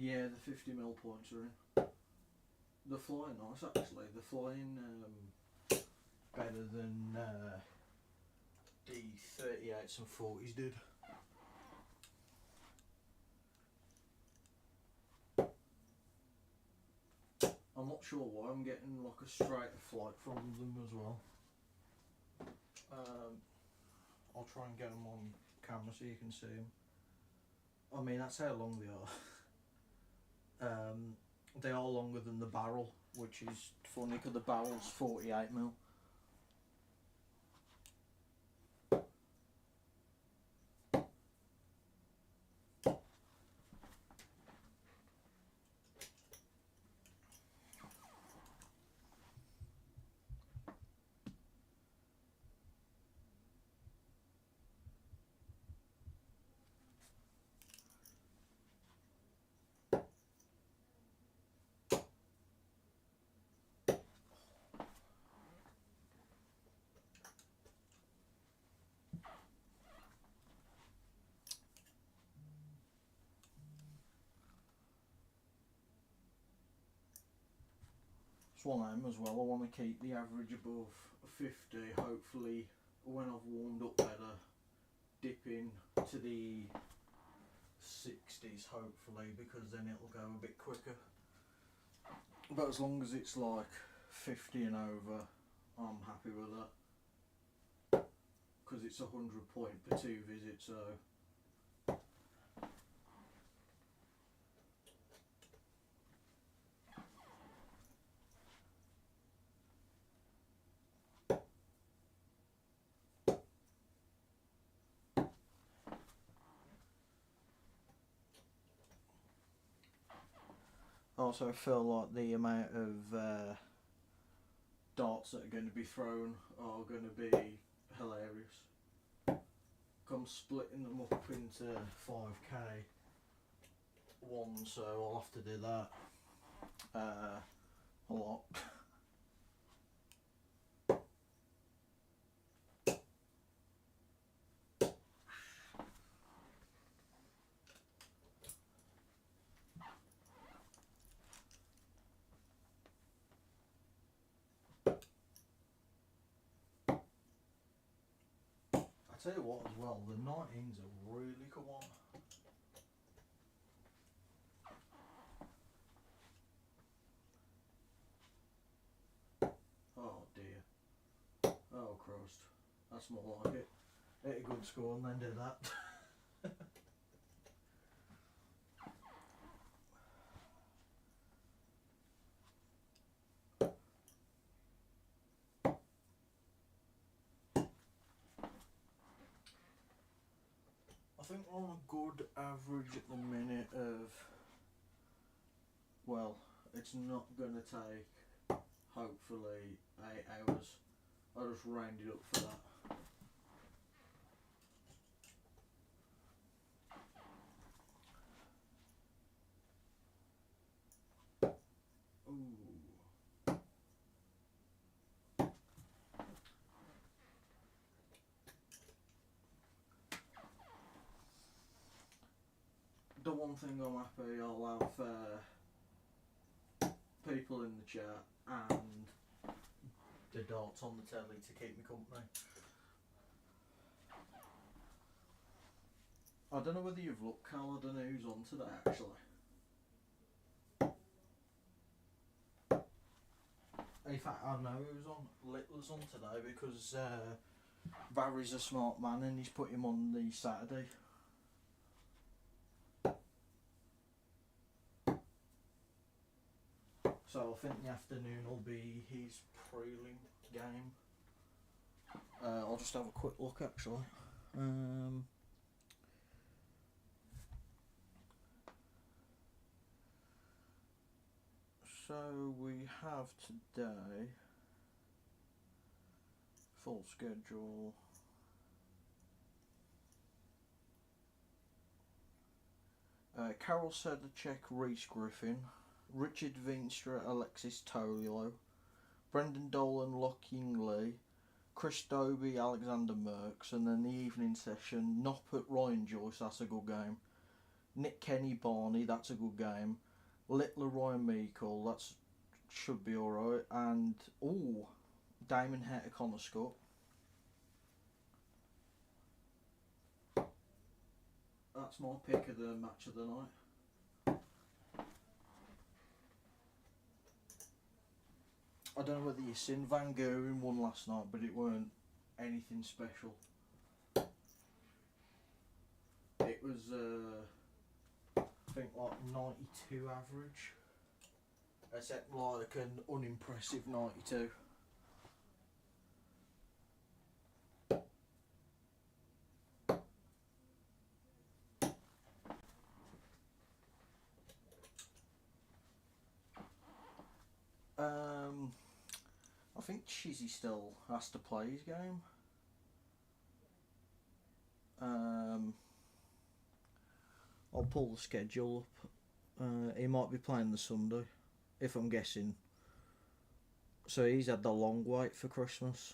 Yeah, the 50mm points are in. They're flying nice actually. They're flying better than the 38s and 40s did. I'm not sure why I'm getting like a straighter flight from them as well. I'll try and get them on camera so you can see them. I mean, that's how long they are. They are longer than the barrel, which is funny because the barrel's 48mm. It's one of them as well. I want to keep the average above 50. Hopefully, when I've warmed up better, dip in to the 60s. Hopefully, because then it'll go a bit quicker. But as long as it's like 50 and over, I'm happy with that. Because it's 100 point per 2 visits, so. I also feel like the amount of darts that are going to be thrown are going to be hilarious. I'm splitting them up into 5k ones, so I'll have to do that a lot. I tell you what as well, the 19's a really good one. Oh dear. Oh Christ. That's more like it. Hit a good score and then do that. I think we're on a good average at the minute of, well, it's not going to take, hopefully, 8 hours. I just rounded up for that. Ooh. The one thing I'm happy I'll have people in the chat and the darts on the telly to keep me company. I don't know whether you've looked, Cal, I don't know who's on today actually. In fact, I know who's on. Littler's on today because Barry's a smart man and he's put him on the Saturday. So I think the afternoon will be his prelim game. I'll just have a quick look actually. So we have today full schedule. Carol Sedlacek, Reese Griffin, Richard Veenstra, Alexis Tolio, Brendan Dolan, Locking Lee, Chris Dobie, Alexander Merckx, and then the evening session, Noppert, Ryan Joyce, that's a good game. Nick Kenny Barney, that's a good game. Little Ryan Meikle, that's should be alright. And Damon Hatter Connor Scott. That's my pick of the match of the night. I don't know whether you've seen Van Gogh won last night, but it weren't anything special. It was, I think, like 92 average. Except like an unimpressive 92. I think Chizzy still has to play his game. I'll pull the schedule up. He might be playing the Sunday, if I'm guessing. So he's had the long wait for Christmas.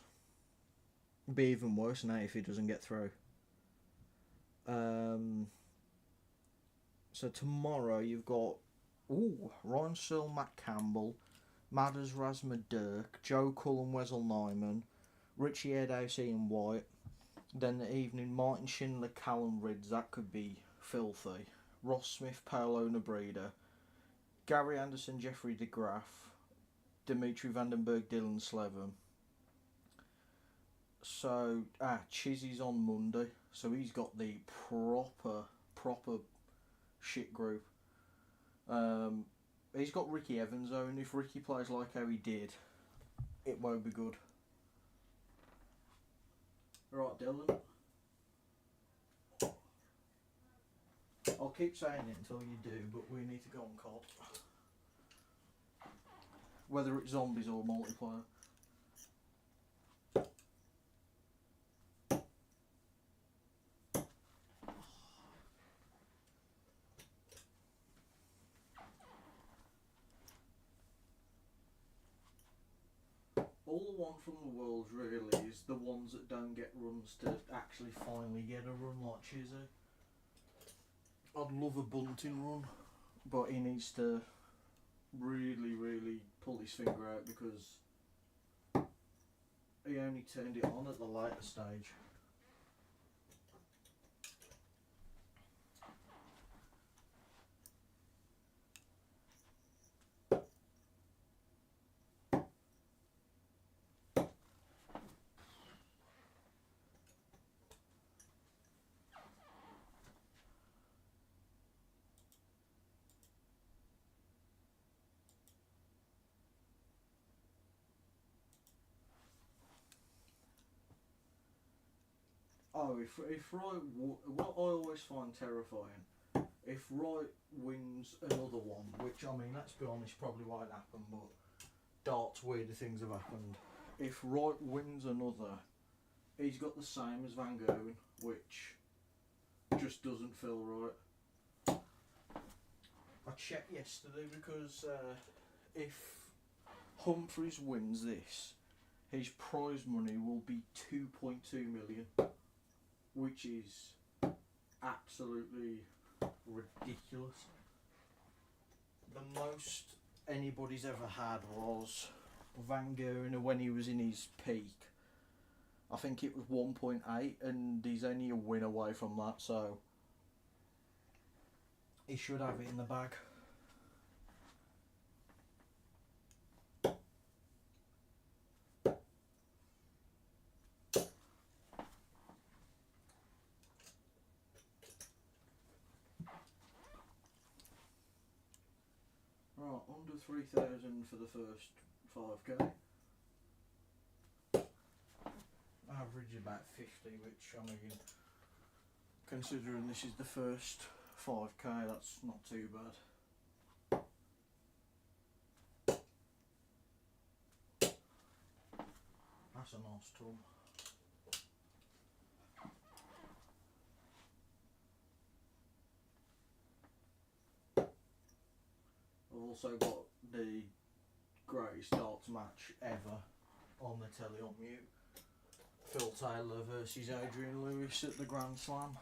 It'd be even worse now if he doesn't get through. So tomorrow you've got Ryan Searle, Matt Campbell, Madders, Rasma Dirk, Joe Cullen, Wessel Nyman, Richie Edhouse, Ian White. Then the evening, Martin Schindler, Callum Ridds, that could be filthy. Ross Smith, Paolo Nebreda, Gary Anderson, Jeffrey de Graaf, Dimitri Vandenberg, Dylan Slevin. So, Chizzy's on Monday, so he's got the proper shit group. He's got Ricky Evans though, and if Ricky plays like how he did, it won't be good. Right, Dylan. I'll keep saying it until you do, but we need to go on COD. Whether it's zombies or multiplayer. All I want from the world really is the ones that don't get runs to actually finally get a run like Chizzy. I'd love a Bunting run, but he needs to really pull his finger out because he only turned it on at the later stage. Oh, if Wright, what I always find terrifying, if Wright wins another one, which, I mean, let's be honest, probably won't happen, but darts, weirder things have happened. If Wright wins another, he's got the same as Van Gogh, which just doesn't feel right. I checked yesterday because if Humphries wins this, his prize money will be 2.2 million. Which is absolutely ridiculous. The most anybody's ever had was Van Gogh when he was in his peak. I think it was 1.8 and he's only a win away from that, so he should have it in the bag. Right, under 3,000 for the first 5k. Average about 50, which, I mean, considering this is the first 5k, that's not too bad. That's a nice tool. I've also got the greatest darts match ever on the telly on mute. Phil Taylor versus Adrian Lewis at the Grand Slam.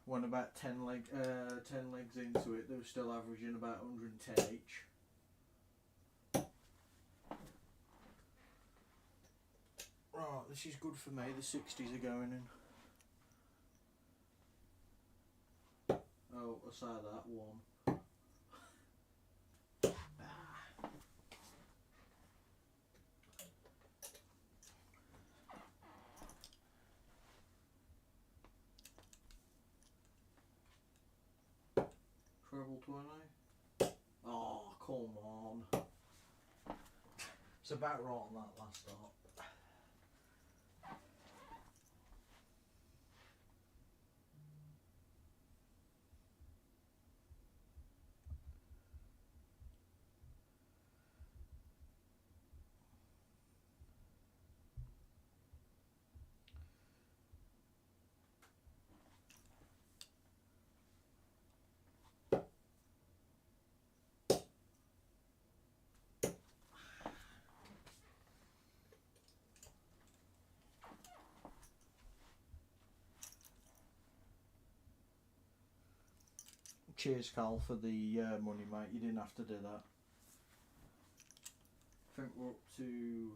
when about 10 legs into it, they were still averaging about 110 each. Right, this is good for me. The 60s are going in. Oh, I say that one. Treble 20. Oh, come on. It's about right on that last start. Cheers, Carl, for the money, mate. You didn't have to do that. I think we're up to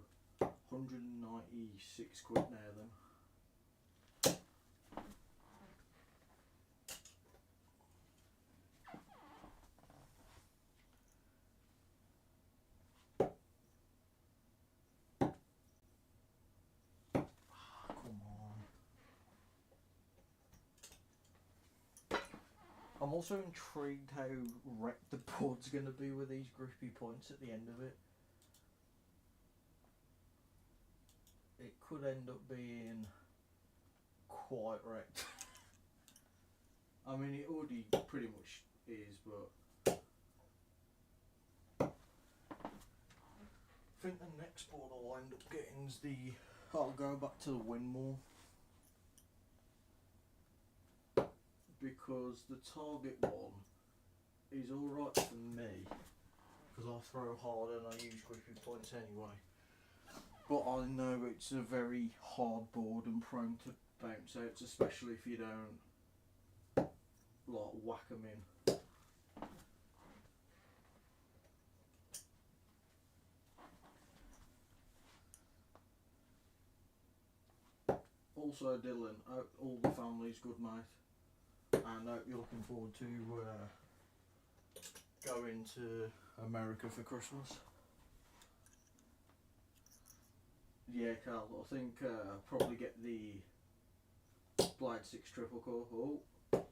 196 quid now then. I'm also intrigued how wrecked the board's going to be with these grippy points at the end of it. It could end up being quite wrecked. I mean, it already pretty much is, but I think the next board I'll end up getting is I'll go back to the Windmill. Because the target one is alright for me, because I throw hard and I use gripping points anyway. But I know it's a very hard board and prone to bounce outs, especially if you don't like whack them in. Also, Dylan, hope all the family's good, mate. And I hope you're looking forward to going to America for Christmas. Yeah, Carl, I think probably get the Blade 6 triple core.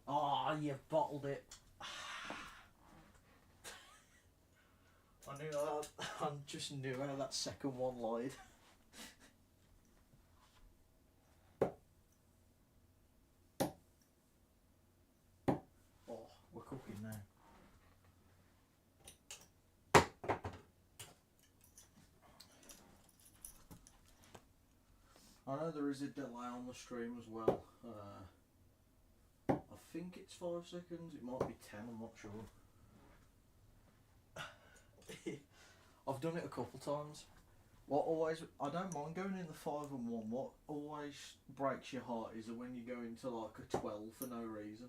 Oh, you've bottled it. I just knew how that second one lied. Oh, we're cooking now. I know there is a delay on the stream as well. I think it's 5 seconds, it might be 10, I'm not sure. I've done it a couple times. I don't mind going in the 5 and 1. What always breaks your heart is when you go into like a 12 for no reason.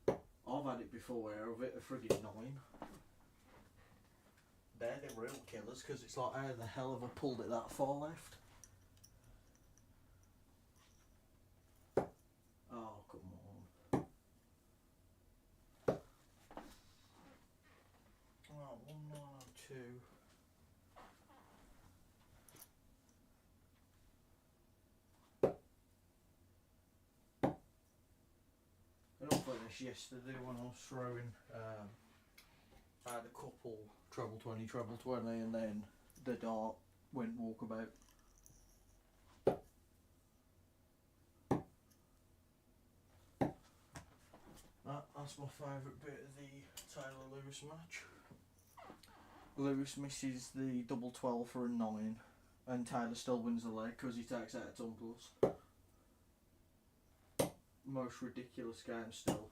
I've had it before where I've hit a friggin' 9. They're the real killers, because it's like, how the hell have I pulled it that far left? Oh, come on. Oh, 192. In all fairness, yesterday when I was throwing, I had a couple treble 20, and then the dart went walkabout. That's my favourite bit of the Taylor Lewis match. Lewis misses the double 12 for a 9, and Taylor still wins the leg because he takes out a ton plus. Most ridiculous game still.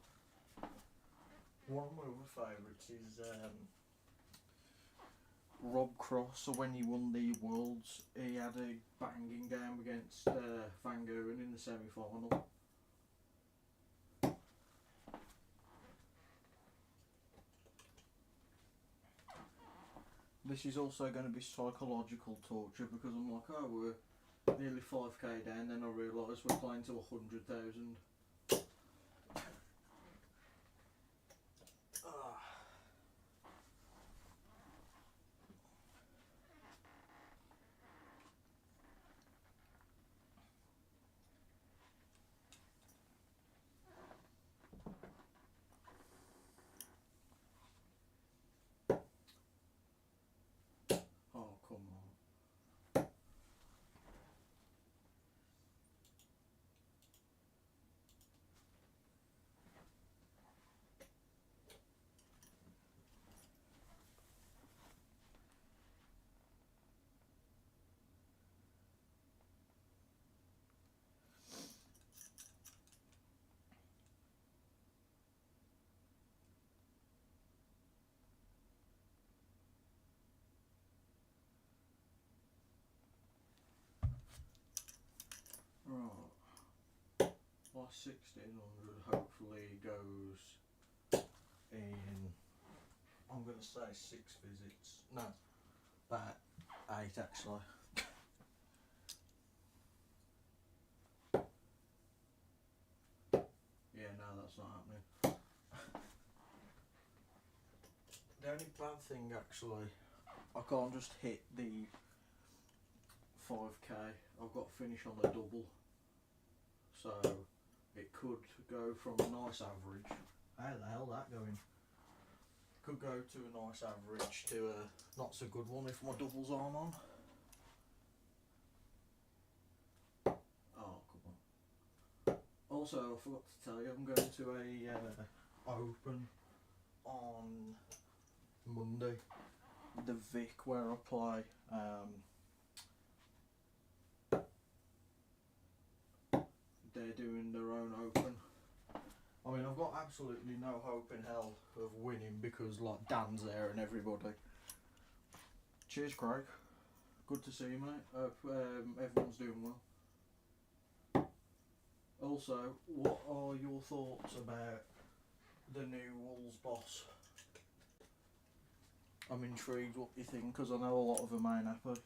One of my other favourites is Rob Cross. So when he won the Worlds, he had a banging game against Van Gogh in the semi-final. this is also going to be psychological torture because I'm like, oh, we're nearly 5k down, then I realise we're playing to 100,000. Oh, come on. Right. Last 1600 hopefully goes in, I'm going to say 6 visits. No, about 8 actually. Yeah, no, that's not happening. The only bad thing actually, I can't just hit the 5k, I've got to finish on a double. So it could go from a nice average, how the hell that going? Could go to a nice average to a not so good one if my doubles aren't on. Oh, come on. Also, I forgot to tell you, I'm going to a open on Monday, the Vic, where I play they're doing their own open. I mean, I've got absolutely no hope in hell of winning because like Dan's there and everybody. Cheers, Craig. Good to see you, mate. Hope everyone's doing well. Also, what are your thoughts about the new Wolves boss? I'm intrigued what you think because I know a lot of them ain't happy.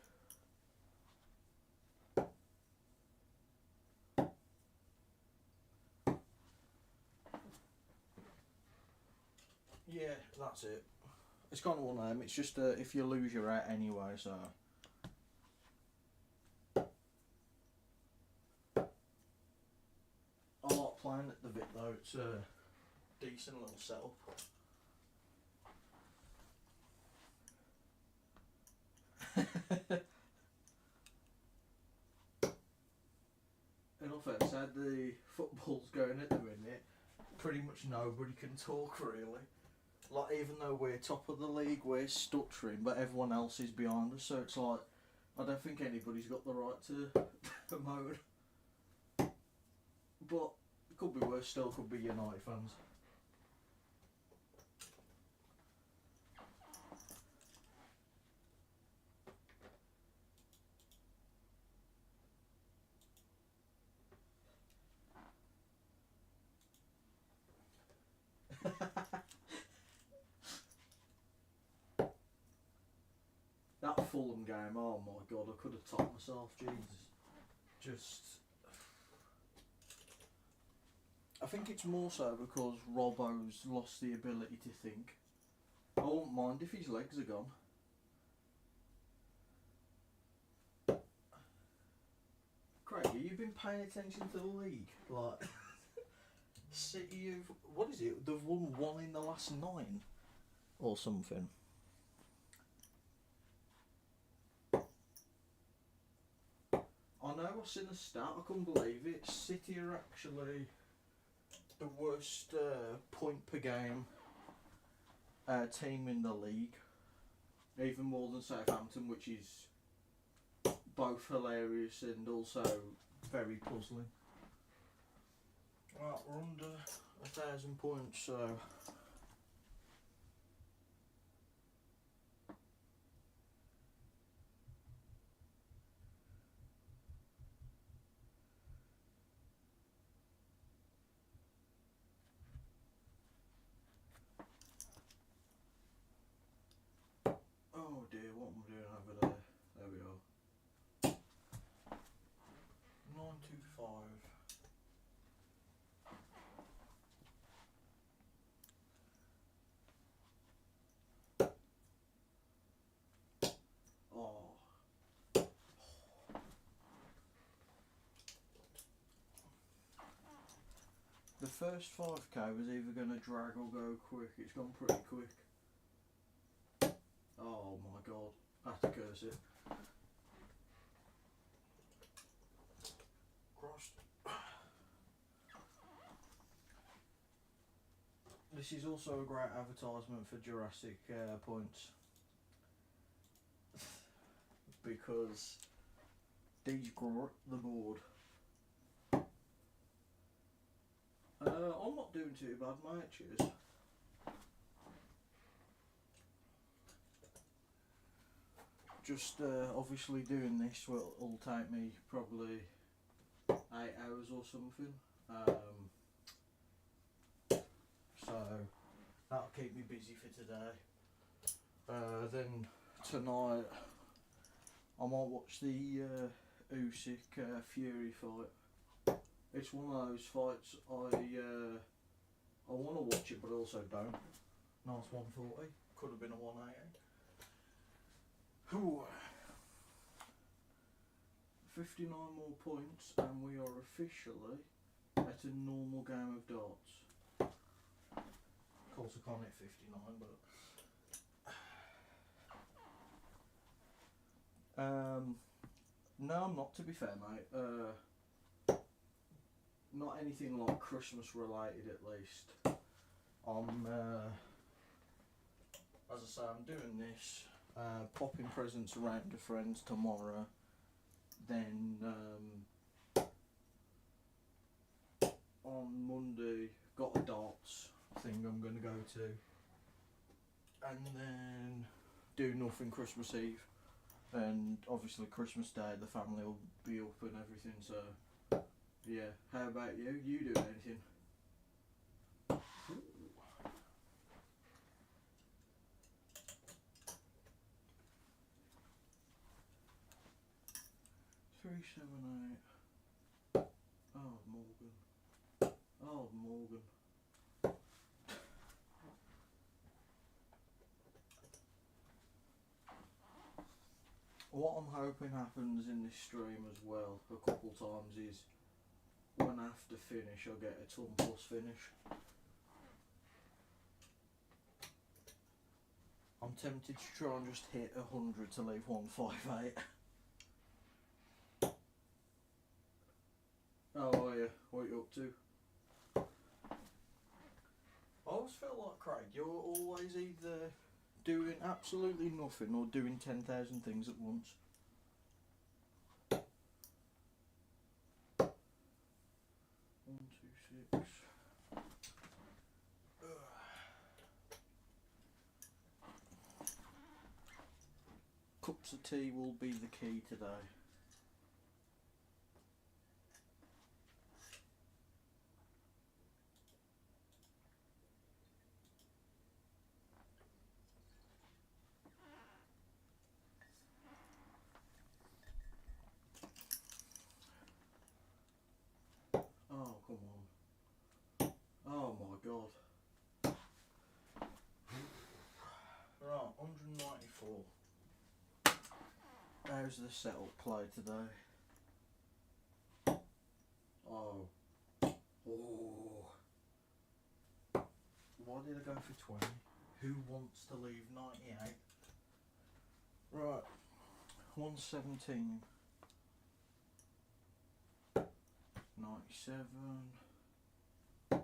Yeah, that's it. It's kind of one of them. It's just if you lose, you're out anyway. So I like playing at the Vic though. It's a decent little setup. In all fairness, how the football's going at the minute, pretty much nobody can talk really. Like, even though we're top of the league, we're stuttering, but everyone else is behind us, so it's like, I don't think anybody's got the right to moan. But it could be worse, still could be United fans. That Fulham game, oh my god, I could have topped myself, Jesus. Just... I think it's more so because Robbo's lost the ability to think. I won't mind if his legs are gone. Craig, have you been paying attention to the league? Like, City have... What is it? They've won 1 in the last 9? Or something. I know I've seen a stat, I couldn't believe it. City are actually the worst point per game team in the league. Even more than Southampton, which is both hilarious and also very puzzling. Right, we're under 1,000 points, so... Oh dear, what 5. Oh. The first 5k was either going to drag or go quick. It's gone pretty quick. Oh my god. I had to curse it. Crossed. This is also a great advertisement for Jurassic points. Because these grip the board. I'm not doing too bad, mate. Cheers. Just obviously doing this will take me probably 8 hours or something. So that'll keep me busy for today. Then tonight I might watch the Usyk Fury fight. It's one of those fights I want to watch it, but also don't. Nice 140. Could have been a 180. Ooh. 59 more points, and we are officially at a normal game of darts. Of course, I can't hit 59, but no, I'm not. To be fair, mate. Not anything like Christmas related, at least. I'm, as I say, I'm doing this, popping presents around to friends tomorrow. Then on Monday, got a darts thing I'm going to go to, and then do nothing Christmas Eve, and obviously Christmas Day the family will be up and everything. So yeah, how about you? You doing anything? Ooh. 378. Oh, Morgan. Oh, Morgan. What I'm hoping happens in this stream as well a couple times is when after finish I get a ton plus finish. I'm tempted to try and just hit 100 to leave 158. Oh yeah, what are you up to? I always feel like, Craig, you're always either doing absolutely nothing or doing 10,000 things at once. 1, 2, 6. Cups of tea will be the key today. Oh, come on. Oh my god. Right, 194. How's the setup play today? Oh. Oh. Why did I go for 20? Who wants to leave 98? Right. 117. 97. 88.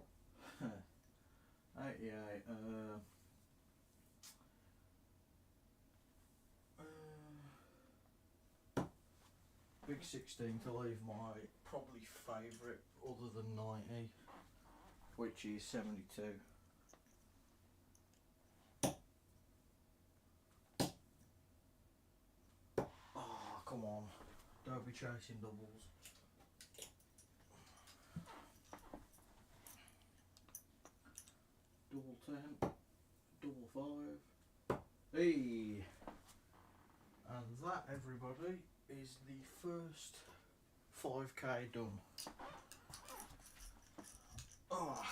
Big 16 to leave my probably favourite other than 90, which is 72. Oh, come on. Don't be chasing doubles. Double 10, double 5. Hey! And that, everybody, is the first 5k done. Oh,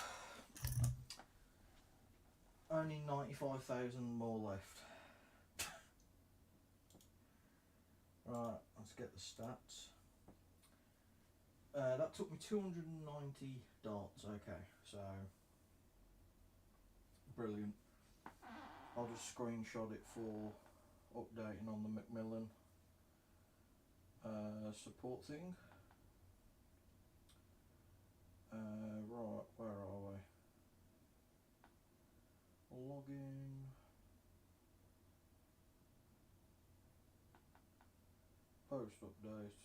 only 95,000 more left. Right, let's get the stats. That took me 290 darts. Okay, so brilliant. I'll just screenshot it for updating on the Macmillan support thing. Right, where are we? Login. Post update.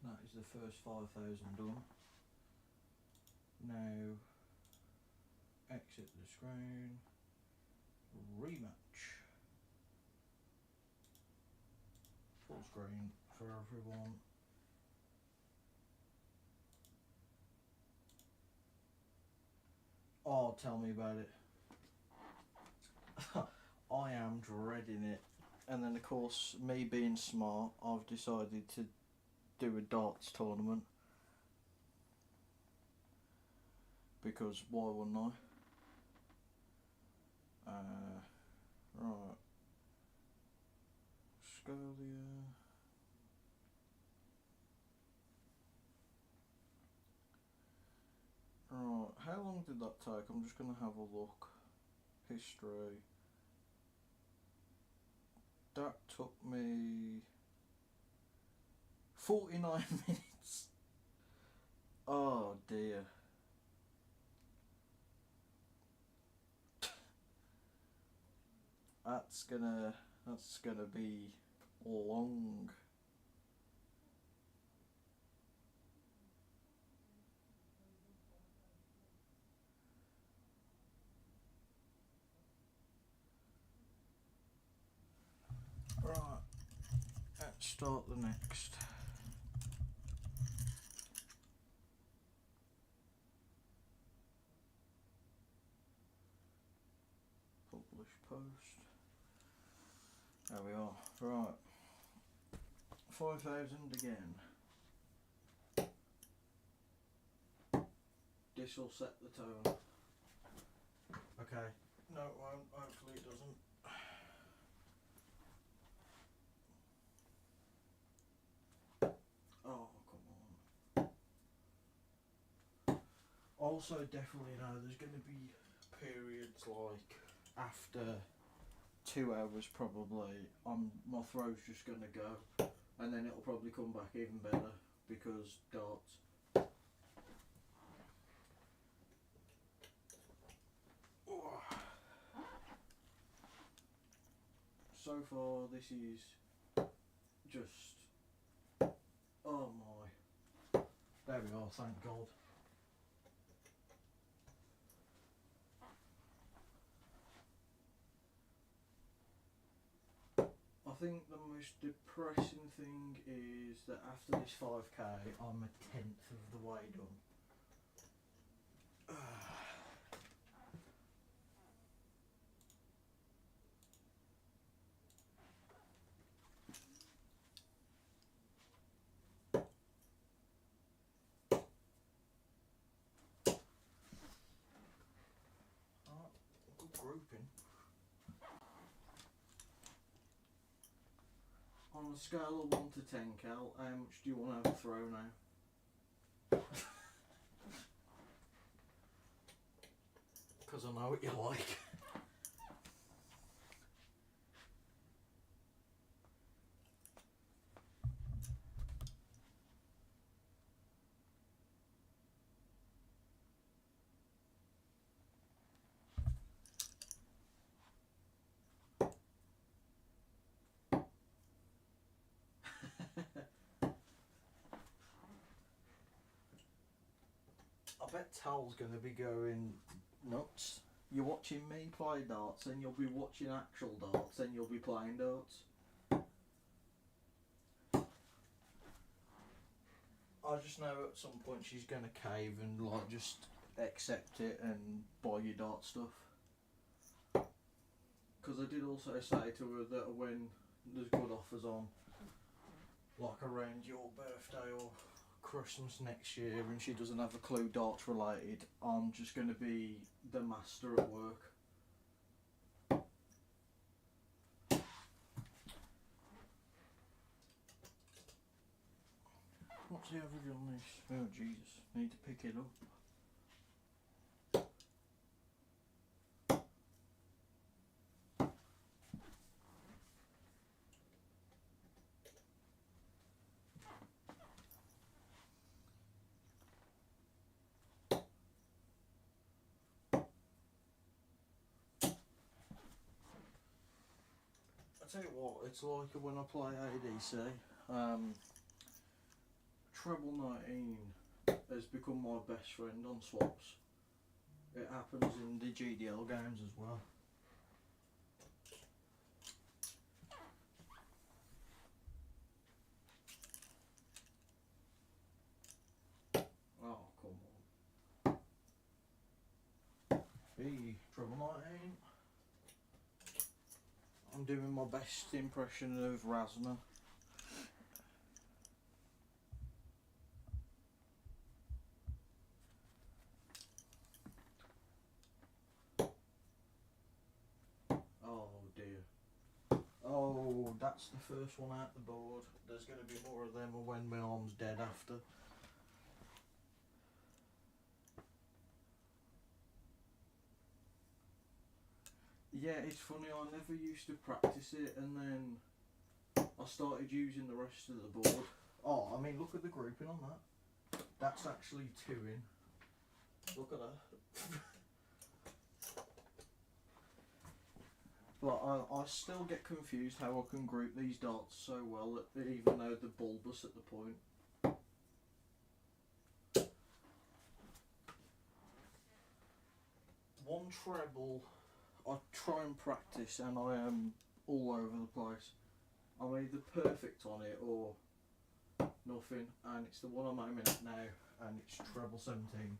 That is the first 5,000 done. Now exit the screen. Rematch. Full screen for everyone. Oh, tell me about it. I am dreading it. And then of course, me being smart, I've decided to do a darts tournament. Because why wouldn't I? Right. Scalia. Right, how long did that take? I'm just going to have a look. History. That took me 49 minutes. Oh dear. That's gonna be long. Right, let's start the next. Publish post. There we are. Right. 5,000 again. This will set the tone. Okay. No, it won't. Hopefully it doesn't. Oh, come on. Also, definitely know there's going to be periods like after 2 hours probably, my throat's just going to go, and then it'll probably come back even better because darts. So far this is just, oh my, there we are, thank God. I think the most depressing thing is that after this 5k I'm a tenth of the way done. Good grouping. On a scale of 1 to 10, Cal, how much do you want to have a throw now? Because I know what you like. I bet Tal's going to be going nuts. You're watching me play darts, then you'll be watching actual darts, then you'll be playing darts. I just know at some point she's gonna cave and like just accept it and buy your dart stuff. Because I did also say to her that when there's good offers on, like around your birthday or Christmas next year, and she doesn't have a clue darts related, I'm just going to be the master at work. What's the average on this? Oh Jesus, need to pick it up. I tell you what, it's like when I play ADC. Treble 19 has become my best friend on swaps. It happens in the GDL games as well. Oh, come on. Hey, Treble 19. I'm doing my best impression of Rasna. Oh dear. Oh, that's the first one out the board. There's going to be more of them when my arm's dead after. Yeah, it's funny, I never used to practice it, and then I started using the rest of the board. Oh, I mean, look at the grouping on that. That's actually 2 in. Look at that. But I still get confused how I can group these darts so well, even though they're bulbous at the point. One treble, I try and practice and I am all over the place. I'm either perfect on it or nothing, and it's the one I'm aiming at now, and it's treble 17.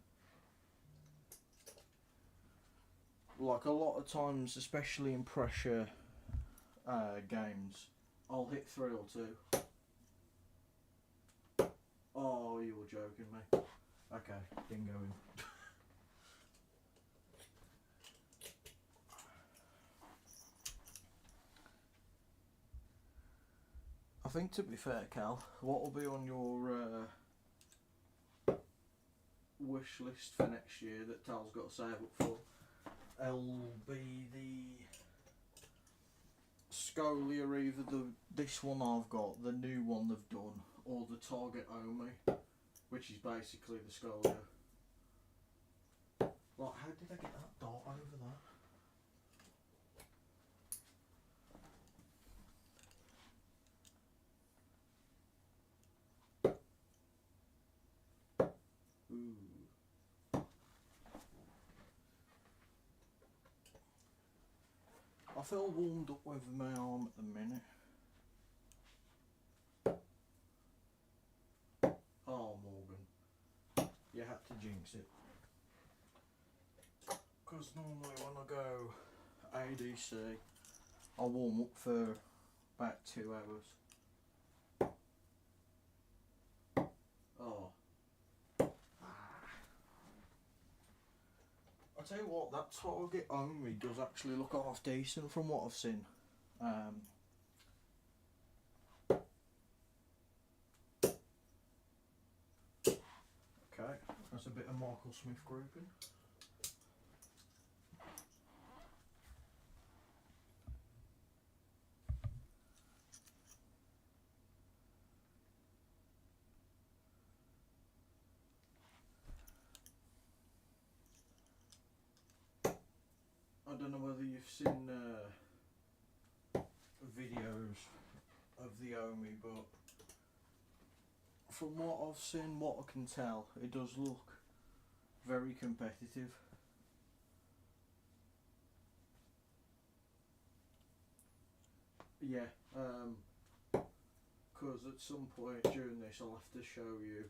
Like a lot of times, especially in pressure games, I'll hit 3 or 2. Oh, you were joking me. Okay, didn't go in. I think, to be fair, Cal, what will be on your wish list for next year that Tal's got to save up for? It'll be the Scolia, either this one I've got, the new one they've done, or the Target Omi, which is basically the Scolia. Like, how did I get that dot over there? Ooh. I feel warmed up with my arm at the minute. Oh, Morgan. You had to jinx it. Because normally when I go ADC, I warm up for about 2 hours. Oh. I'll tell you what, that Target Omi does actually look half decent from what I've seen. Okay, that's a bit of Michael Smith grouping. I don't know whether you've seen videos of the Omi, but from what I've seen, what I can tell, it does look very competitive. Yeah, because at some point during this I'll have to show you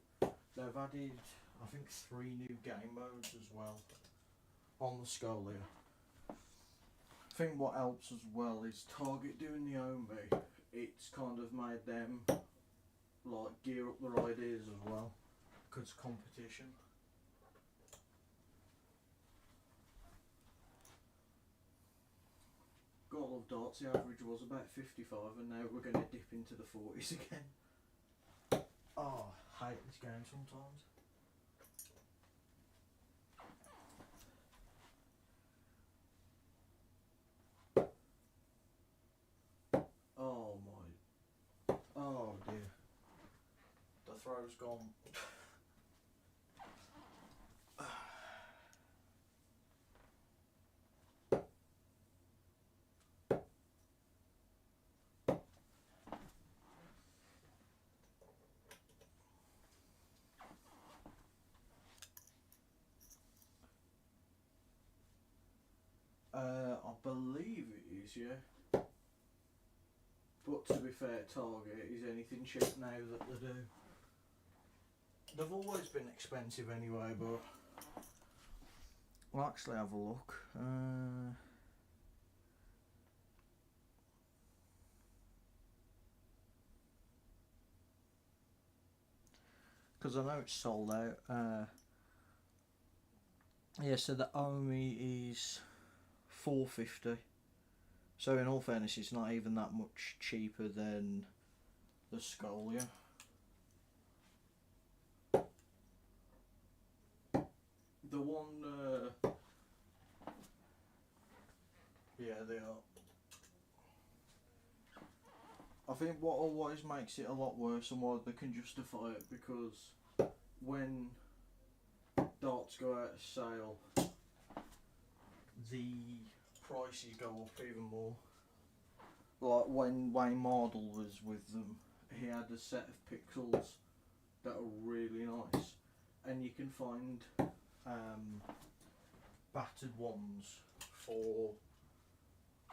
they've added, I think, 3 new game modes as well on the Scolia. I think what helps as well is Target doing the Omi. It's kind of made them like gear up their ideas as well, because competition. Gotta love darts, the average was about 55 and now we're going to dip into the 40s again. Oh, I hate this game sometimes. Oh my, oh dear, the throw's gone. I believe it is, yeah. But to be fair, Target is anything cheap now that they do. They've always been expensive anyway, but we'll actually have a look. Because I know it's sold out. Yeah, so the Omi is $4.50. So in all fairness, it's not even that much cheaper than the Scolia. The one, yeah, they are. I think what always makes it a lot worse and why they can justify it, because when darts go out of sale, the prices go up even more. Like when Wayne Mardle was with them, he had a set of pixels that are really nice, and you can find battered ones for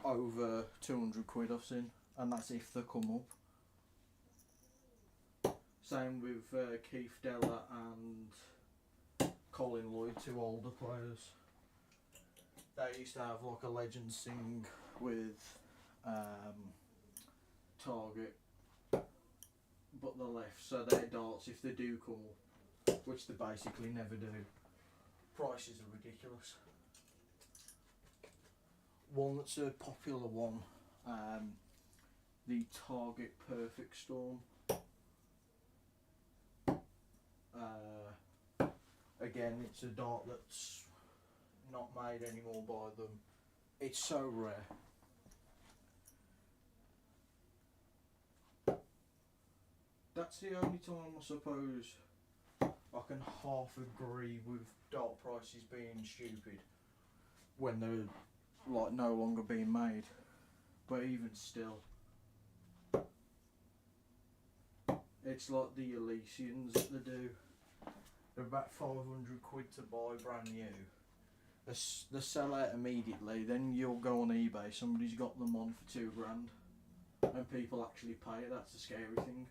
over 200 quid I've seen, and that's if they come up. Same with Keith Della and Colin Lloyd, 2 older players. They used to have like a Legends thing with Target, but they left, so their darts, if they do come up, which they basically never do, prices are ridiculous. One that's a popular one, the Target Perfect Storm. Again, it's a dart that's not made anymore by them. It's so rare. That's the only time I suppose I can half agree with dart prices being stupid, when they're like no longer being made. But even still, it's like the Elysians that they do. They're about 500 quid to buy brand new. They sell out immediately, then you'll go on eBay, somebody's got them on for £2 grand, and people actually pay it. That's the scary thing.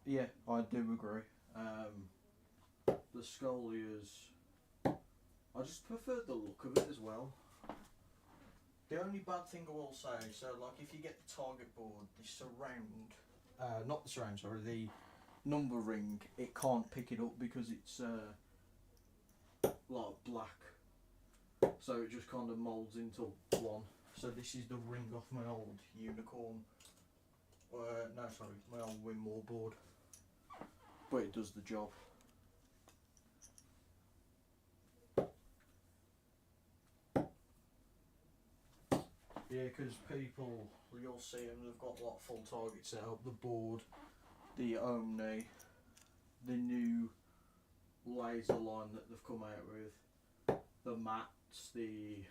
Yeah, I do agree. The Scolias, I just prefer the look of it as well. The only bad thing I will say, so like if you get the target board, the surround, not the surround, sorry, the number ring, it can't pick it up because it's like black, so it just kind of moulds into one. So this is the ring off my old Unicorn, no sorry, my old Winmore board, but it does the job. Yeah, because people, you'll see them, they've got like full target set up, the board, the Omni, the new laser line that they've come out with, the mats, the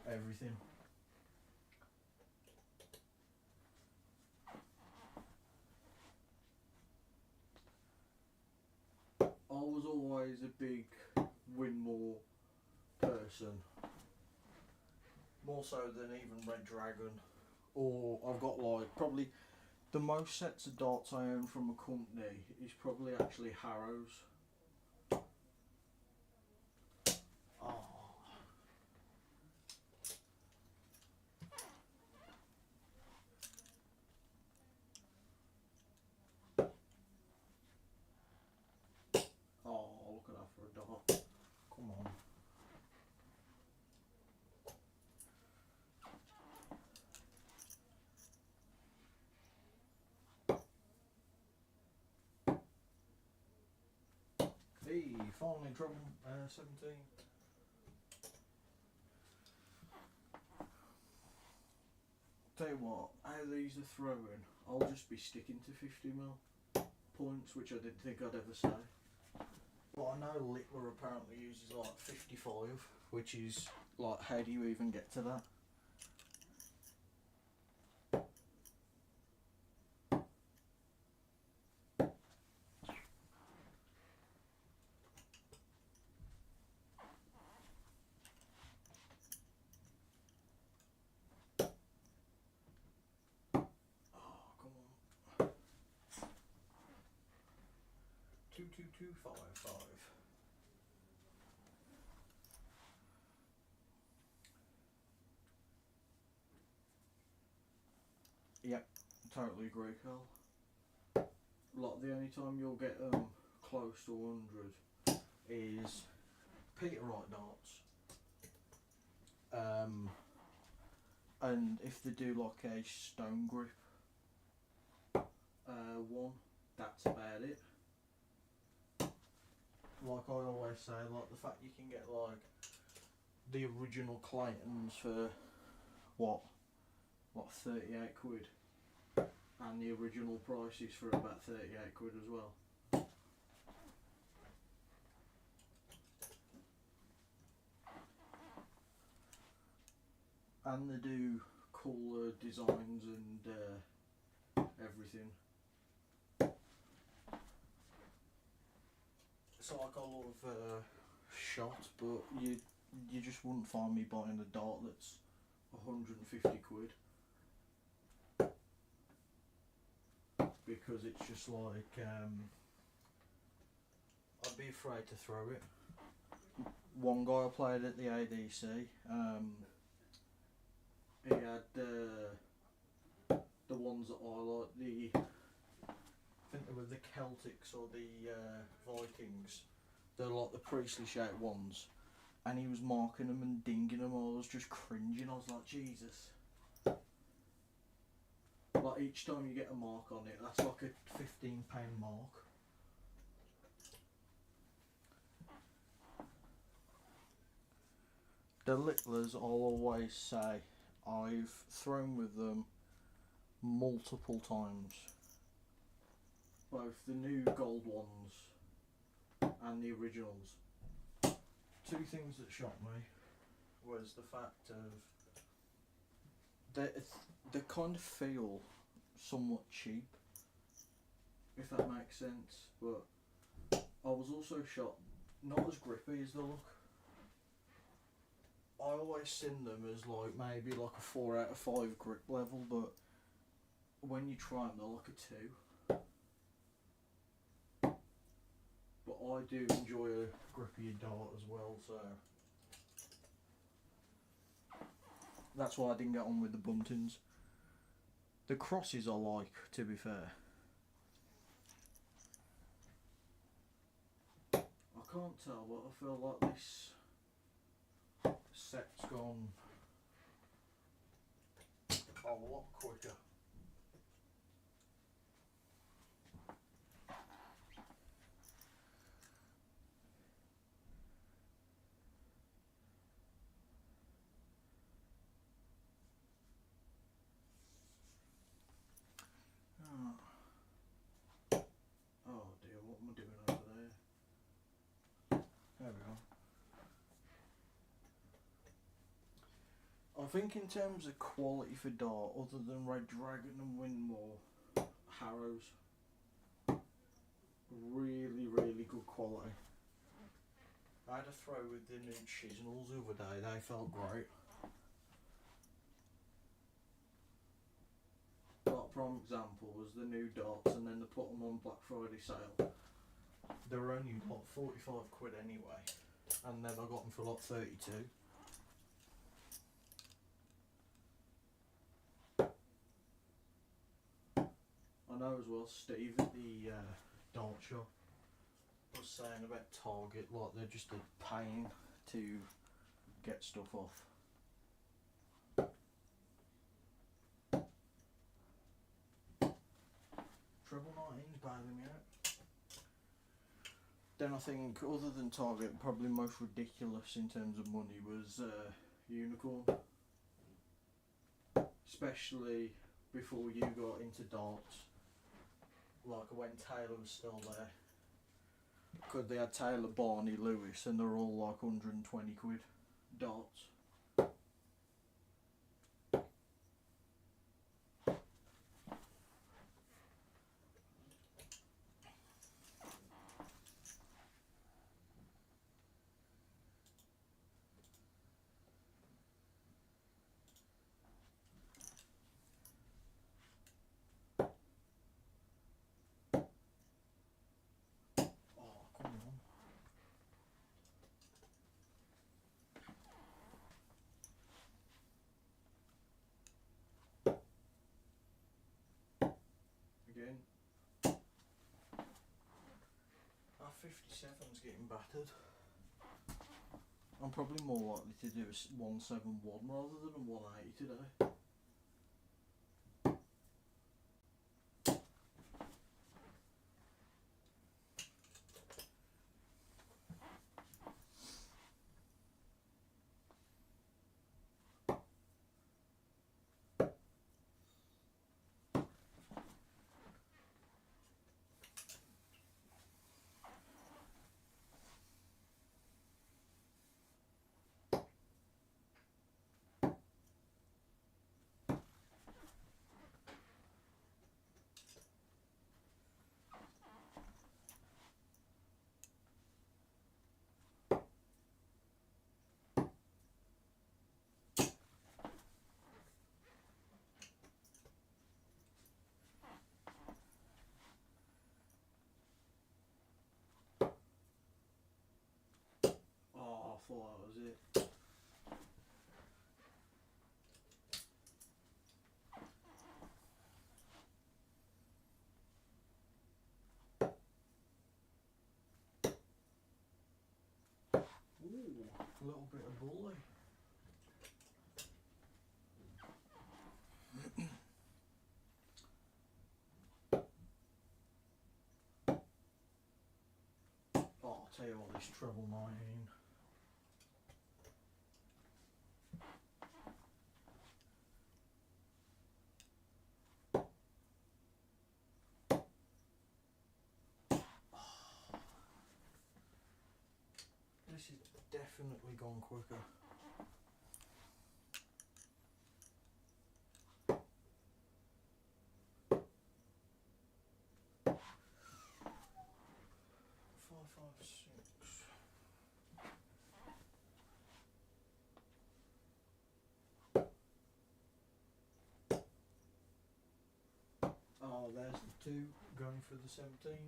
everything. I'll was always a big Winmore person, more so than even Red Dragon. Or I've got like probably the most sets of darts I own from a company is probably actually Harrows. Oh. Oh, look at that for a dart. Come on. Hey, finally drum 17. Tell you what, how these are throwing, I'll just be sticking to 50mm points, which I didn't think I'd ever say. But I know Littler apparently uses like 55, which is like, how do you even get to that? Oh, come on. 22255. Yep, totally agree, Carl. Like, the only time you'll get close to 100 is Peterite darts. And if they do like a stone grip one, that's about it. Like I always say, like the fact you can get like the original Claytons for what, like 38 quid, and the original price is for about 38 quid as well. And they do cooler designs and everything. It's like I love shot, but you just wouldn't find me buying a dart that's 150 quid. Because it's just like, I'd be afraid to throw it. One guy I played at the ADC, he had the ones that I like, I think they were the Celtics or the Vikings. They're like the Priestley shaped ones, and he was marking them and dinging them. I was just cringing. I was like, Jesus. Like each time you get a mark on it, that's like a £15 mark. The Littlers, I'll always say, I've thrown with them multiple times. Both the new gold ones and the originals. Two things that shocked me was the fact of they kind of feel somewhat cheap, if that makes sense, but I was also shocked, not as grippy as they look. I always seen them as like maybe like a 4 out of 5 grip level, but when you try them they're like a 2. But I do enjoy a grippier dart as well, so that's why I didn't get on with the buntings. The crosses I like, to be fair. I can't tell, but I feel like this set's gone a lot quicker. Oh dear, what am I doing over there? There we are. I think in terms of quality for dart, other than Red Dragon and Winmore, Harrows Really, really good quality. I had a throw with the new Chisnells the other day, they felt great. Like prime example was the new darts, and then they put them on Black Friday sale. They were only like 45 quid anyway, and then I got them for like 32. I know as well, Steve at the dart shop was saying about Target, like they're just a pain to get stuff off. Treble 19's bailing me out. Then I think, other than Target, probably most ridiculous in terms of money was Unicorn. Especially before you got into darts. Like when Taylor was still there. Because they had Taylor, Barney, Lewis, and they're all like 120 quid darts. Again, our 57's getting battered. I'm probably more likely to do a 171 rather than a 180 today. Oh, I thought that was it. Ooh, a little bit of bully. Oh, I'll tell you what, this treble 19. This has definitely gone quicker. Five, five, six. Oh, there's the two going for the 17.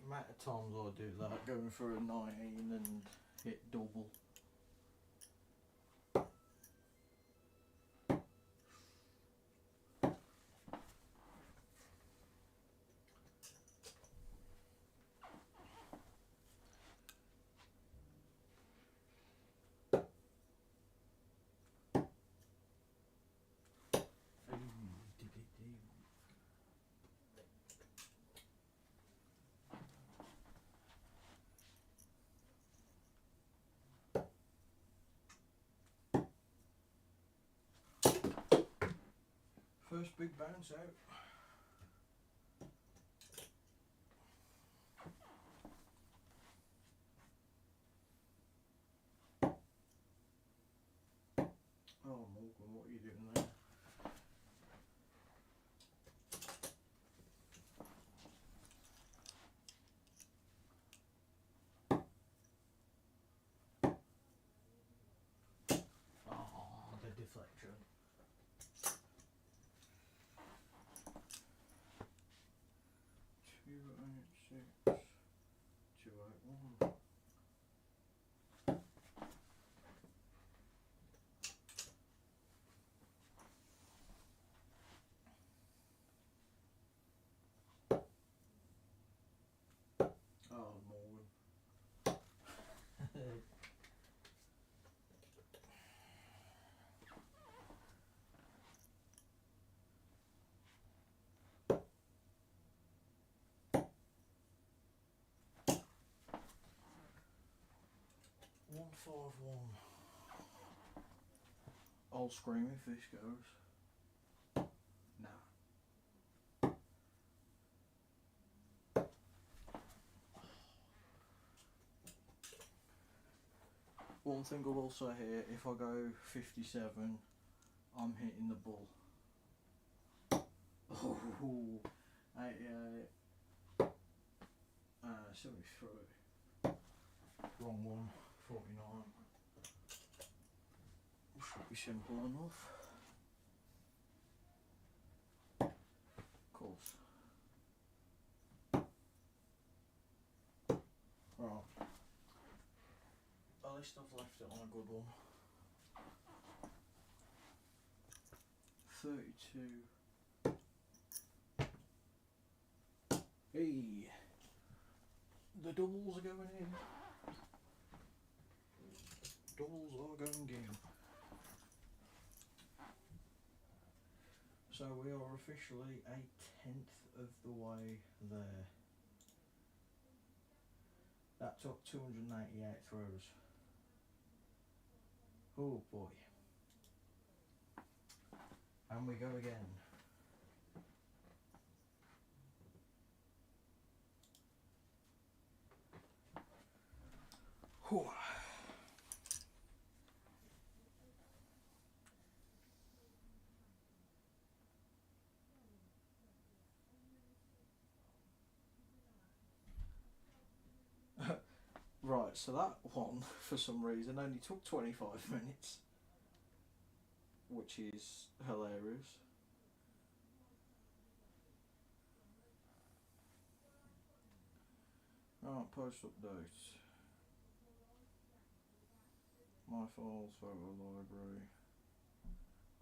Amount of times I do that, going for a 19 and hit double. First big bounce out. what you're doing there. Oh, the deflection. 286, 281. Oh, Morgan. 151. I'll scream if this goes. Nah. One thing I will say here, if I go 57, I'm hitting the bull. Oh, 88. 73. Wrong one. 49. Should be simple enough. Of course. Right. At least I've left it on a good one. 32. Hey! The doubles are going in. Doubles are going in. So we are officially 1/10 of the way there. That took 288 throws. Oh boy. And we go again. Whew. Right, so that one, for some reason, only took 25 minutes. Which is hilarious. Right, post update. My files, photo library.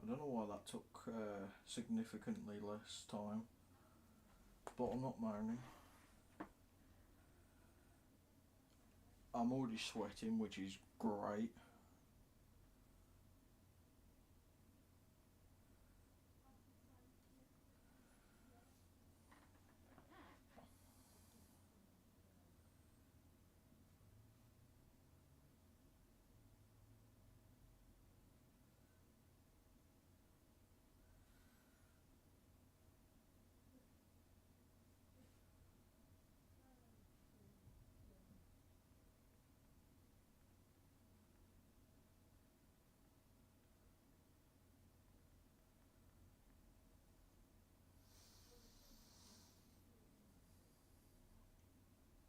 I don't know why that took significantly less time, but I'm not moaning. I'm already sweating, which is great.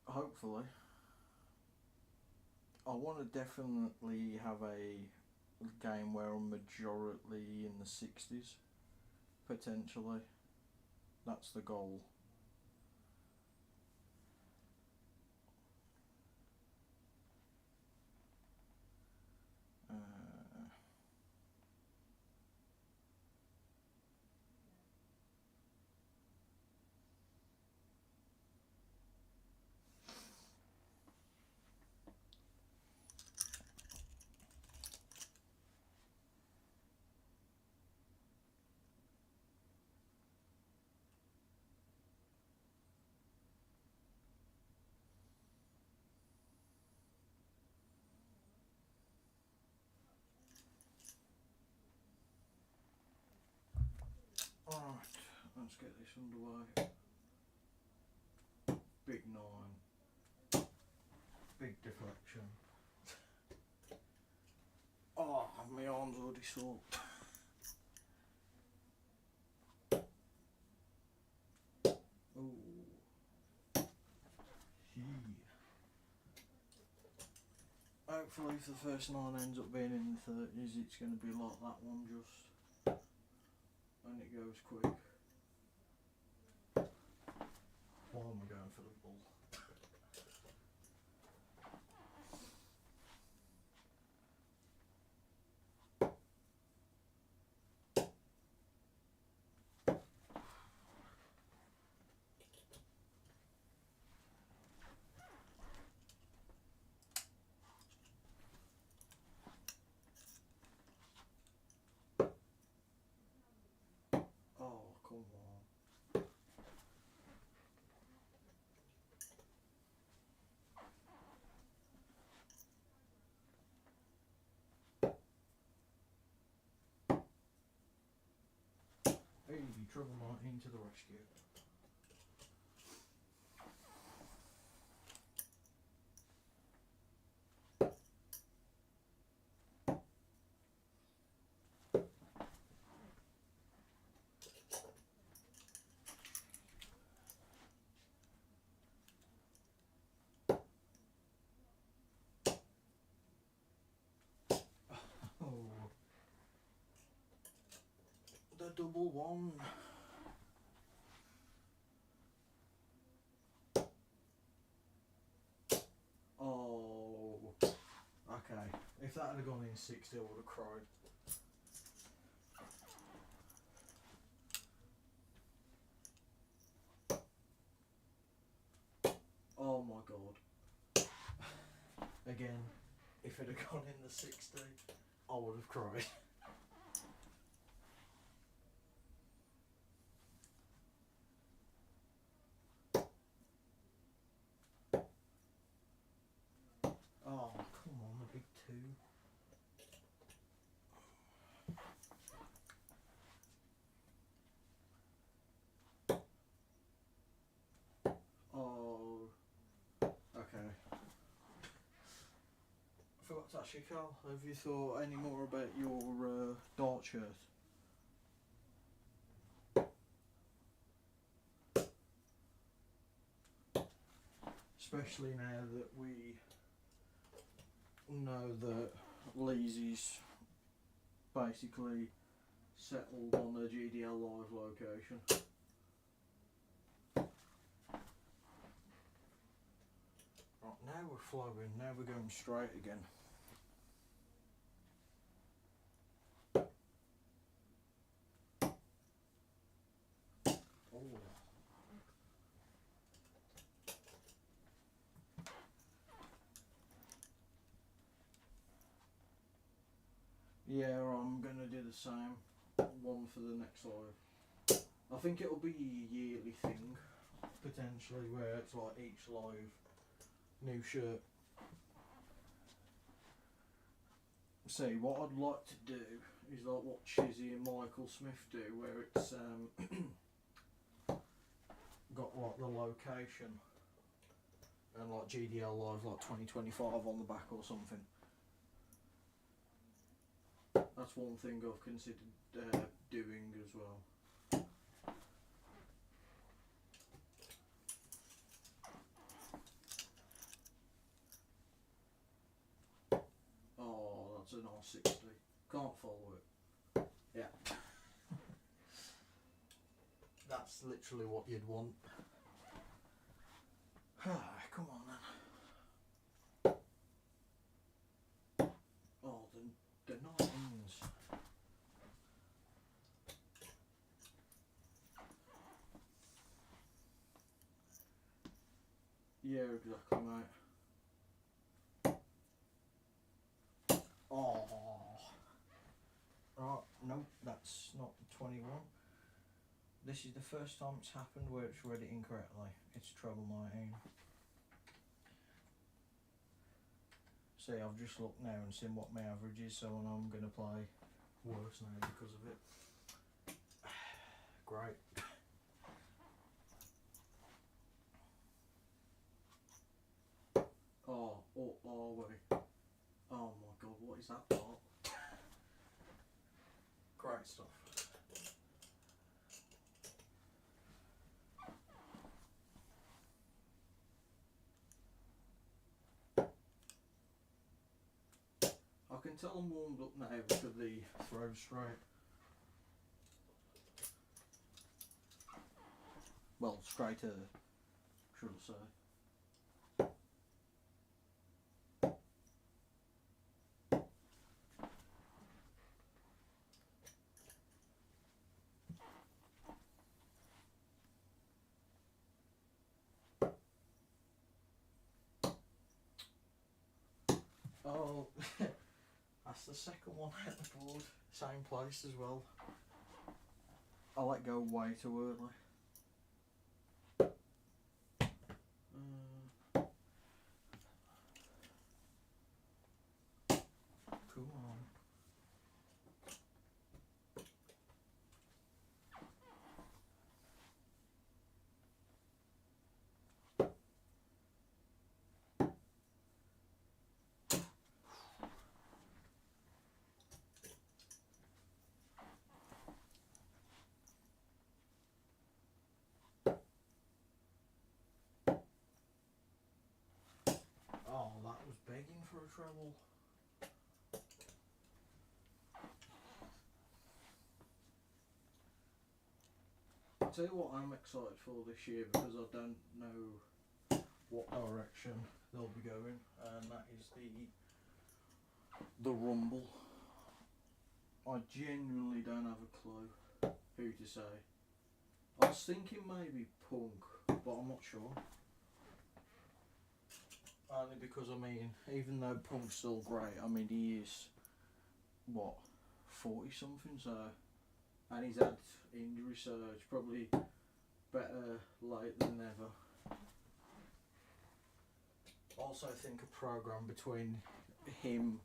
Hopefully. I want to definitely have a game where I'm majority in the 60s, potentially. That's the goal. Alright, let's get this underway. Big 9. Big deflection. Oh, my arm's already sore. hopefully if the first 9 ends up being in the 30s, it's going to be like that one just, and it goes quick. Why am I going for the bull? Oh, come on. Hey, Trouble 19 to the rescue. Oh, the double one. Oh, okay. If that had gone in 60, I would have cried. Oh my god. Again, if it had gone in the 60, I would have cried. Oh, come on, the big 2. Oh, okay. I forgot to ask you, Carl, have you thought any more about your dart shirt? Especially now that we know that Leesy's basically settled on a GDL live location. Right, now we're flowing, now we're going straight again. Oh. Yeah, I'm going to do the same one for the next live. I think it'll be a yearly thing, potentially, where it's like each live new shirt. See, what I'd like to do is like what Chizzy and Michael Smith do, where it's got like the location and like GDL live like 2025 on the back or something. That's one thing I've considered doing as well. Oh, that's an R60. Can't follow it. Yeah. That's literally what you'd want. Come on then. Oh, the 19s. Yeah, exactly, mate. Oh. Right, no, that's not the 21. This is the first time it's happened where it's read it incorrectly. It's treble 19. See, I've just looked now and seen what my average is, so I know I'm going to play worse now because of it. Great. Oh, wait. Oh my god, what is that part? Great stuff. can tell I'm warmed up now because the throw's straight. Well, straighter, should I say. Oh, that's the second one at the board. Same place as well. I let go way too early. Come on. Oh, that was begging for a treble. I'll tell you what I'm excited for this year because I don't know what direction they'll be going, and that is the rumble. I genuinely don't have a clue who to say. I was thinking maybe Punk, but I'm not sure. Only because, I mean, even though Punk's still great, I mean, he is, what, 40 something, so, and he's had injury, so it's probably better late than never. Also think a program between him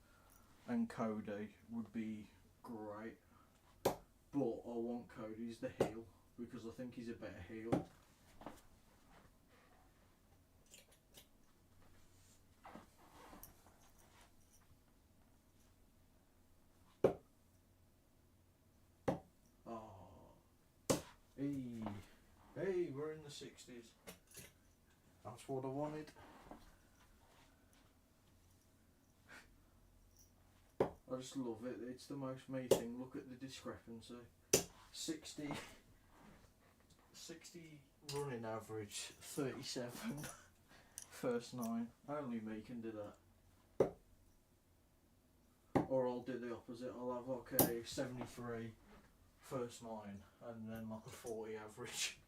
and Cody would be great, but I want Cody's the heel because I think he's a better heel. Hey, we're in the 60s. That's what I wanted. I just love it. It's the most me thing. Look at the discrepancy. 60 running average, 37 first 9. Only me can do that. Or I'll do the opposite. I'll have like a 73 first 9 and then like a 40 average.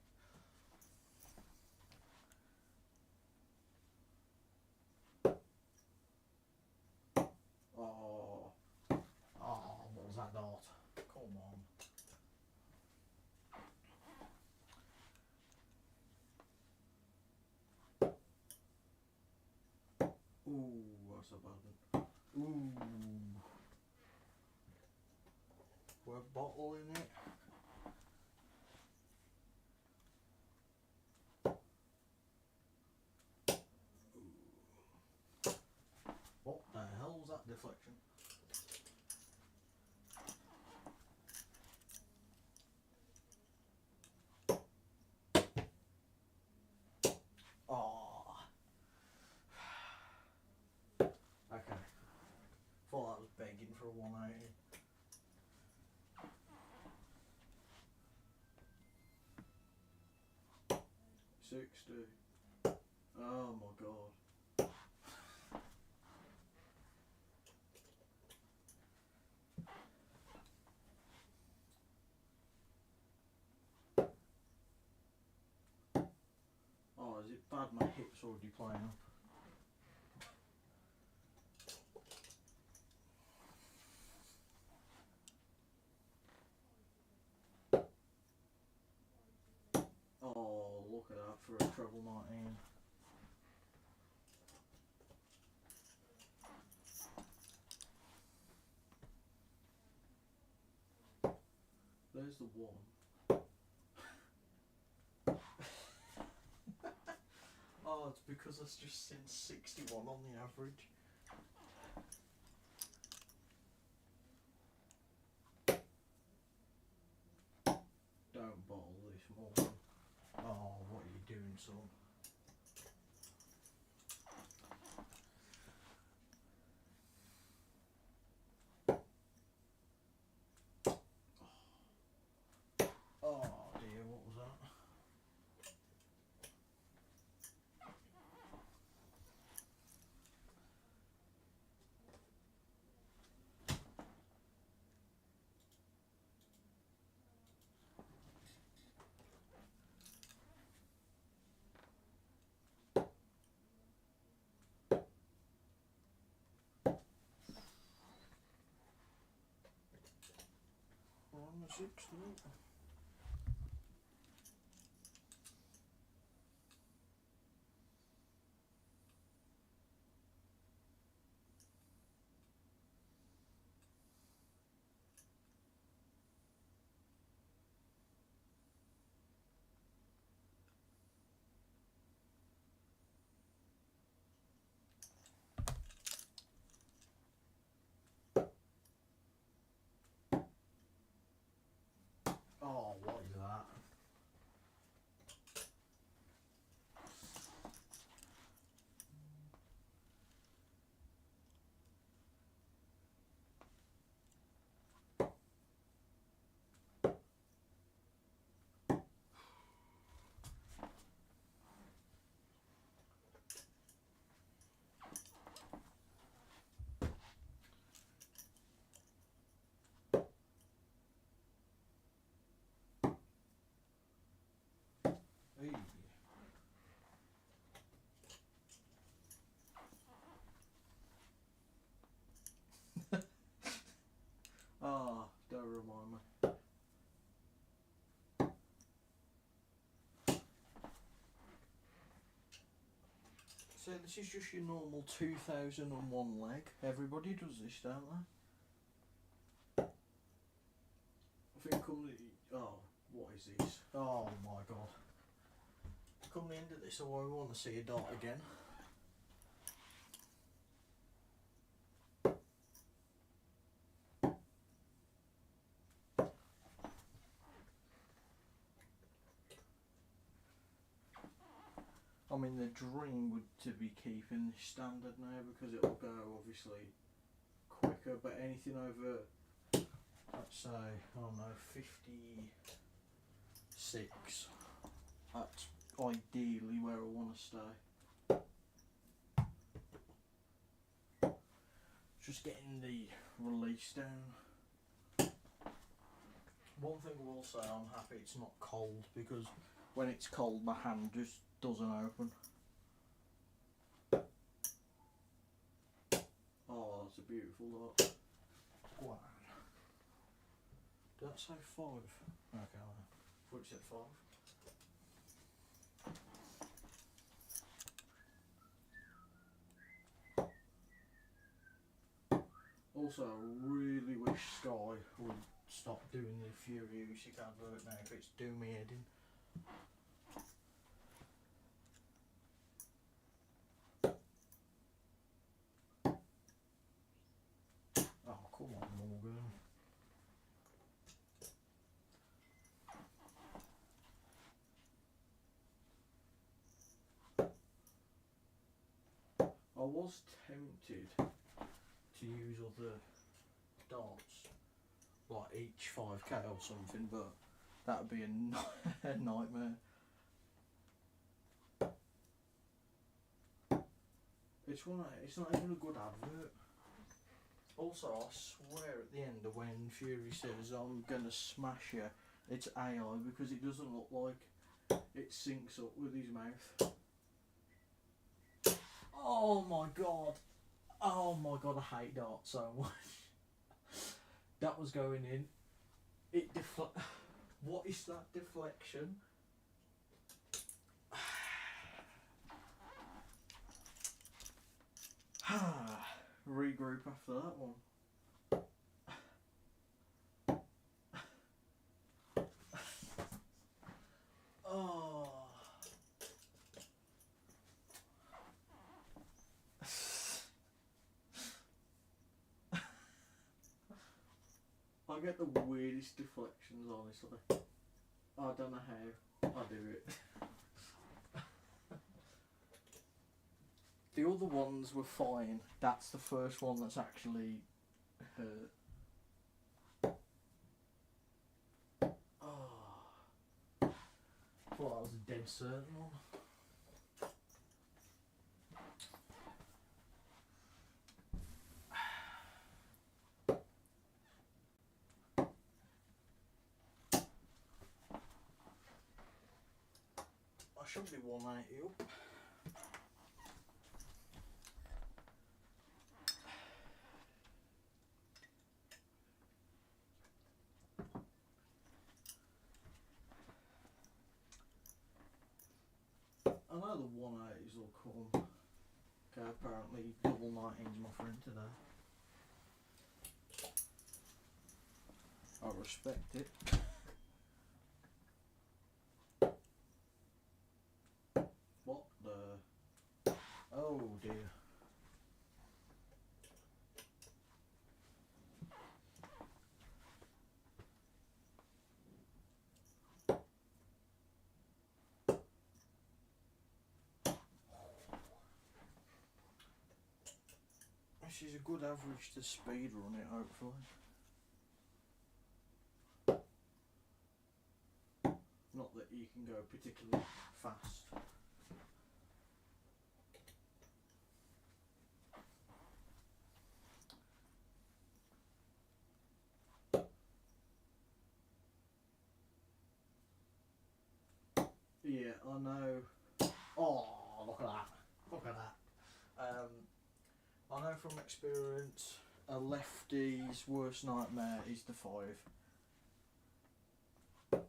What was that dart? Come on. Ooh, that's a bad one. Ooh. We're bottling it. What the hell was that deflection? Oh. Okay. Thought that was begging for a 180. Oh my god. Oh, is it bad my hips already playing up? Oh, look at that for a treble 19. There's the 1. Oh, it's because it's just since 61 on the average. Don't bottle this more. Oh, what are you doing, son? 60. Oh, what is that? Hey. Ah, don't remind me. So this is just your normal 2001 leg. Everybody does this, don't they? I think come the... Oh, what is this? Oh my god. Come the end of this, I want to see a dot again. I mean, the dream would to be keeping this standard now because it'll go obviously quicker, but anything over, let's say, I don't know, 56, that's ideally where I want to stay. Just getting the release down. One thing I will say, I'm happy it's not cold because when it's cold my hand just doesn't open. Oh, that's a beautiful lot. Wow. Did that say 5? Okay, I thought you said 5. Also, I really wish Sky would stop doing the Furious advert now if it's doing me head in. Oh, come on, Morgan. I was tempted to use other darts, like each 5k or something, but that would be a nightmare. It's not even a good advert. Also, I swear at the end of when Fury says I'm gonna smash you, it's AI because it doesn't look like it syncs up with his mouth. Oh my god! Oh my god, I hate darts so much. That was going in. It What is that deflection? Regroup after that one. Oh. I get the weirdest deflections, honestly. I don't know how I do it. The other ones were fine. That's the first one that's actually hurt. Oh. I thought that was a dead certain one. I should be 180 up. the 180s will come. Okay, apparently double 19's my friend today. I respect it. What the? Oh dear. This is a good average to speed run it, hopefully. Not that you can go particularly fast. Yeah, I know. Oh, look at that. Look at that. I know from experience, a lefty's worst nightmare is the 5.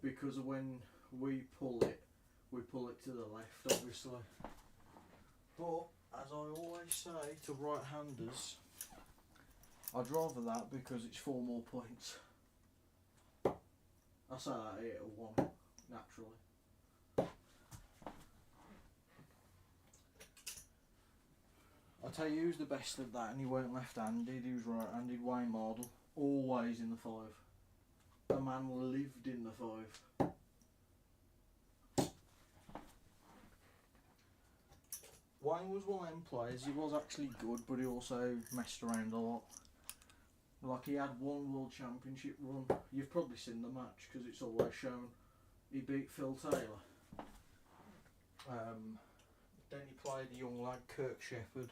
Because when we pull it to the left, obviously. But, as I always say to right-handers, I'd rather that because it's 4 more points. I say that here at 1, naturally. I'll tell you who's the best at that, and he weren't left-handed, he was right-handed. Wayne Mardle, always in the 5. The man lived in the 5. Wayne was one of them players, he was actually good, but he also messed around a lot. Like, he had one World Championship run. You've probably seen the match, because it's always shown. He beat Phil Taylor. Then he played a young lad, Kirk Shepherd,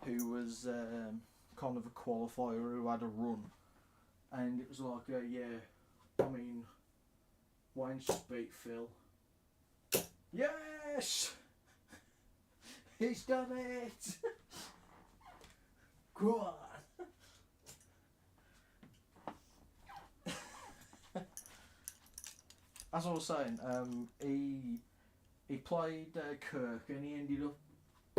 who was kind of a qualifier who had a run. And it was like, yeah, I mean, Wayne's just beat Phil. Yes! He's done it! Go on! As I was saying, he played Kirk, and he ended up,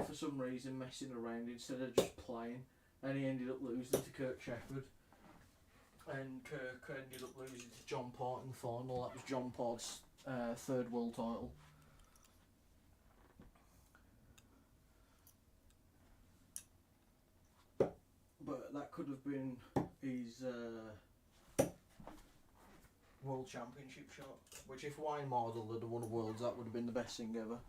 for some reason, messing around instead of just playing, and he ended up losing to Kirk Shepherd. And Kirk ended up losing to John Part in the final. That was John Part's 3rd world title. But that could have been his World Championship shot. Which, if Wayne Mardle had won a Worlds, that would have been the best thing ever.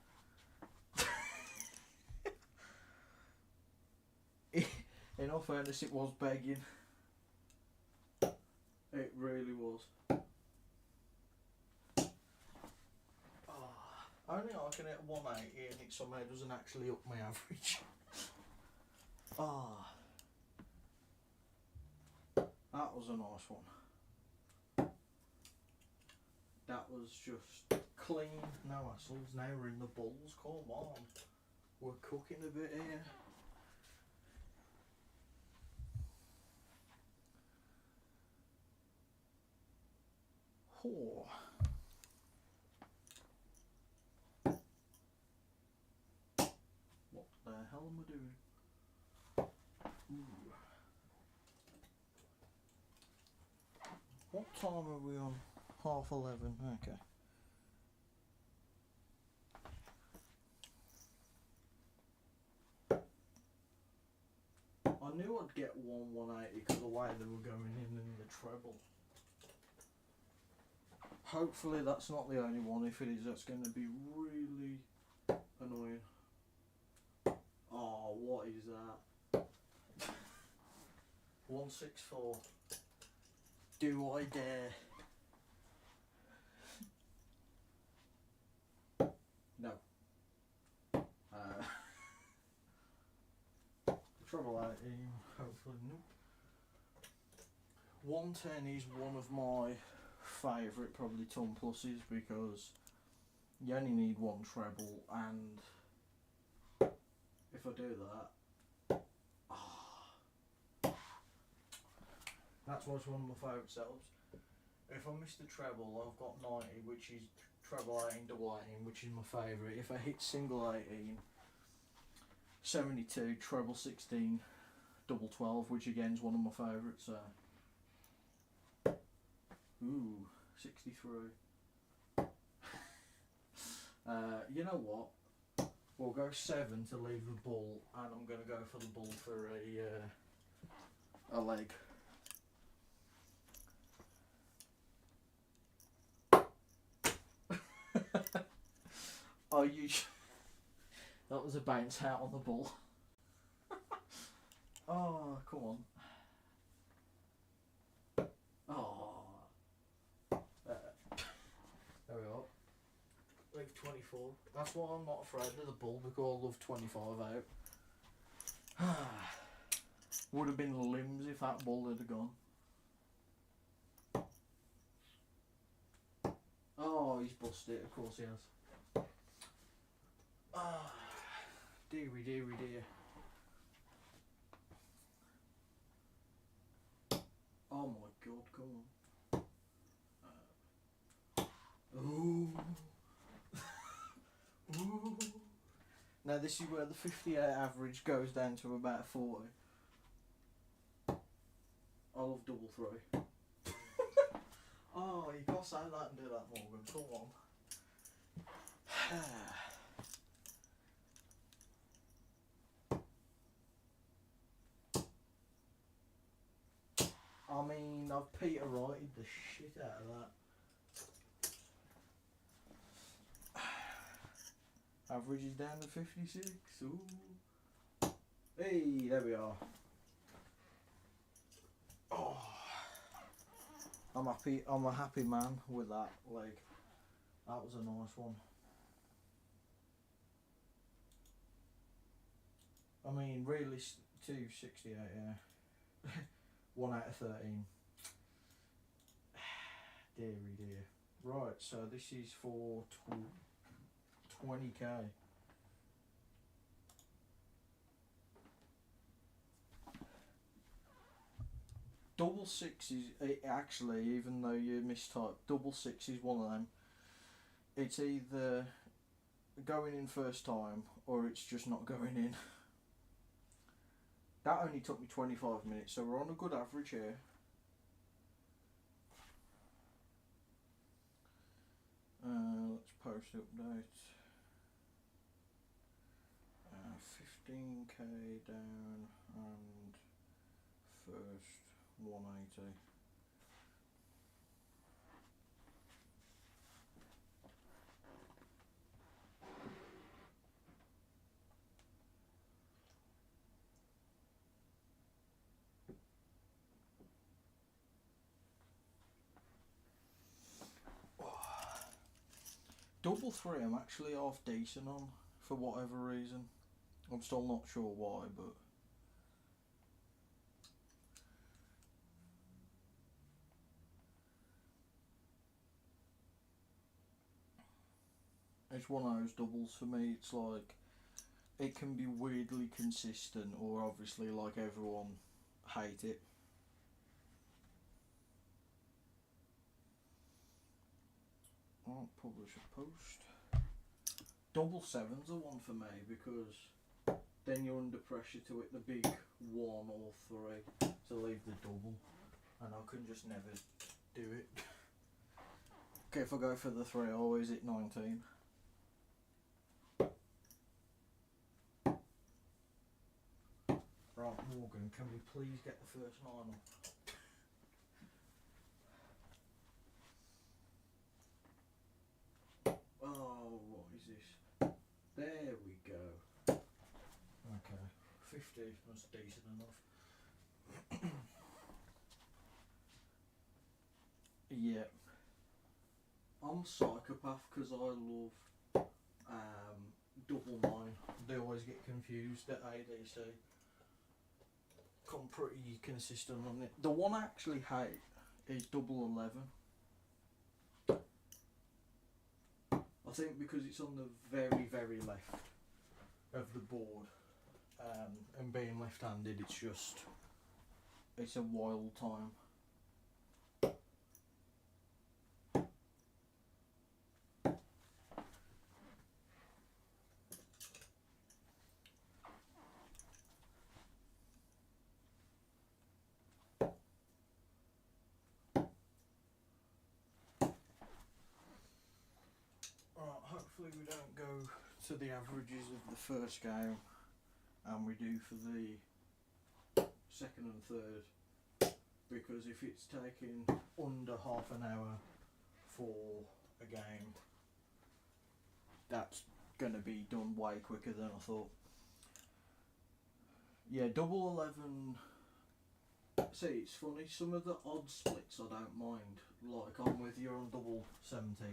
In all fairness, it was begging. It really was. Only I can hit 180 and it somehow doesn't actually up my average. That was a nice one. That was just clean, no hassles. Now we're in the balls, come on. We're cooking a bit here. Oh. What the hell am I doing? Ooh. What time are we on? 11:30. Okay. I knew I'd get 180 because of the way they were going in the treble. Hopefully that's not the only one. If it is, that's going to be really annoying. Oh, what is that? 164. Do I dare? No. Trouble out here, hopefully no. 110 is one of my favourite probably ton pluses because you only need one treble, and if I do that, that's why it's one of my favourite setups. If I miss the treble, I've got 90, which is treble 18, double 18, which is my favourite. If I hit single 18, 72, treble 16, double 12, which again is one of my favourites. Ooh, 63. You know what? We'll go 7 to leave the bull, and I'm going to go for the bull for a leg. Oh, that was a bounce out on the bull. Oh, come on. Oh. There we are. Leave 24. That's why I'm not afraid of the bull, because I love 25 out. Would have been limbs if that bull had gone. Oh, he's busted it, of course he has. Ah, dearie, dearie, dear. Oh my god, come on. Ooh. Ooh. Now this is where the 58 average goes down to about 40. I love double three. Oh, you can't say that and do that, Morgan. Come on. I mean, I've Peter Wrighted the shit out of that. Average is down to 56. Ooh. Hey, there we are. Oh, I'm happy. I'm a happy man with that. Like, that was a nice one. I mean, really, 268. Yeah. 1 out of 13. Deary dear. Right, so this is for 20k. Double six is actually, even though you mistyped, double six is one of them. It's either going in first time or it's just not going in. That only took me 25 minutes, so we're on a good average here. Let's post update. 15k down and first 180. Double three I'm actually half decent on, for whatever reason. I'm still not sure why, but it's one of those doubles for me. It's like, it can be weirdly consistent, or obviously like everyone hate it. I'll publish a post. Double sevens are one for me, because then you're under pressure to hit the big 1 or 3 to leave the double, and I can just never do it. Okay, if I go for the 3, I always hit 19. Right, Morgan, can we please get the first 9 up? Oh, what is this? There we go. Okay, 50, that's decent enough. Yeah. I'm psychopath because I love double 9. They always get confused at ADC. I'm pretty consistent on it. The one I actually hate is double 11. I think because it's on the very, very left of the board, and being left-handed, it's a wild time. hopefully we don't go to the averages of the first game and we do for the second and third, because if it's taking under half an hour for a game, that's going to be done way quicker than I thought. Yeah, double 11. See, it's funny, some of the odd splits I don't mind. Like, I'm with you on double 17,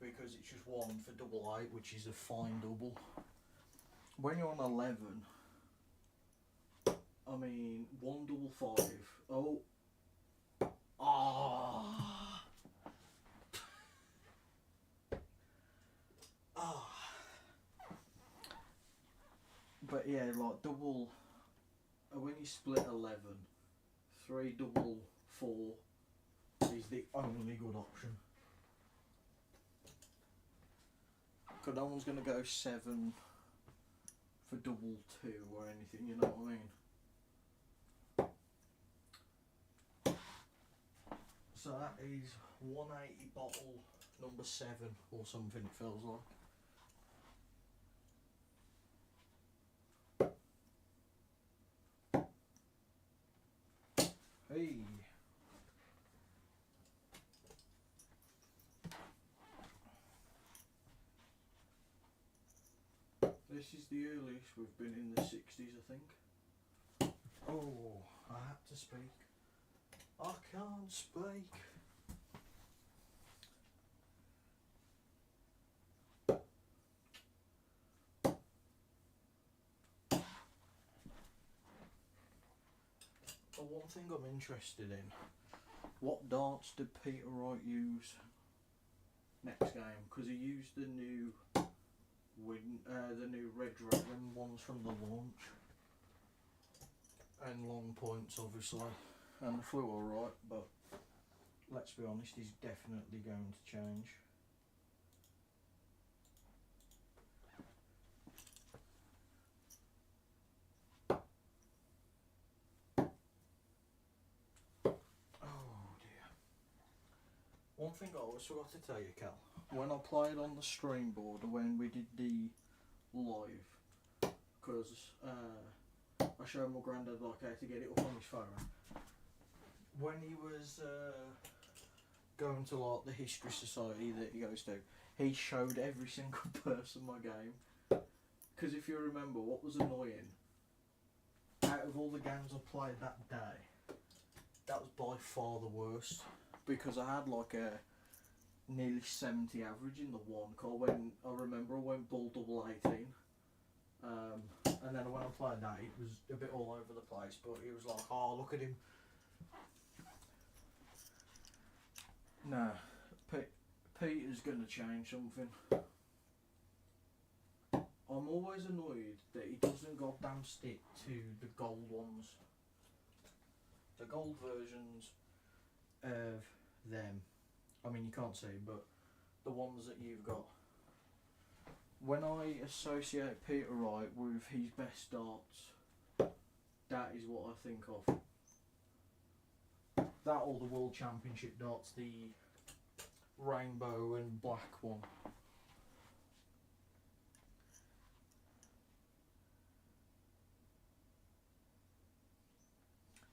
because it's just one for double 8, which is a fine double. When you're on 11, I mean, one double 5. Oh. Ah. Ah. But yeah, like double, when you split 11, 3 double 4 is the only good option. Because no one's going to go 7 for double 2 or anything, you know what I mean? So that is 180 bottle number 7 or something, it feels like. Hey. This is the earliest we've been in the 60s, I think. Oh, I had to speak. I can't speak. The one thing I'm interested in, what darts did Peter Wright use next game? Because he used the new Red Dragon ones from the launch, and long points obviously, and the flew alright, but let's be honest, he's definitely going to change. One thing I always forgot to tell you, Cal, when I played on the stream board, when we did the live, because I showed my granddad like how to get it up on his phone, when he was going to like the history society that he goes to, he showed every single person my game, because if you remember what was annoying, out of all the games I played that day, that was by far the worst. Because I had like a nearly 70 average in the one call. When I remember I went bull double 18, and then when I played that it was a bit all over the place, but it was like, oh look at him. Nah, Peter's gonna change something. I'm always annoyed that he doesn't goddamn stick to the gold ones. The gold versions of them, I mean you can't see, but the ones that you've got. When I associate Peter Wright with his best darts, that is what I think of. That or the World Championship darts, the rainbow and black one.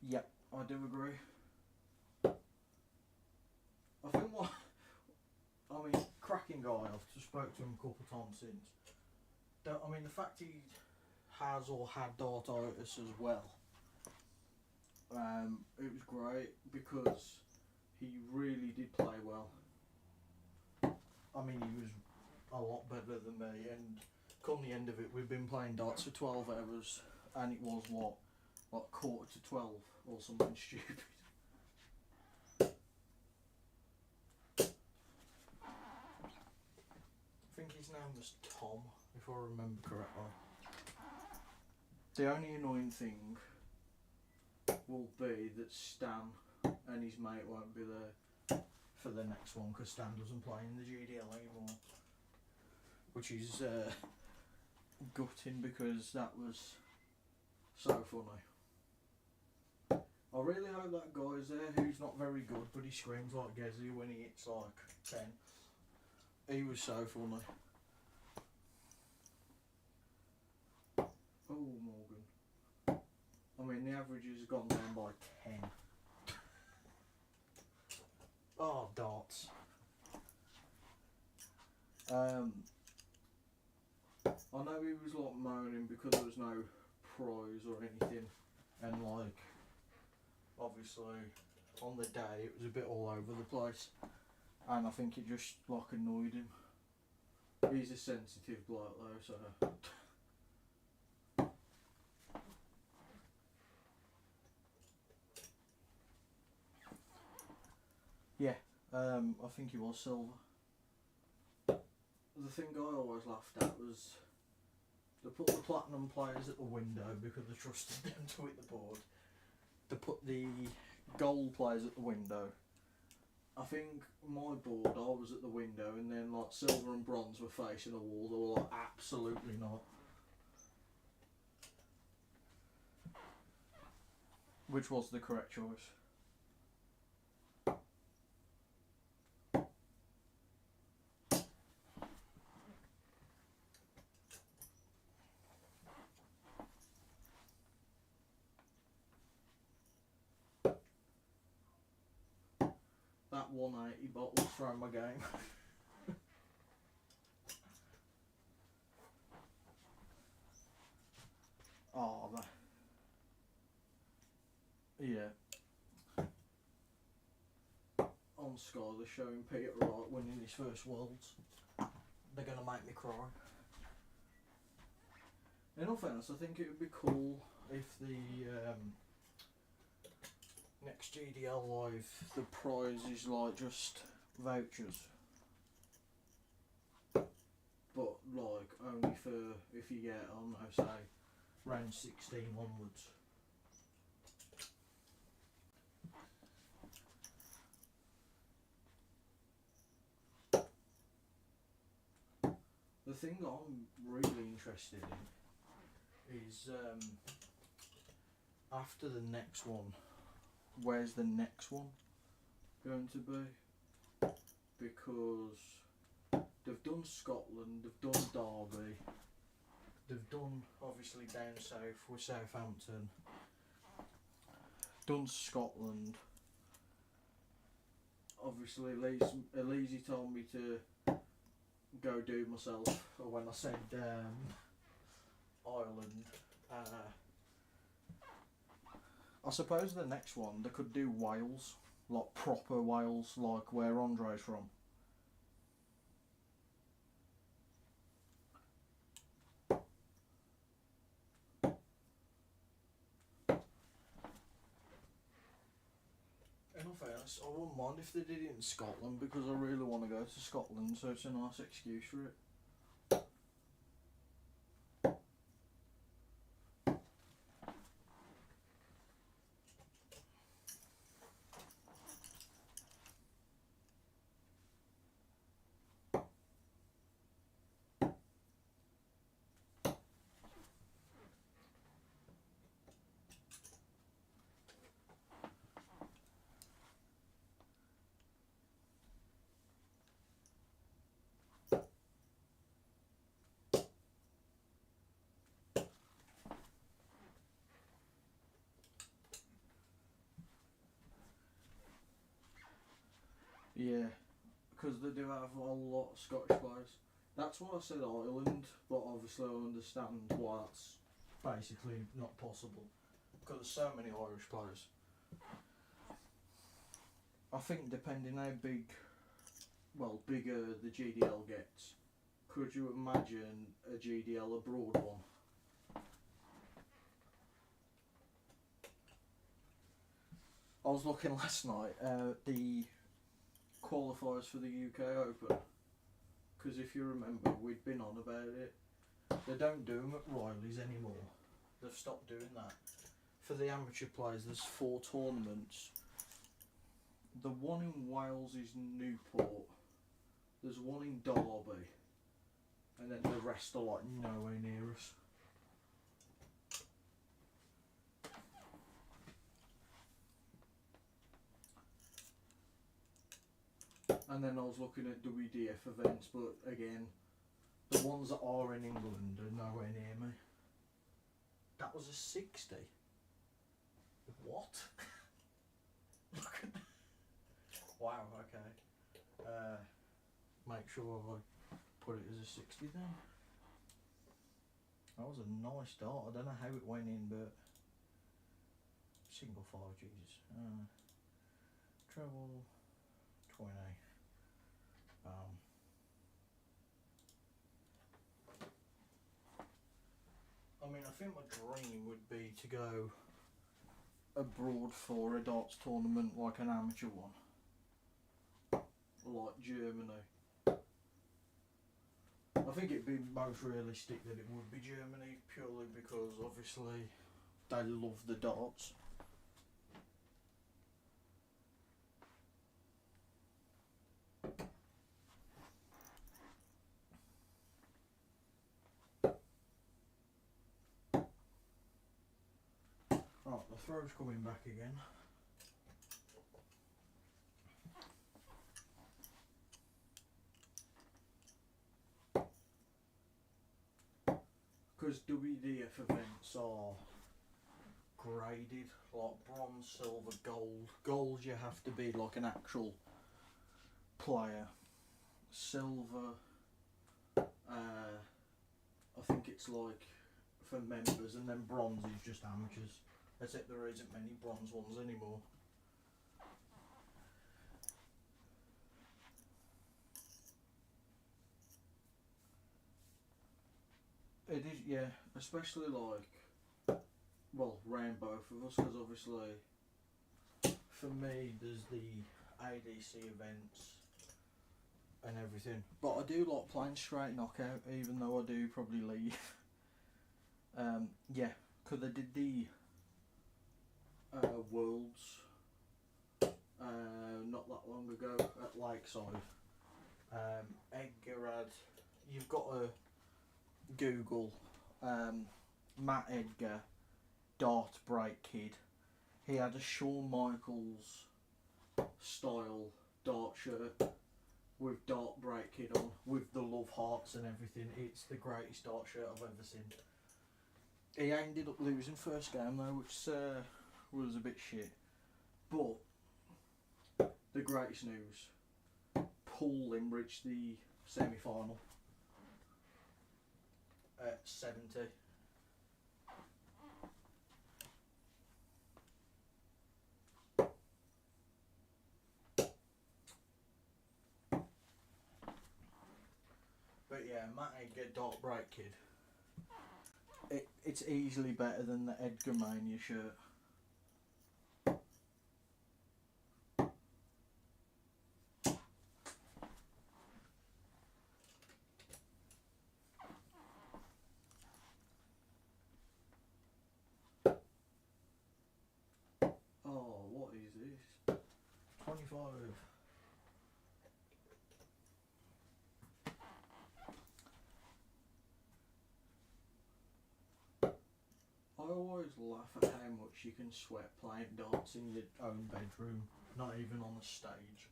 Yep, I do agree. I think cracking guy, I've just spoke to him a couple of times since. I mean, the fact he has or had dartitis as well, it was great because he really did play well. I mean, he was a lot better than me, and come the end of it, we've been playing darts for 12 hours, and it was what, like 11:45 or something stupid. I think his name was Tom, if I remember correctly. The only annoying thing will be that Stan and his mate won't be there for the next one, because Stan doesn't play in the GDL anymore, which is gutting because that was so funny. I really hope that guy's there who's not very good, but he screams like Gezi when he hits like 10. He was so funny. Oh, Morgan. I mean, the average has gone down by 10. Oh, darts. I know he was like moaning because there was no prize or anything, and like obviously on the day it was a bit all over the place, and I think it just like annoyed him. He's a sensitive bloke though, so. Yeah, I think he was silver. The thing I always laughed at was they put the platinum players at the window because they trusted them to hit the board. They put the gold players at the window. I think my board, I was at the window, and then like silver and bronze were facing the wall. They were like, absolutely not. Which was the correct choice. That 180 bottles thrown my game. Oh, that. Yeah. On Sky, they're showing Peter Wright winning his first Worlds. They're going to make me cry. In all fairness, I think it would be cool if the next GDL Live, the prize is like just vouchers. But like only for if you get, I don't know, say round 16 onwards. The thing I'm really interested in is after the next one, where's the next one going to be? Because they've done Scotland, they've done Derby, they've done obviously down south with Southampton, done Scotland. Obviously Elise told me to go do myself when I said Ireland. I suppose the next one they could do Wales, like proper Wales, like where Andre's from. In all fairness, I wouldn't mind if they did it in Scotland because I really want to go to Scotland, so it's a nice excuse for it. Yeah, because they do have a lot of Scottish players. That's why I said Ireland, but obviously I understand why that's basically not possible. Because there's so many Irish players. I think depending how bigger the GDL gets, could you imagine a GDL abroad one? I was looking last night at the qualifiers for the UK Open, because if you remember we'd been on about it. They don't do them at Riley's anymore. They've stopped doing that. For the amateur players there's 4 tournaments. The one in Wales is Newport, there's one in Derby, and then the rest are like nowhere near us. And then I was looking at WDF events, but again, the ones that are in England are nowhere near me. That was a 60. What? Look at that. Wow, okay. Make sure I put it as a 60 then. That was a nice dart. I don't know how it went in, but single file, Jesus. Treble 20. I mean, I think my dream would be to go abroad for a darts tournament, like an amateur one, like Germany. I think it'd be most realistic that it would be Germany, purely because obviously they love the darts. Right, the throw's coming back again. Because WDF events are graded, like bronze, silver, gold. Gold you have to be like an actual player. Silver, I think it's like for members, and then bronze is just amateurs. Except there isn't many bronze ones anymore. It is, yeah, especially like, well, round both of us, because obviously for me there's the ADC events and everything, but I do like playing straight knockout, even though I do probably leave. Yeah, because I did the Worlds not that long ago at Lakeside. Edgar had, you've got to Google Matt Edgar dart break kid. He had a Shawn Michaels style dart shirt with dart break kid on, with the love hearts and everything. It's the greatest dart shirt I've ever seen. He ended up losing first game though, which was a bit shit. But the greatest news, Paul Lim reached the semi-final at 70. But yeah, Matt Edgar dart break kid. It's easily better than the Edgar Mania shirt. Oh, what is this? 25. I always laugh at how much you can sweat playing darts in your own bedroom, not even on the stage.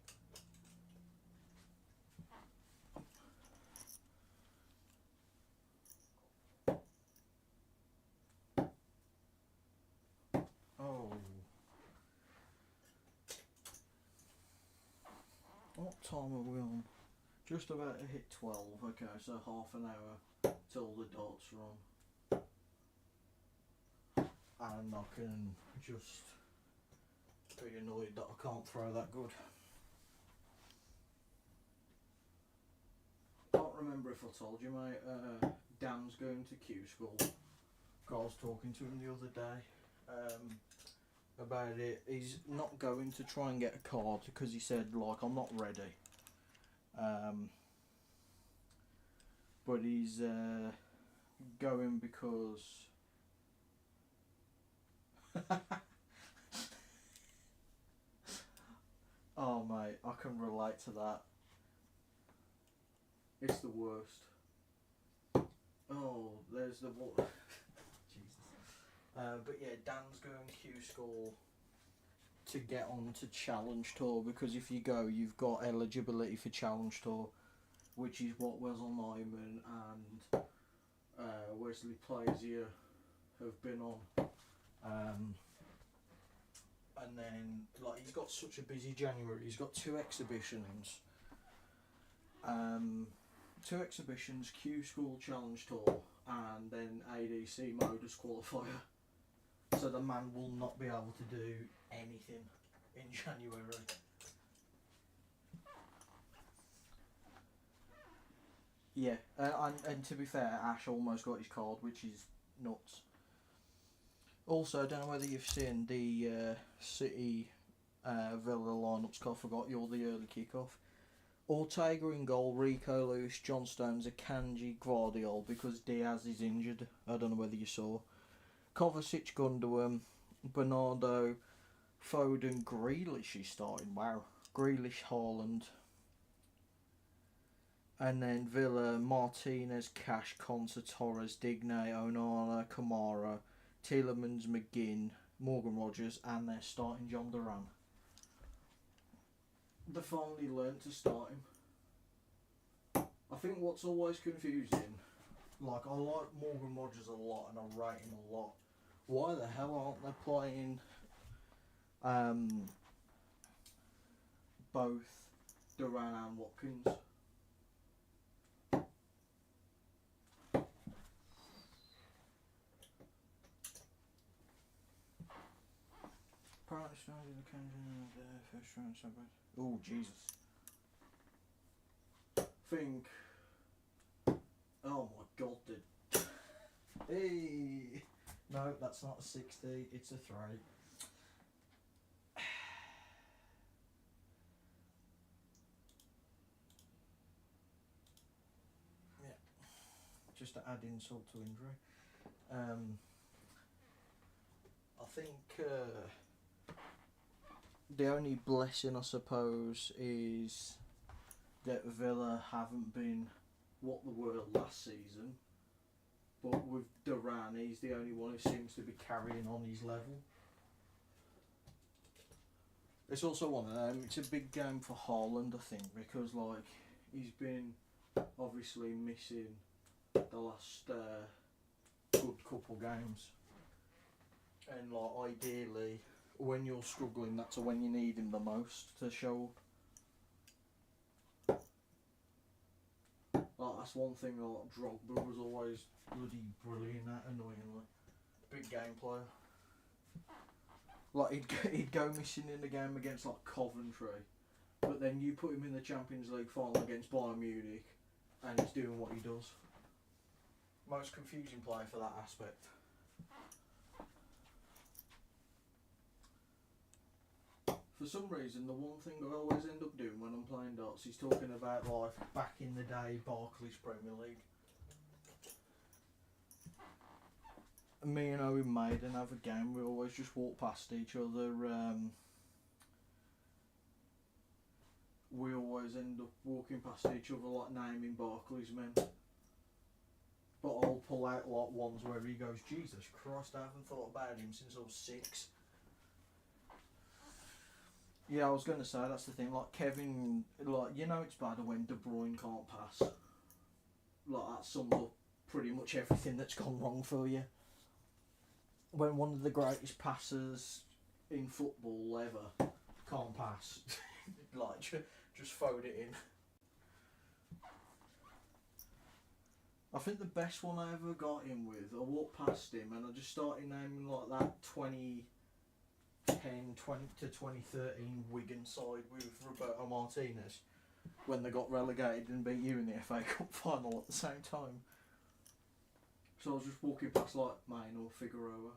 Oh. What time are we on? Just about to hit 12, okay, so half an hour till the darts are on. And I can just be annoyed that I can't throw that good. Can't remember if I told you, mate, Dan's going to Q school. I was talking to him the other day about it. He's not going to try and get a card because he said, like, I'm not ready. But he's going because oh mate, I can relate to that. It's the worst. Oh, there's the water. Jesus. But yeah, Dan's going Q school to get on to Challenge Tour, because if you go, you've got eligibility for Challenge Tour, which is what Wesel Nyman and Wesley Plazier have been on. And then, like, he's got such a busy January. He's got two exhibitions. Q School Challenge Tour, and then ADC Modus Qualifier. So the man will not be able to do anything in January. Yeah, and to be fair, Ash almost got his card, which is nuts. Also, I don't know whether you've seen the City Villa lineups. I forgot you're the early kickoff. Ortega in goal, Rico Lewis, John Stones, Akanji, Gvardiol, because Diaz is injured. I don't know whether you saw. Kovacic, Gundogan, Bernardo, Foden, Grealish is starting. Wow. Grealish, Haaland. And then Villa, Martinez, Cash, Consa, Torres, Digne, Onana, Kamara, Tielemans, McGinn, Morgan Rogers, and they're starting John Duran. They finally learned to start him. I think what's always confusing, like, I like Morgan Rogers a lot and I rate him a lot. Why the hell aren't they playing both Duran and Watkins? Apparently started the first round. Oh, Jesus. Think. Oh my God, Hey! No, that's not a 60, it's a 3. Yeah. Just to add insult to injury. I think the only blessing, I suppose, is that Villa haven't been what they were last season. But with Duran, he's the only one who seems to be carrying on his level. It's also one of them. It's a big game for Haaland, I think, because like he's been obviously missing the last good couple games, and like ideally, when you're struggling, that's when you need him the most to show up. Like, that's one thing. Like Drogba was always bloody brilliant at, annoyingly. Big game player. Like he'd go missing in the game against like Coventry, but then you put him in the Champions League final against Bayern Munich, and he's doing what he does. Most confusing player for that aspect. For some reason, the one thing I always end up doing when I'm playing darts is talking about like back in the day Barclays Premier League. Me and Owen Maiden have a game. We always just walk past each other. We always end up walking past each other like naming Barclays men. But I'll pull out like ones where he goes, Jesus Christ, I haven't thought about him since I was 6. Yeah, I was going to say, that's the thing. Like Kevin, like, you know, it's bad when De Bruyne can't pass. Like, that sums up pretty much everything that's gone wrong for you. When one of the greatest passers in football ever can't pass, like just phone it in. I think the best one I ever got in with, I walked past him and I just started naming like that 2010 to 2013 Wigan side with Roberto Martinez when they got relegated and beat you in the FA Cup final at the same time. So I was just walking past like Maynor, Figueroa,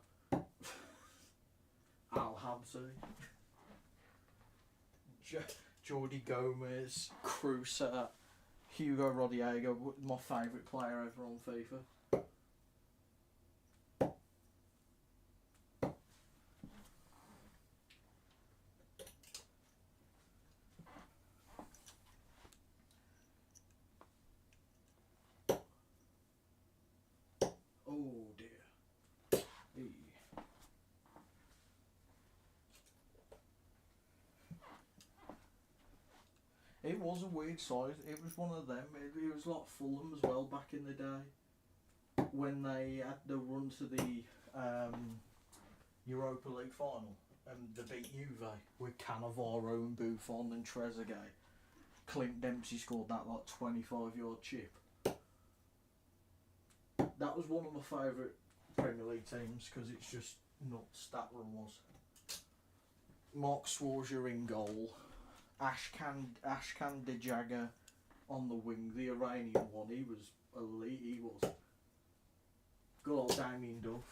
Al Habsi, Jordi Gomez, Crusoe, Hugo Rodiego, my favourite player ever on FIFA. Oh dear. Hey. was a weird side. It was one of them. It was like Fulham as well back in the day when they had the run to the Europa League final and they beat Juve with Cannavaro and Buffon and Trezeguet. Clint Dempsey scored that like 25-yard chip. That was one of my favourite Premier League teams because it's just nuts. That run was. Mark Swarzer in goal. Ashkan Dejaga on the wing. The Iranian one, he was elite. He was. Good old Damien Duff.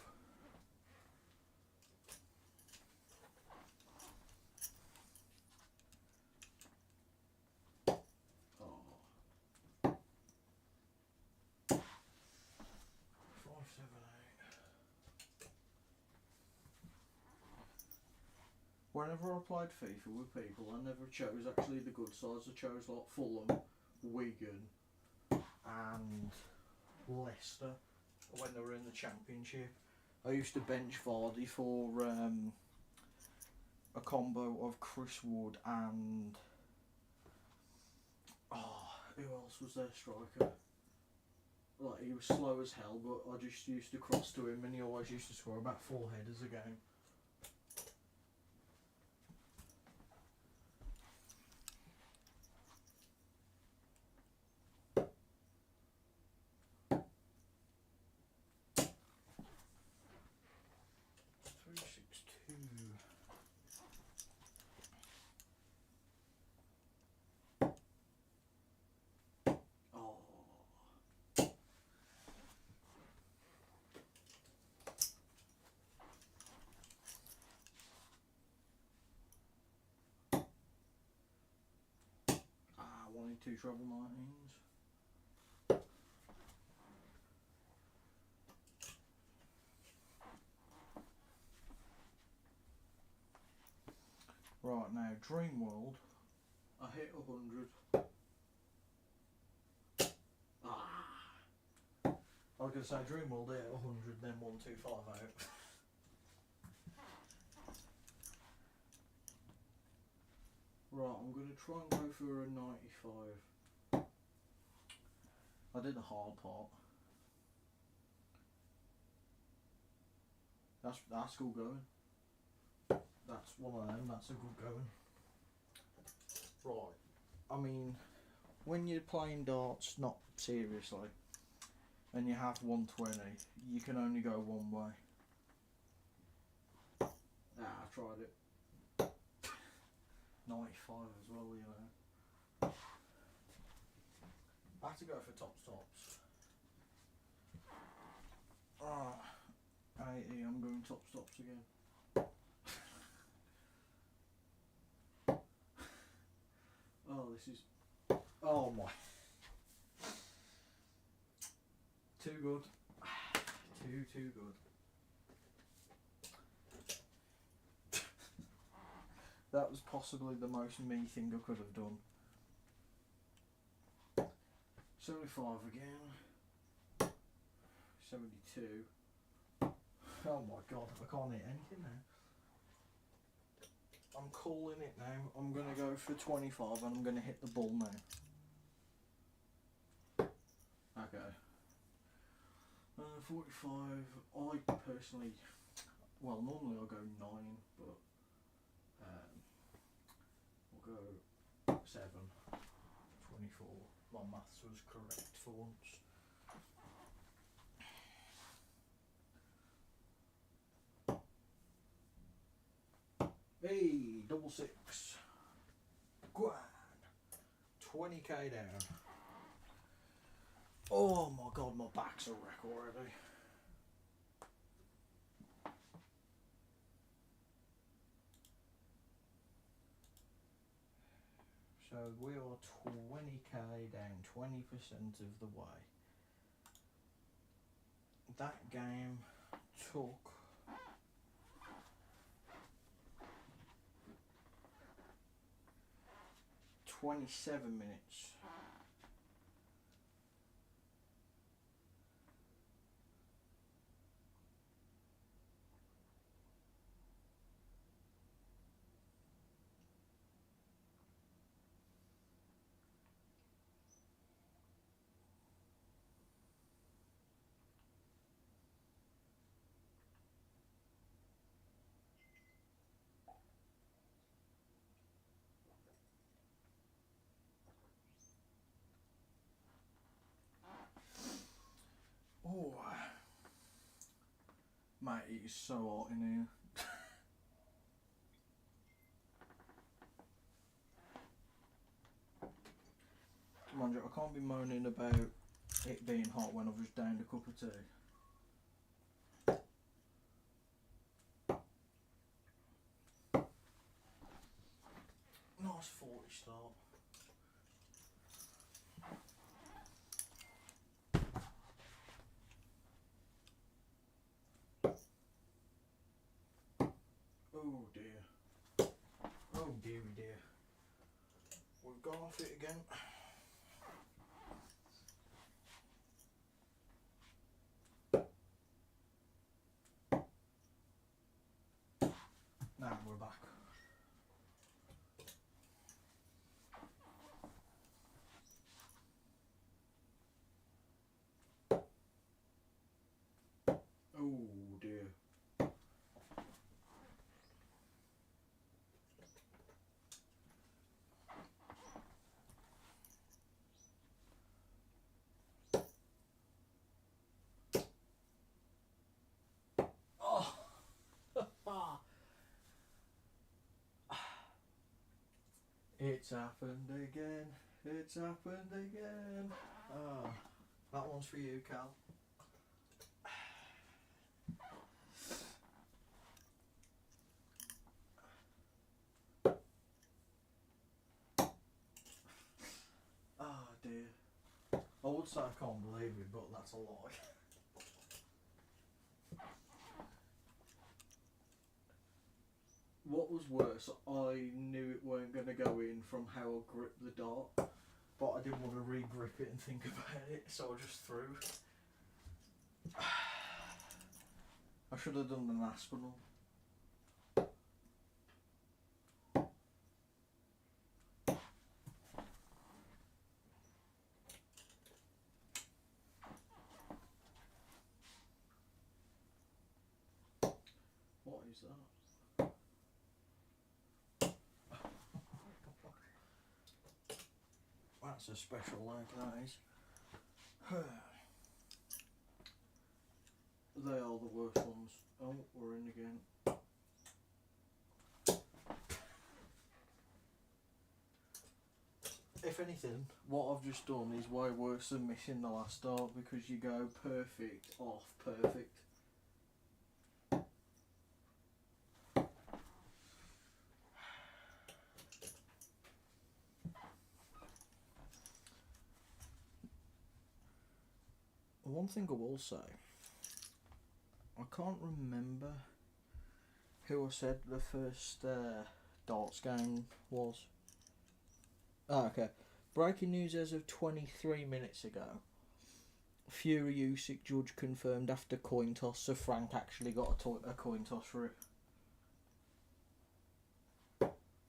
Whenever I played FIFA with people, I never chose actually the good sides. I chose like Fulham, Wigan, and Leicester when they were in the Championship. I used to bench Vardy for a combo of Chris Wood and who else was their striker? Like, he was slow as hell, but I just used to cross to him and he always used to score about 4 headers a game. Wanted 2 treble 19s. Right, now Dream World, I hit 100. I was going to say Dream World hit 100, then 125 out. Right, I'm going to try and go for a 95. I did the hard part. That's good going. That's one of them, that's a good going. Right, I mean, when you're playing darts, not seriously, and you have 120, you can only go one way. I tried it. 95 as well, you know. I have to go for tops. I'm going tops again. Oh, this is... Oh my... Too good. Too good. That was possibly the most me thing I could have done. 75 again. 72. Oh my god, I can't hit anything now. I'm calling it now. I'm going to go for 25 and I'm going to hit the ball now. Okay. 45. I personally... Well, normally I'll go 9, but... we'll go 7. 24. My maths was correct for once. Hey, double 6. Go on. 20k down. Oh my god, my back's a wreck already. So we are 20k down, 20% of the way. That game took 27 minutes. Mate, it is so hot in here. Mind you, I can't be moaning about it being hot when I've just downed a cup of tea. Nice 40 start. Oh dear. Oh dearie dear. We've gone off it again. Now we're back. Oh dear. Oh. It's happened again. It's happened again. Ah, that one's for you, Cal. Ah dear. I would say I can't believe it, but that's a lie. What was worse, I knew it weren't going to go in from how I gripped the dart, but I didn't want to re-grip it and think about it, so I just threw. I should have done an Aspinall. What is that? That's a special leg, that is. They are the worst ones. Oh, we're in again. If anything, what I've just done is way worse than missing the last dart, because you go perfect, off, perfect. One thing I will say, I can't remember who I said the first darts game was. Oh, okay. Breaking news as of 23 minutes ago. Fury Usyk judge confirmed after coin toss, so Frank actually got a coin toss for it.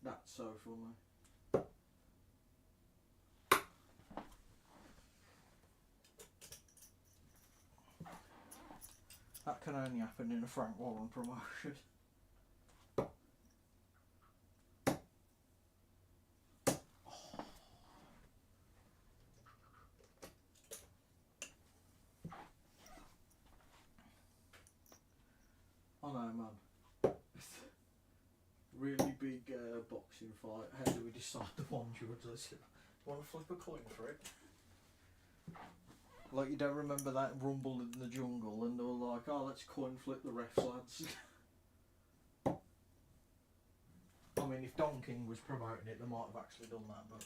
That's so funny. That can only happen in a Frank Warren promotion. I know, man. Really big boxing fight. How do we decide the one you would listen? Want to flip a coin for it? Like, you don't remember that rumble in the jungle and they were like, oh, let's coin flip the refs, lads. I mean, if Don King was promoting it, they might have actually done that, but...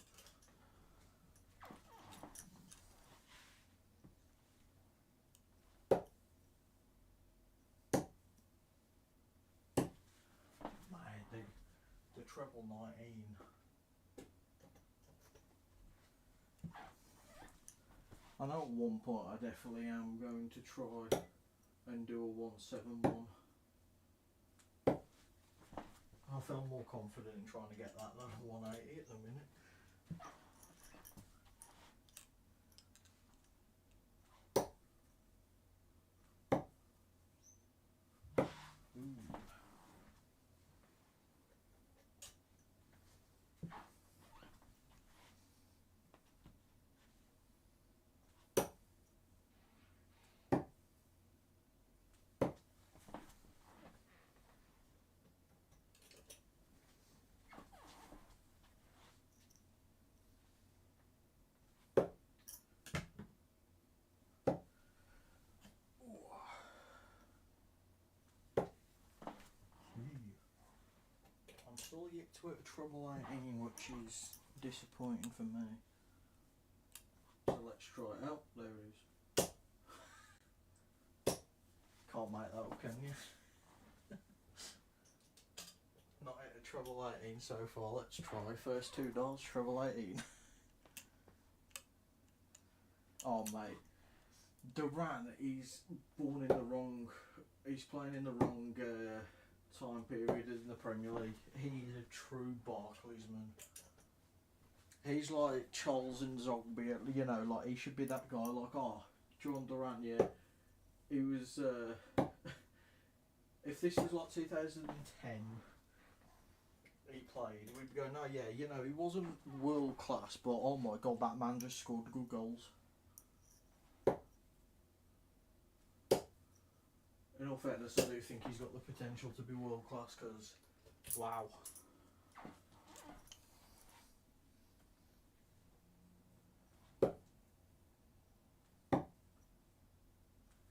Mate, the treble 19. I know at one point I definitely am going to try and do a 171. I feel more confident in trying to get that than a 180 at the minute. Ooh. still yet to hit a treble 18, which is disappointing for me. So let's try it out. There it is. Can't make that up, can you? Not hit a treble 18 so far. Let's try. First two darts, treble 18. Oh mate, Duran is born in the wrong. He's playing in the wrong time period in the Premier League. He's a true Barclaysman. He's like Charles and Zogby, you know, like he should be that guy. Like, oh, John Durant, yeah, he was. If this was like 2010, he played, we'd go, no, yeah, you know, he wasn't world class, but oh my god, that man just scored good goals. In all fairness, I do think he's got the potential to be world class because, wow.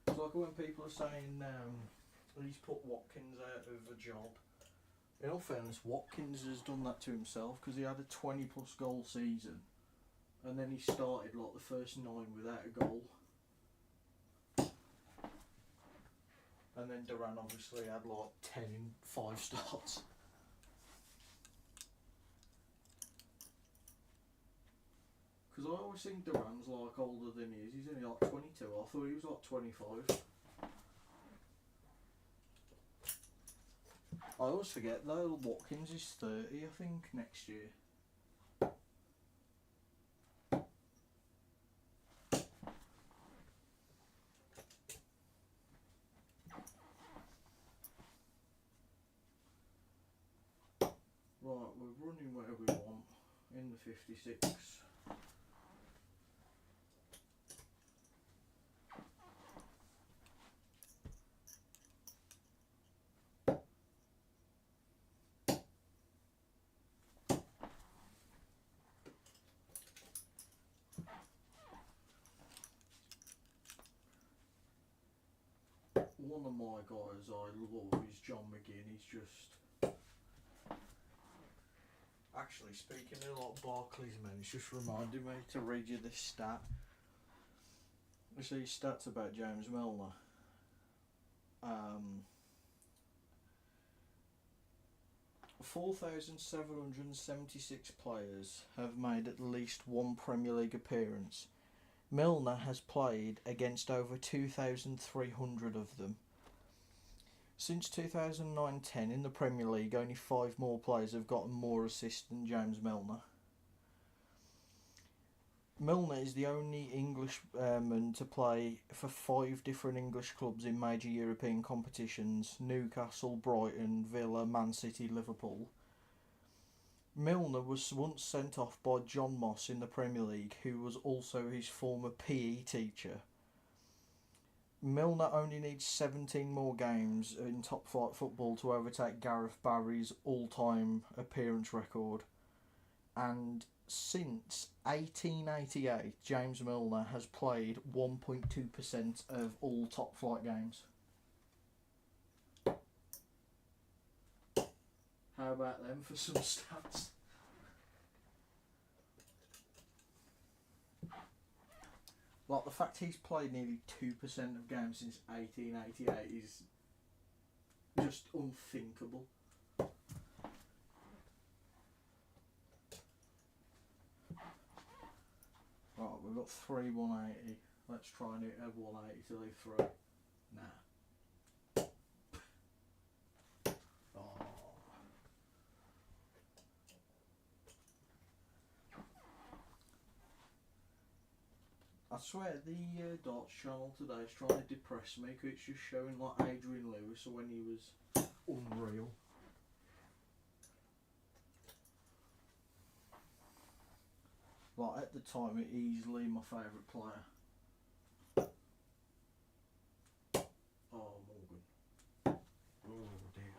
It's like when people are saying he's put Watkins out of a job. In all fairness, Watkins has done that to himself because he had a 20 plus goal season and then he started like the first 9 without a goal. And then Duran obviously had like 10 in 5 starts. Because I always think Duran's like older than he is. He's only like 22. I thought he was like 25. I always forget though, Watkins is 30 I think next year. Right, we're running where we want in the 56. One of my guys I love is John McGinn. He's just... Actually, speaking of like Barclaysmen, it's just reminded me to read you this stat. You see stats about James Milner. 4,776 players have made at least one Premier League appearance. Milner has played against over 2,300 of them. Since 2009-10 in the Premier League, only 5 more players have gotten more assists than James Milner. Milner is the only Englishman to play for 5 different English clubs in major European competitions: Newcastle, Brighton, Villa, Man City, Liverpool. Milner was once sent off by John Moss in the Premier League, who was also his former PE teacher. Milner only needs 17 more games in top flight football to overtake Gareth Barry's all-time appearance record. And since 1888, James Milner has played 1.2% of all top flight games. How about them for some stats? Like, the fact he's played nearly 2% of games since 1888 is just unthinkable. Right, we've got 3 180. Let's try and hit a 180 to leave 3. Nah. Oh. I swear the darts channel today is trying to depress me because it's just showing like Adrian Lewis when he was unreal. Like at the time, easily my favourite player. Oh, Morgan. Oh dear.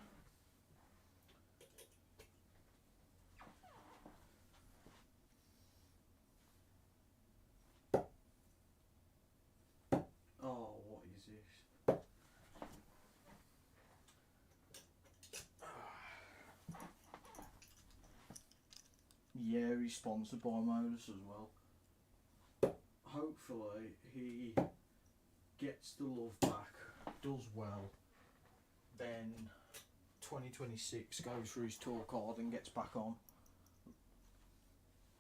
Oh, what is this? he's sponsored by Modus as well. Hopefully he gets the love back, does well, then 2026 goes for his tour card and gets back on.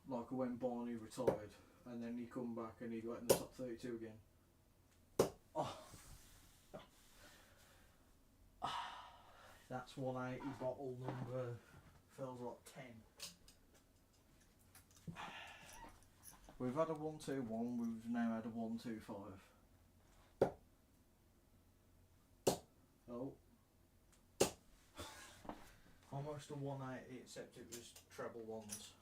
Like when Barney retired and then he come back and he got in the top 32 again. Oh. That's 180 bottle number, feels like 10. We've had a 121, we've now had a 125. Oh. Almost a 180 except it was treble ones.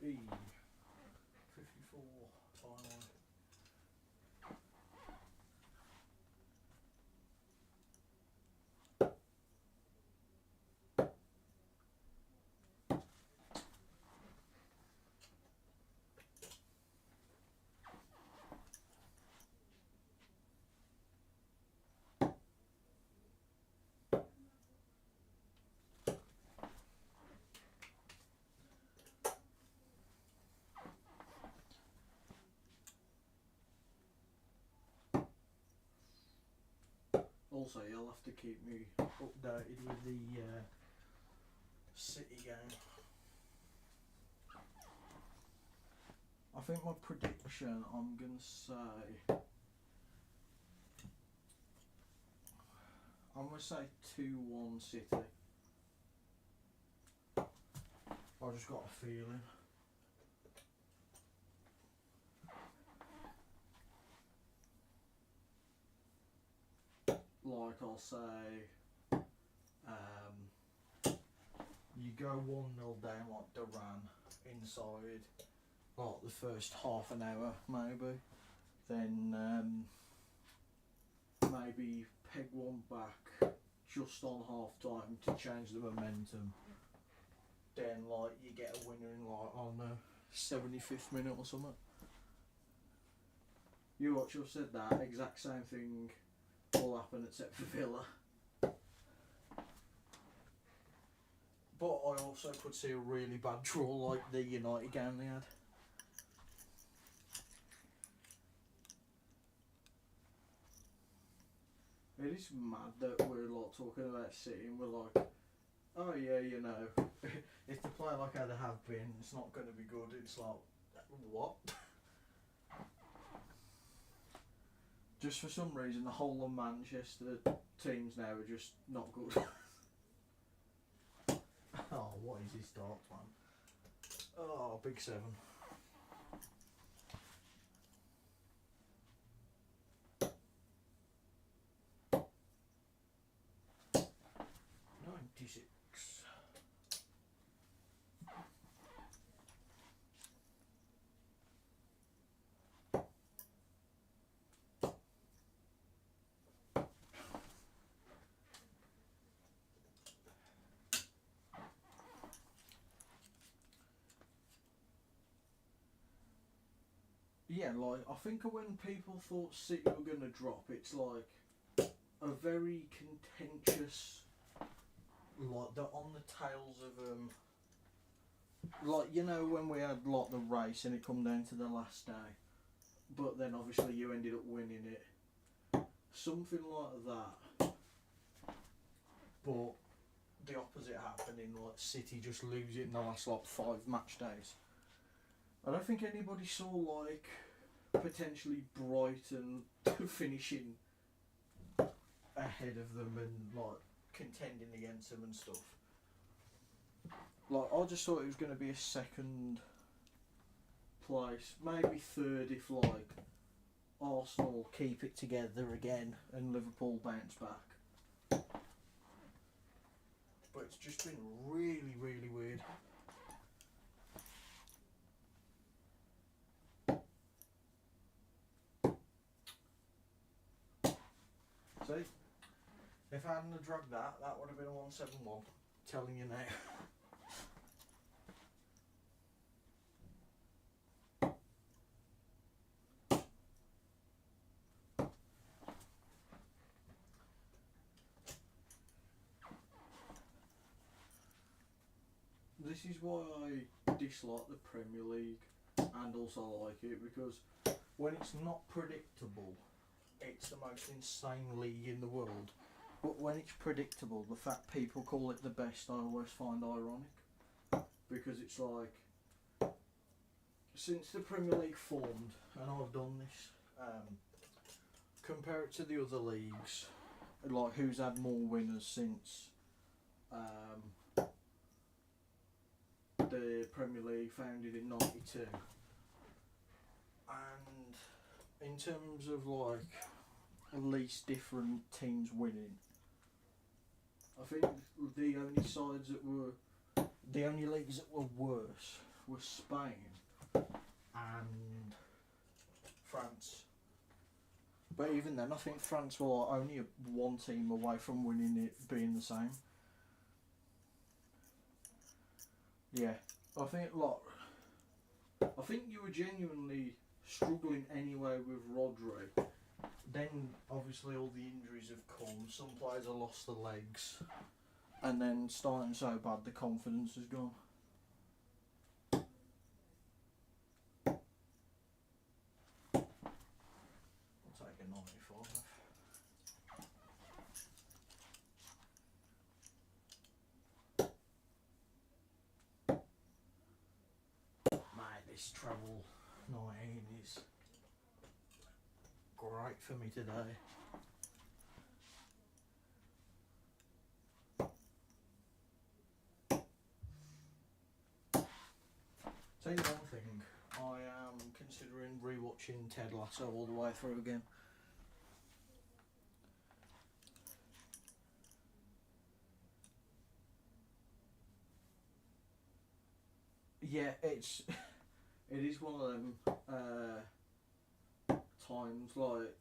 E 54 final. Also, you'll have to keep me updated with the City game. I think my prediction, I'm going to say, I'm going to say 2-1 City. I just got a feeling. Like I'll say, you go 1-0 down like Duran inside, like the first half an hour maybe, then maybe peg one back just on half time to change the momentum. Then like you get a winner in like on the 75th minute or something. You watch, you've said that exact same thing will happen except for Villa. But I also could see a really bad draw like the United game they had. It is mad that we're like talking about City and we're like, oh yeah, you know, if they play like how they have been, it's not going to be good. It's like, what? Just for some reason, the whole of Manchester teams now are just not good. Oh, what is his start, man? Oh, big 7. Yeah, like, I think when people thought City were going to drop, it's like a very contentious, like, they're on the tails of, like, you know, when we had, like, the race and it come down to the last day, but then obviously you ended up winning it. Something like that. But the opposite happening, like, City just lose it in the last, like, 5 match days. I don't think anybody saw like potentially Brighton finishing ahead of them and like contending against them and stuff. Like I just thought it was going to be a second place, maybe third if like Arsenal keep it together again and Liverpool bounce back. But it's just been really, really weird. See, if I hadn't have drugged that, that would have been a 171. Telling you now. This is why I dislike the Premier League and also like it, because when it's not predictable, it's the most insane league in the world. But when it's predictable, the fact people call it the best, I always find ironic. Because it's like, since the Premier League formed, and I've done this, compare it to the other leagues, like who's had more winners since the Premier League founded in '92, and in terms of like least different teams winning, I think the only sides that were, the only leagues that were worse were Spain and France. But even then, I think France were only one team away from winning it being the same. Yeah, I think you were genuinely struggling anyway with Rodri. Then obviously all the injuries have come. Some players have lost their legs, and then starting so bad, the confidence has gone. I'll take a 95. Mate, this treble 19 is great for me today. Tell you one thing, I am considering rewatching Ted Lasso all the way through again. Yeah, it is one of them times like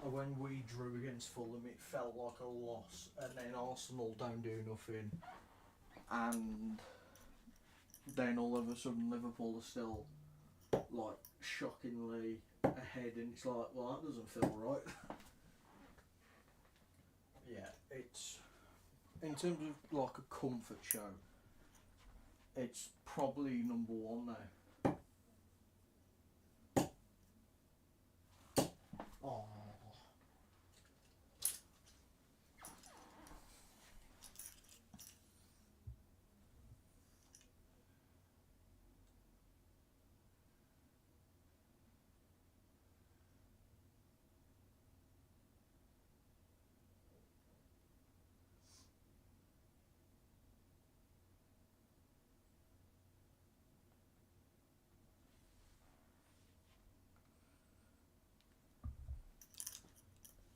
when we drew against Fulham, it felt like a loss, and then Arsenal don't do nothing, and then all of a sudden Liverpool are still like shockingly ahead, and it's like, well, that doesn't feel right. Yeah, it's, in terms of like a comfort show, it's probably number one now. Oh.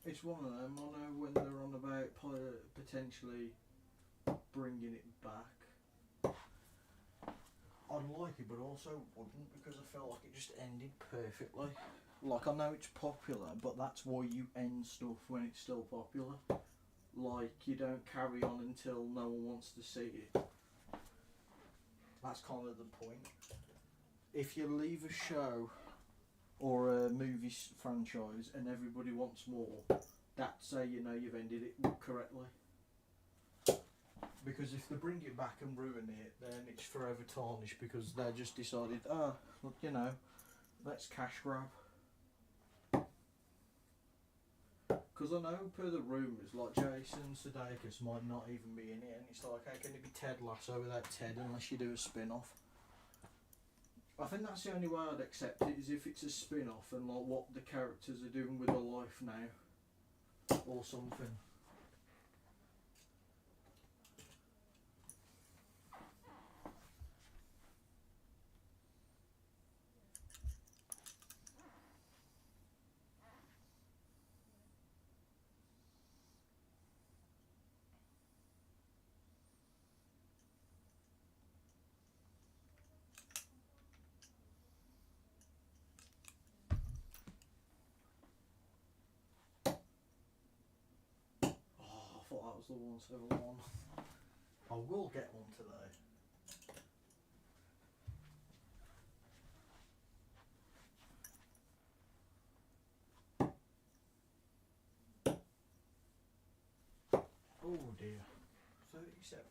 It's one of them. I know when they're on about potentially bringing it back, I'd like it, but also wouldn't, because I felt like it just ended perfectly. Like, I know it's popular, but that's why you end stuff when it's still popular. Like, you don't carry on until no one wants to see it. That's kind of the point. If you leave a show or a movie franchise and everybody wants more, that's how you know you've ended it correctly. Because if they bring it back and ruin it, then it's forever tarnished, because they just decided, look, you know, let's cash grab. Because I know, per the rumours, like Jason Sudeikis might not even be in it, and it's like, how can it be Ted Lasso without Ted unless you do a spin-off? I think that's the only way I'd accept it, is if it's a spin-off and like what the characters are doing with their life now, or something. the 171. I will get one today. Oh dear. 37.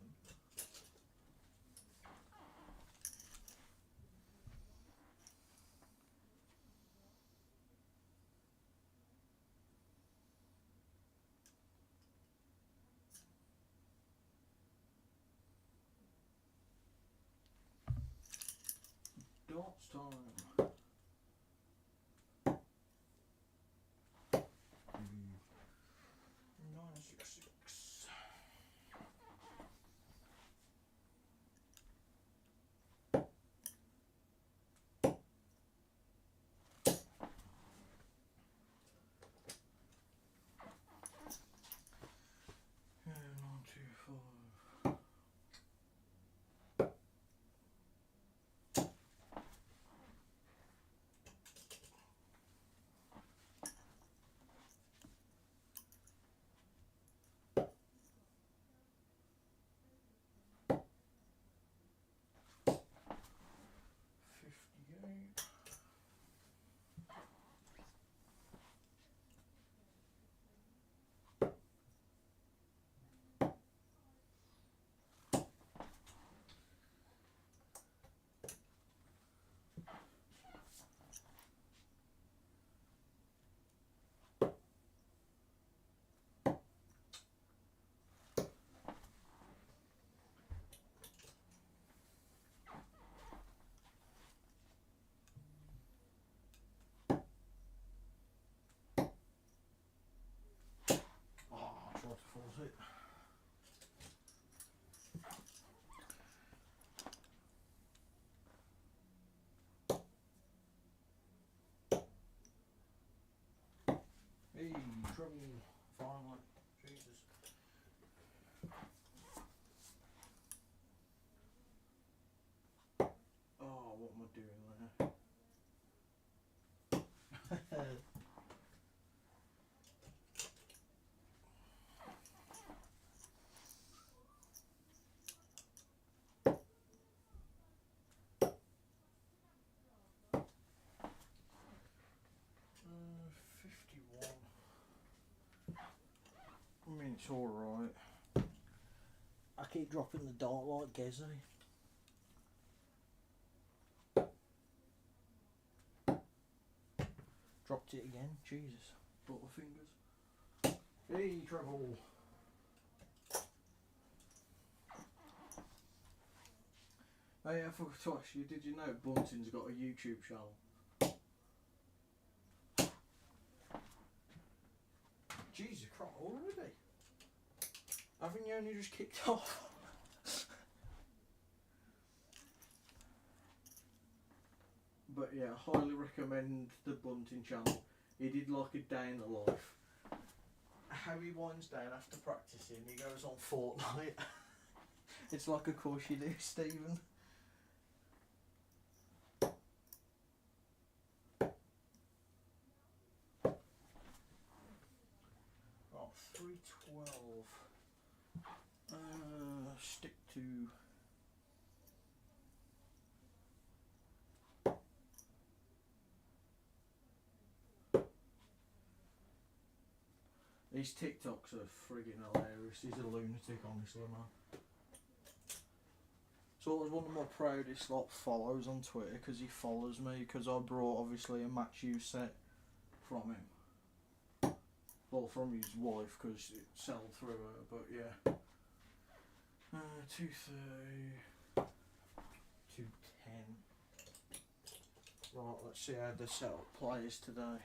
Darts time. 966. Yeah, 925. I tried to force it. Hey, trouble. Finally. Jesus. Oh, what am I doing there? 51. I mean, it's alright. I keep dropping the dart like Gezzy. Dropped it again, Jesus. Butterfingers. Hey, treble. Hey, I forgot to ask you, did you know Bunting's got a YouTube channel? Jesus Christ, already? Haven't you only just kicked off? But yeah, highly recommend the Bunting channel. He did like a day in the life. How he winds down after practicing, he goes on Fortnite. It's like, of course you do, Stephen. Oh, 312. Stick to. His TikToks are friggin' hilarious. He's a lunatic, honestly, man. So it was one of my proudest follows on Twitter because he follows me because I brought obviously a match use set from him. Well, from his wife because it sold through her, but yeah. 230, 210. Right, let's see how the setup plays today.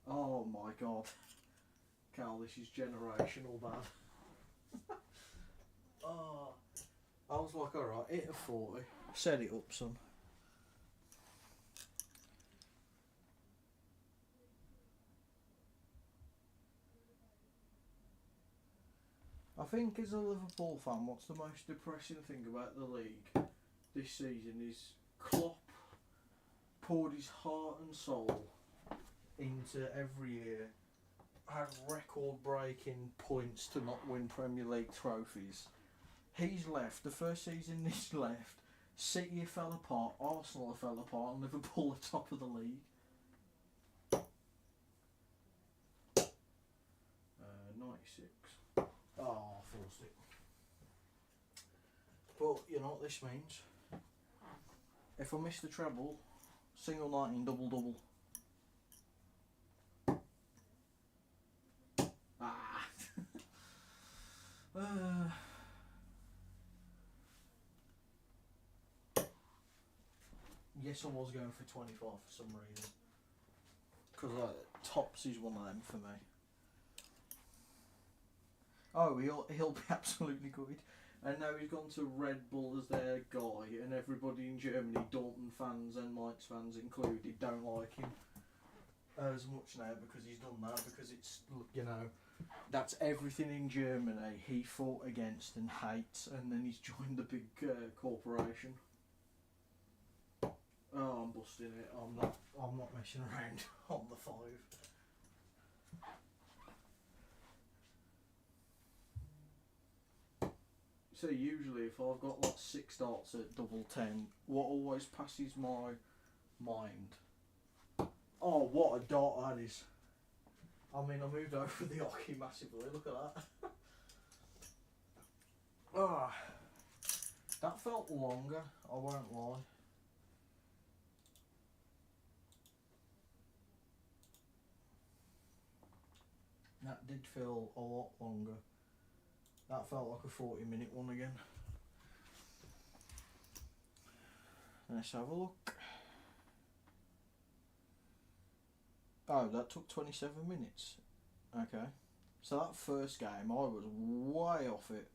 Oh my god. Cal, this is generational bad. Oh, I was like, alright, hit a 40. Set it up, son. I think as a Liverpool fan, what's the most depressing thing about the league this season is Klopp poured his heart and soul into every year, had record-breaking points to not win Premier League trophies. He's left. The first season he's left, City fell apart, Arsenal fell apart, and Liverpool are top of the league. 96. Oh, I forced it. But you know what this means? If I miss the treble, single 19, double double. Ah. Yes, I was going for 25 for some reason. Because tops is one of them for me. Oh, he'll be absolutely good. And now he's gone to Red Bull as their guy, and everybody in Germany, Dortmund fans and Mainz fans included, don't like him as much now because he's done that. Because it's, you know, that's everything in Germany he fought against and hates, and then he's joined the big corporation. Oh, I'm busting it. I'm not messing around on the 5. So usually if I've got like 6 darts at double 10, what always passes my mind? Oh, what a dart that is. I mean, I moved over the hockey massively, look at that. Ah, that felt longer, I won't lie. That did feel a lot longer. That felt like a 40-minute one again. Let's have a look. Oh, that took 27 minutes. Okay. So that first game, I was way off it.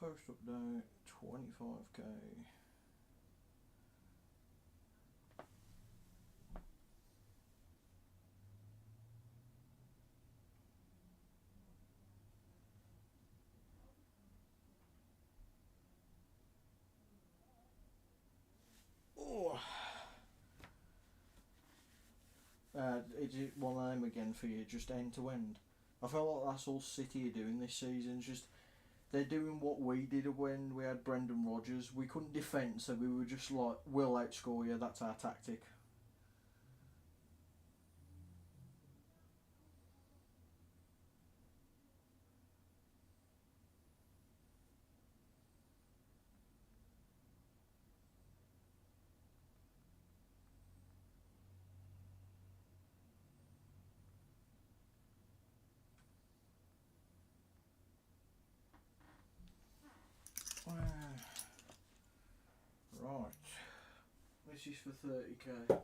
Post update, 25k. Is it one of them again for you, just end to end? I feel like that's all City are doing this season. Just they're doing what we did when we had Brendan Rodgers. We couldn't defend, so we were just like, we'll outscore you. That's our tactic. Right. This is for 30k.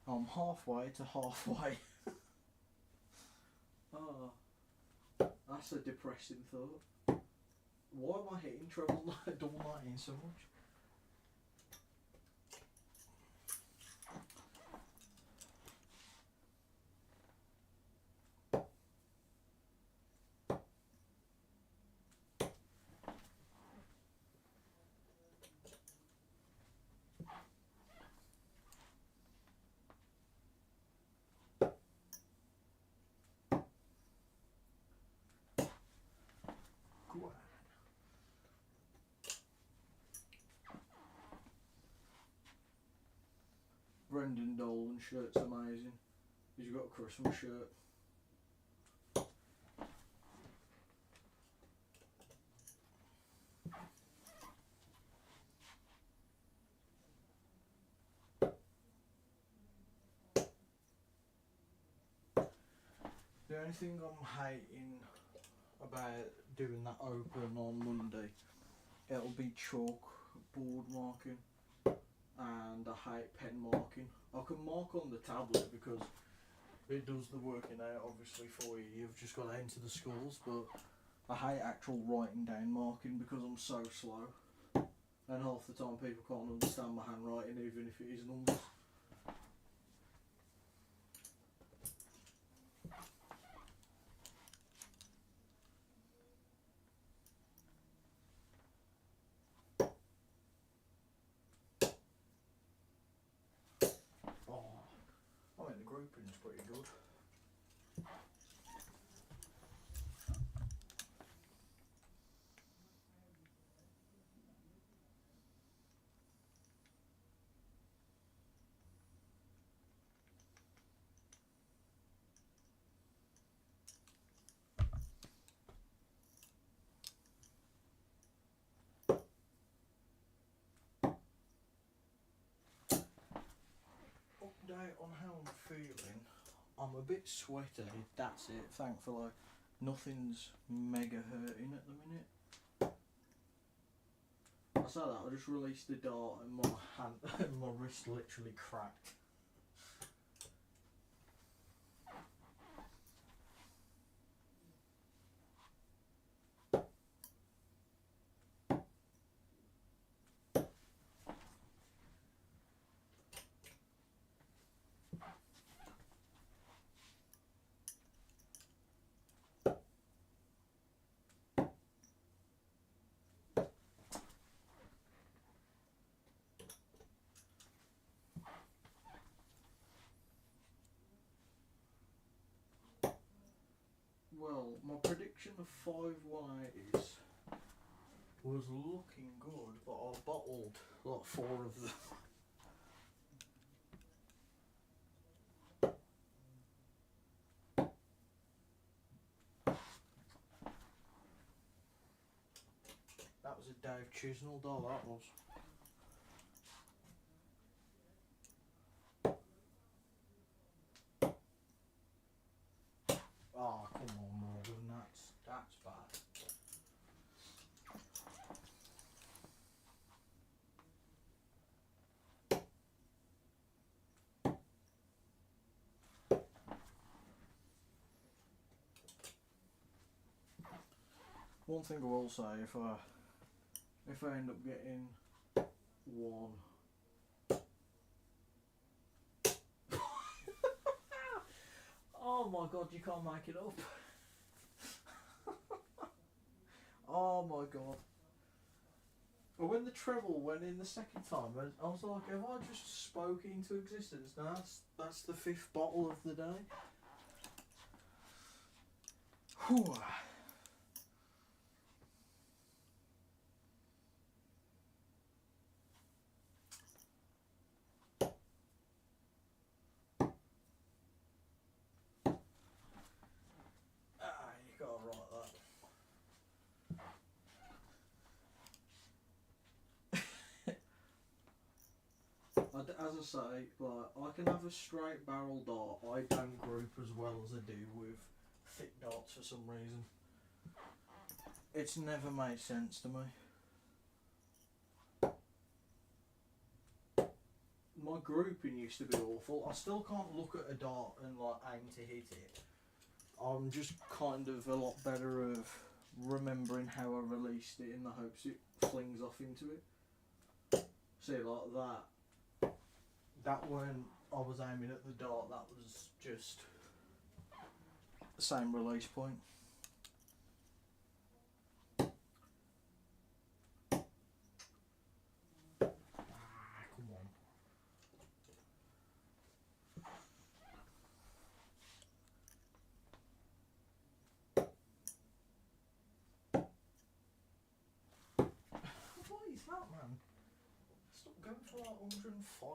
I'm halfway to halfway. Oh, that's a depressing thought. Why am I hitting double 19 so much? Brendan Dolan shirt's amazing. He's got a Christmas shirt. The only thing I'm hating about doing that open on Monday, it'll be chalk board marking, and I hate pen marking. I can mark on the tablet because it does the working out obviously for you. You've just got to enter the scores, but I hate actual writing down marking because I'm so slow. And half the time people can't understand my handwriting even if it is numbers. Oh, I mean the grouping's pretty good. Update on how I'm feeling. I'm a bit sweaty, that's it. Thankfully, nothing's mega hurting at the minute. I say that, I just released the dart and my hand and my wrist literally cracked. Well, my prediction of 5 180s was looking good, but I bottled like 4 of them. That was a Dave Chisnell doll, that was. Oh, come on, Morgan, that's bad. One thing I will say, if I end up getting 1 oh my god, you can't make it up. Oh my god. But when the treble went in the second time, I was like, have I just spoke into existence? No, that's the 5th bottle of the day. Whew. You gotta write that. As I say, like, I can have a straight barrel dart. I don't group as well as I do with thick darts for some reason. It's never made sense to me. My grouping used to be awful. I still can't look at a dart and like aim to hit it. I'm just kind of a lot better of remembering how I released it in the hopes it flings off into it. See, like that. That when I was aiming at the dart, that was just the same release point. What is that, man? Stop going for like 105.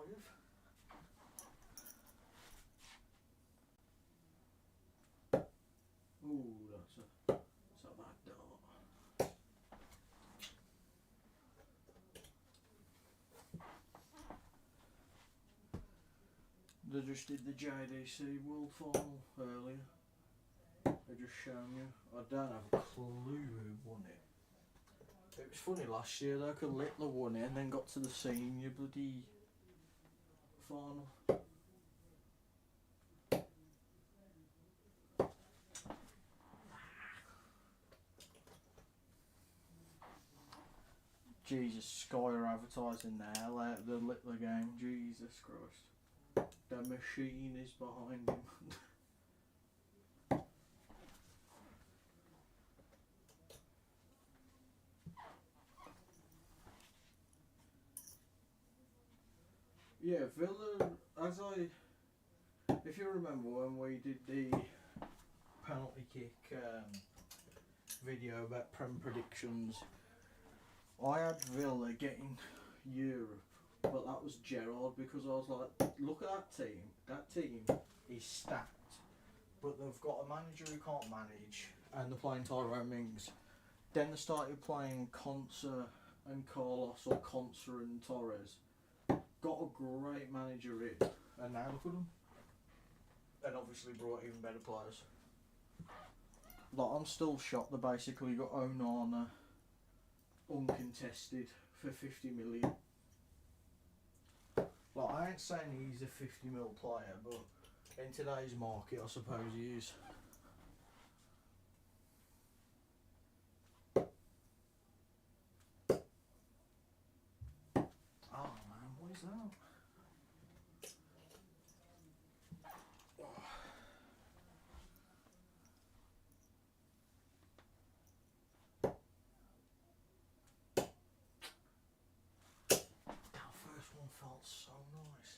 Ooh, that's a bad dart. They just did the JDC World Final earlier. They just shown you. I don't have a clue who won it. It was funny last year though, 'cause Littler won it and then got to the senior bloody final. Jesus, Sky are advertising now, like the Littler game. Jesus Christ. The machine is behind him. Yeah, Villa, if you remember when we did the penalty kick video about Prem predictions, I had Villa getting Europe, but that was Gerrard, because I was like, look at that team. That team is stacked, but they've got a manager who can't manage, and they're playing Tyrone Mings. Then they started playing Consa and Carlos, or Consa and Torres. Got a great manager in, and now look at them. And obviously brought even better players. Like, I'm still shocked they basically got Onana uncontested for 50 million. Like, I ain't saying he's a 50 mil player, but in today's market, I suppose he is. Oh man, what is that? That first one felt so nice.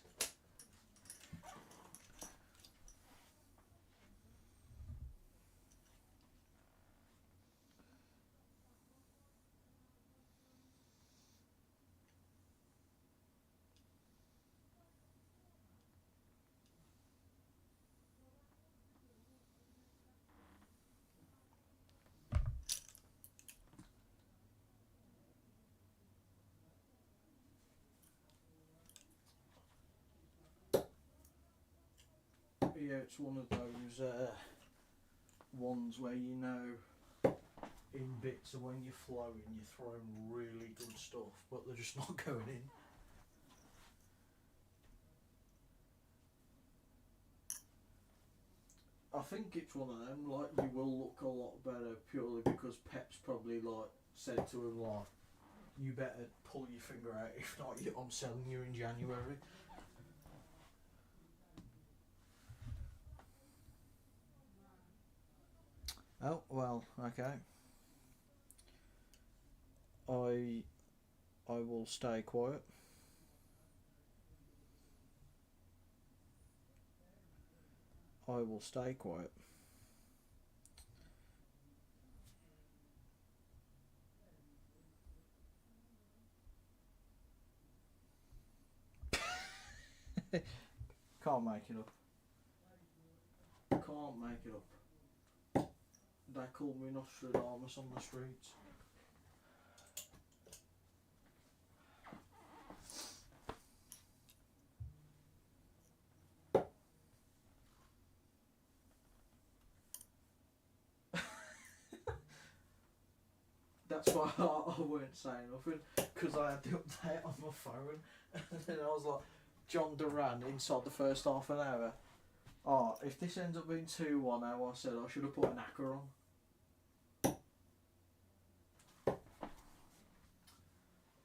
Yeah, it's one of those ones where you know in bits of when you're flowing, you're throwing really good stuff, but they're just not going in. I think it's one of them, like, you will look a lot better purely because Pep's probably, like, said to him, like, you better pull your finger out, if not, I'm selling you in January. Oh, well, okay. I will stay quiet. I will stay quiet. Can't make it up. Can't make it up. They call me Nostradamus on the streets. That's why I weren't saying nothing, because I had the update on my phone, and then I was like, John Duran inside the first half an hour. Oh, if this ends up being 2-1 now, I said I should have put an acca on.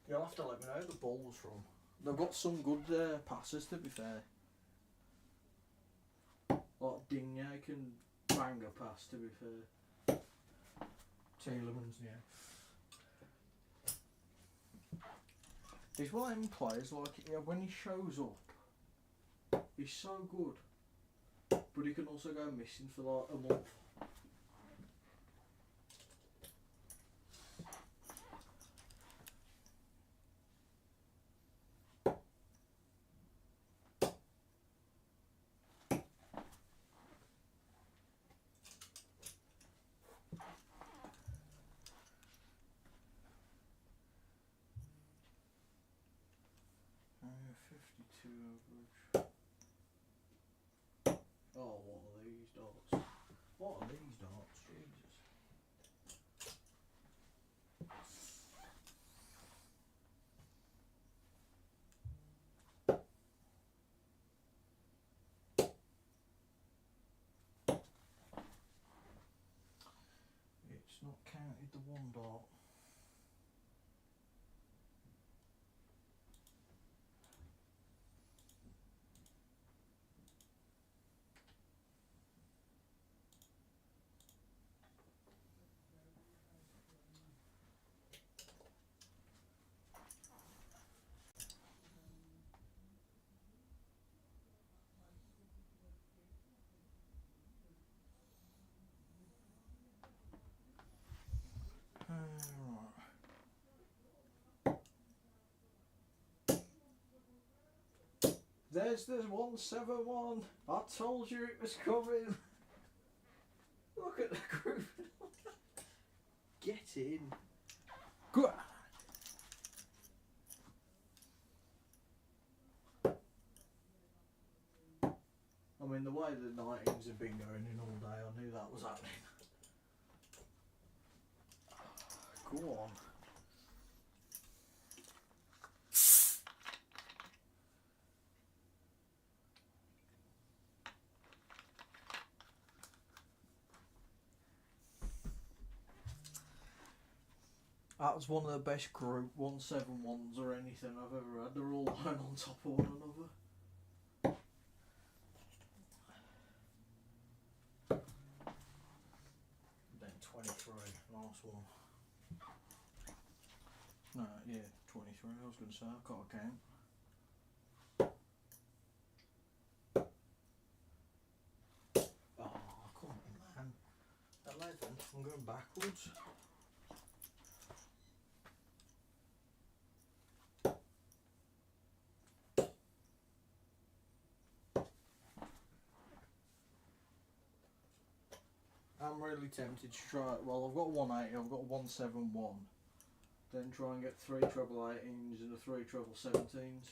You'll have to let me know who the ball was from. They've got some good passes, to be fair. Like Digne can bang a pass, to be fair. Tielemans, yeah. He's one of them players, like, yeah, when he shows up, he's so good, but he can also go missing for like a month. Oh, what are these dots? What are these dots? Jesus. not counted the one dot. There's the 171. I told you it was coming. Look at the group. Get in. Good. I mean, the way the 19s have been going in all day, I knew that was happening. Go on. That was one of the best group 171s or anything I've ever had. They're all lying on top of one another. Then 23, nice one. No, yeah, 23. I was going to say, I can't count. Oh, come on, man. 11. I'm going backwards. I'm really tempted to try. Well, I've got 180, I've got 171. Then try and get 3 treble 18s and a 3 treble 17s.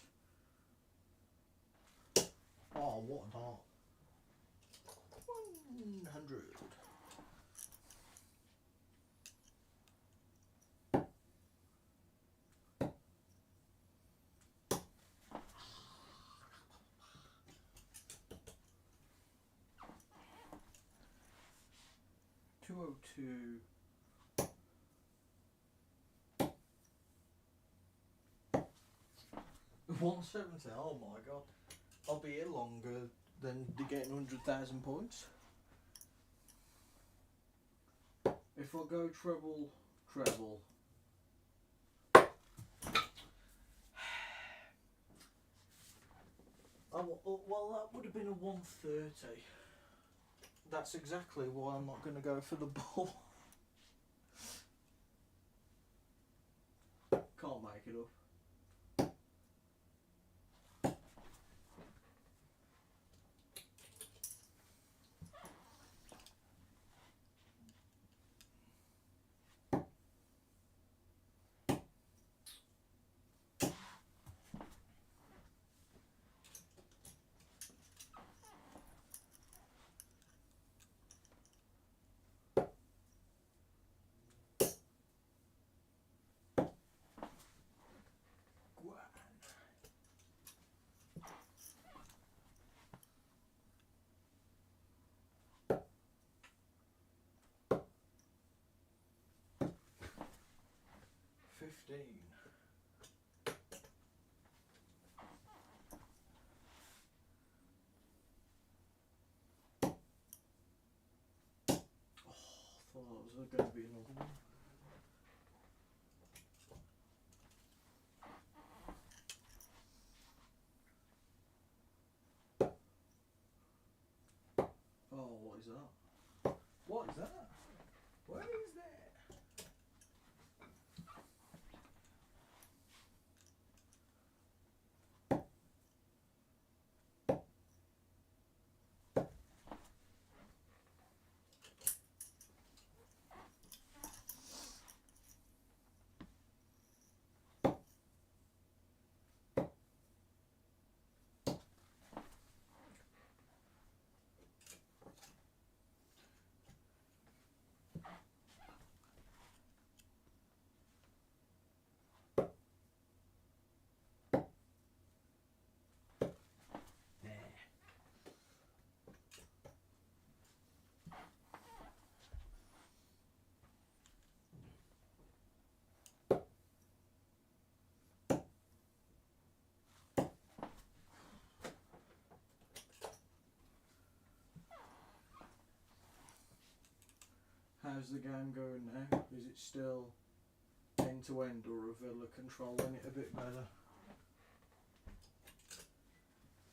Oh, what an art. 100. $202. 170. Oh my god. I'll be here longer than getting 100,000 points. If I go treble, treble. Well, that would have been a 130. That's exactly why I'm not going to go for the ball. Can't make it up. Oh, I thought that was going to be another one. Oh, what is that? What is that? What is that? how's the game going now? Is it still end to end, or are Villa controlling it a bit better?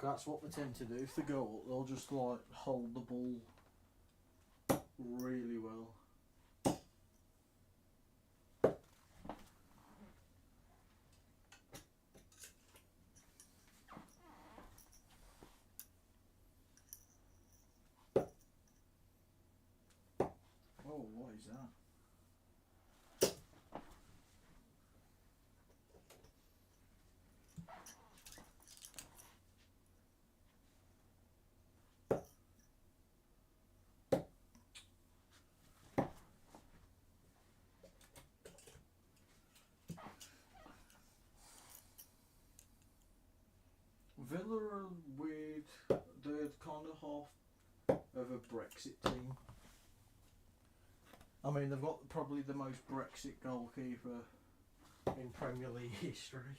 That's what they tend to do. If they go up, they'll just like hold the ball really well. Oh, what is that? Villa are weird. They're kind of half of a Brexit team. I mean, they've got probably the most Brexit goalkeeper in Premier League history.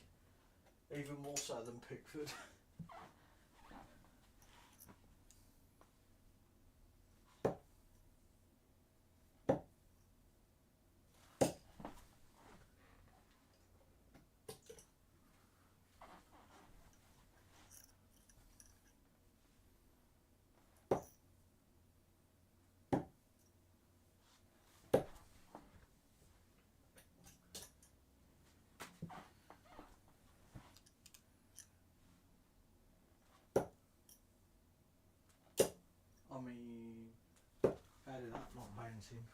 Even more so than Pickford. I mean, how did that not bounce him?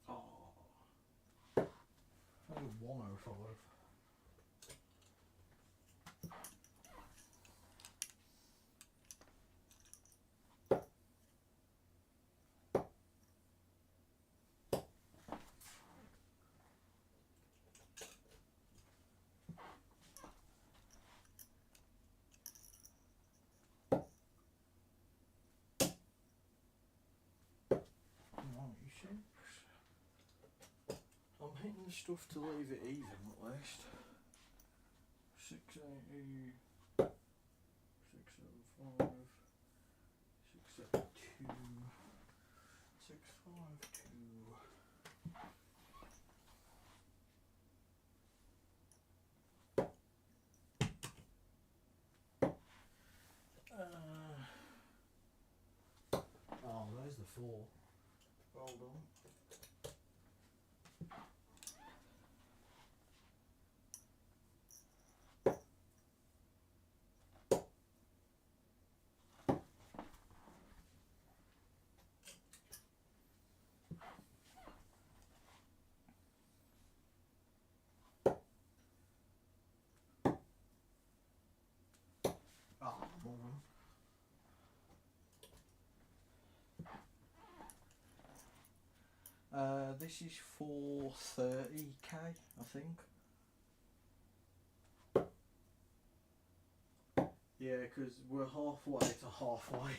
Oh, 105. I'm hitting the stuff to leave it even at least. 680, 605, 672, 652. Oh, there's the 4. Well done. More one. This is for 30k, I think. Yeah, because we're halfway to halfway.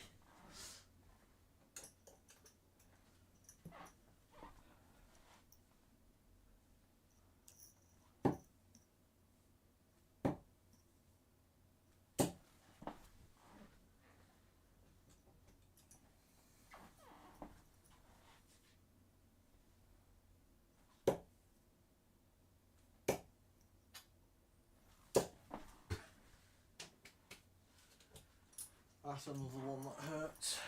That's another one that hurts.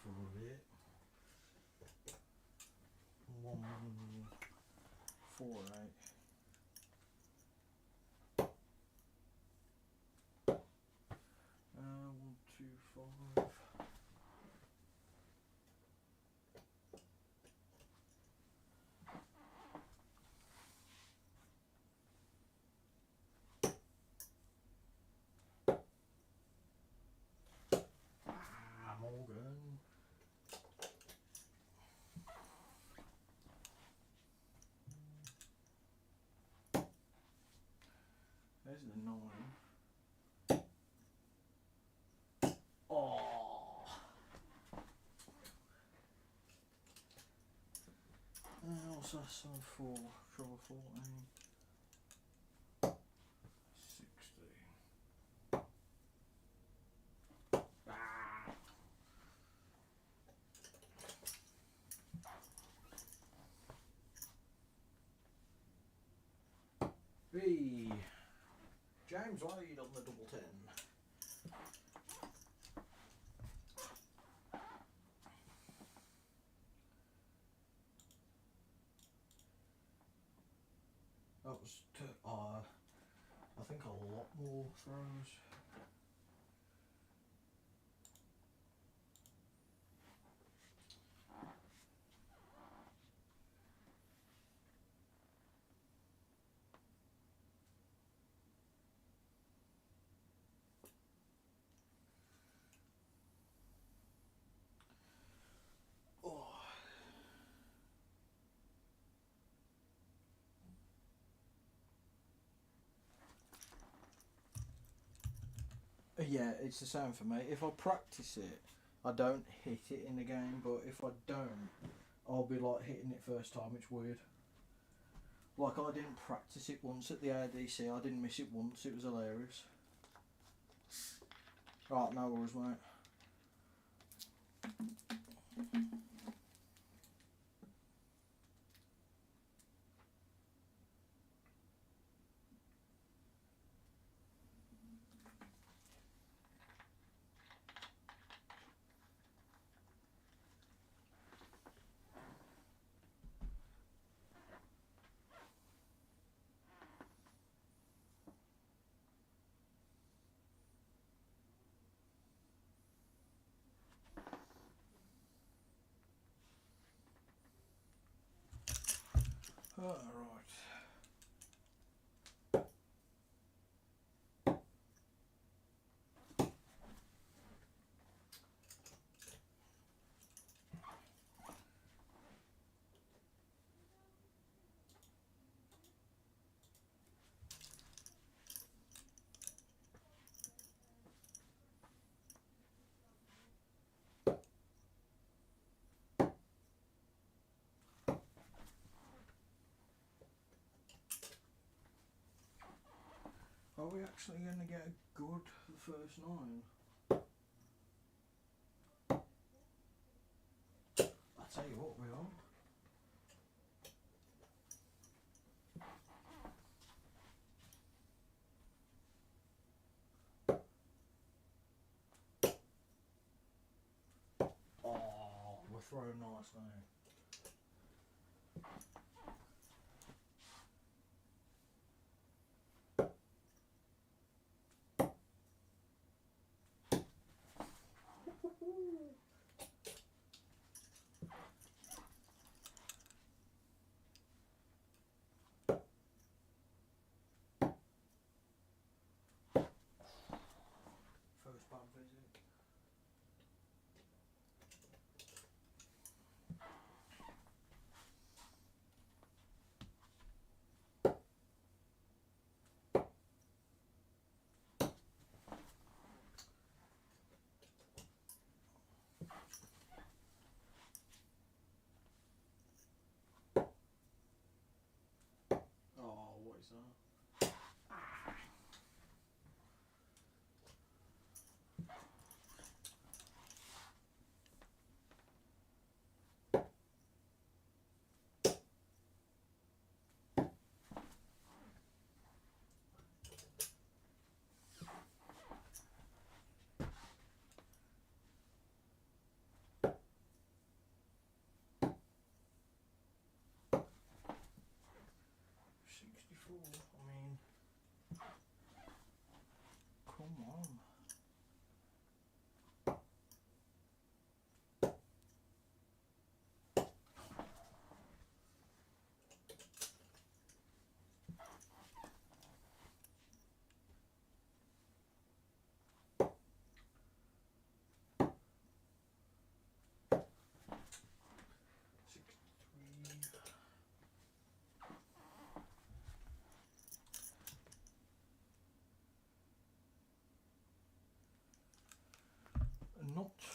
For it. 1, 4, 8. Morgan. There's the 9. Oh! What's that? So 4, trouble 14. 16. Ah! Hey! James Wade on the double 10. That was, I think, a lot more throws. Yeah, it's the same for me. If I practice it, I don't hit it in the game, but if I don't, I'll be like hitting it first time. It's weird. Like, I didn't practice it once at the ADC, I didn't miss it once, it was hilarious. Right, no worries, mate. Alright. Are we actually going to get a good first 9? I'll tell you what we are. Oh, we're throwing nice now. First bad visit. Oh, what is that?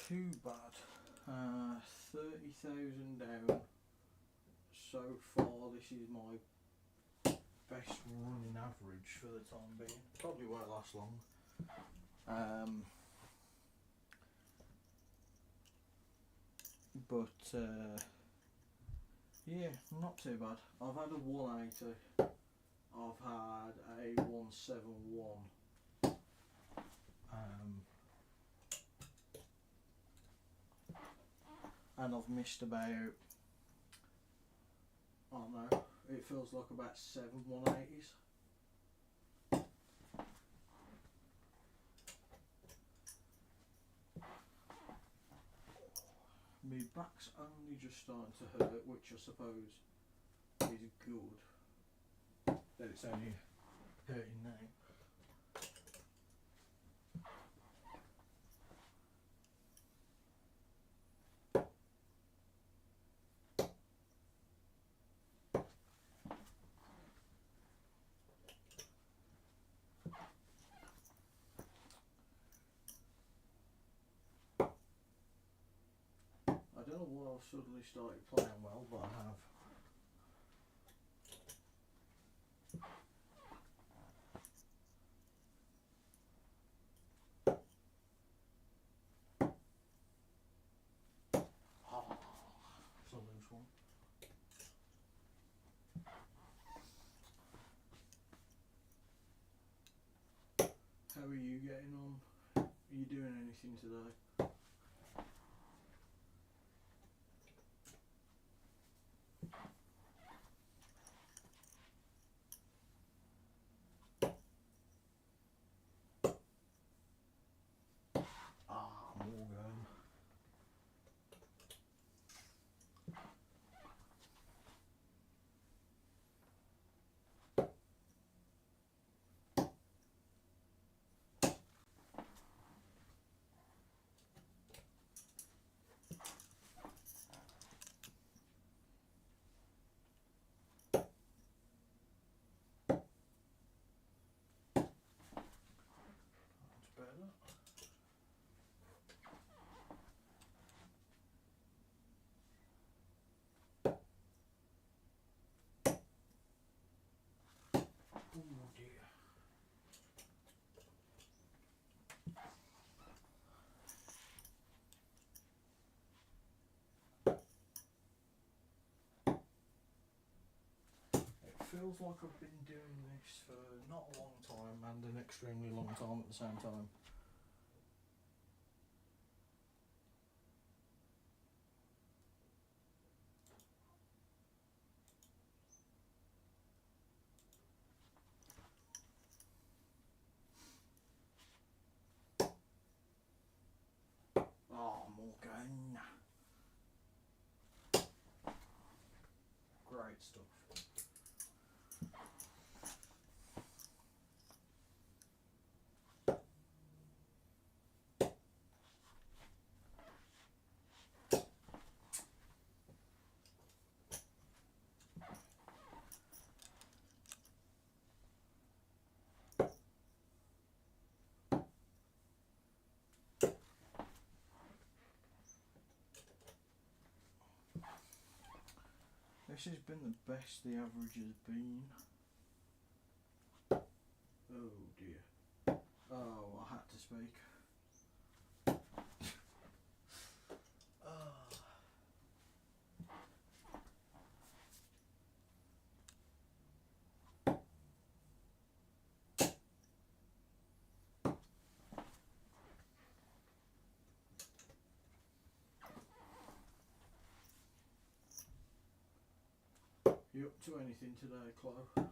too bad. 30,000 down so far. This is my best running average for the time being. Probably won't last long. But yeah, not too bad. I've had a 180. I've had a 171. And I've missed about, I don't know, it feels like about 7 180s. My back's only just starting to hurt, which I suppose is good, that it's only hurting now. I don't know why I've suddenly started playing well, but I have. It's a loose one. How are you getting on? Are you doing anything today? Morgan. That's better. Oh dear. It feels like I've been doing this for not a long time and an extremely long time at the same time. Morgan. Great stuff. This has been the best the average has been. Oh dear. Oh, I had to speak. You up to anything today, Chloe?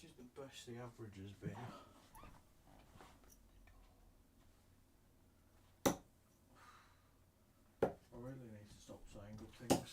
This is the best the average has been. I really need to stop saying good things.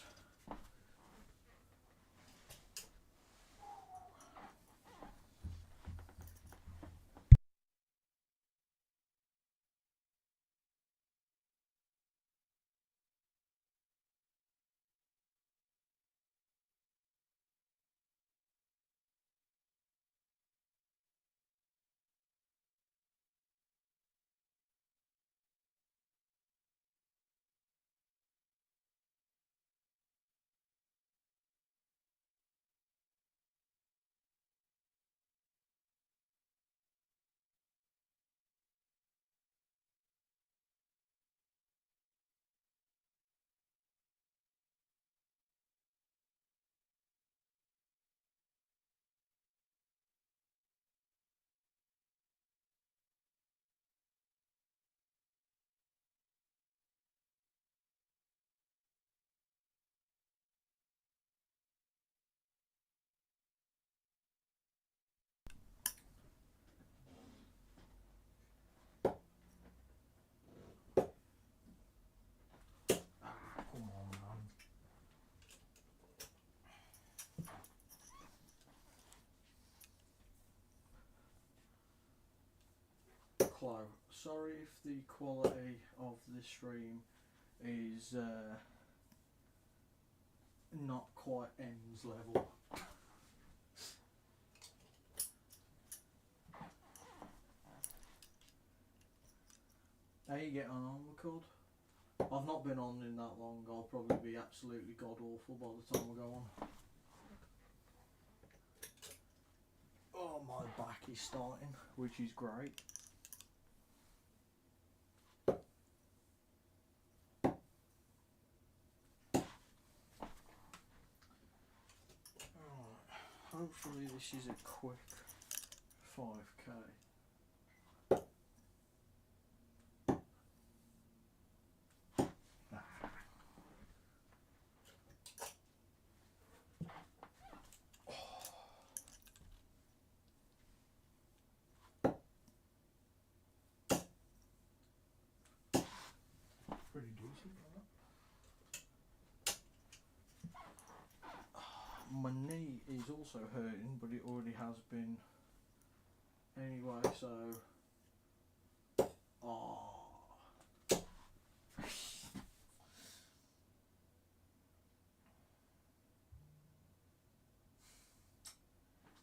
Come on, man. Chloe, sorry if the quality of the stream is not quite ends level. How you getting on, record? I've not been on in that long. I'll probably be absolutely god awful by the time I go on. Oh, my back is starting, which is great. Alright, hopefully this is a quick 5k. Pretty decent, right? My knee is also hurting, but it already has been anyway, so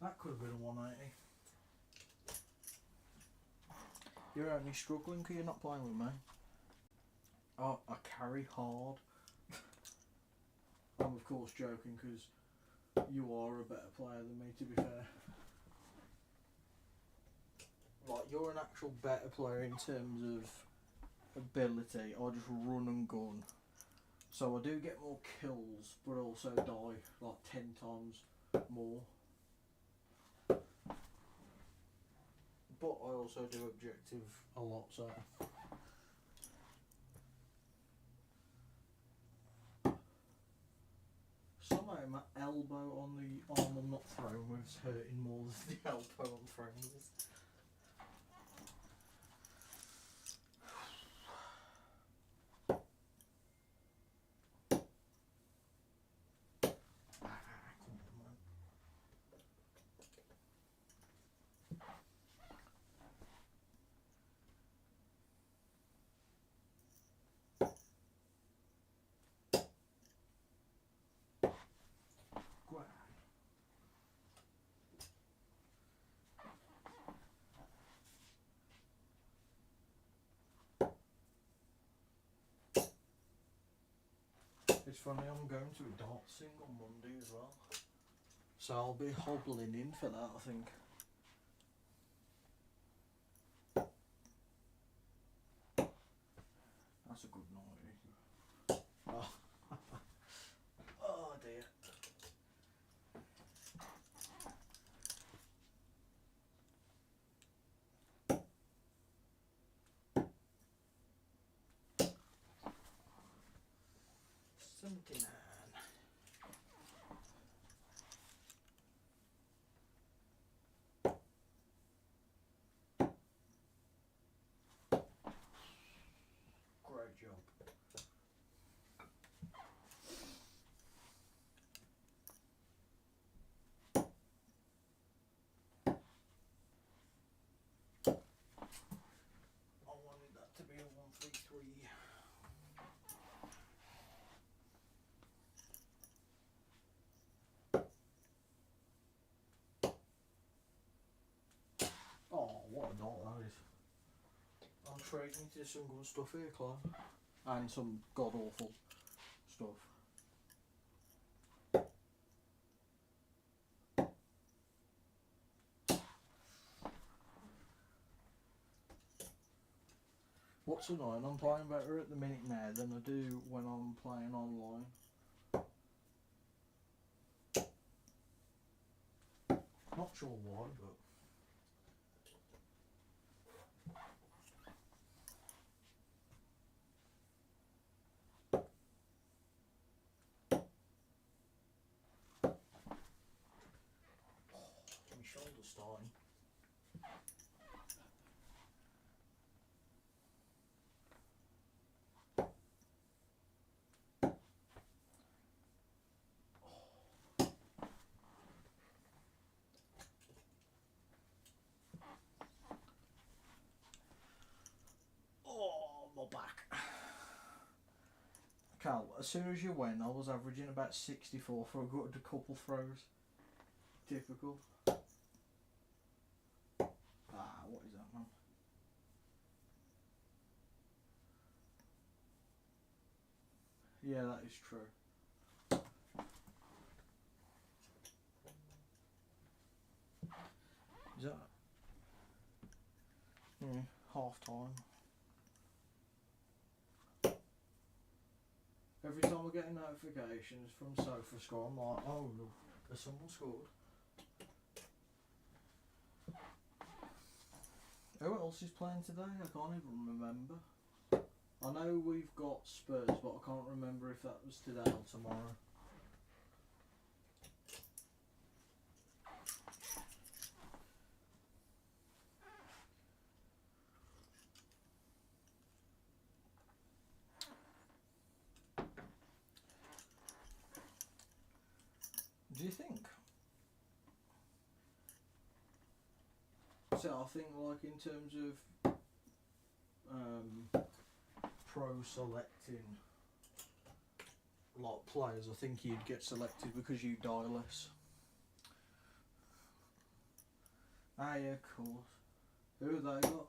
that could have been a 180. You're only struggling because you're not playing with me. Oh, I carry hard. I'm of course joking because you are a better player than me, to be fair. Like, you're an actual better player in terms of ability. I just run and gun. So I do get more kills, but also die like 10 times more. But I also do objective a lot, so. Somehow my elbow on the arm I'm not throwing with is hurting more than the elbow I'm throwing with. It's funny, I'm going to a dart sing on Monday as well. So I'll be hobbling in for that, I think. That's a good night. Oh, oh dear. $79. What a dot that is. I'm treating you to some good stuff here, Clive. And some god awful stuff. What's annoying, I'm playing better at the minute now than I do when I'm playing online. Not sure why, but... my shoulder's starting. Oh, my back. Cal, as soon as you went, I was averaging about 64 for a good couple throws. Typical. Ah, what is that, man? Yeah, that is true. Is that... yeah, half time. Every time I get notifications from SofaScore, I'm like, oh look, has someone scored? Who else is playing today? I can't even remember. I know we've got Spurs, but I can't remember if that was today or tomorrow. Do you think? So I think like in terms of pro selecting like players, I think you'd get selected because you die less. Ah yeah, of course. Who have they got?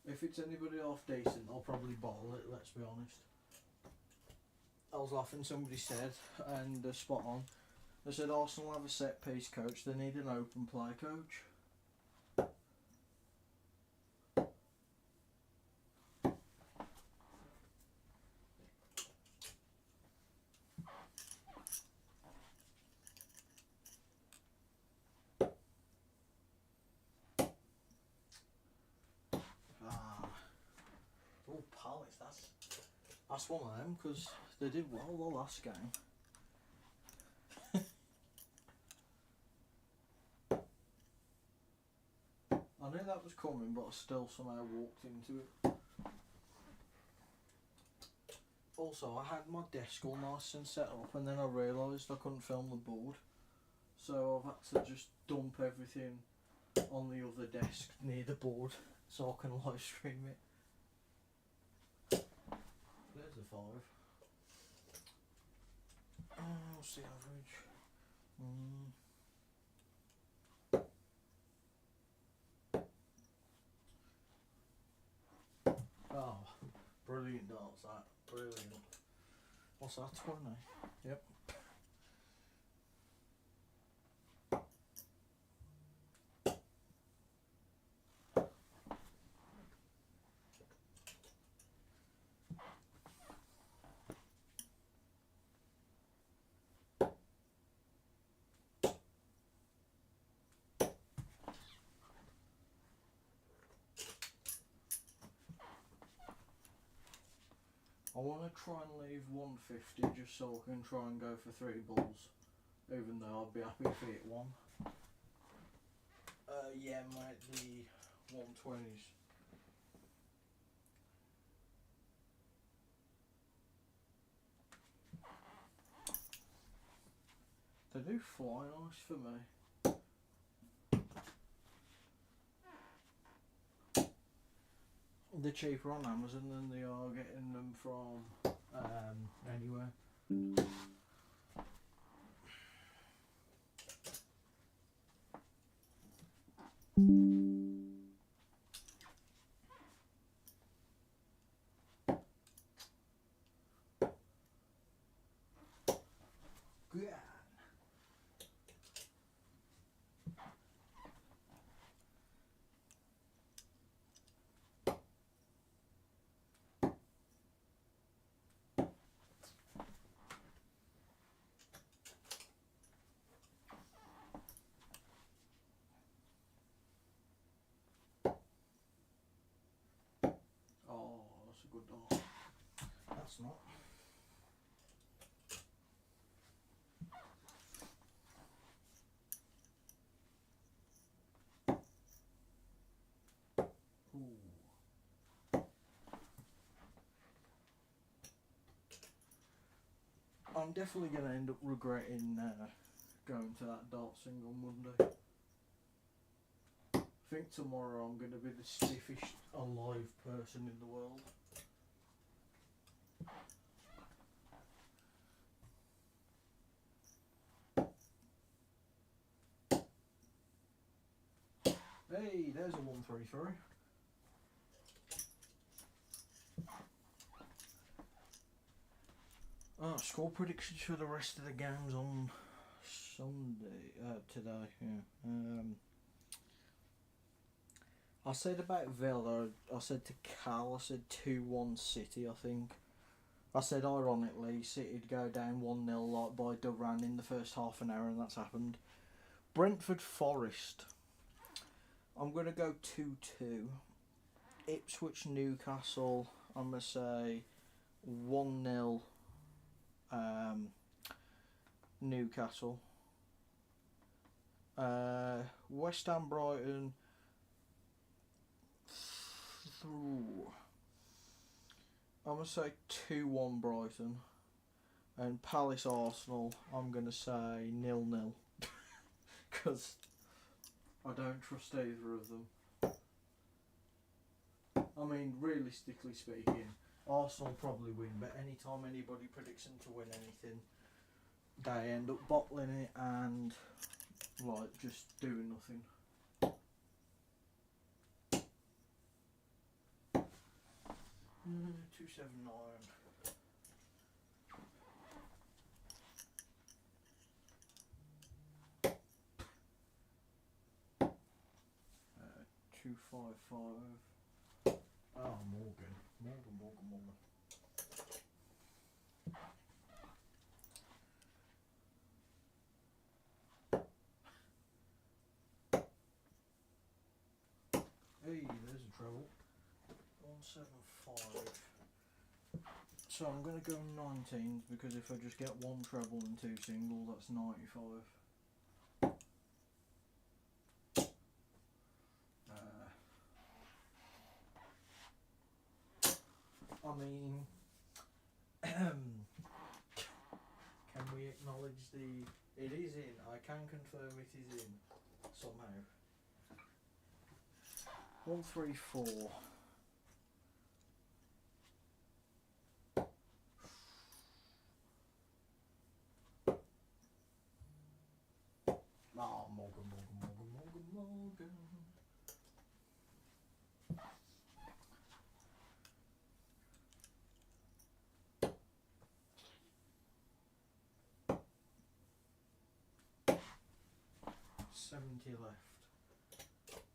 If it's anybody half decent, I'll probably bottle it, let's be honest. I was laughing, somebody said, and spot on. They said Arsenal have a set piece coach, they need an open play coach. Oh, Palace, that's one of them, because they did well the last game. I knew that was coming, but I still somehow walked into it. Also, I had my desk all nice and set up, and then I realised I couldn't film the board. So I've had to just dump everything on the other desk near the board so I can live stream it. There's the 5. What's the average? Oh, brilliant darts that. Brilliant. What's that, 20? Yep. I want to try and leave 150 just so I can try and go for 3 balls, even though I'd be happy if I hit 1. Yeah, mate, the 120s. They do fly nice for me. They're cheaper on Amazon than they are getting them from anywhere. good dart. That's not. Ooh. I'm definitely going to end up regretting going to that dartsing on Monday. I think tomorrow I'm going to be the stiffest alive person in the world. Hey, there's a 133. Score predictions for the rest of the games on Sunday, today, yeah. I said about Villa, I said to Cal, I said 2-1 City, I think. I said ironically, City'd go down 1-0 like by Duran in the first half an hour, and that's happened. Brentford Forest, I'm going to go 2-2. Ipswich Newcastle, I'm going to say 1-0 Newcastle. West Ham Brighton, I'm going to say 2-1 Brighton. And Palace Arsenal, I'm going to say 0-0. Because I don't trust either of them. I mean, realistically speaking, Arsenal probably win, but anytime anybody predicts them to win anything, they end up bottling it and like just doing nothing. 279. 255. Oh, Morgan. Hey, there's a treble. 175. So I'm going to go 19s because if I just get one treble and two singles, that's 95. I mean, can we acknowledge it is in? I can confirm it is in somehow. 134. Oh, Morgan. 70 left.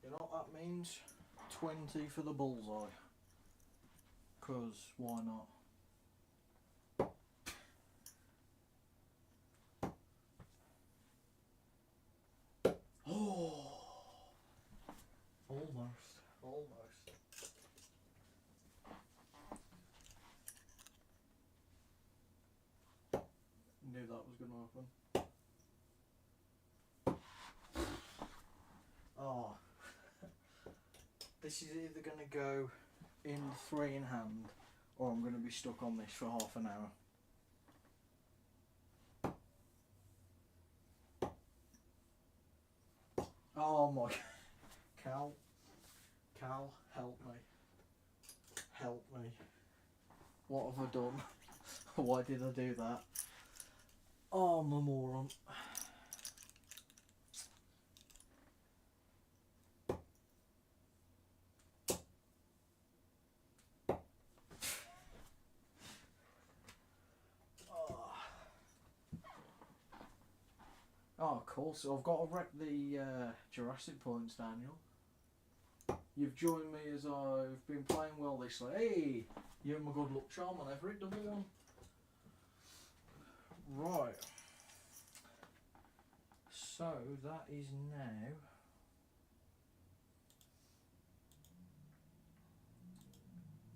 You know what that means? 20 for the bullseye. 'Cause why not? Oh, almost. Knew that was going to happen. Oh, this is either going to go in 3 in hand, or I'm going to be stuck on this for half an hour. Oh my, Cal, help me. What have I done? Why did I do that? Oh, I'm a moron. Oh, cool. So I've got to wreck the Jurassic points, Daniel. You've joined me as I've been playing well this late. Hey, you're my good luck charm on Everett, double one. Right. So that is now.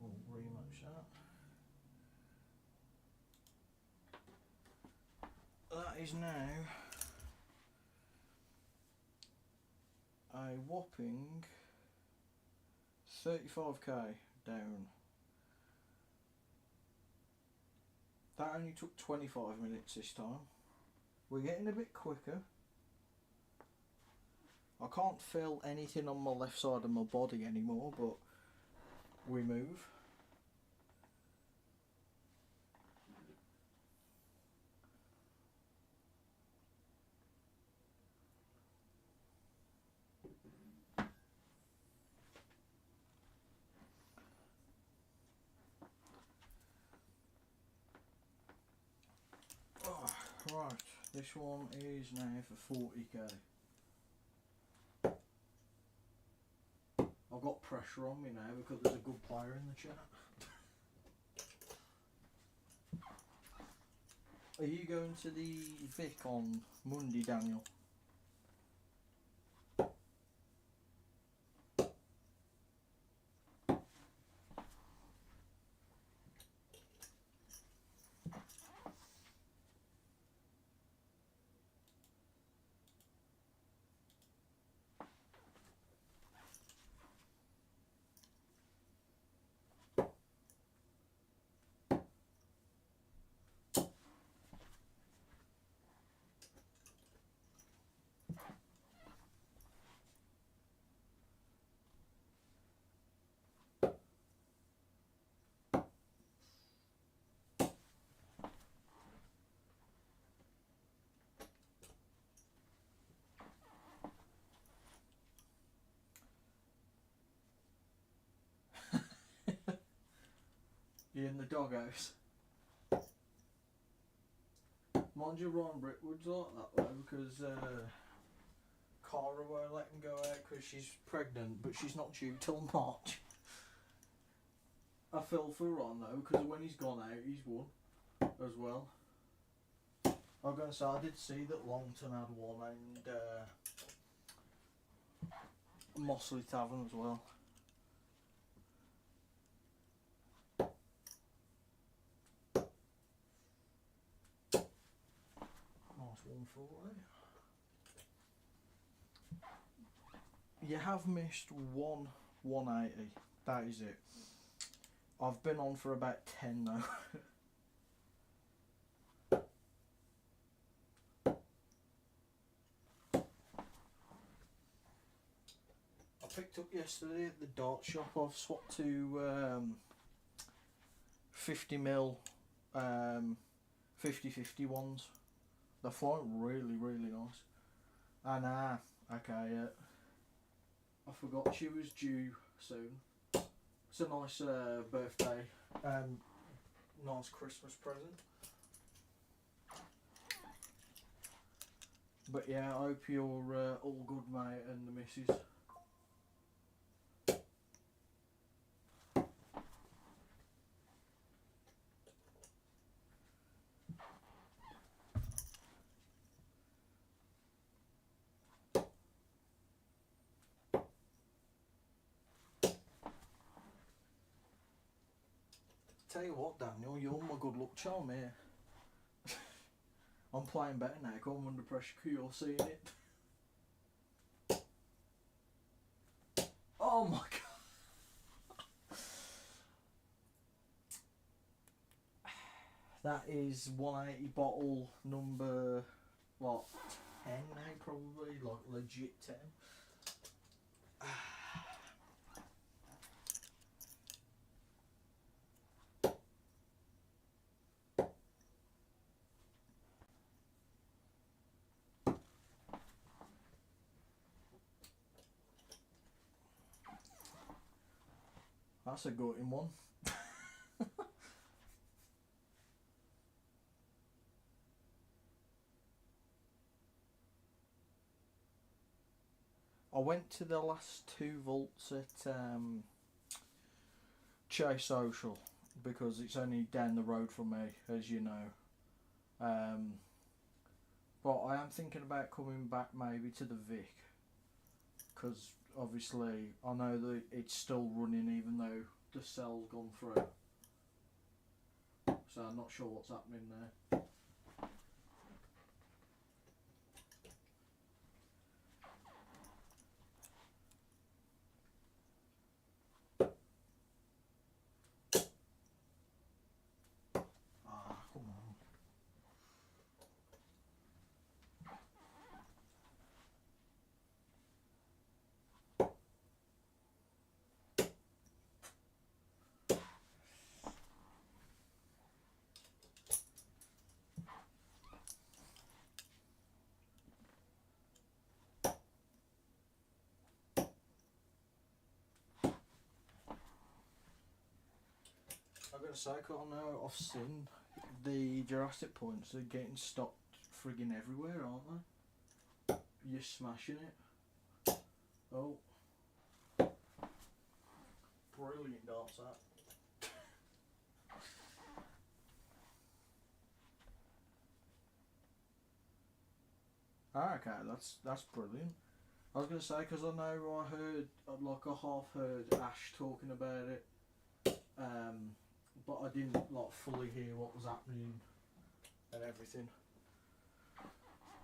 We'll rematch that. That is now a whopping 35k down. That only took 25 minutes this time. We're getting a bit quicker. I can't feel anything on my left side of my body anymore, but we move. Oh, right, this one is now for 40k. I've got pressure on me now because there's a good player in the chat. Are you going to the Vic on Monday, Daniel? You in the doghouse? Mind you, Ron Brickwood's like that though, because Cara won't let him go out because she's pregnant, but she's not due till March. I feel for Ron though, because when he's gone out, he's won as well. I was going to say, I did see that Longton had one and Mossley Tavern as well. Nice 140. You have missed one 180. That is it. I've been on for about 10 though. I picked up yesterday at the dart shop. I've swapped to 50mm 50/50 ones. They're flying really, really nice. And okay, I forgot she was due soon. It's a nice birthday, nice Christmas present. But yeah, I hope you're all good, mate, and the missus. Tell you what, Daniel, you're my good luck charm here. I'm playing better now, because I'm under pressure because you're seeing it. Oh my god. That is 180 bottle number, what, 10 now probably, like legit 10. That's a gutting one. I went to the last 2 vaults at Chase Social because it's only down the road from me, as you know. But I am thinking about coming back maybe to the Vic, because obviously I know that it's still running even though the cell's gone through. So I'm not sure what's happening there. going to say, 'cause I know I've seen the Jurassic points are getting stopped frigging everywhere, aren't they? You're smashing it. Oh. Brilliant darts that. Okay, that's brilliant. I was going to say, because I know I heard, like I half heard Ash talking about it, but I didn't like fully hear what was happening and everything.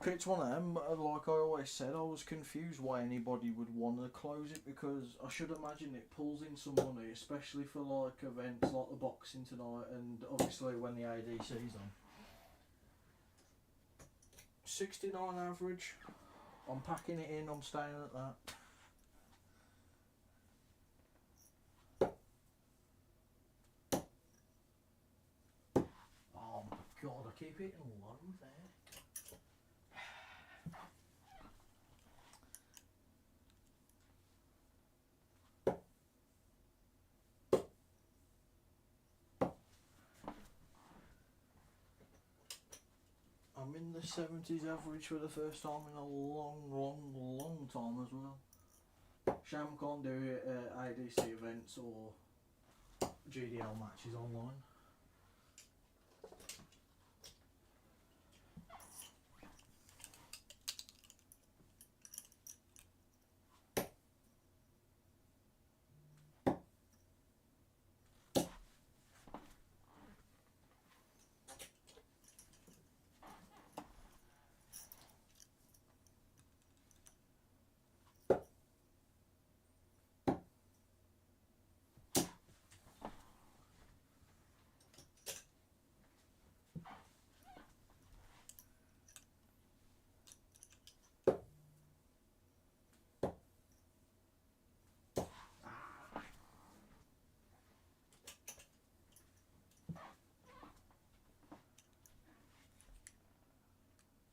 It's one of them, like I always said, I was confused why anybody would want to close it, because I should imagine it pulls in some money, especially for like events like the boxing tonight and obviously when the ADC's on. 69 average. I'm packing it in, I'm staying at that. Oh my god, I keep hitting low there. I'm in the 70s average for the first time in a long time as well. Sham can't do it at ADC events or GDL matches online.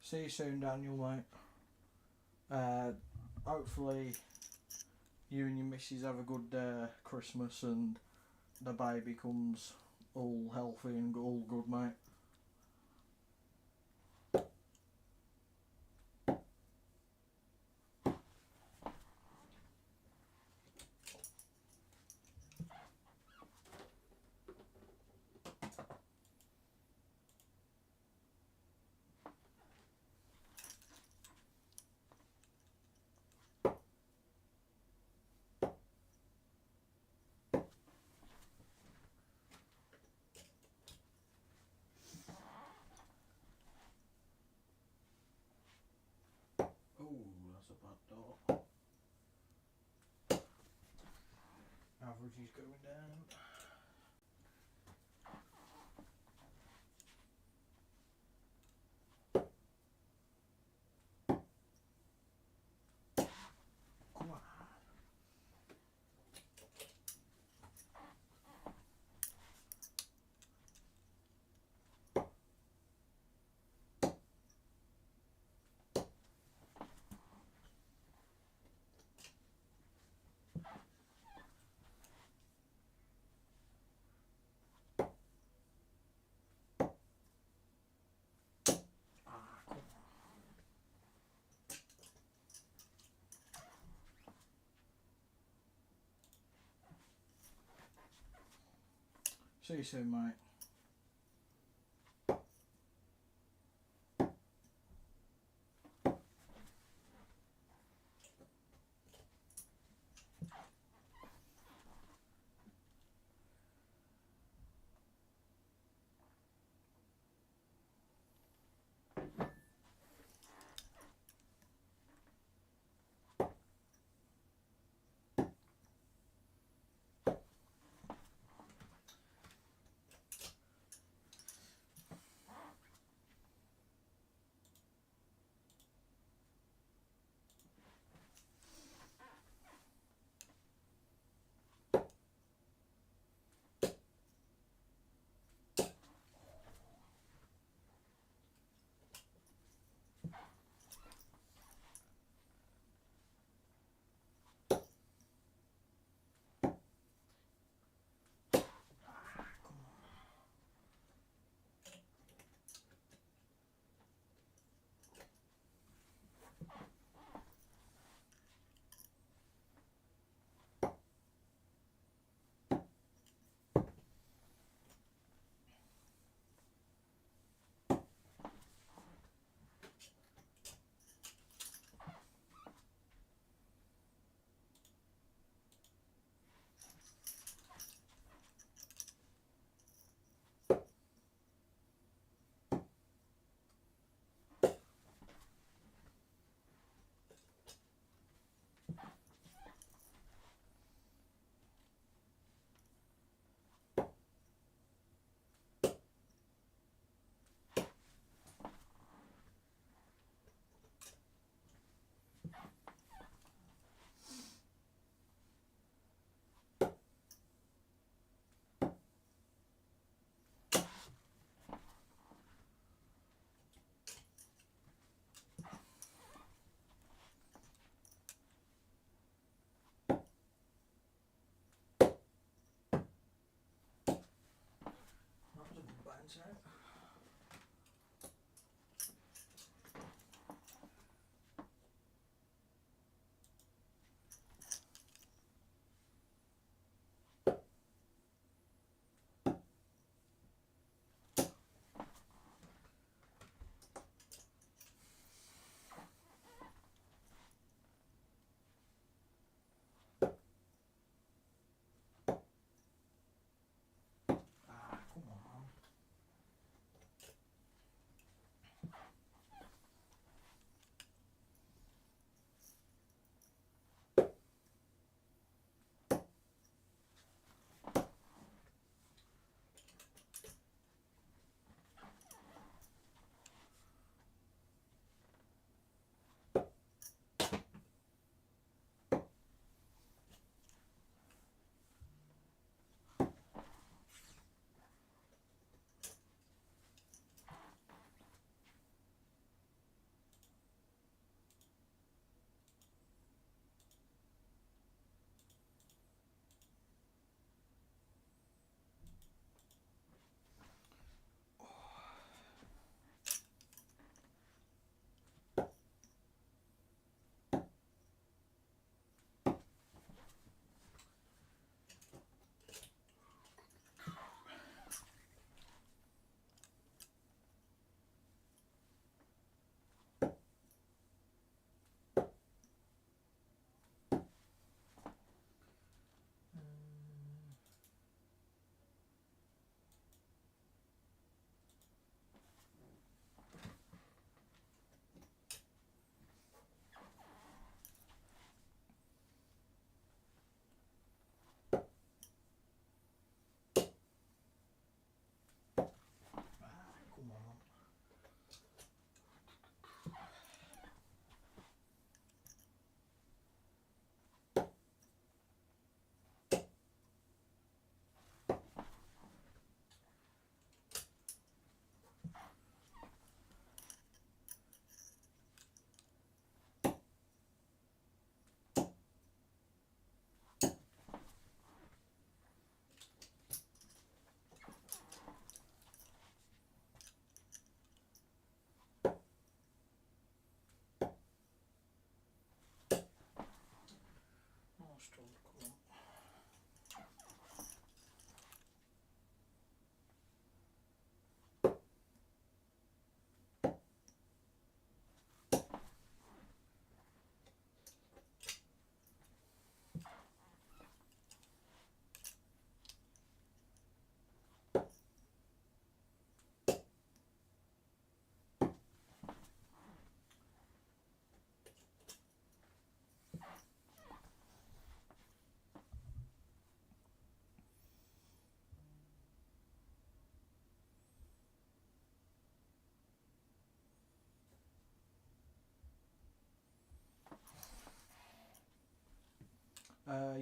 See you soon, Daniel, mate. Hopefully you and your missus have a good Christmas and the baby comes all healthy and all good, mate. That's a bad dot. Average is going down. Come on. See you soon, mate.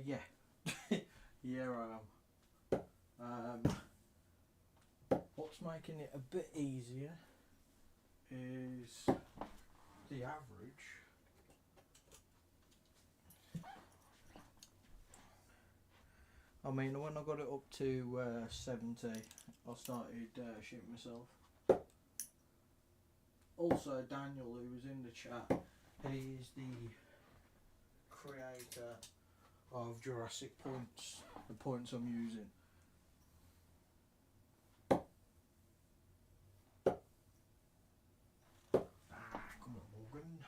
Yeah. Yeah, I am. What's making it a bit easier is the average. I mean, when I got it up to 70, I started shitting myself. Also, Daniel, who was in the chat, he's the creator of Jurassic Points, the points I'm using. Come on, Morgan.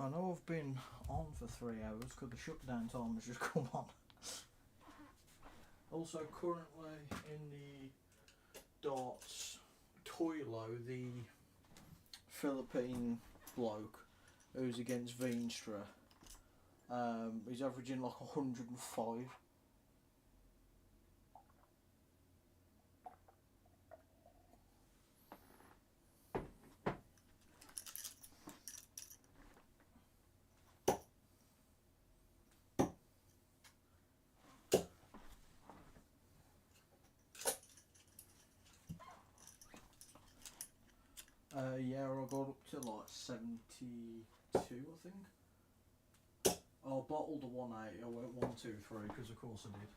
I know I've been on for 3 hours because the shutdown time has just come on. Also, currently in the darts, Toilo, the Philippine bloke who's against Veenstra, he's averaging like 105. Yeah, I got up to like 72, I think. I bottled the 180, I went 1, 2, 3, because of course I did.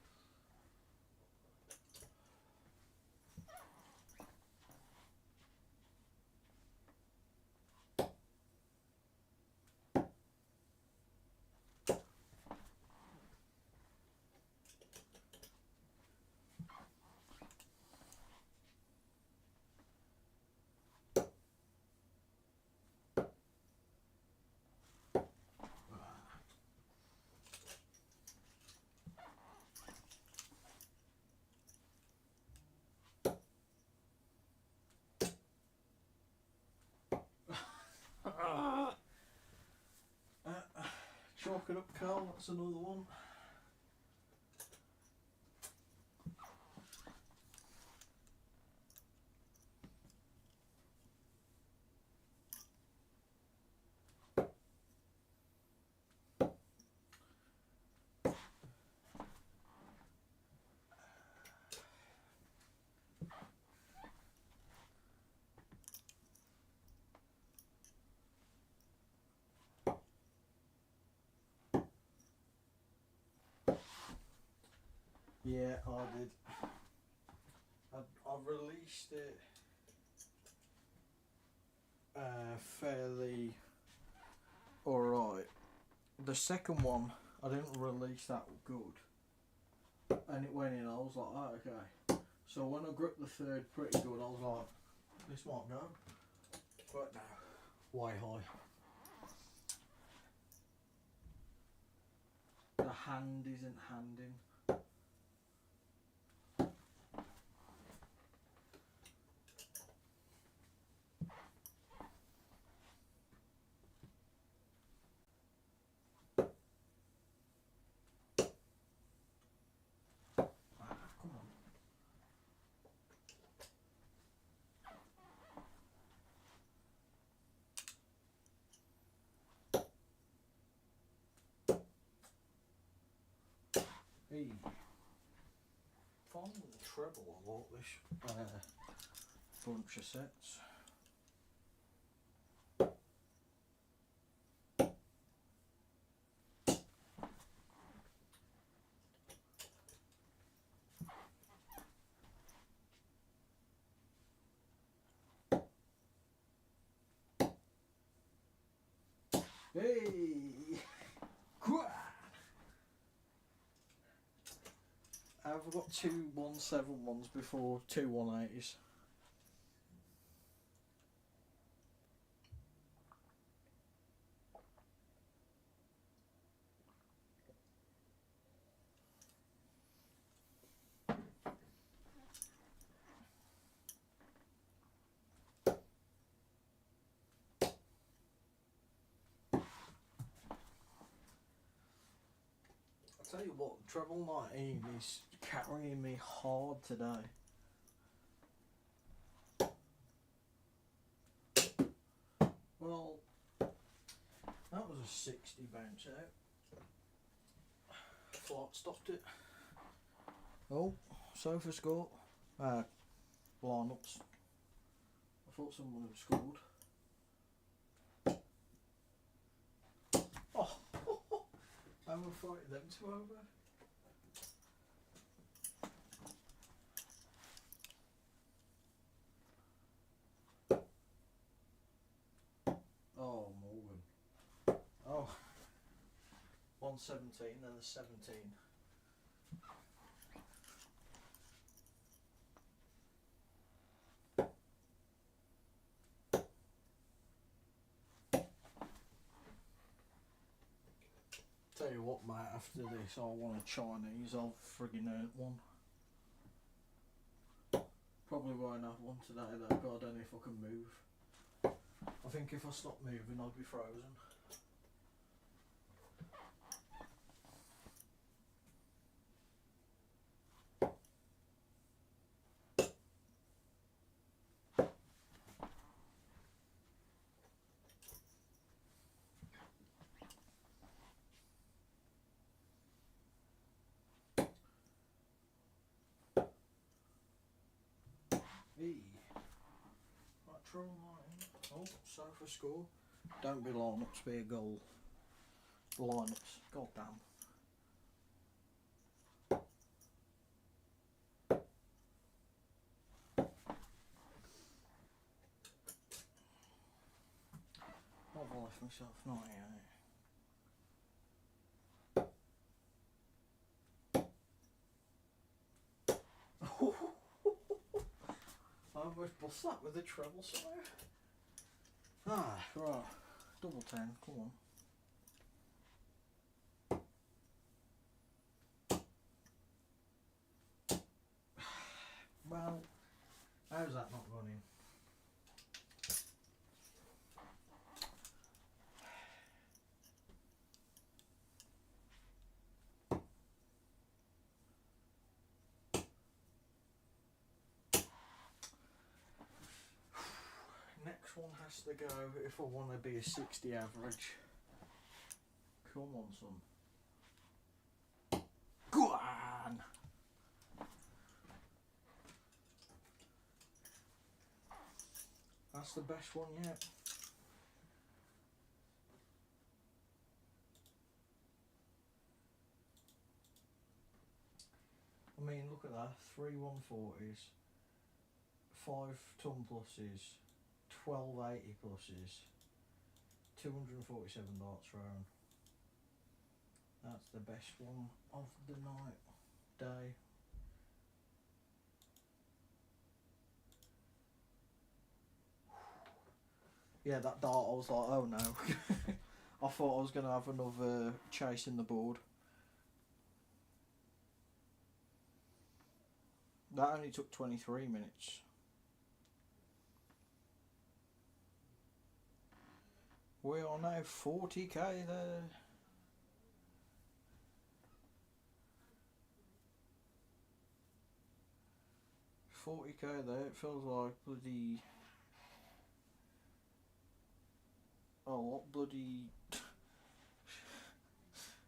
Chalk it up, Carl, that's another one. Yeah, I did. I've released it fairly alright. The second one, I didn't release that good. And it went in, I was like, oh, okay. So when I gripped the third pretty good, I was like, this might go. But no, way high. The hand isn't handing. Come on. Hey. Finally the treble I like this bunch of sets. Hey! I've got 2 171s before 2 180s. I'll tell you what, treble 19 is carrying me hard today. Well, that was a 60 bounce out. Flight stopped it. Oh, sofa score. Lineups. I thought someone had scored. Oh, I'm afraid them two over. Oh, Morgan. Oh, 117, then the 17. Tell you what, mate, after this I want a Chinese. I'll friggin' earn one. Probably won't have one today though, but I don't know if I can move. I think if I stop moving I'll be frozen. Right, try mine. Oh, sofa score. Don't be lineups, be a goal. Lineups, goddamn. I've left myself 98. I almost bust that with a treble somewhere. Right. Double 10, come on. Well, how's that not gone in? Next one has to go if I want to be a 60 average. Come on, son. Go on! That's the best one yet. I mean, look at that. 3 140s, 5 ton pluses, 12 80 pluses, 247 darts thrown. That's the best one of the night, day. Yeah, that dart, I was like, oh no. I thought I was going to have another chase in the board. That only took 23 minutes. We are now 40k there. $40k there, it feels like bloody... Oh, what bloody...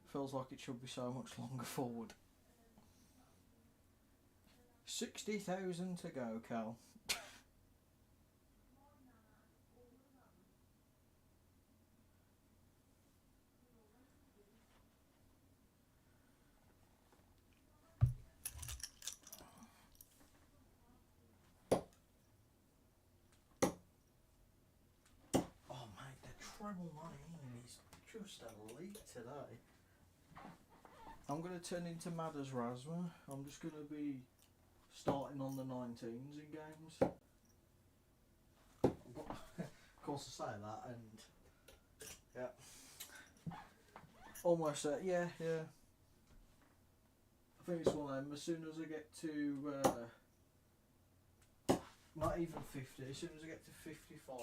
feels like it should be so much longer forward. 60,000 to go, Cal. Oh mate, the treble 19 is just elite today. I'm going to turn into mad as Rasma. I'm just going to be starting on the 19s in games. Of course I say that and... yeah. Almost yeah. I think it's one of them. As soon as I get to not even 50, as soon as I get to 55,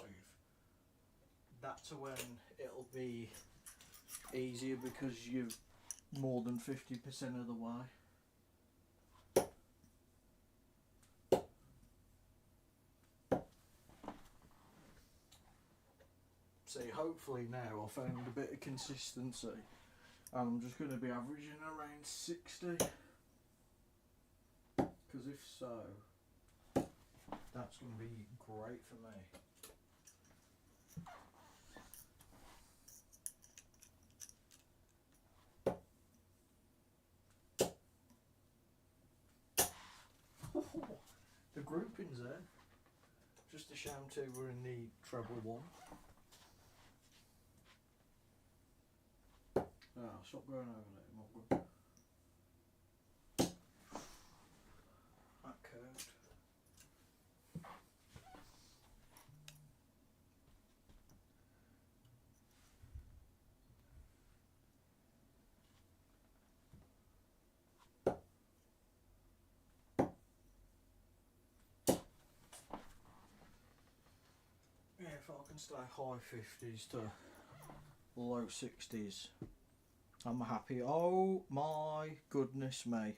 that's when it'll be easier because you're more than 50% of the way. See, hopefully now I found a bit of consistency, and I'm just going to be averaging around 60. Because if so, that's going to be great for me. The grouping's there. Just a shame too we're in the treble one. Ah, stop going over there, not good. That curved. Yeah, if I can stay high 50s to low 60s, I'm happy. Oh my goodness me.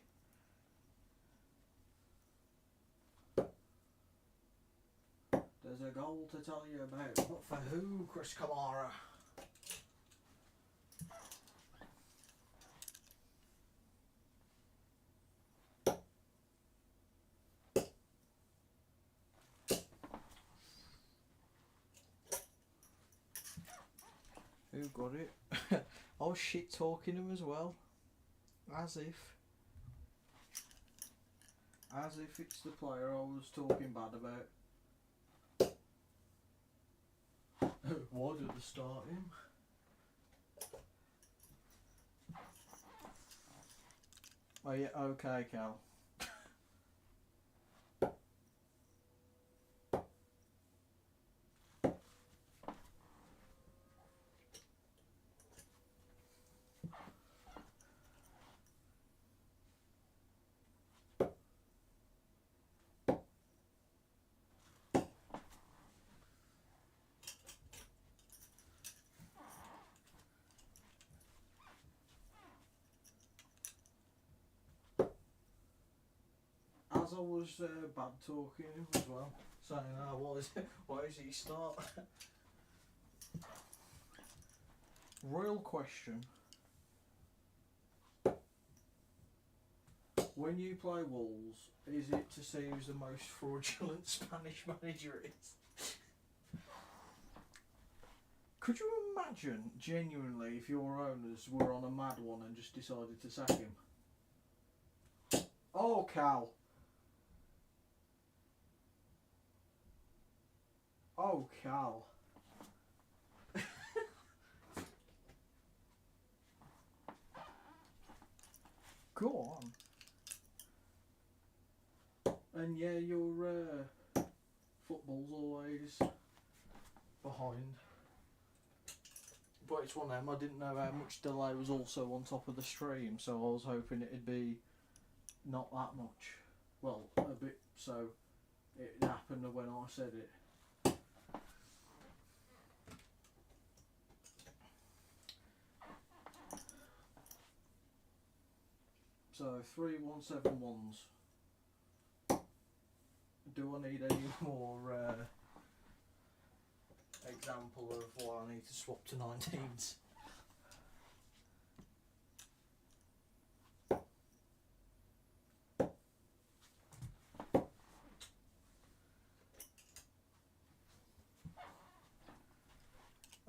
There's a goal to tell you about. But for who, Chris Kamara? Who got it? I was shit talking him as well. As if it's the player I was talking bad about. Why did they start him? Oh yeah, okay, Cal. As I was bad talking him as well, saying, oh, why is he start? Real question. When you play Wolves, is it to see who's the most fraudulent Spanish manager is? Could you imagine, genuinely, if your owners were on a mad one and just decided to sack him? Oh, Cal. Oh, Cal. Go on. And yeah, your football's always behind. But it's one of them, I didn't know how much delay was also on top of the stream, so I was hoping it'd be not that much. Well, a bit, so it happened when I said it. So 3171s. Do I need any more example of why I need to swap to 19s?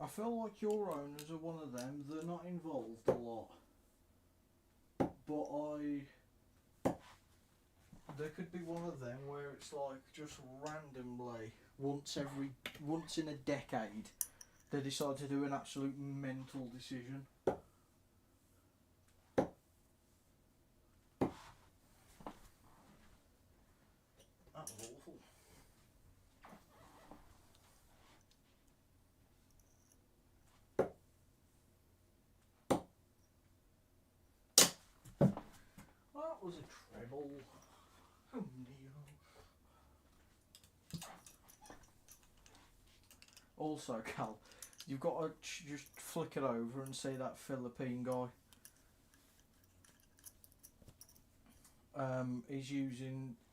I feel like your owners are one of them. They're not involved a lot, but there could be one of them where it's like just randomly once in a decade they decide to do an absolute mental decision. That was awful. That was a treble. Oh dear. Also, Cal, you've got to just flick it over and see that Philippine guy.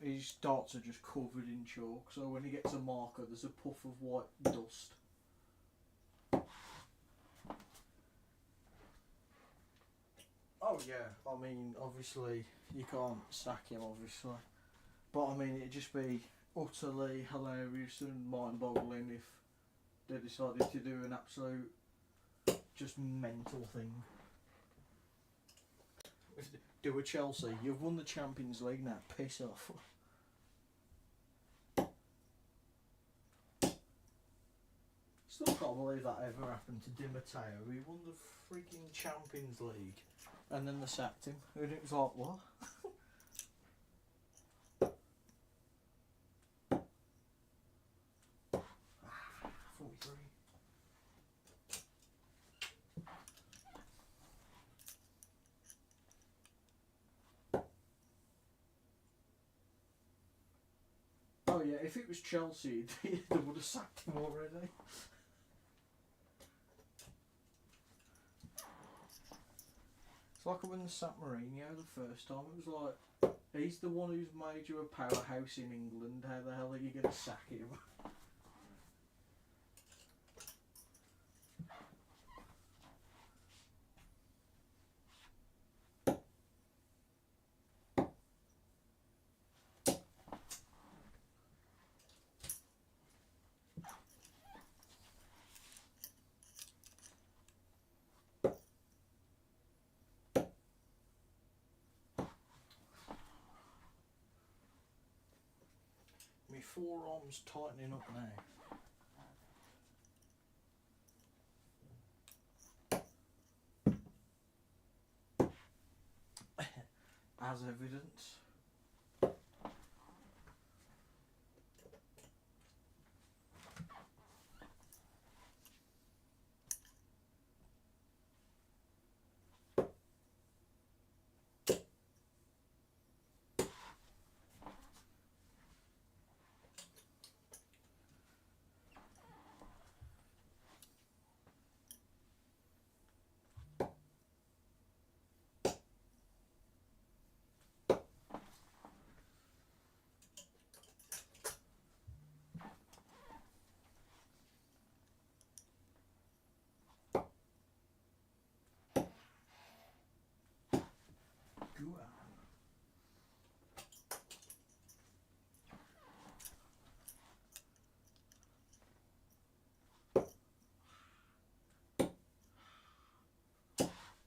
His darts are just covered in chalk, so when he gets a marker, there's a puff of white dust. Oh yeah, I mean, obviously you can't sack him, obviously, but I mean it'd just be utterly hilarious and mind-boggling if they decided to do an absolute, just mental thing. Do a Chelsea. You've won the Champions League now. Piss off. Still can't believe that ever happened to Di Matteo. He won the freaking Champions League, and then they sacked him, and it was like, what? 43. Oh yeah, if it was Chelsea, they would have sacked him already. It's like when they sacked Mourinho the first time. It was like, he's the one who's made you a powerhouse in England. How the hell are you going to sack him? My forearm's tightening up now. As evidence.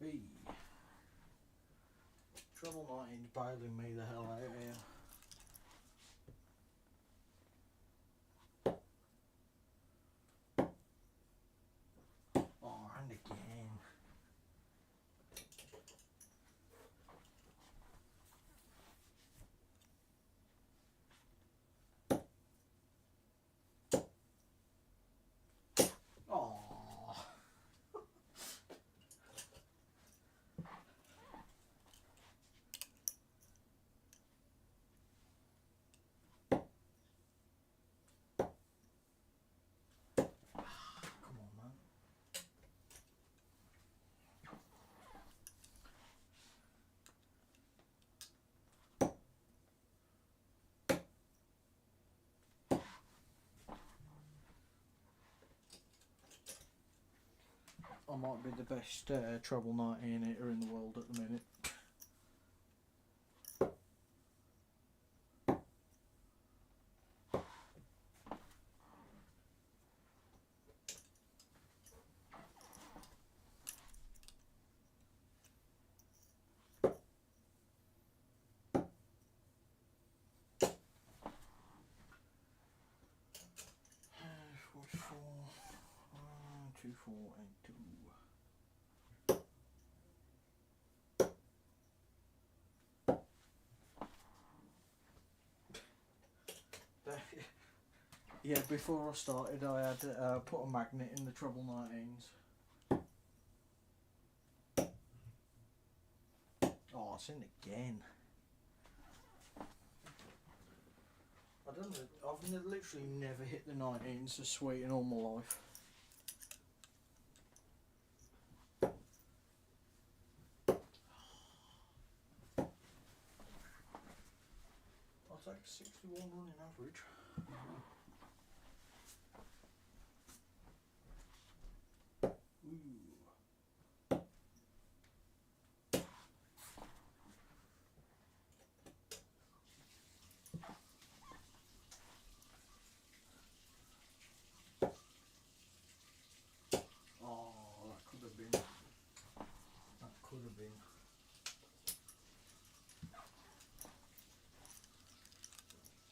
Hey. Trouble 19's bailing me the hell out here. Oh, and again. Oh. Come on, man. I might be the best treble 19 hitter in the world at the minute. Two, 4, and 2. Yeah, before I started, I had put a magnet in the treble 19s. Oh, it's in again. I don't know. I've literally never hit the 19s as sweet in all my life. I'll take 61 running average. Ooh. have been.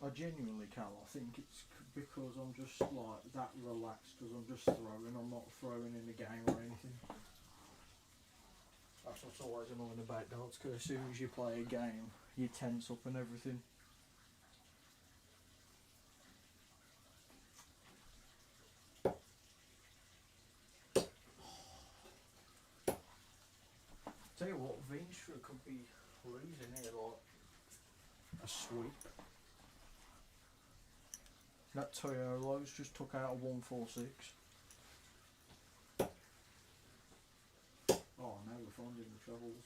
I genuinely can. I think it's because I'm just like that relaxed because I'm just throwing. I'm not throwing in the game or anything. That's what's always annoying about darts, because as soon as you play a game, you tense up and everything. Tell you what, Vinstra could be losing here like a sweep. That Toyolo's just took out a 146. Oh, now we're finding the troubles.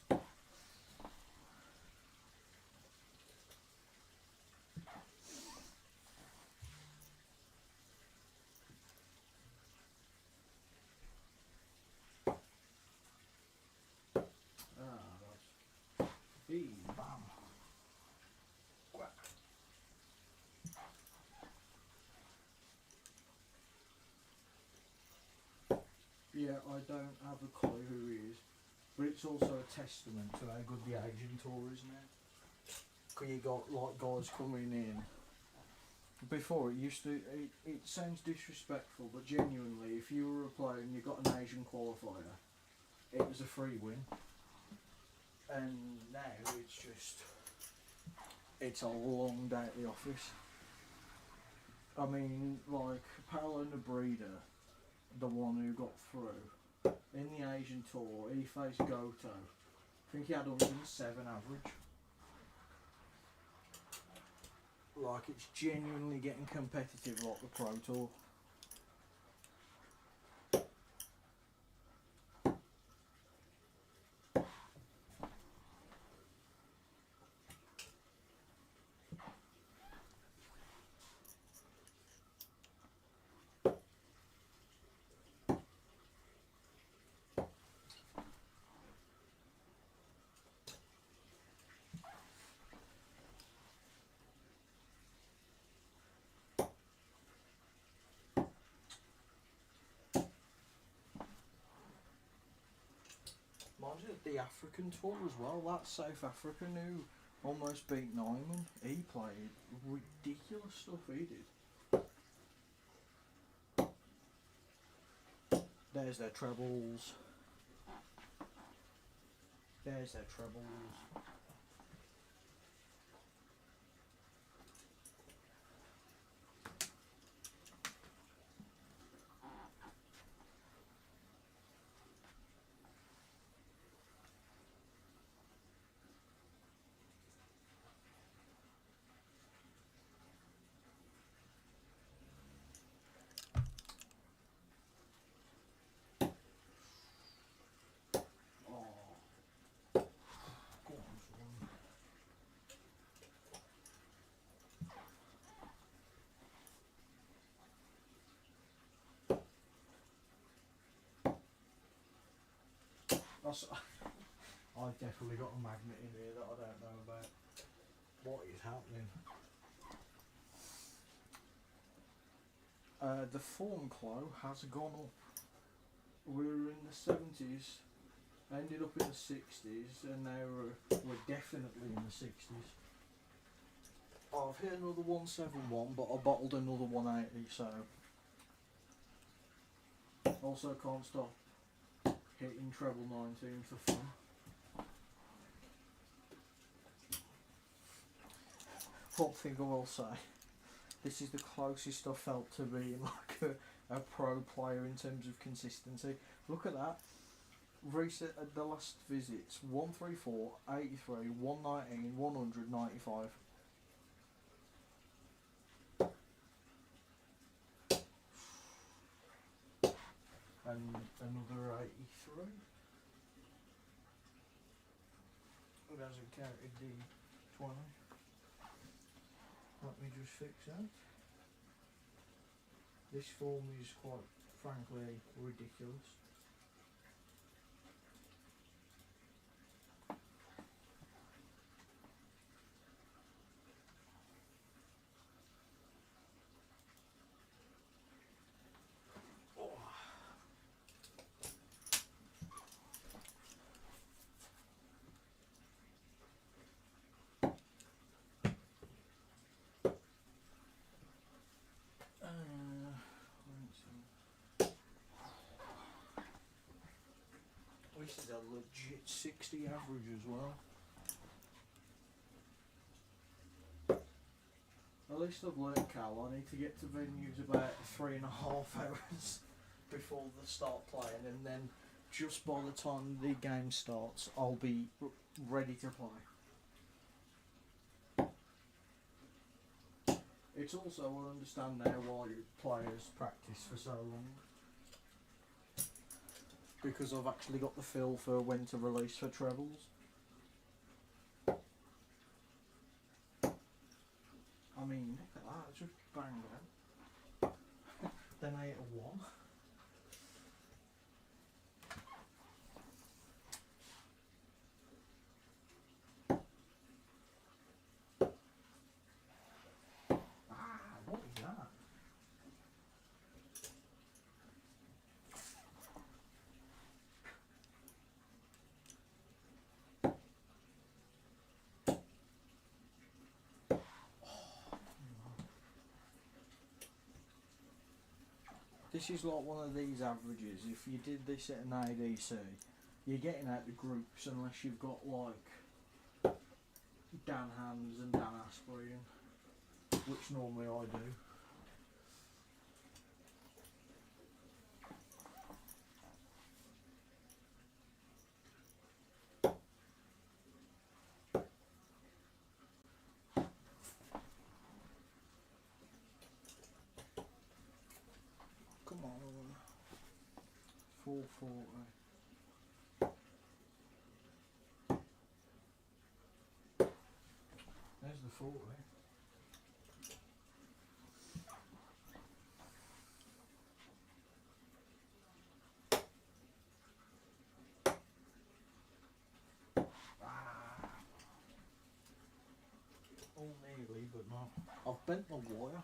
That's bam. Quack. Yeah, I don't have a clue who he is, but it's also a testament to how good the Asian tour is now. Because you got like guys coming in. Before it used to, it sounds disrespectful, but genuinely, if you were a player and you got an Asian qualifier, it was a free win. And now it's just, it's a long day at the office. I mean, like, Paolo Nebreda, the one who got through, in the Asian tour, he faced Goto. I think he had 107 average. Like, it's genuinely getting competitive like the Pro Tour. Mind you, the African tour as well, that South African who almost beat Nyman, he played ridiculous stuff, he did. There's their trebles. There's their trebles. I've definitely got a magnet in here that I don't know about. What is happening? The form clo has gone up. We were in the 70s, ended up in the 60s, and now we're definitely in the 60s. I've hit another 171, but I bottled another 180, so also can't stop hitting treble 19 for fun. One thing I will say, this is the closest I felt to being like a pro player in terms of consistency. Look at that. Reset at the last visits, 134, 83, 119, 100, 95. And another 83. It hasn't counted the 20. Let me just fix that. This form is quite frankly ridiculous. legit 60 average as well. At least I've learnt, Cal, I need to get to venues about 3.5 hours before they start playing, and then just by the time the game starts, I'll be ready to play. It's also, I understand now why players practice for so long. Because I've actually got the feel for when to release for trebles. I mean, look at that, it's just banged out. Then 8 or 1. What is that? This is like one of these averages. If you did this at an ADC, you're getting out the groups unless you've got like Dan Hands and Dan Asperian, which normally I do. Come on, 440. There's the 40. All nearly, but not. I've bent my wire.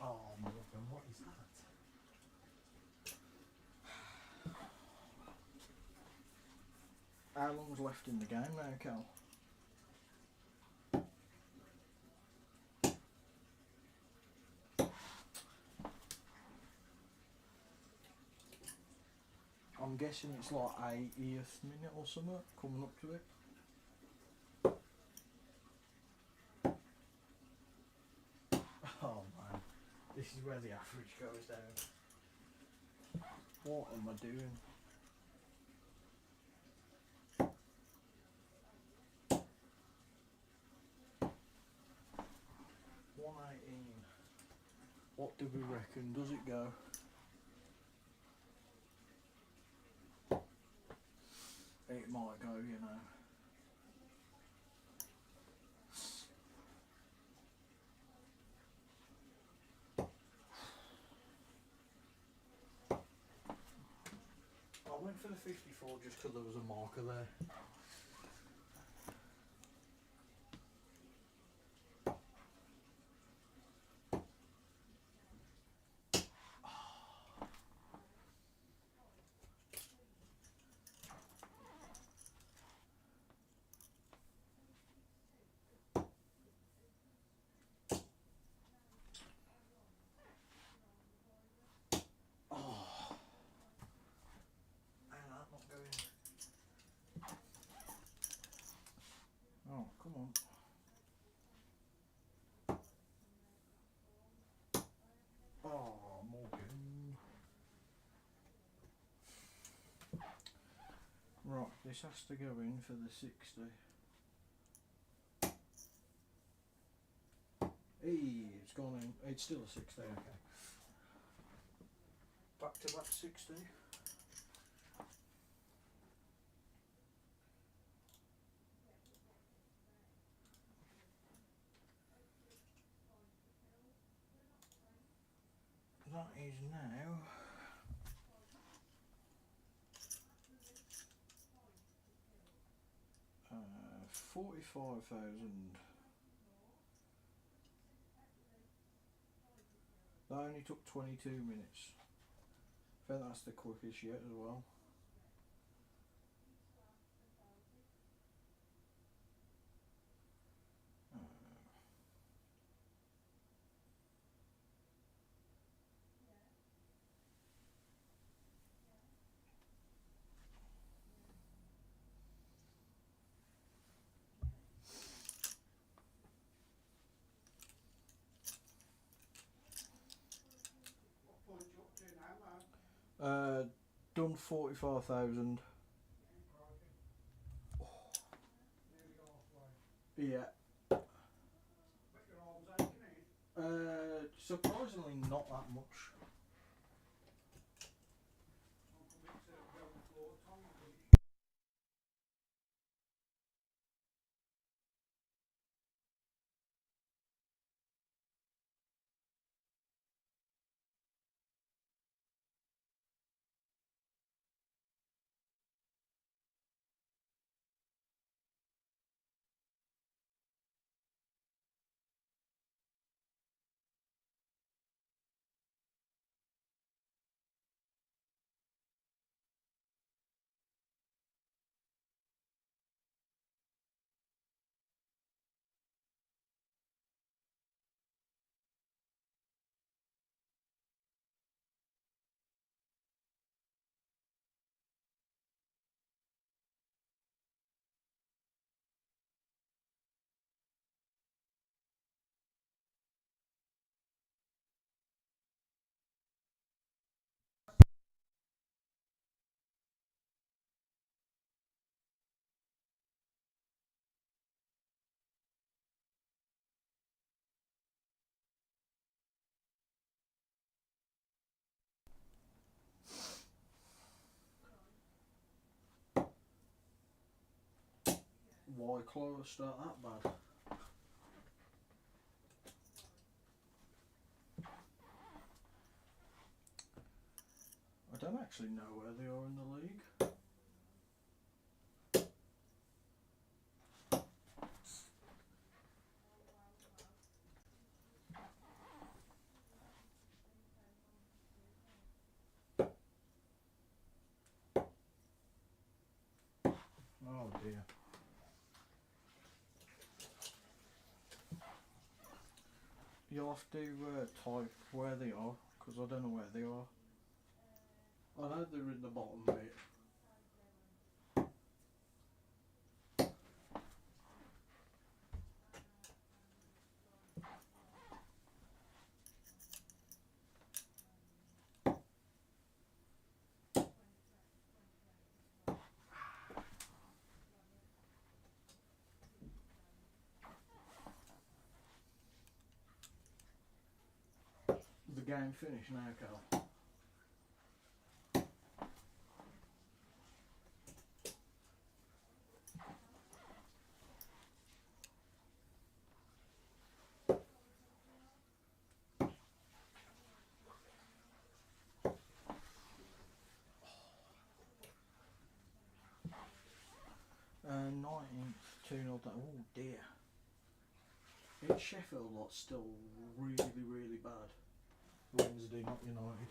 Oh, Morgan, what is that? How long's left in the game now, Cal? I'm guessing it's like 80th minute or something, coming up to it. Oh man, this is where the average goes down. What am I doing? What do we reckon? Does it go? It might go, you know. I went for the 54 just because there was a marker there. Oh, come on. Oh, Morgan. Right, this has to go in for the 60. Hey, it's gone in. It's still a 60, okay. Back to back 60. That is now 45,000. That only took 22 minutes. I think that's the quickest yet as well. Done 45,000. Yeah. Surprisingly not that much. Why close start that bad? I don't actually know where they are in the league. Oh dear. You'll have to type where they are, because I don't know where they are. I know they're in the bottom bit. The game finished now, Cal. 19th, 2-0 down. Oh dear. It's Sheffield lot's still really, really bad. Wednesday, not United.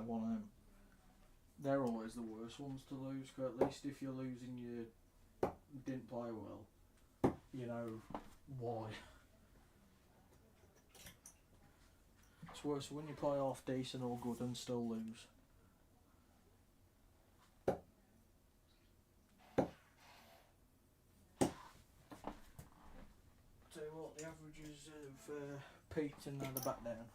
One of them. They're always the worst ones to lose, because at least if you're losing you didn't play well, you know why. It's worse when you play half decent or good and still lose. Tell you what, the averages have peaked and now they're back down.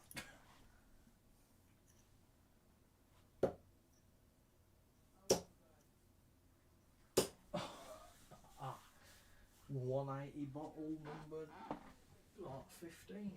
180 bottle number like 15.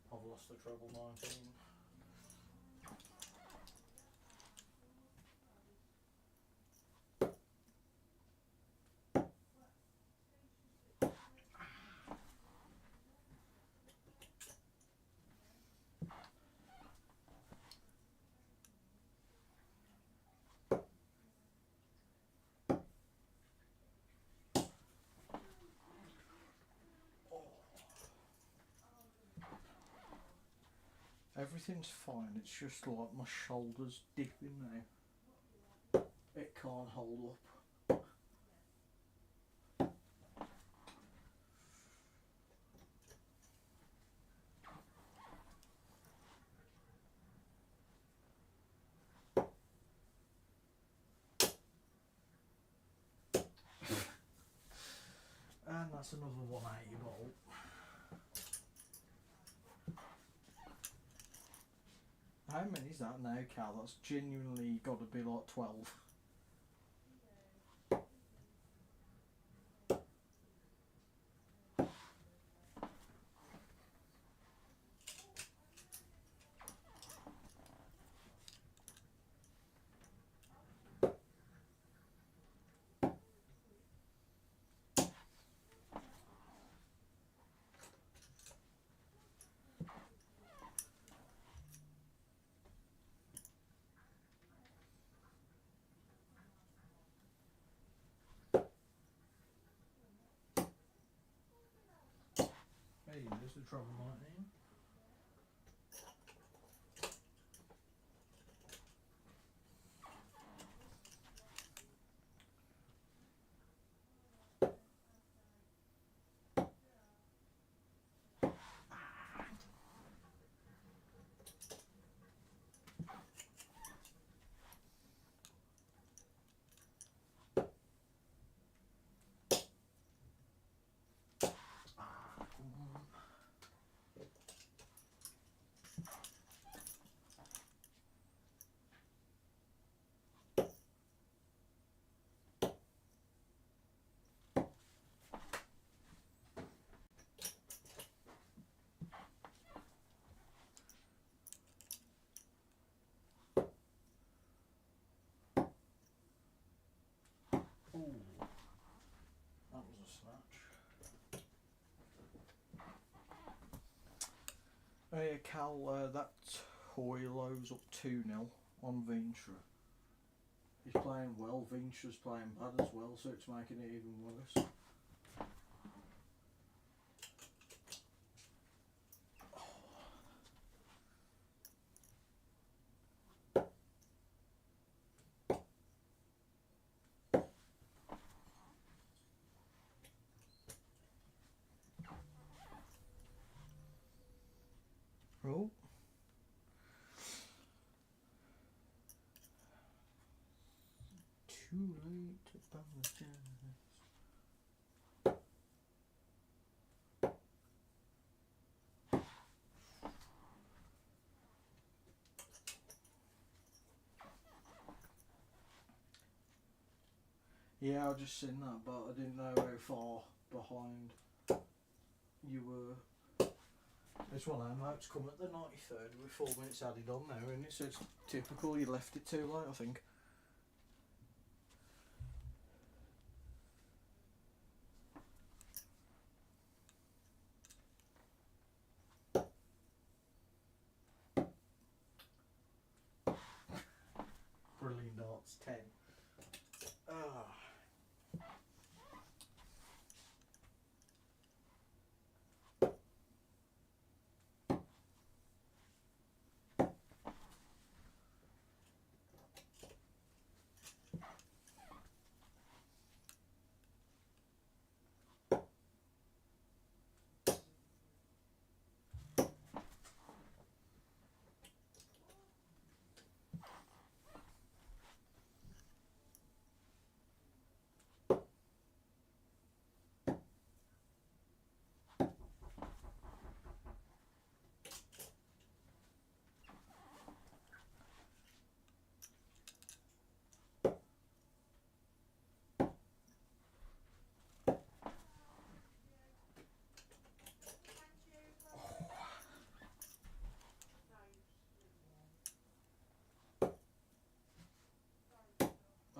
I've lost the treble 19. Everything's fine, it's just like my shoulders dipping now. It can't hold up. And that's another 180 bottle. How many is that now, Cal? That's genuinely got to be like 12. Hey, there's the trouble 19. Ooh, that was a snatch. Oh yeah, Cal, that Hoylo's up 2-0 on Vinstra. He's playing well, Vinstra's playing bad as well, so it's making it even worse. Oh. Too late to apologize. Yeah, I just seen that, but I didn't know how far behind you were. This one I it's come at the 93rd with 4 minutes added on there, and it says typical, you left it too late, I think. That's 10. Ah.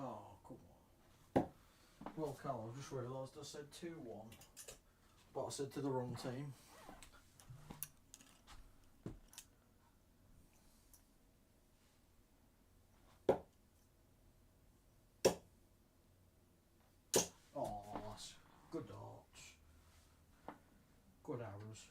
Oh, come on. Well, Carl, I've just realised I said 2-1, but I said to the wrong team. Oh, that's good darts. Good arrows.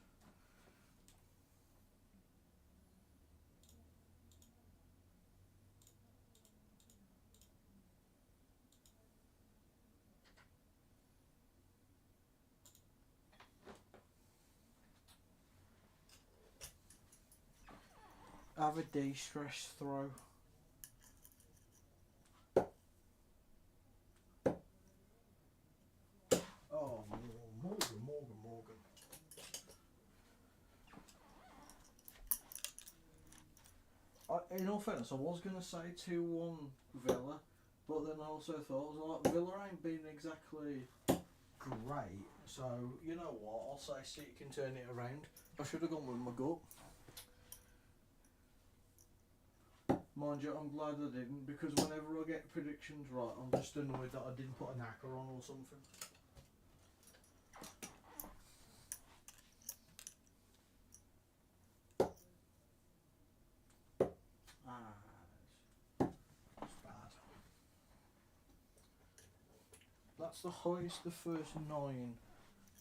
Have a de-stress throw. Oh, Morgan. In all fairness, I was going to say 2-1 Villa, but then I also thought, I was like, Villa ain't been exactly great, so you know what, I'll say City can turn it around. I should have gone with my gut. Mind you, I'm glad I didn't, because whenever I get predictions right, I'm just annoyed that I didn't put a knacker on or something. That's bad. That's the highest the first 9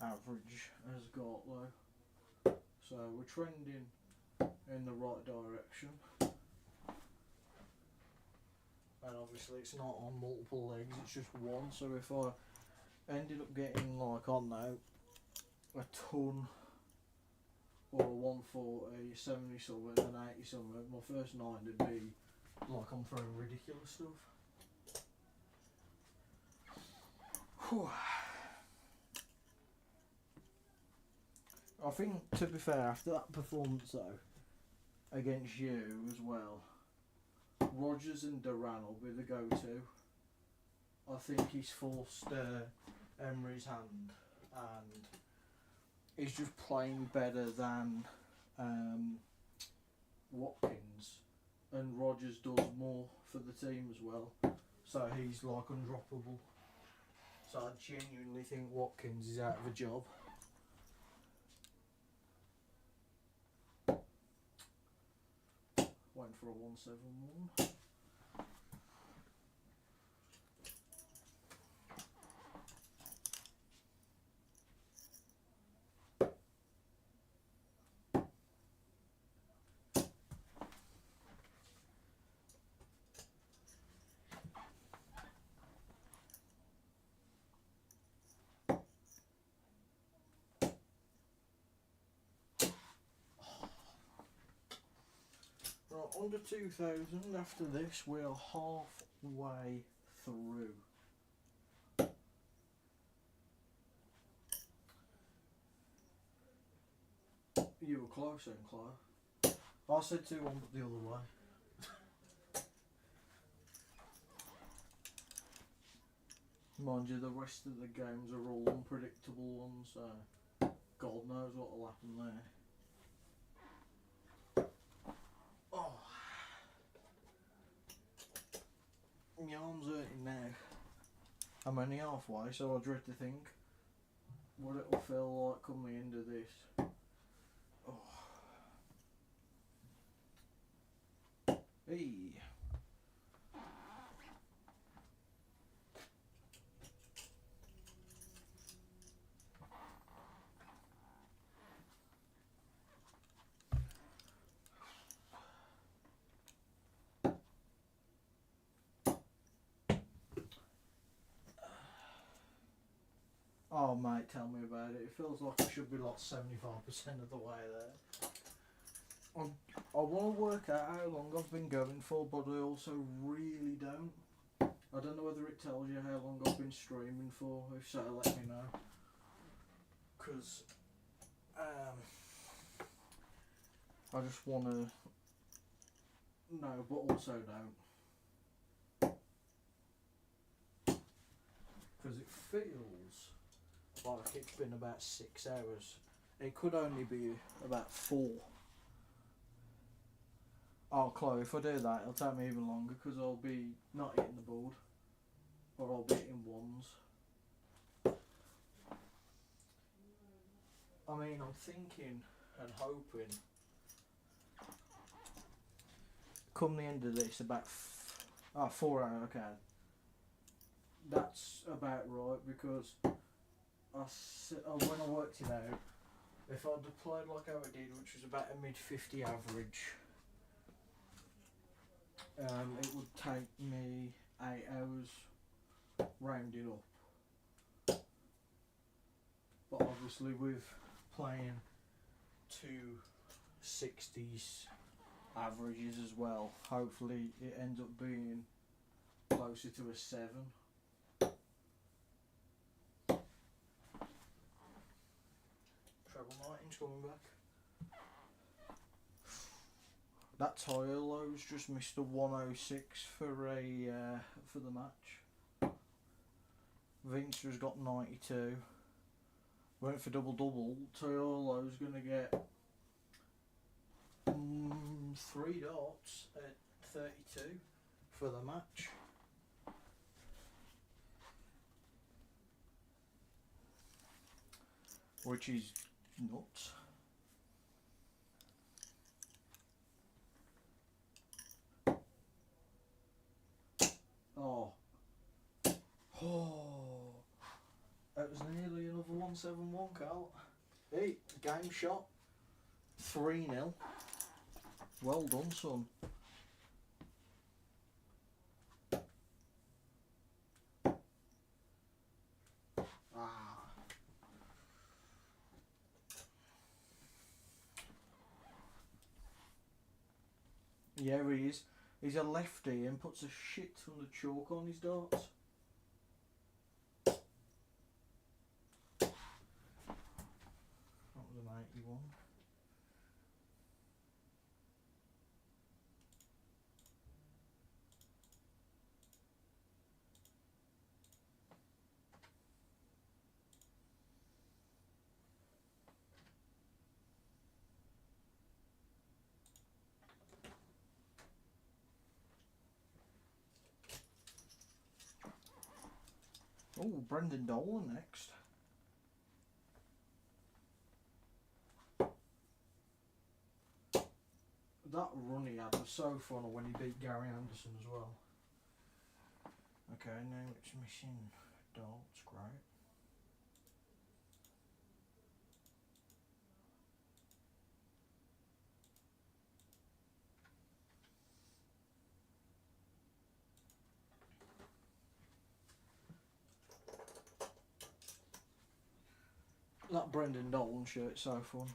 average has got though. So we're trending in the right direction. And obviously it's not on multiple legs, it's just one. So if I ended up getting, like, I don't know, a ton or a 140, 70 something and 80 something, my first 9 would be like I'm throwing ridiculous stuff. Whew. I think, to be fair, after that performance though, against you as well, Rodgers and Duran will be the go-to. I think he's forced Emery's hand, and he's just playing better than Watkins, and Rodgers does more for the team as well, so he's like undroppable. So I genuinely think Watkins is out of a job. Waiting for a 171. Right, under 2,000 after this, we're halfway through. You were close then, Claire. I said 2-1 but the other way. Mind you, the rest of the games are all unpredictable ones, so God knows what will happen there. Oh, my arm's hurting now. I'm only halfway, so I dread to think what it'll feel like come the end of this. Oh. Hey. Oh mate, tell me about it. It feels like I should be like 75% of the way there. I want to work out how long I've been going for, but I also really don't. I don't know whether it tells you how long I've been streaming for. If so, let me know. Because I just want to know, but also don't. Because it feels like it's been about 6 hours. It could only be about 4. Oh, Chloe, if I do that, it'll take me even longer because I'll be not hitting the board, or I'll be hitting ones. I mean, I'm thinking and hoping, come the end of this, about 4 hours, okay. That's about right, because when I worked it out, if I deployed like how I did, which was about a mid-50 average, it would take me 8 hours rounded up. But obviously with playing 2 60s averages as well, hopefully it ends up being closer to a 7. Treble 19's coming back. That tire low's just missed a 106 for the match. Vincer's got 92. Went for double. Toyolo's gonna get 3 dots at 32 for the match. Which is nuts. Oh. That was nearly another 171, Carl. Hey, game shot. 3-0. Well done, son. Yeah, he is. He's a lefty and puts a shit ton of chalk on his darts. That was an 81. Oh, Brendan Dolan next. That run he had was so fun when he beat Gary Anderson as well. Okay, now it's missing darts, great. That Brendan Dolan shirt's so fun.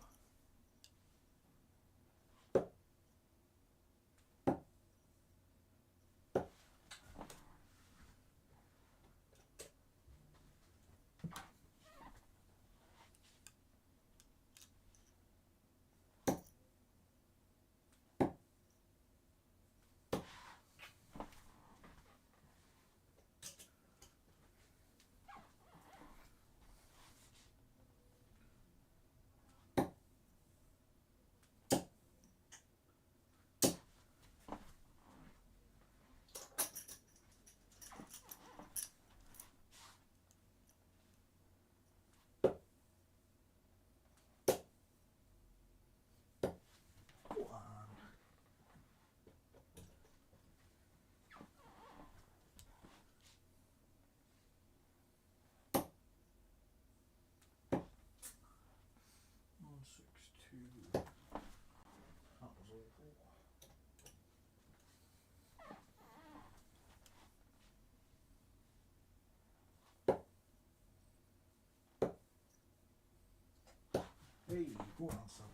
Hey, go on, son.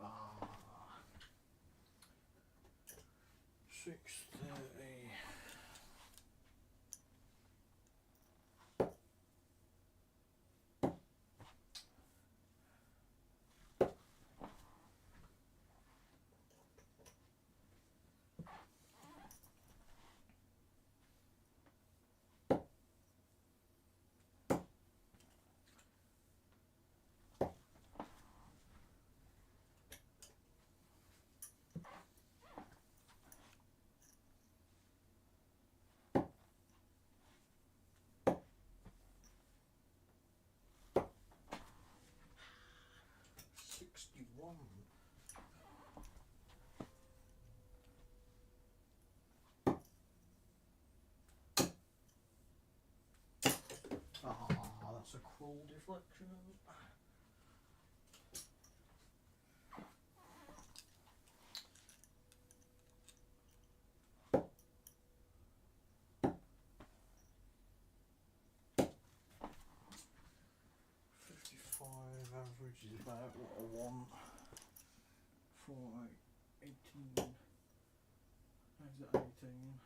Ah, 6:30. Ah, that's a cruel deflection. 55 average is about what I want for 18. How's that 18?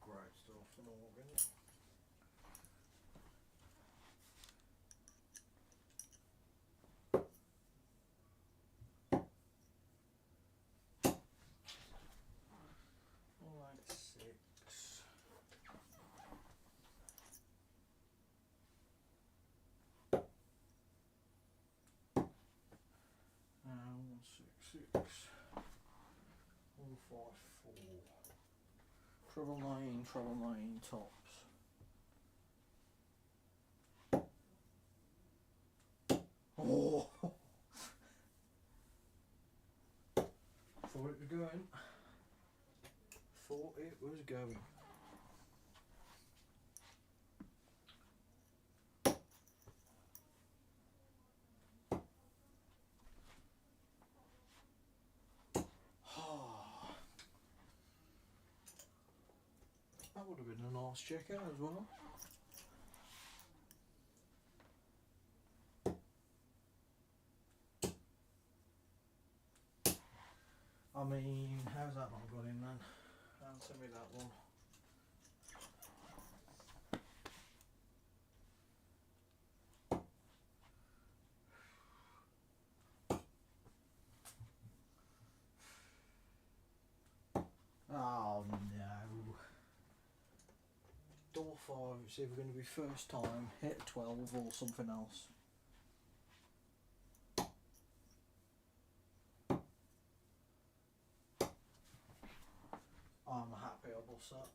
Great stuff, Morgan. Like 6. And 166. 154. Treble 9 tops. Oh! Thought it was going. Thought it was going. That would have been a nice checkout as well. I mean, how's that not got in then? Answer me that one. Oh no. Double 5, it's either going to be first time, hit 12 or something else. I'm happy I bust that.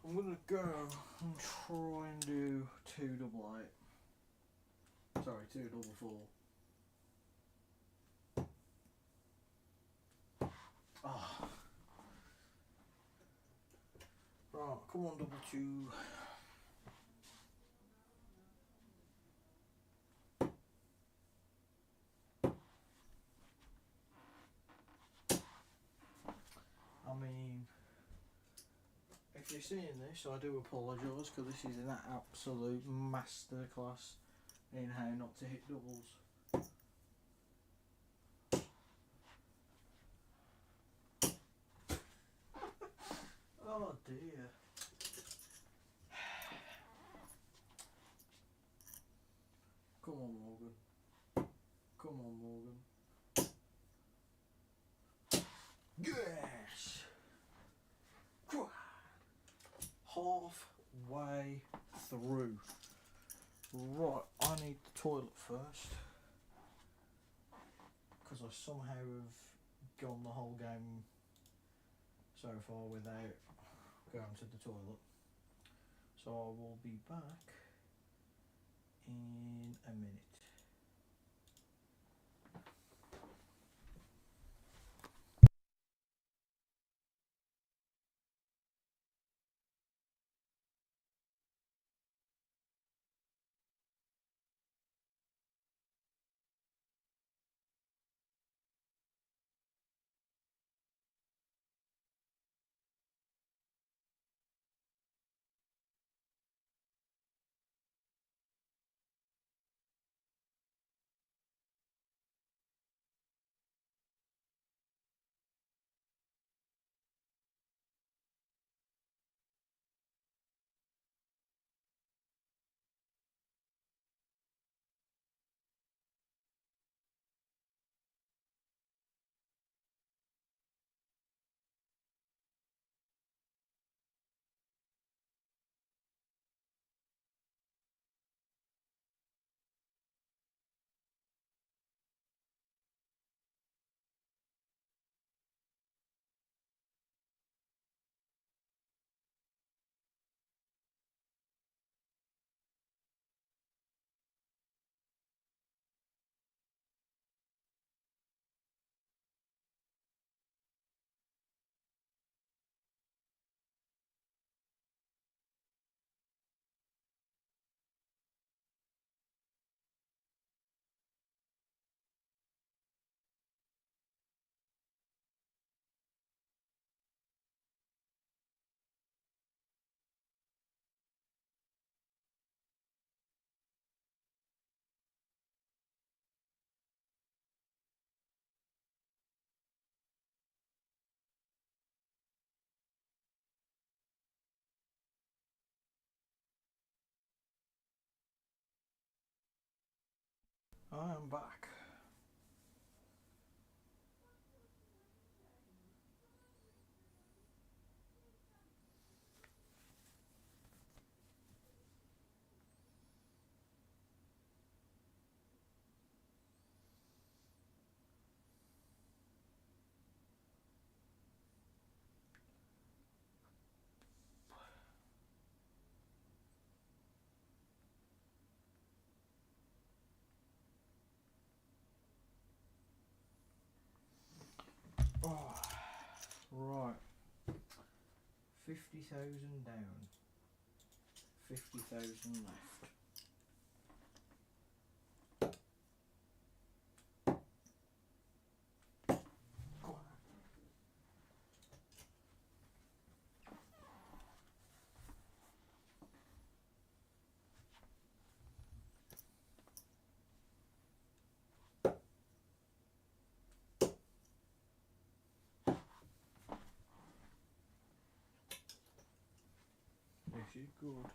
I'm going to go and try and do 2 double 8. Sorry, 2 double 4. Oh. Right, come on, double 2. I mean, if you're seeing this, I do apologise because this is an absolute masterclass in how not to hit doubles. way through. Right, I need the toilet first because I somehow have gone the whole game so far without going to the toilet. So I will be back in a minute. I am back. Oh, right. 50,000 down. 50,000 left. This is good.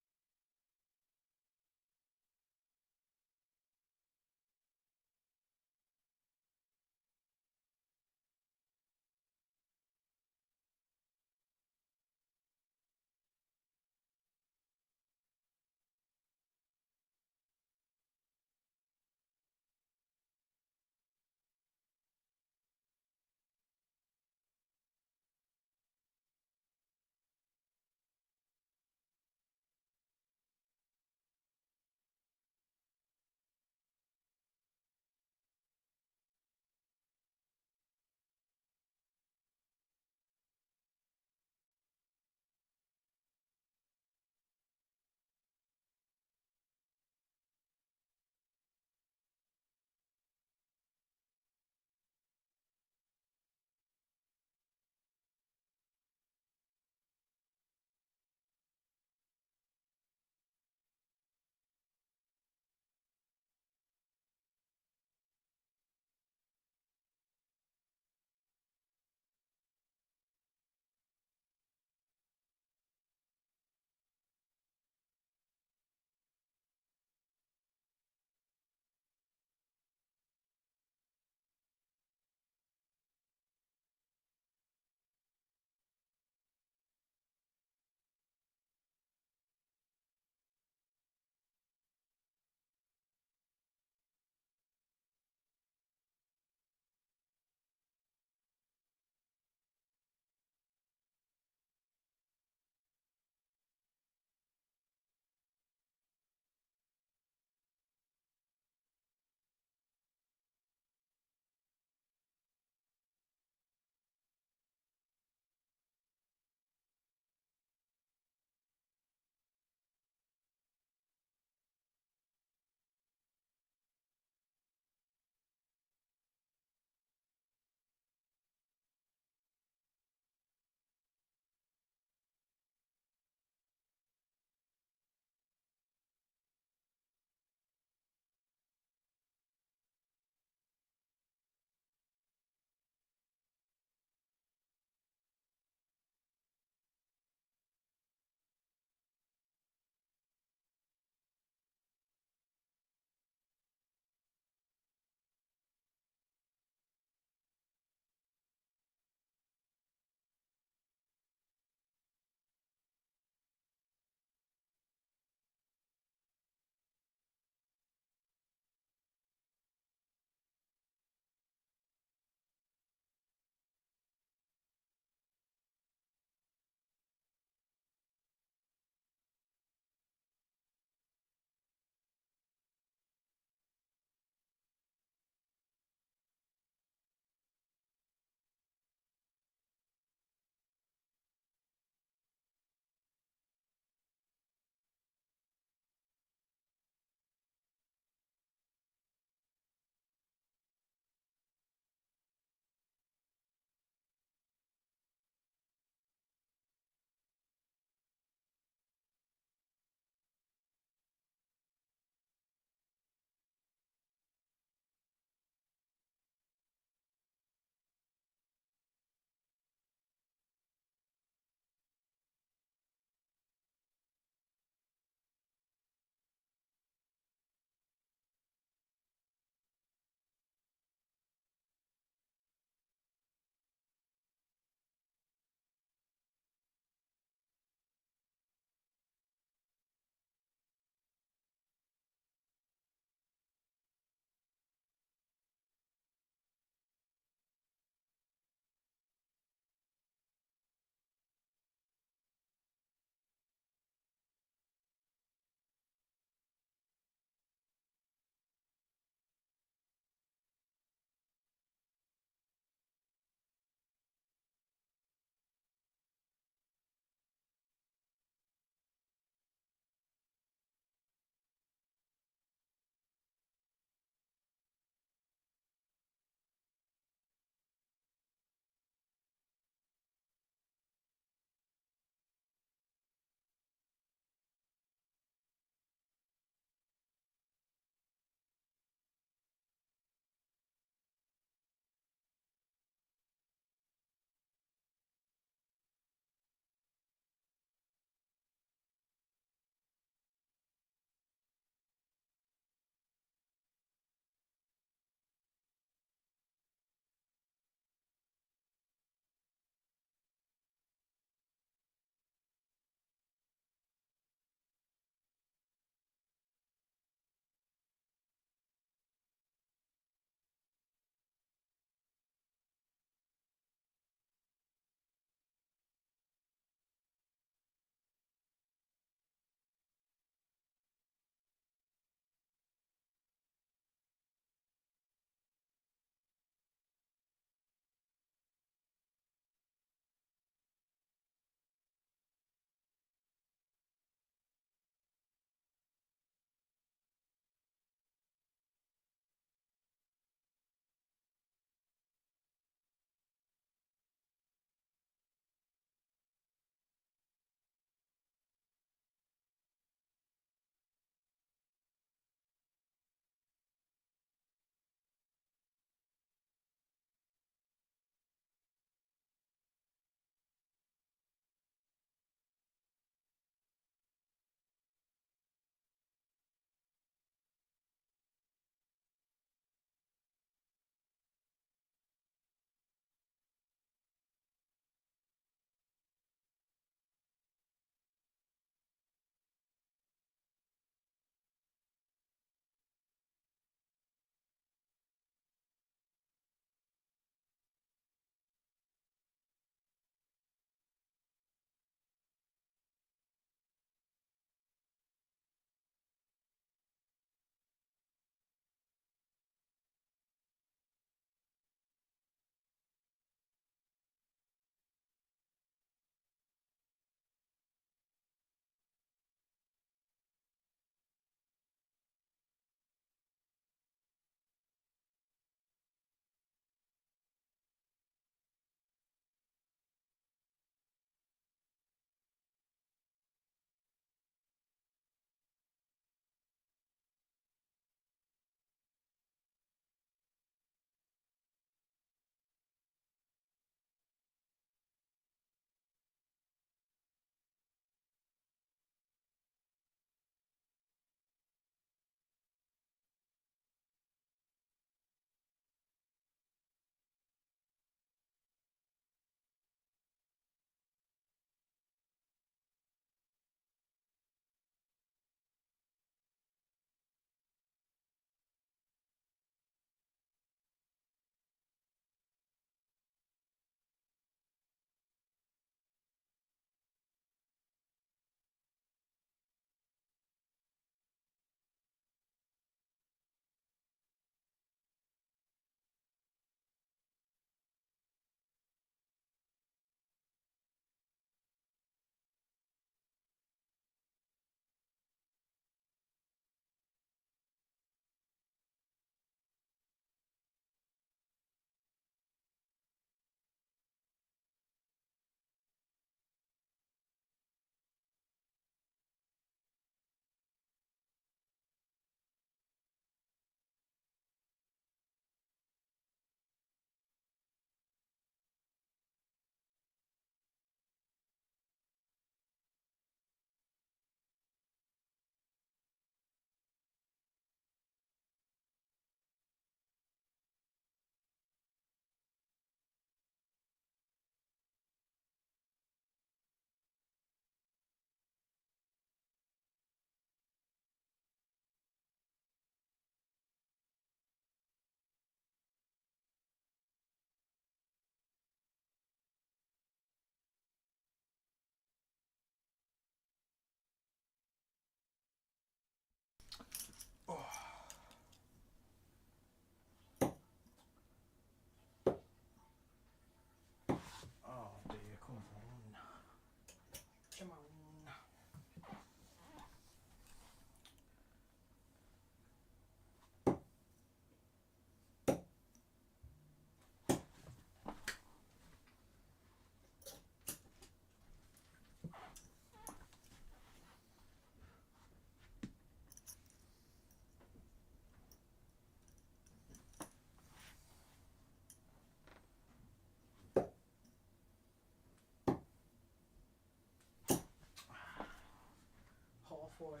halfway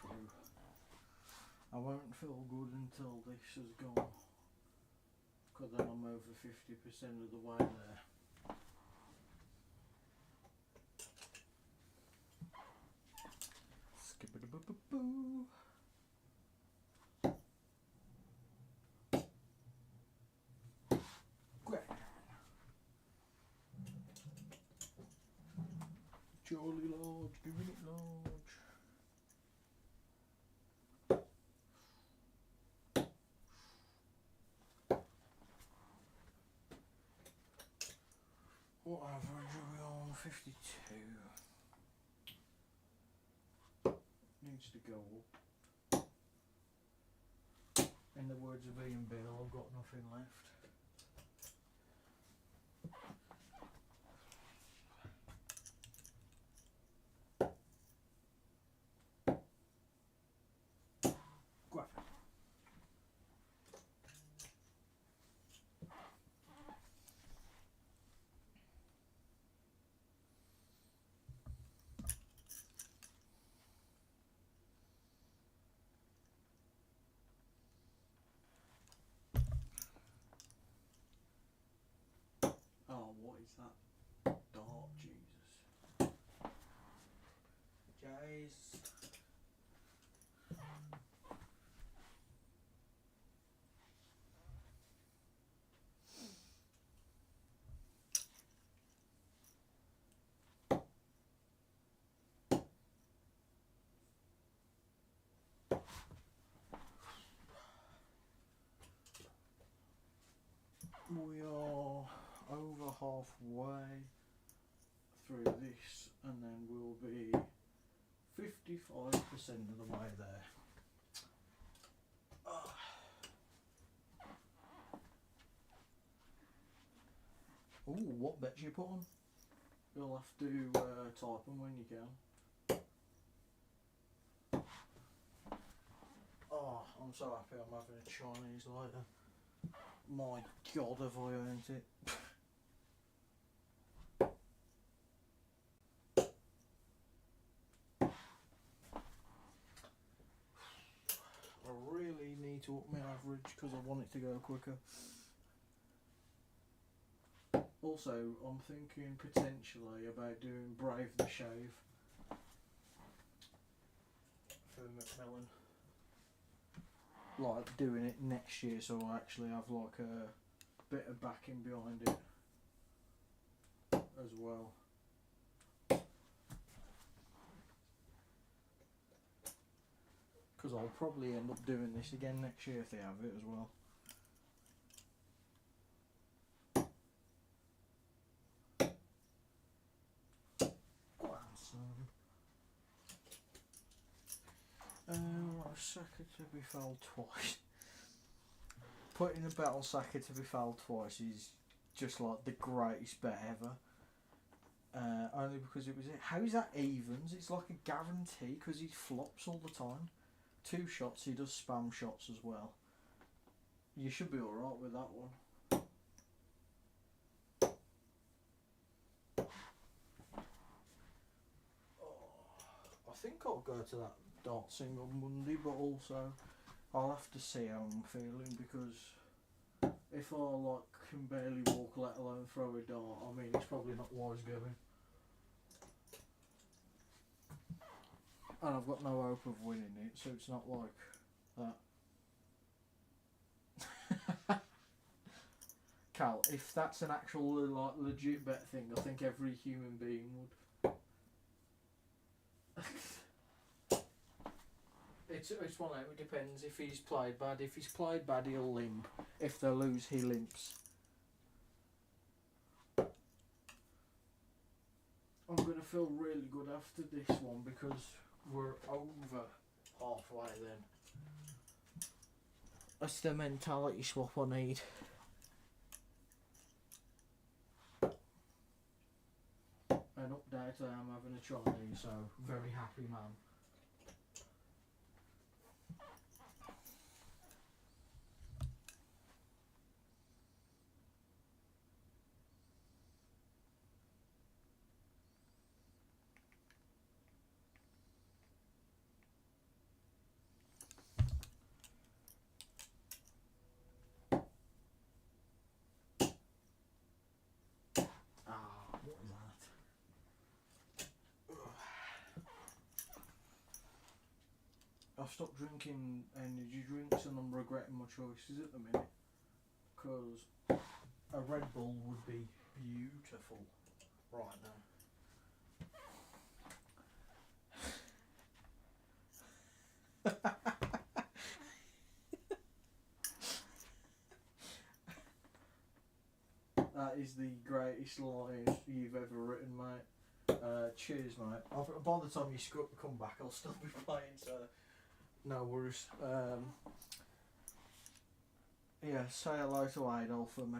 through. I won't feel good until this has gone, because then I'm over 50% of the way there. Skip-a-da-boo-boo-boo. Jolly large, giving it large. What average are we on? 52. Needs to go up. In the words of Ian Bill, I've got nothing left. Oh, what is that dart, Jesus? Jays. We are over halfway through this, and then we'll be 55% of the way there. Ooh, what bets you put on? You'll have to type them when you can. Oh, I'm so happy I'm having a Chinese later. My God, have I earned it. I really need to up my average because I want it to go quicker. Also, I'm thinking potentially about doing Brave the Shave for Macmillan. Like doing it next year, so I actually have like a bit of backing behind it as well. Because I'll probably end up doing this again next year if they have it as well. Sacker to be fouled twice. Putting a bet on Sacker to be fouled twice is just like the greatest bet ever. Only because it was it. How is that evens? It's like a guarantee because he flops all the time. 2 shots, he does spam shots as well. You should be alright with that one. I think I'll go to that dancing on Monday, but also I'll have to see how I'm feeling, because if I like can barely walk, let alone throw a dart, I mean it's probably not wise going. And I've got no hope of winning it, so it's not like that. Cal, if that's an actual like legit bet thing, I think every human being would. It's one of them, it depends if he's played bad. If he's played bad, he'll limp. If they lose, he limps. I'm going to feel really good after this one because we're over halfway then. That's the mentality swap I need. An update, I am having a Chinese, so very happy man. stopped drinking energy drinks and I'm regretting my choices at the minute. Because a Red Bull would be beautiful right now. That is the greatest line you've ever written, mate. Cheers, mate. By the time you come back, I'll still be playing, so no worries. Yeah, say hello to Adolf for me.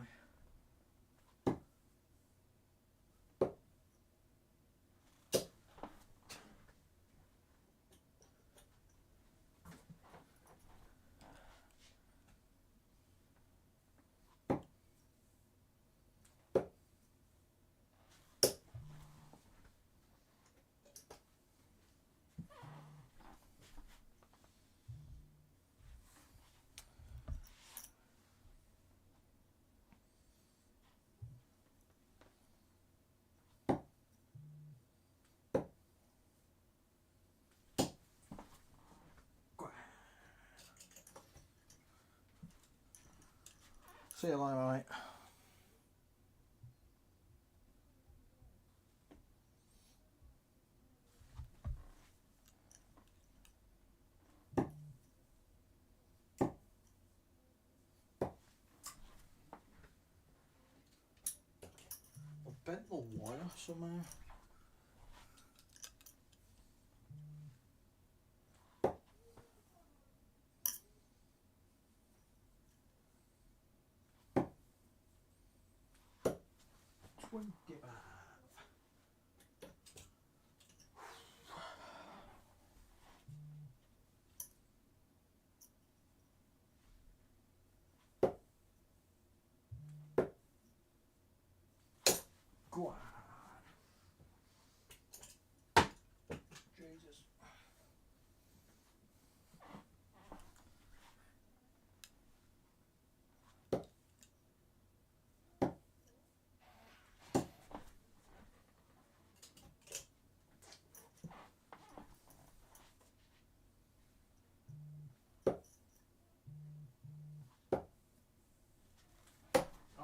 See you later, mate. I've bent the wire somehow. Go on. Jesus.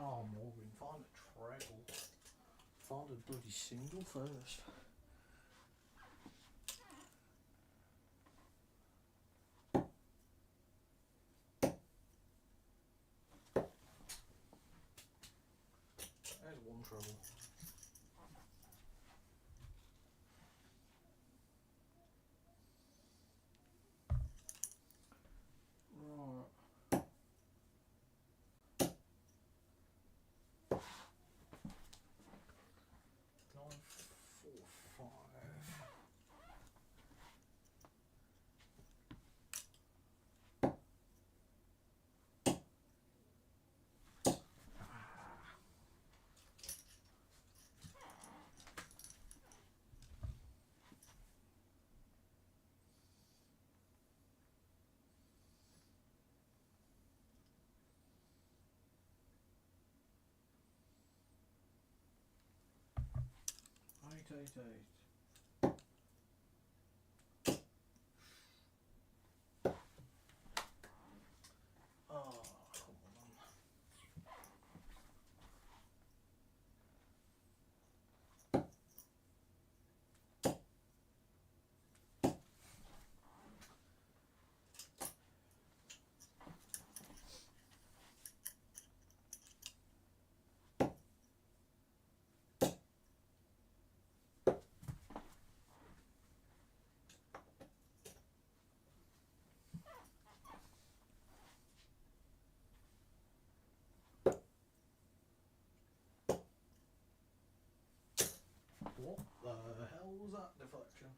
Oh, Morgan, find a treble. Find a bloody single first. There's one treble. Right. 945. Eight. Oh, come on. What the hell was that deflection?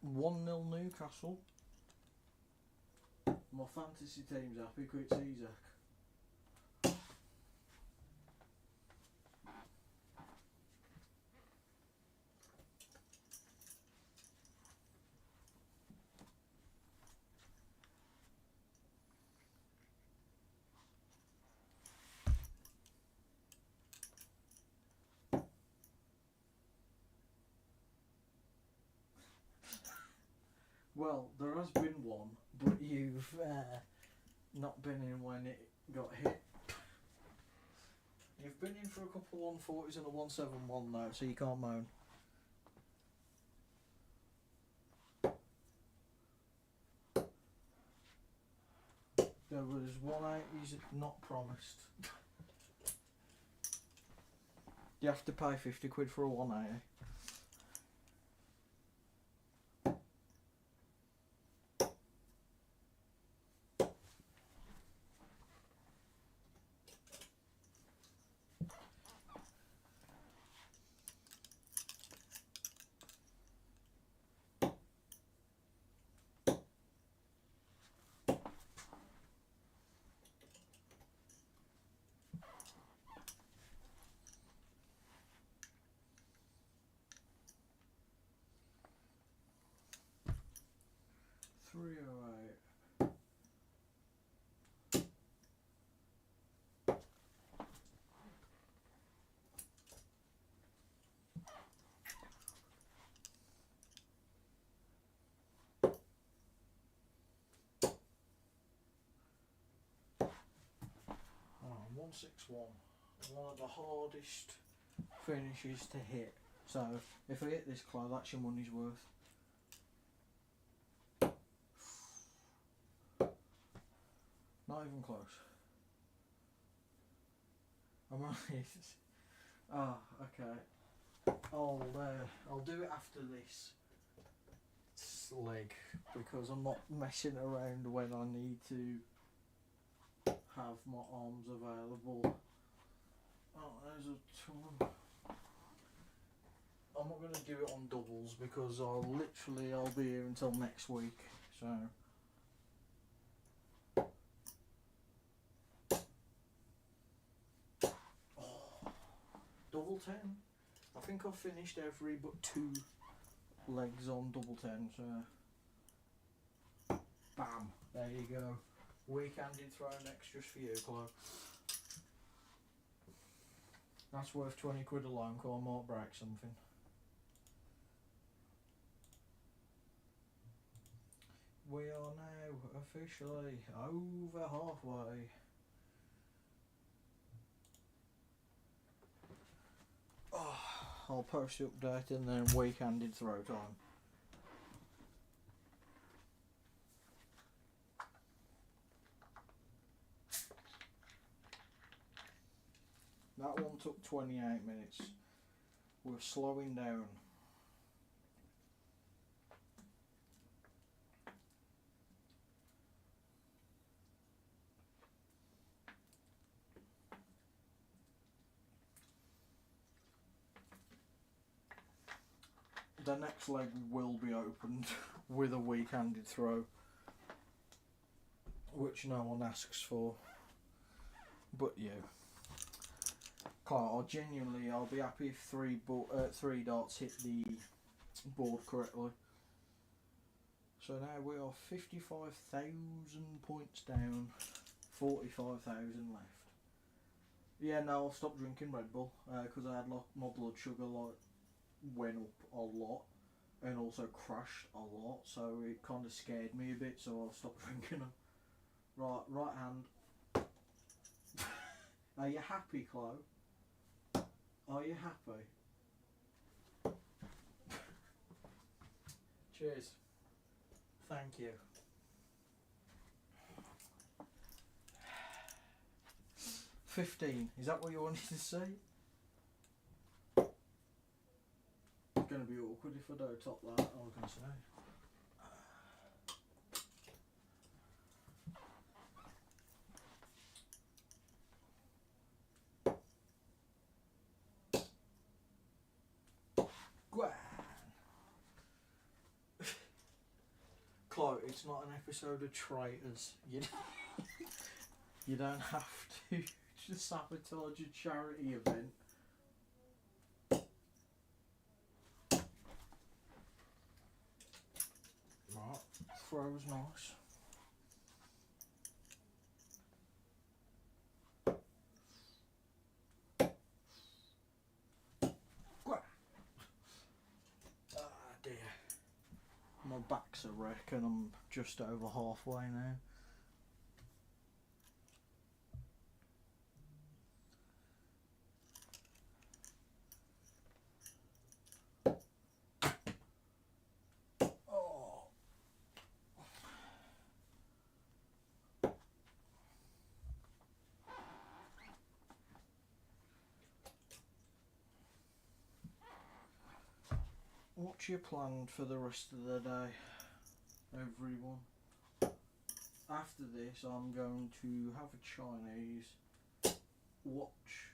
1-0 Newcastle. My fantasy team's happy because it's Isaac. Well, there has been one, but you've not been in when it got hit. You've been in for a couple of 140s and a 171 though, so you can't moan. There was 180s not promised. You have to pay 50 quid for a 180. Oh, 161. One of the hardest finishes to hit. So if I hit this close, that's your money's worth. Not even close. I'm only. Ah, okay. I'll do it after this leg because I'm not messing around when I need to have my arms available. Oh, there's a ton. I'm not going to do it on doubles because I'll be here until next week. So. Double 10. I think I've finished every but 2 legs on double 10. So. Bam. There you go. Weak-handed throw next just for you, Chloe. That's worth 20 quid alone, because I might break something. We are now officially over halfway. Oh, I'll post the update and then weak-handed throw time. That one took 28 minutes. We're slowing down. The next leg will be opened with a weak-handed throw, which no one asks for, but you. I'll be happy if 3 darts hit the board correctly. So now we are 55,000 points down, 45,000 left. Yeah, no, I'll stop drinking Red Bull because I had my blood sugar went up a lot and also crashed a lot, so it kind of scared me a bit, so I'll stop drinking them. Right hand. Are you happy, Chloe? Are you happy? Cheers. Thank you. $15. Is that what you wanted to say? It's going to be awkward if I don't top that, I was going to say. it's not an episode of Traitors. You don't have to just sabotage a charity event. Right, throw's nice. Ah dear. My back's a wreck and I'm just over halfway now. What's your plan for the rest of the day, everyone? After this, I'm going to have a Chinese, watch.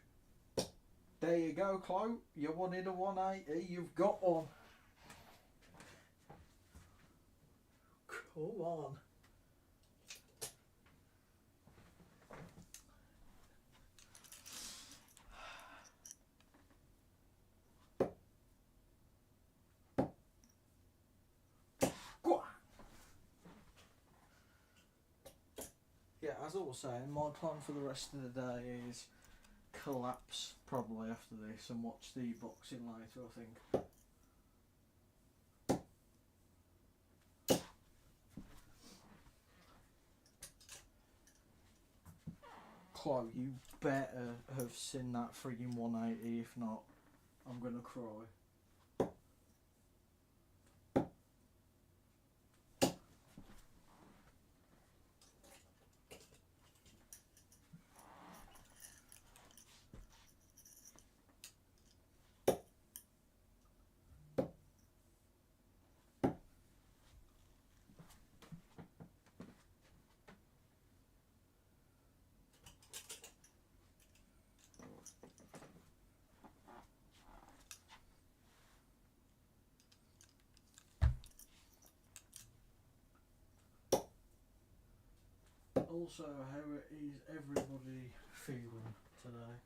There you go, Chloe. You wanted a 180, you've got one. Come on. Yeah, as I was saying, my plan for the rest of the day is collapse probably after this and watch the boxing later, I think. Chloe, you better have seen that friggin' 180, if not, I'm gonna cry. Also, how is everybody feeling today?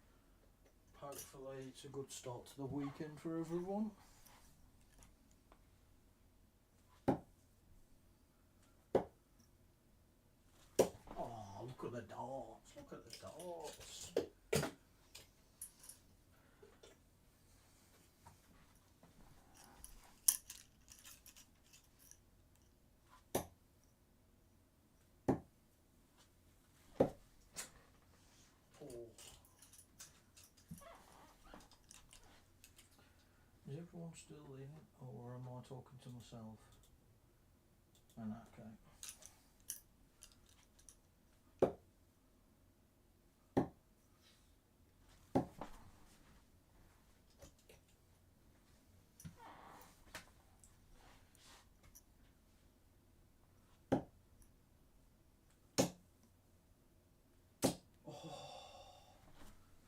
Hopefully it's a good start to the weekend for everyone. Oh, look at the darts, look at the darts. Is everyone still in, or am I talking to myself? And okay.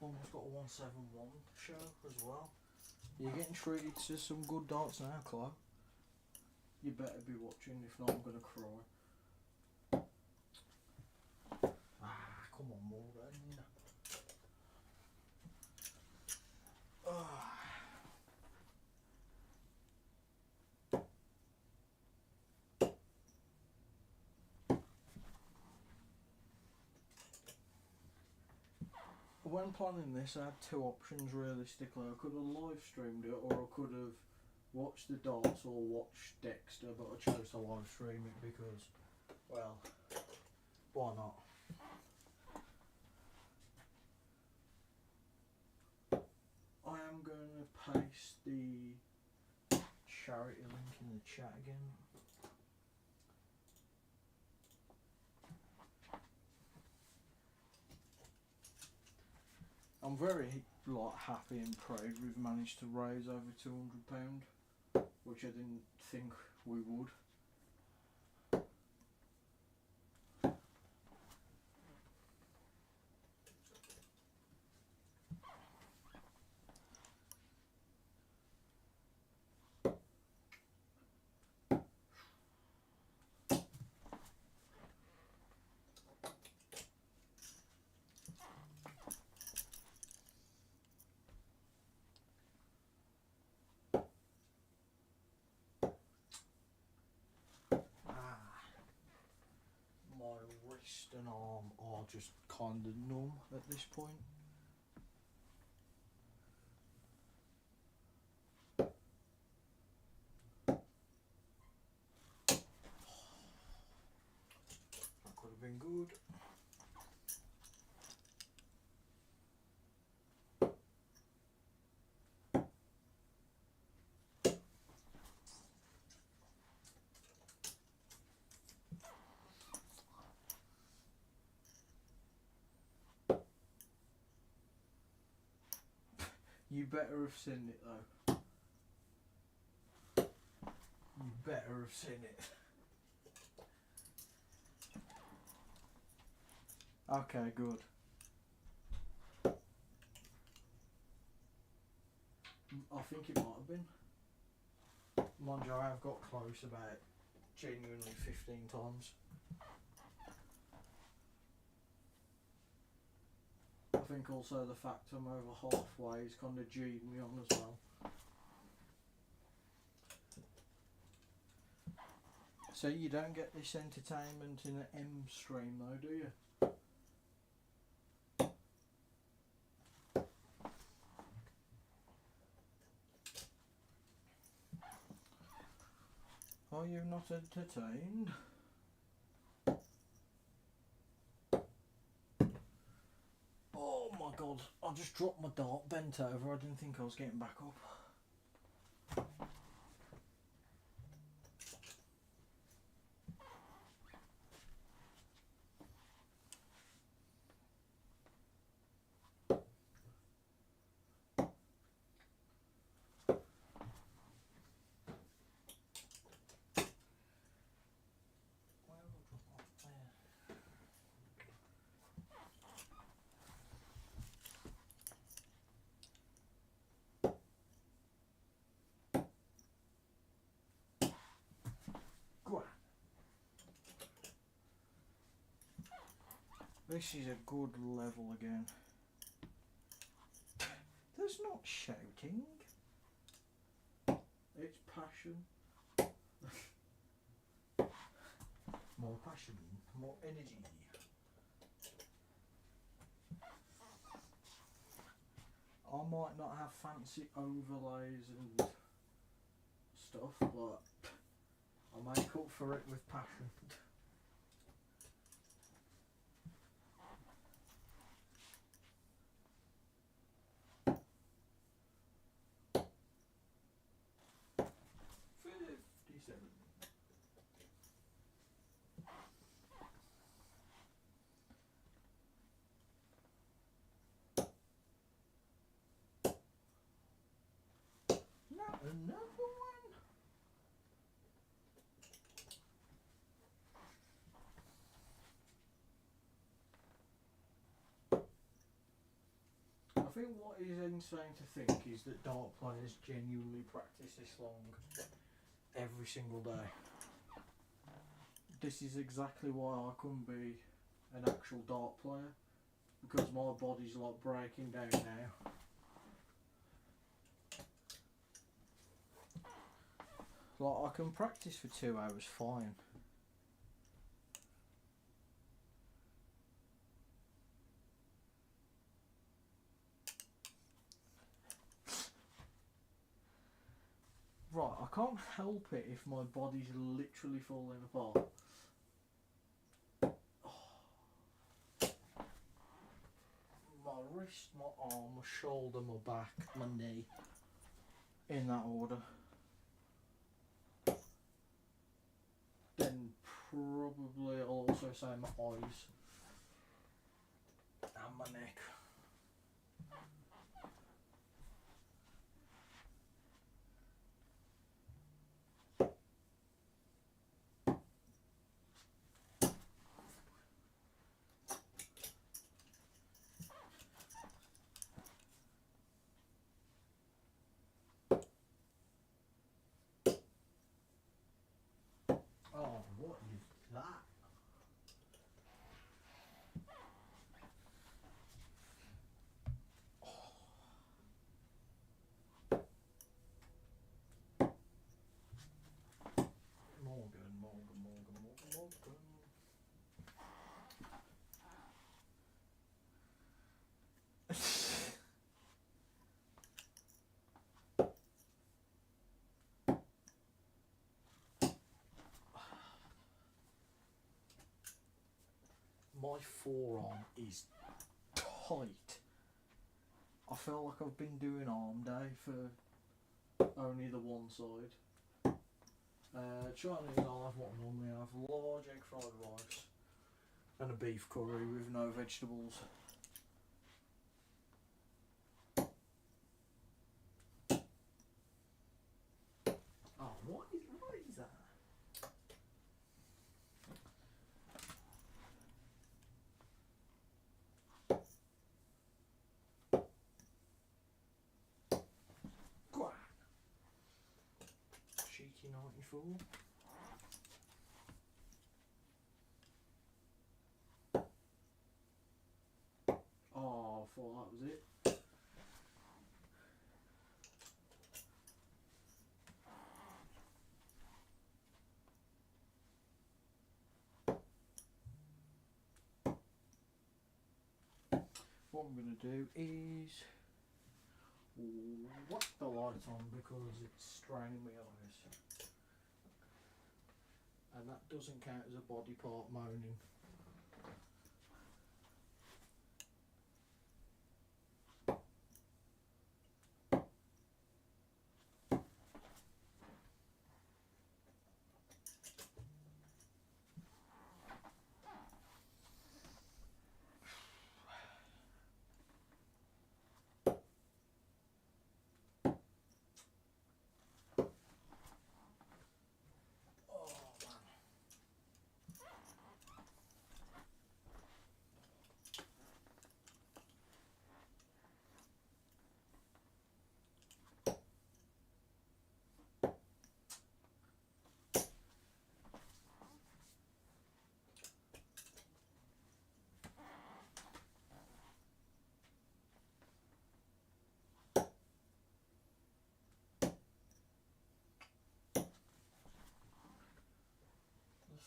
Almost got a 171 show as well. You're getting treated to some good darts now, Chloe. You better be watching, if not I'm gonna cry. Ah, come on, Morgan. When planning this, I had two options realistically. I could have live streamed it, or I could have watched the darts or watched Dexter, but I chose to live stream it because, well, why not? I am going to paste the charity link in the chat again. I'm very happy and proud we've managed to raise over £200, which I didn't think we would. wrist and arm are just kind of numb at this point. That could have been good. You better have seen it though. You better have seen it. Okay, good. I think it might have been. Mind you, I have got close about genuinely 15 times. I think also the fact I'm over halfway is kind of G'd me on as well. So you don't get this entertainment in an M stream though, do you? Are you not entertained? Oh my god, I just dropped my dart, bent over, I didn't think I was getting back up. This is a good level again. There's not shouting. It's passion. More passion, more energy. I might not have fancy overlays and stuff, but I'll make up for it with passion. Another one. I think what is insane to think is that dart players genuinely practice this long every single day. This is exactly why I couldn't be an actual dart player, because my body's like breaking down now. Like, I can practice for 2 hours fine. Right, I can't help it if my body's literally falling apart. My wrist, my arm, my shoulder, my back, my knee. In that order. Then probably I'll also say my eyes and my neck. Oh, what is that? my forearm is tight. I feel like I've been doing arm day for only the one side. Chinese, I'll have what I normally have: large egg fried rice and a beef curry with no vegetables. Oh, what is that? Go on. Cheeky 94. Oh, I thought that was it. What I'm going to do is whack the light on because it's straining my eyes. And that doesn't count as a body part moaning.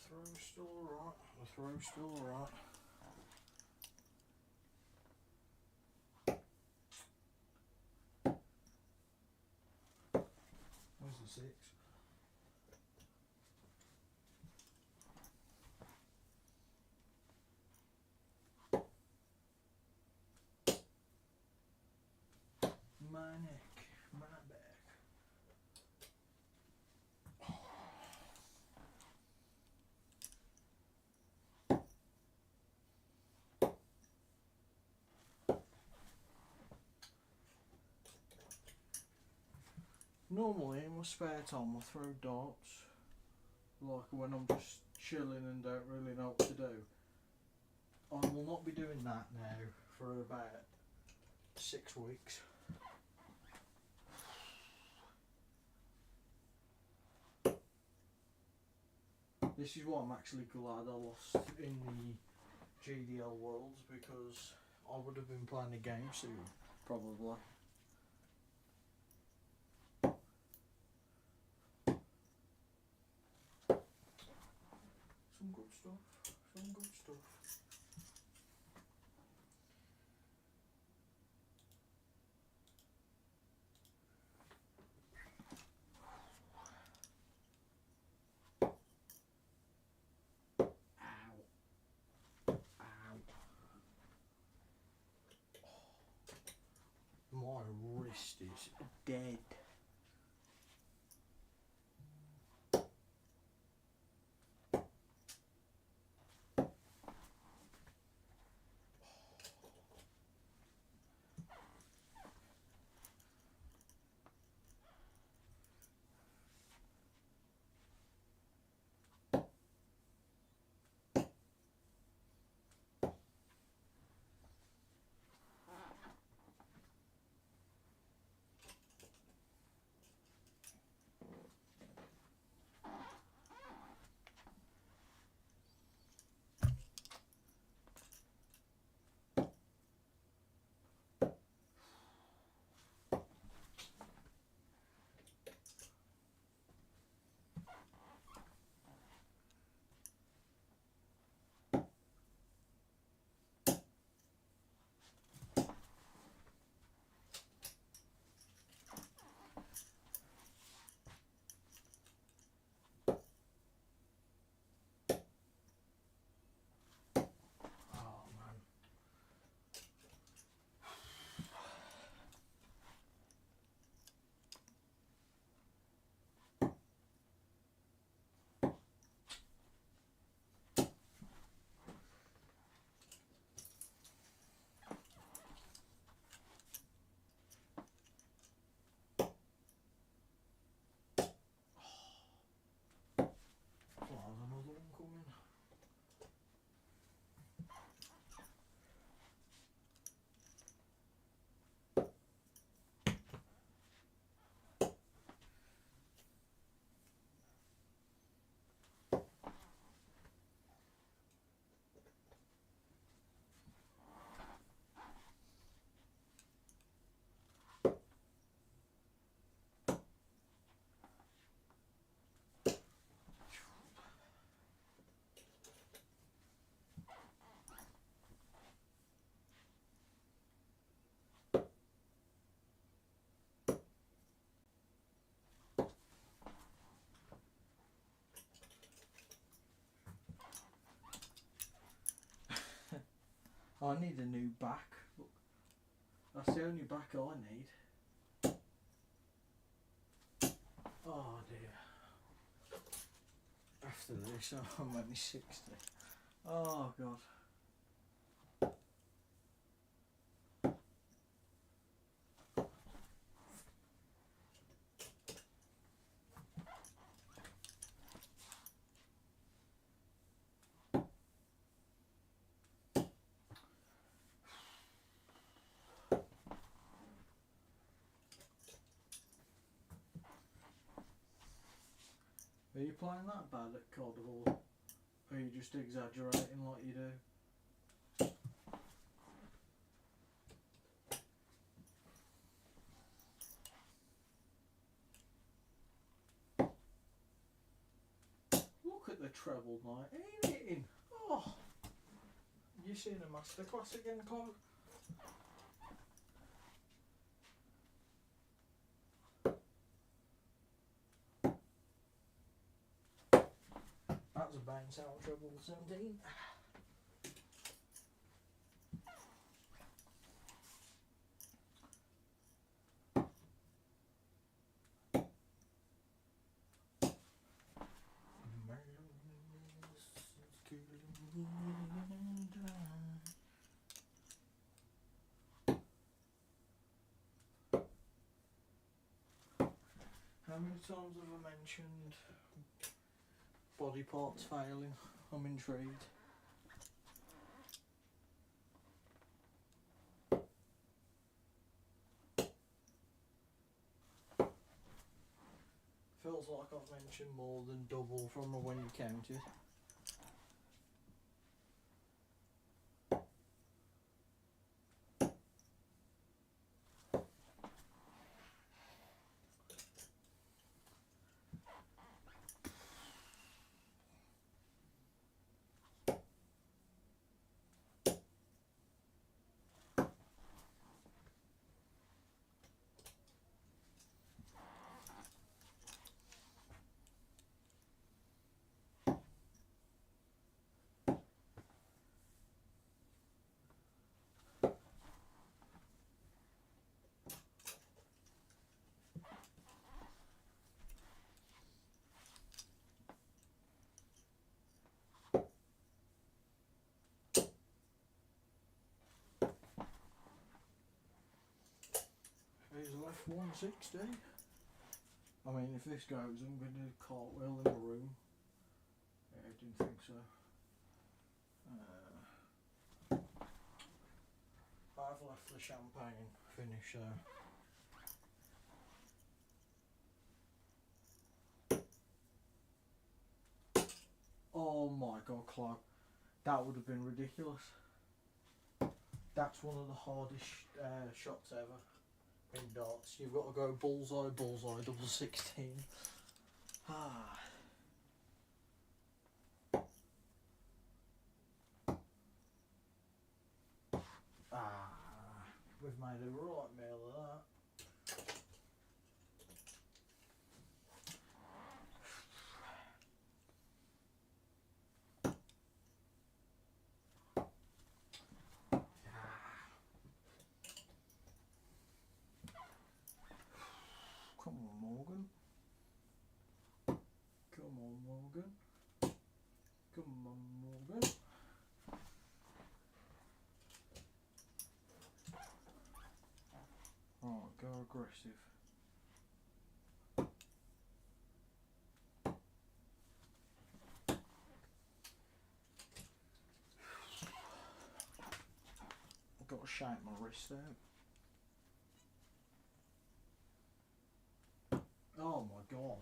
The throw's still alright. The throw's still alright. Where's the 6? My neck, my back. Normally in my spare time I throw darts, like when I'm just chilling and don't really know what to do. I will not be doing that now for about 6 weeks. This is why I'm actually glad I lost in the GDL Worlds, because I would have been playing a game soon, probably. Some good stuff, some good stuff. My wrist is dead. I need a new back. Look, that's the only back I need. Oh dear. After this, I'm only 60. Oh god. Are you playing that bad at COD, or are you just exaggerating like you do? Look at the treble, mate. Ain't it in? Oh, you seen a masterclass again, Cole? That's a bounce out treble 17. How many times have I mentioned body parts failing? I'm intrigued. Feels like I've mentioned more than double from when you counted. He's left 160. I mean, if this goes, I'm going to do a cartwheel in the room. Yeah, I didn't think so. I've left the champagne finish, so. Oh my god, Clive. That would have been ridiculous. That's one of the hardest shots ever in darts. You've got to go bullseye, bullseye, double 16. Ah. We've made a right meal of that. Come on, Morgan. Come on, Morgan. Come on, Morgan. Alright, go aggressive. I've got to shake my wrist out. Oh my god.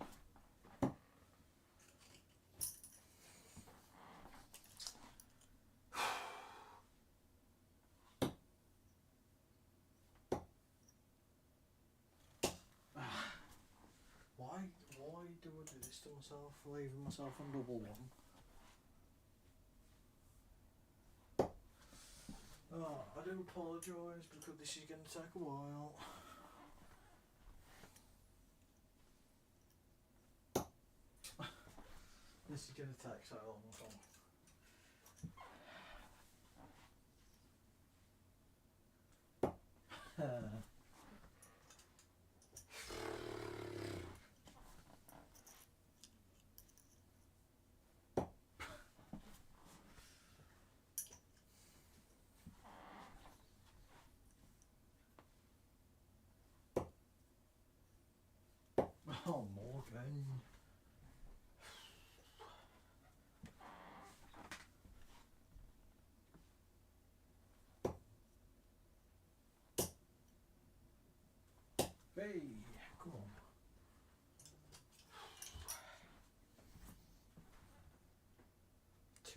Why do I do this to myself, leaving myself on double one? Oh, I do apologise because this is going to take a while. This is going to take so long.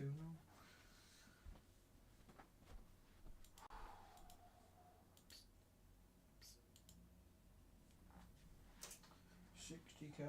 2-0. 60k.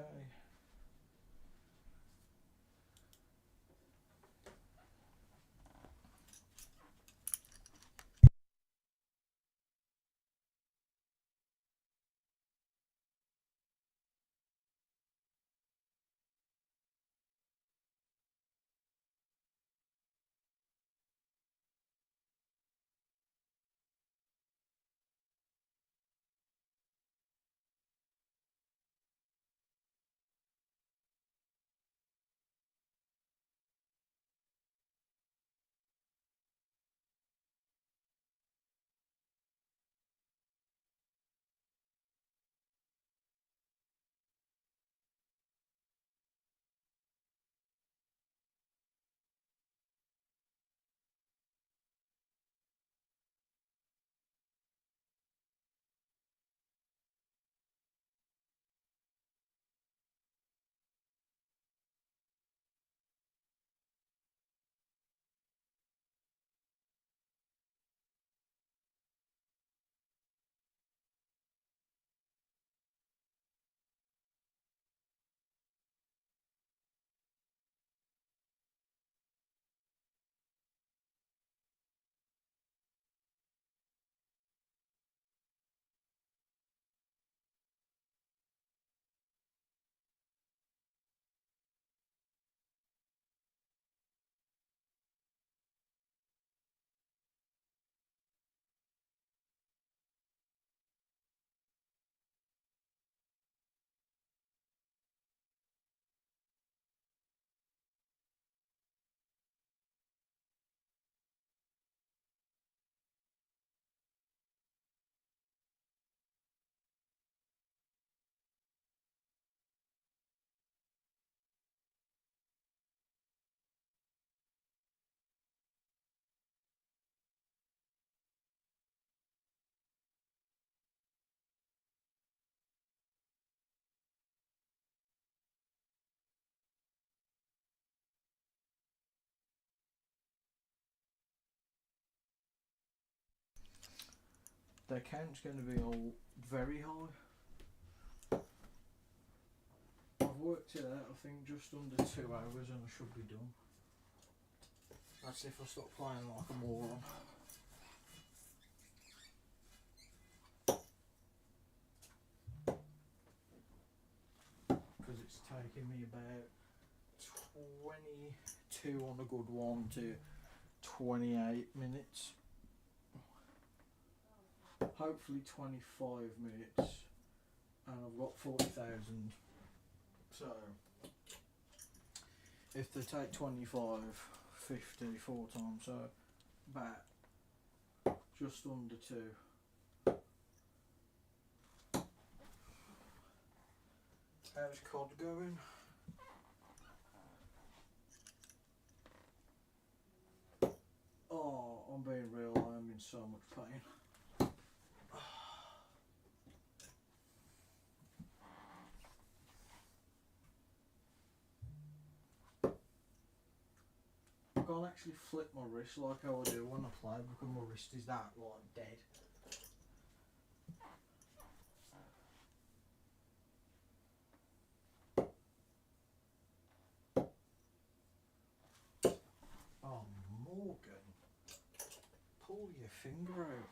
Their count's going to be all very high. I've worked it out, I think, just under 2 hours and I should be done. That's if I stop playing like a moron. Because it's taking me about 22 on a good one to 28 minutes. Hopefully 25 minutes, and I've got 40,000. So if they take 25, 50, 4 times, so about just under 2. How's COD going? Oh, I'm being real, I'm in so much pain. I can't actually flip my wrist like how I do when I play because my wrist is that like dead. Oh, Morgan, pull your finger out.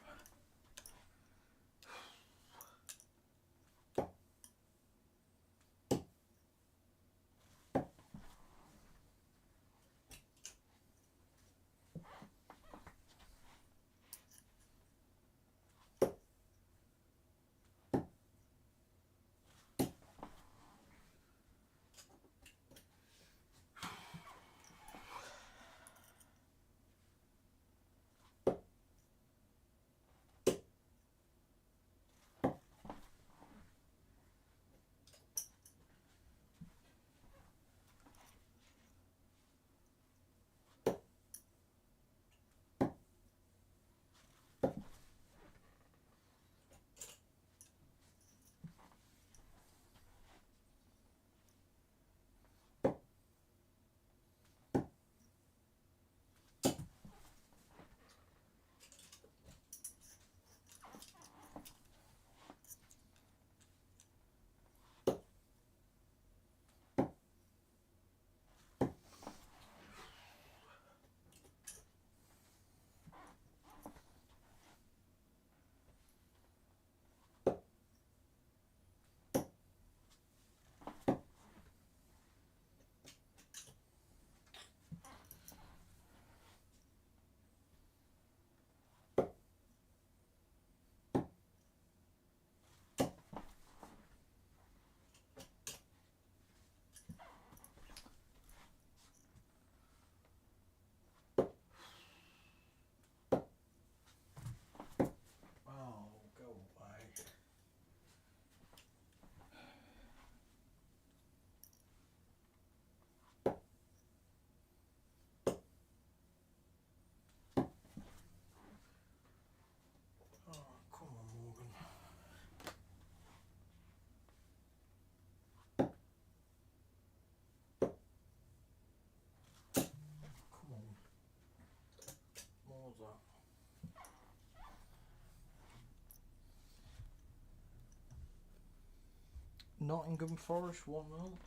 Nottingham Forest 1-0.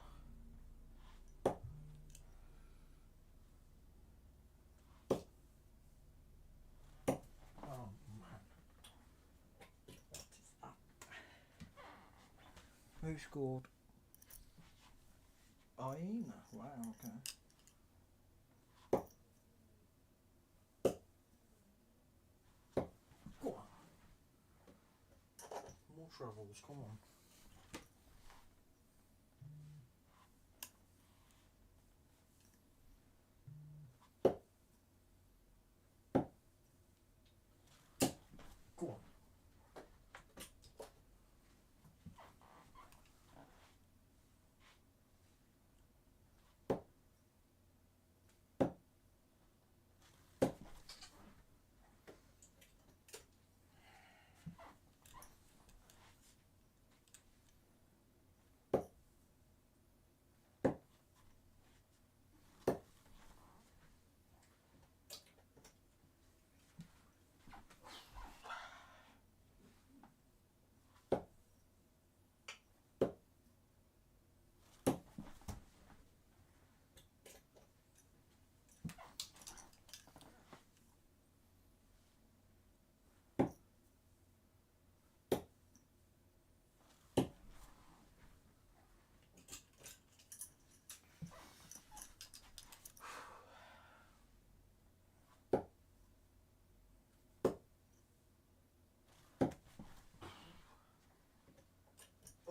Oh man. What is that? Who scored? Aina. Wow, okay. Go on. More travels, come on. Go on.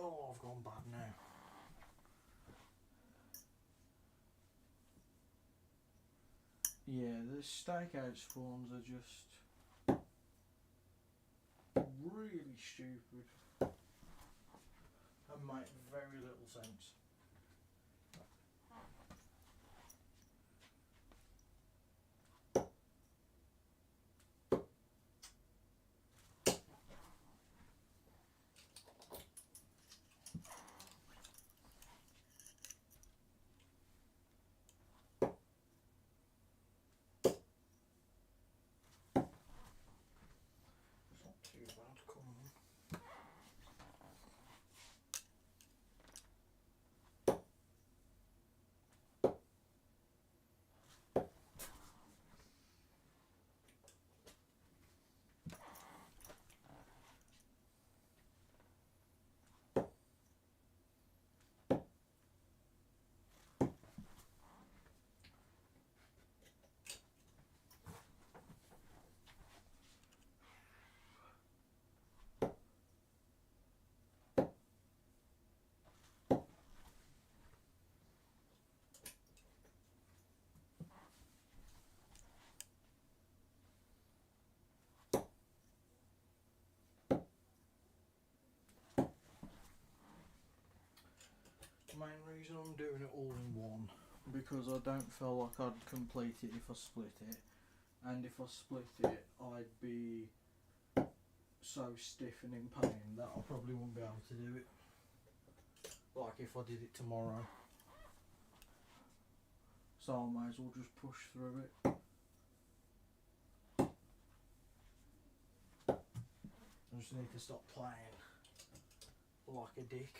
Oh, I've gone bad now. Yeah, the stakeout spawns are just really stupid and make very little sense. It's not too bad, come on. The main reason I'm doing it all in one, because I don't feel like I'd complete it if I split it, and if I split it I'd be so stiff and in pain that I probably wouldn't be able to do it, like if I did it tomorrow. So I might as well just push through it. I just need to stop playing like a dick.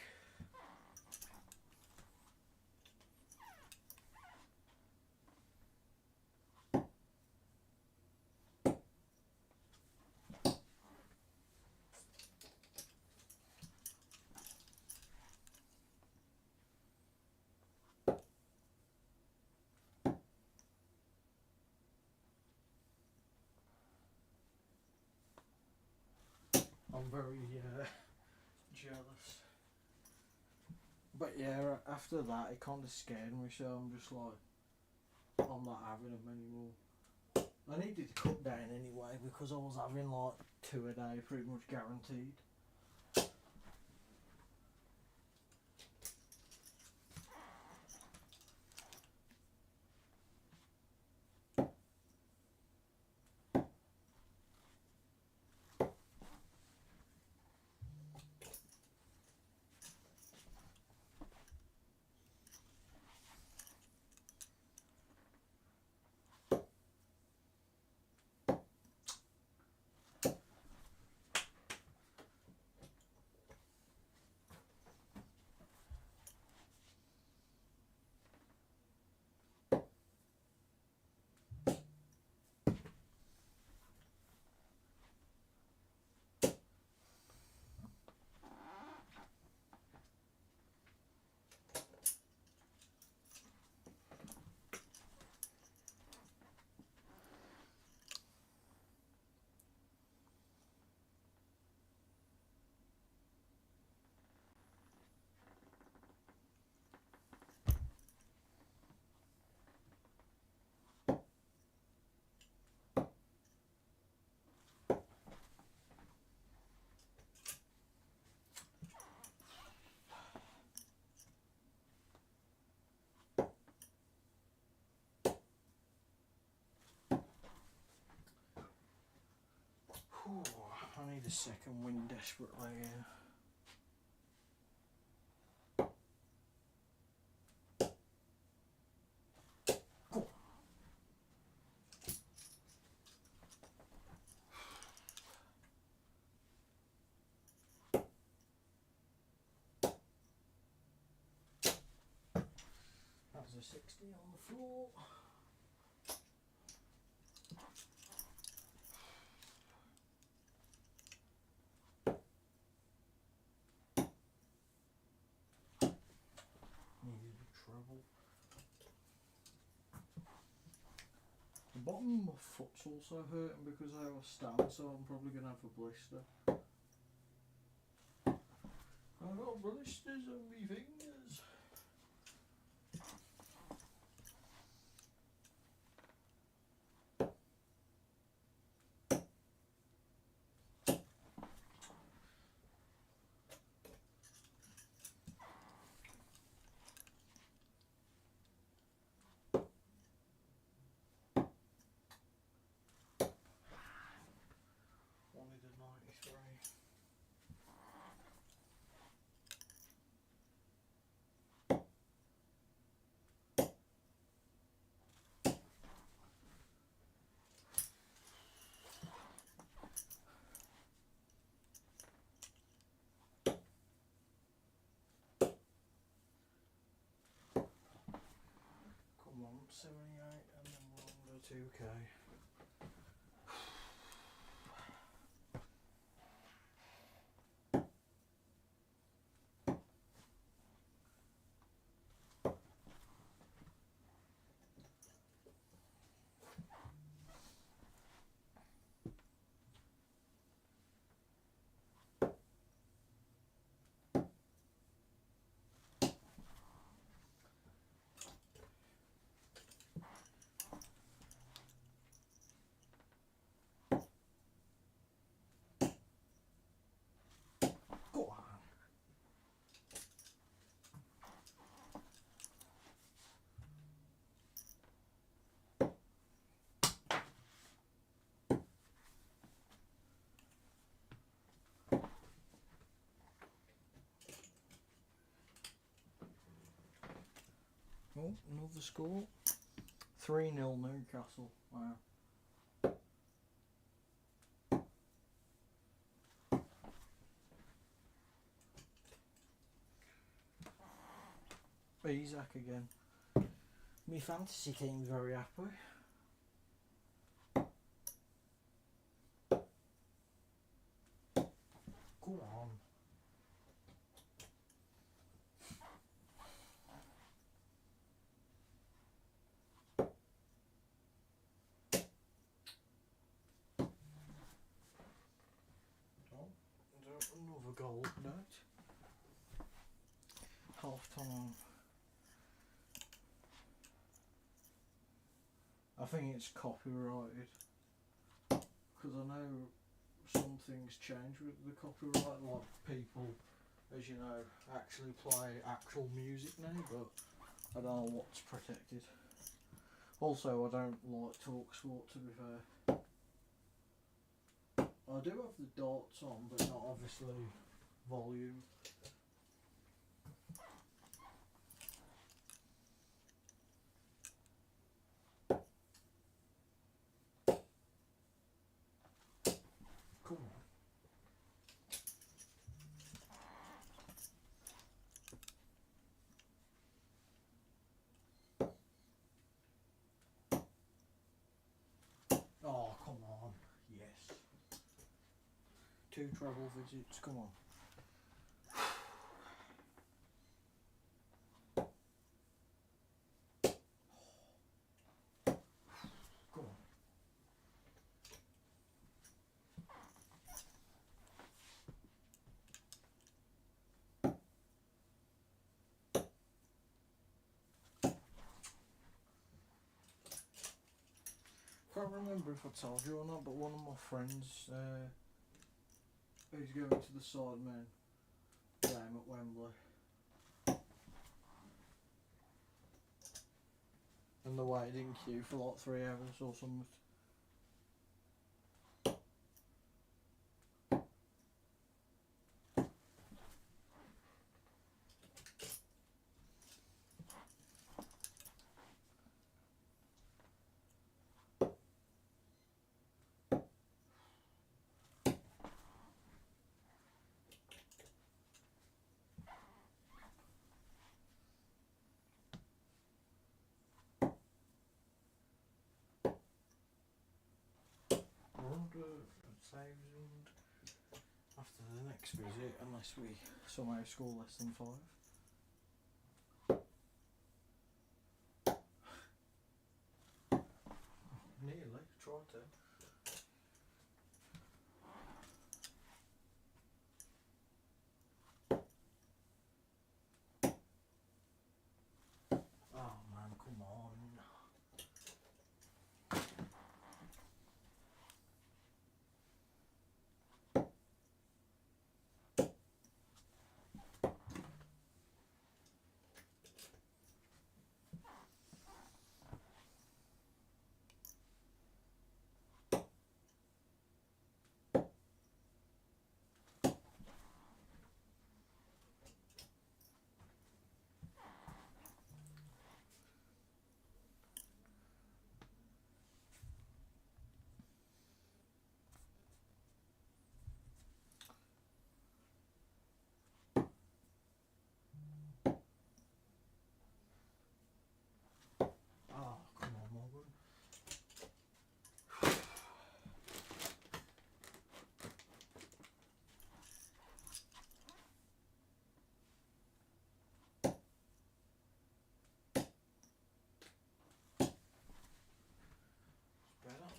I'm very jealous. But yeah, after that it kind of scared me, so I'm just like, I'm not having them anymore. I needed to cut down anyway because I was having like 2 a day pretty much guaranteed. Oh, I need a second wind desperately here. Go on. That's a 60 on the floor. Needed a treble. The bottom of my foot's also hurting because I have a stand, so I'm probably going to have a blister. I've got blisters on my fingers. Wanted a 93. Come on, 78 and then we're under 2k. Go on. Oh, another score. 3-0 Newcastle. Wow. Isaac again. My fantasy team's very happy. Go on. Another goal note. Half time. I think it's copyrighted because I know some things change with the copyright, like people, as you know, actually play actual music now, but I don't know what's protected. Also, I don't like talk sport, to be fair. I do have the darts on, but not obviously volume. Come on. Oh, come on. Yes. 2 travel visits, come on. Come on. Can't remember if I told you or not, but one of my friends who's going to the Sidemen game at Wembley. And they waited in queue for like 3 hours or something. 1,000 after the next visit, unless we somehow score less than 5. Nearly, try to. Oh man, come on. Oh, come on, Morgan. Better.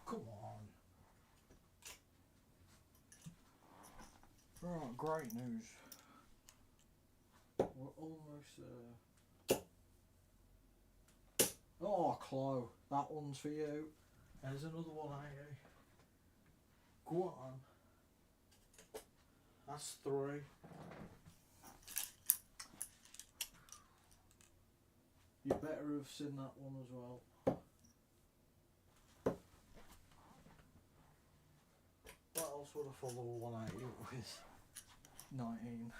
Come on. Right, great news. We're almost there. Oh, Chloe, that one's for you. There's another 180. Go on. That's 3. You better have seen that one as well. What else would I follow 180 up with? 19.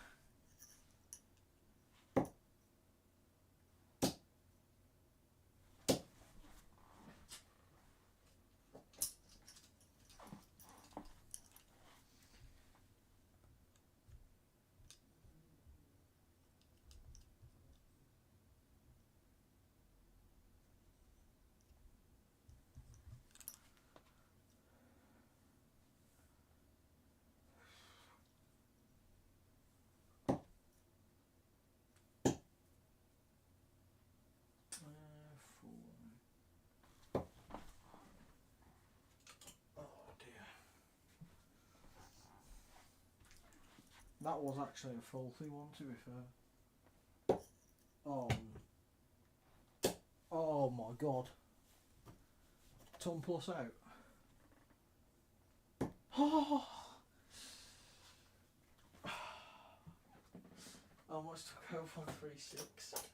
That was actually a faulty one, to be fair. Oh my god. Ton plus out. Oh! I almost took out on 3-6.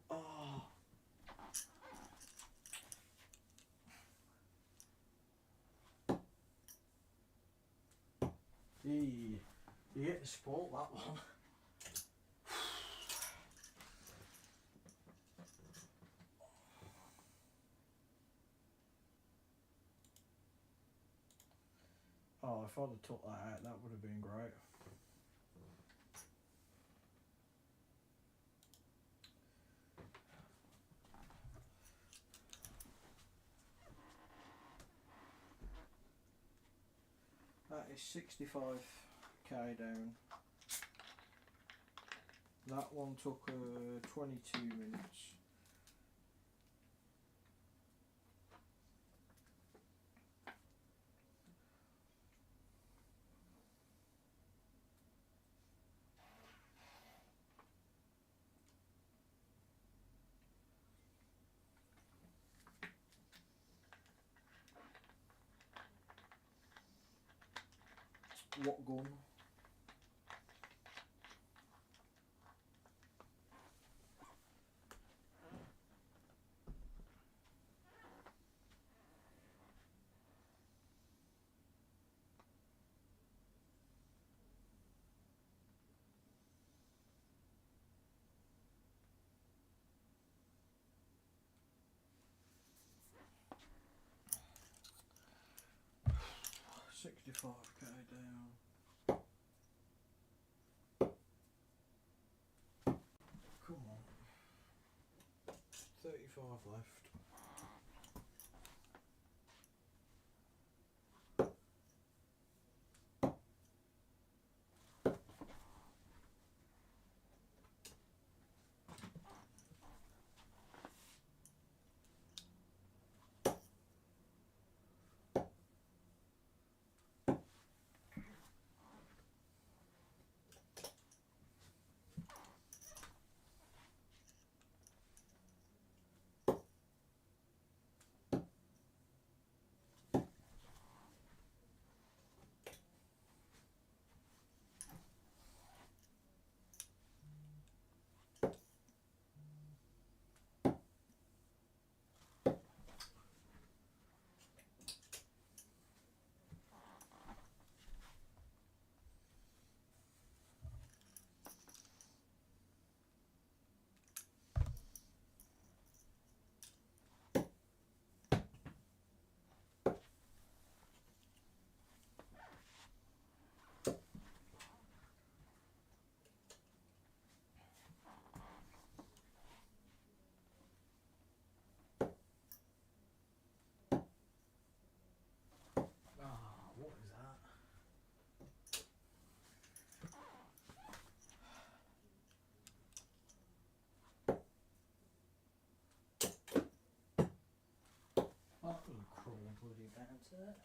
Oh. You get the sport, that one. Oh, if I'd have took that out, that would have been great. That is 65k down. That one took 22 minutes. What gun? £65k down. Come on. 35 left. What is that? That was a cruel bloody bounce there.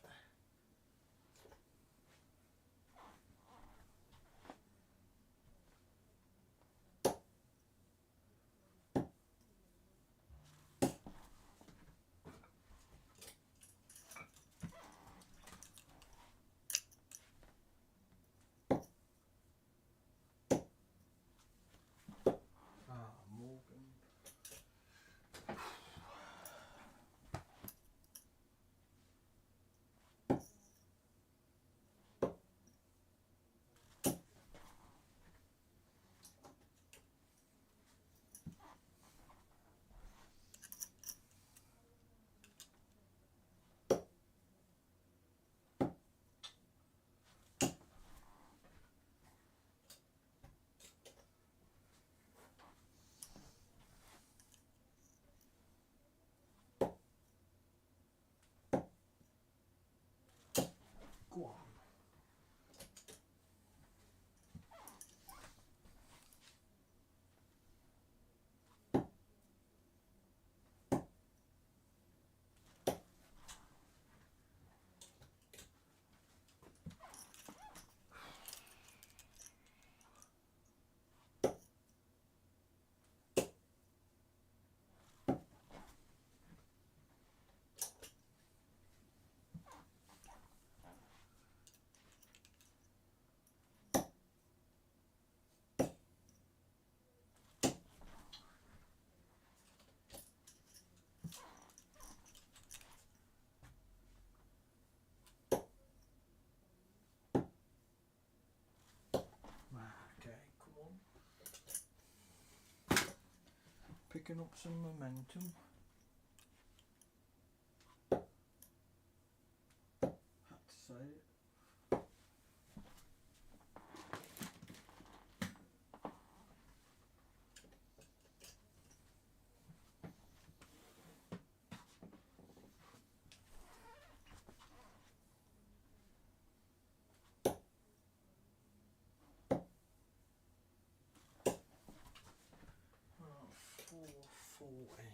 Morgan. Go on. Okay, come on. Picking up some momentum. Had to say it. Oh, 440.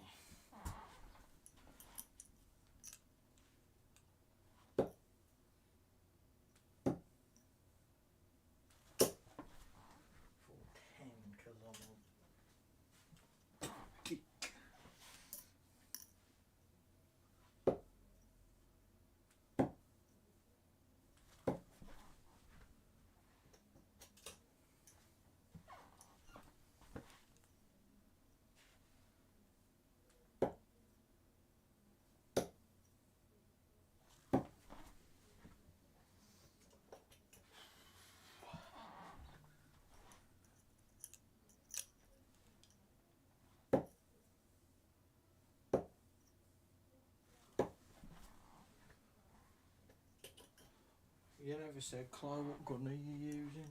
You never said, Chloe, what gun are you using?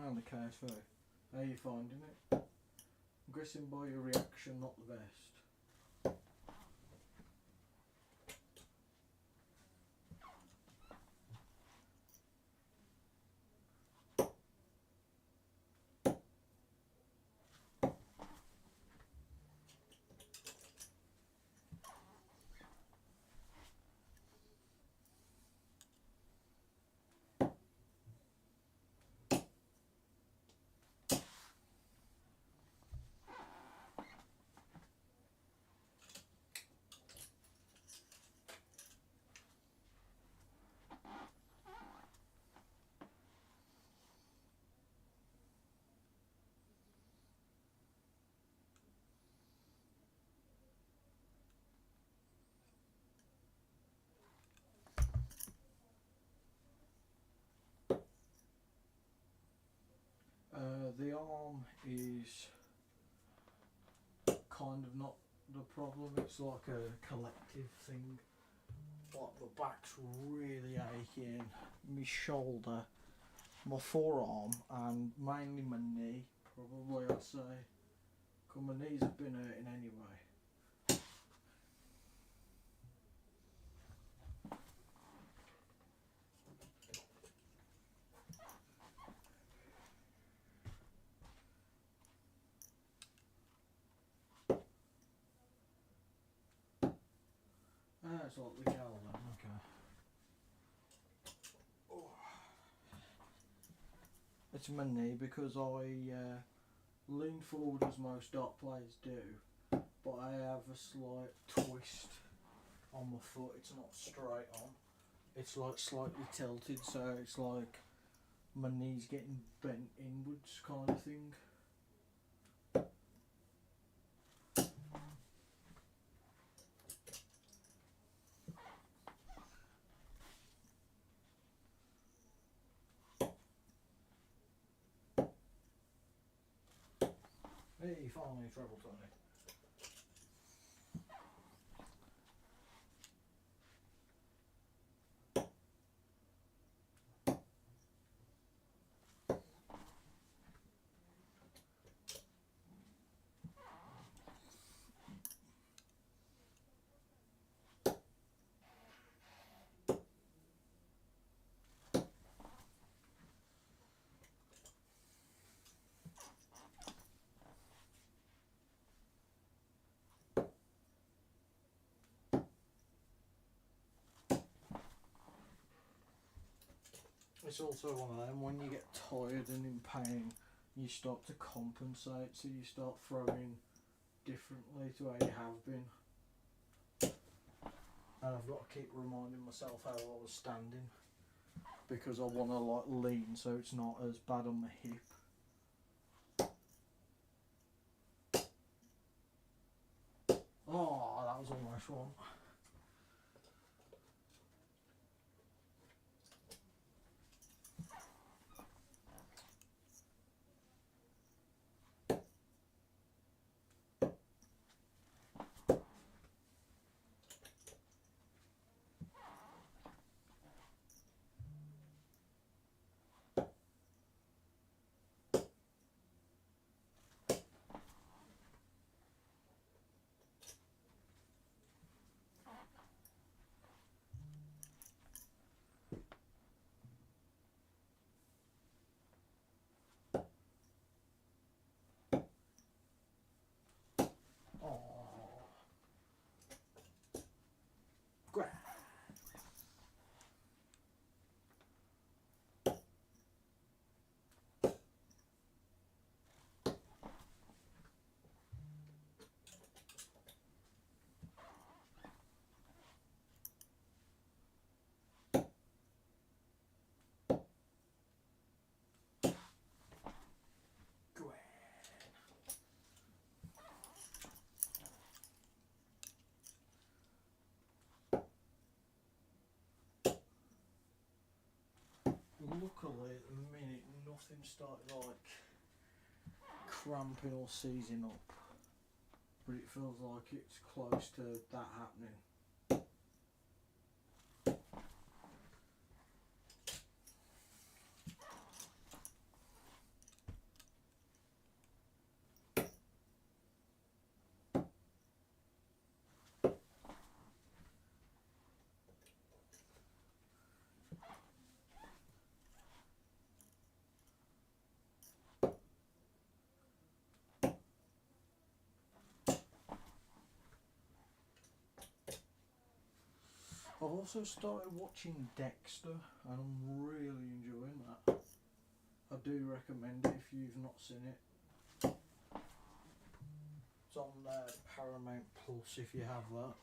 And the KSV. How are you finding it? I'm guessing by your reaction, not the best. The arm is kind of not the problem, it's like a collective thing. Like the back's really aching, my shoulder, my forearm, and mainly my knee, probably I'd say. Because my knees have been hurting anyway. It's like the gal then, okay. Oh. It's my knee because I lean forward as most dart players do, but I have a slight twist on my foot. It's not straight on. It's like slightly tilted, so it's like my knee's getting bent inwards kind of thing. Hey, finally treble Tony. It's also one of them, when you get tired and in pain, you start to compensate, so you start throwing differently to how you have been. And I've got to keep reminding myself how I was standing, because I want to like lean so it's not as bad on the hip. Oh, that was almost one. luckily at the minute nothing started like cramping or seizing up, but it feels like it's close to that happening. I've also started watching Dexter and I'm really enjoying that. I do recommend it if you've not seen it. It's on Paramount Plus if you have that.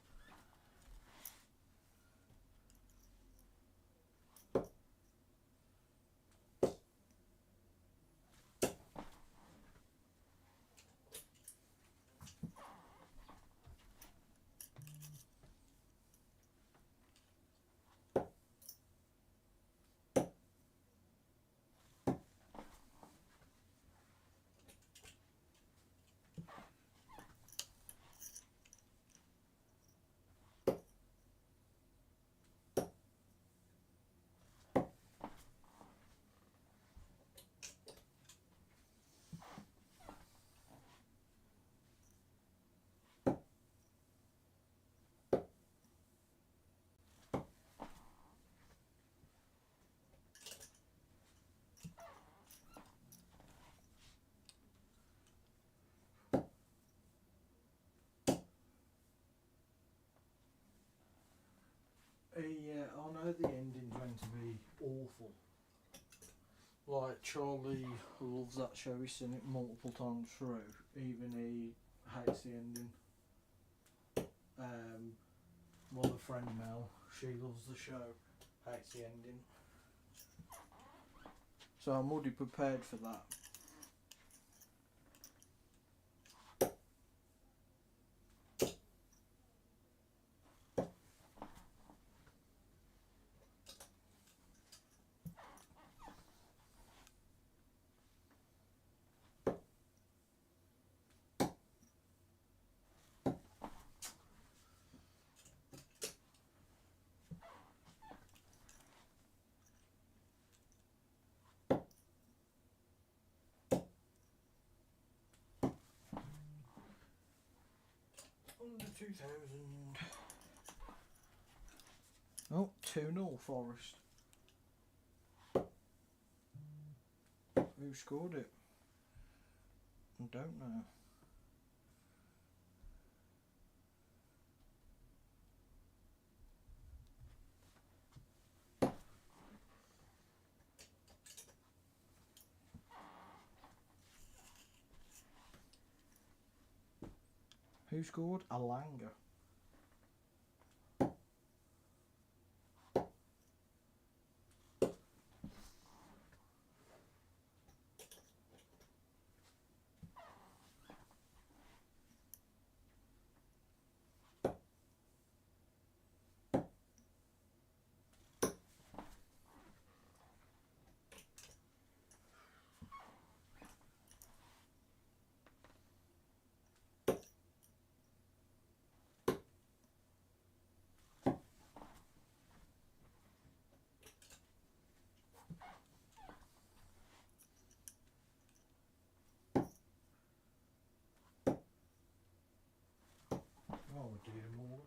Yeah, I know the ending's meant to be awful. Like, Charlie loves that show, he's seen it multiple times through, even he hates the ending. My other friend Mel, she loves the show, hates the ending. So I'm already prepared for that. Under 2000. Oh, 2-0 Forest. Who scored it? I don't know. Who scored? Alanga. Oh dear Morgan.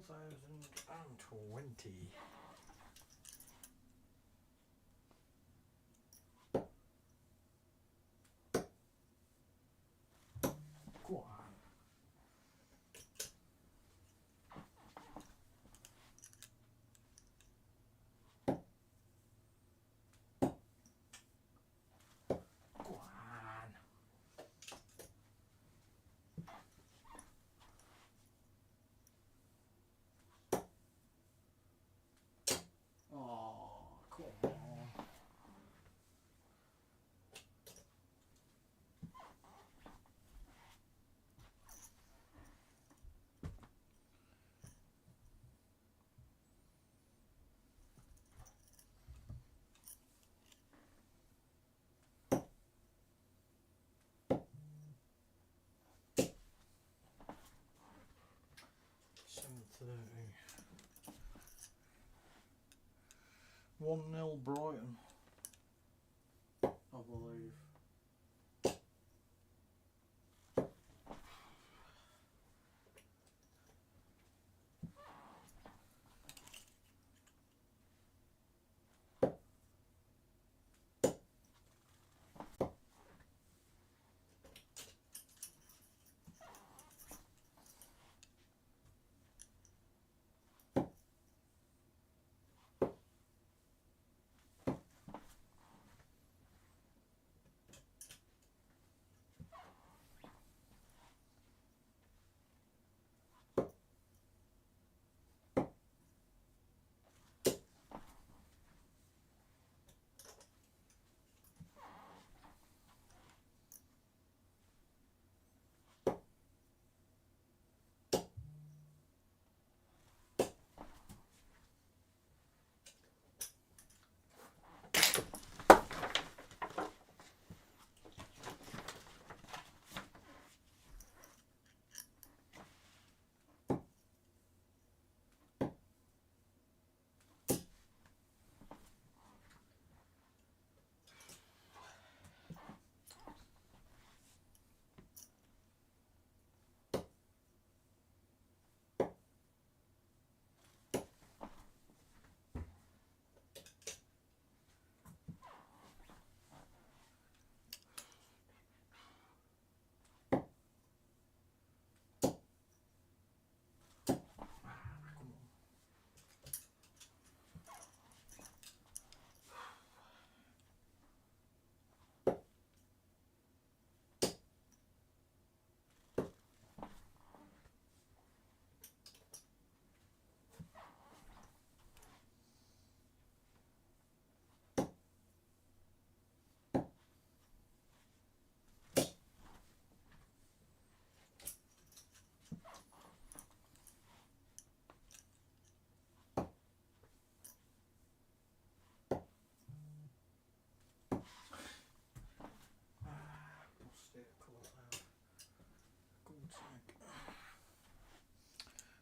2020. Go on. Go on. Oh, come on. $7:30. 1-0 Brighton, I believe.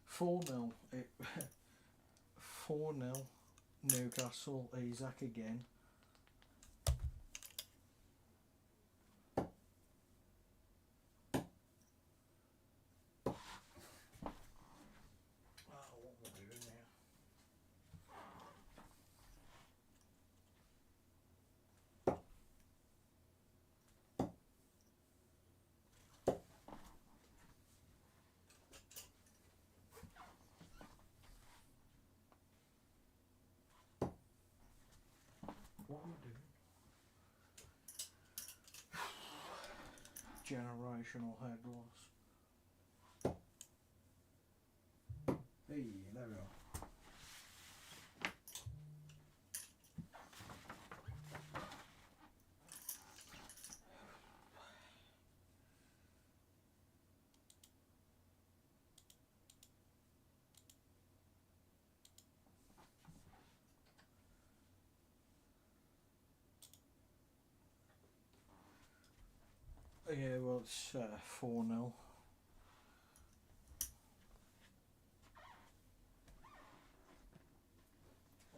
Four 0 4-0 Newcastle. Isaac again. What am I doing? Generational head loss. Hey, there we are. Yeah, well, it's 4-0.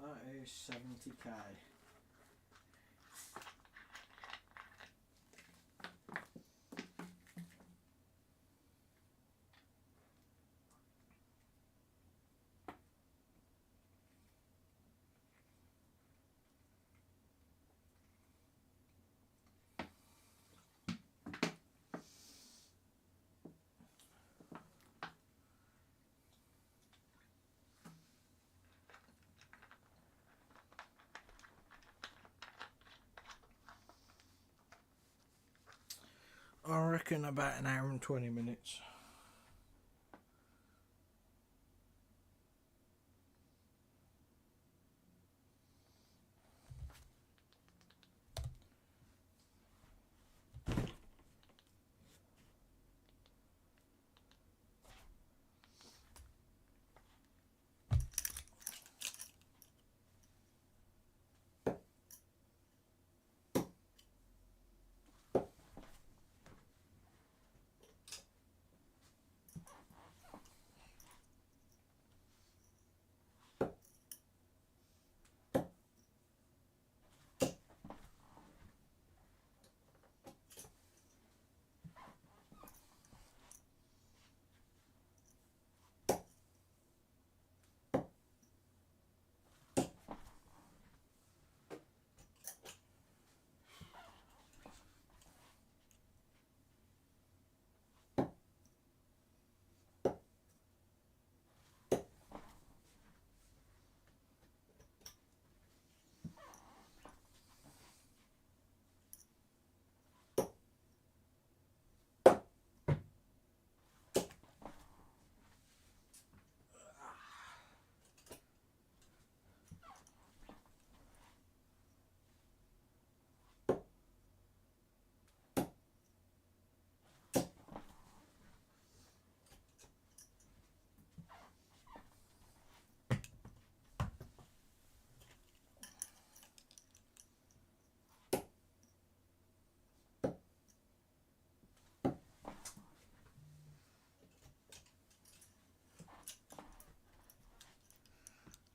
That is 70k. I reckon about an hour and 20 minutes.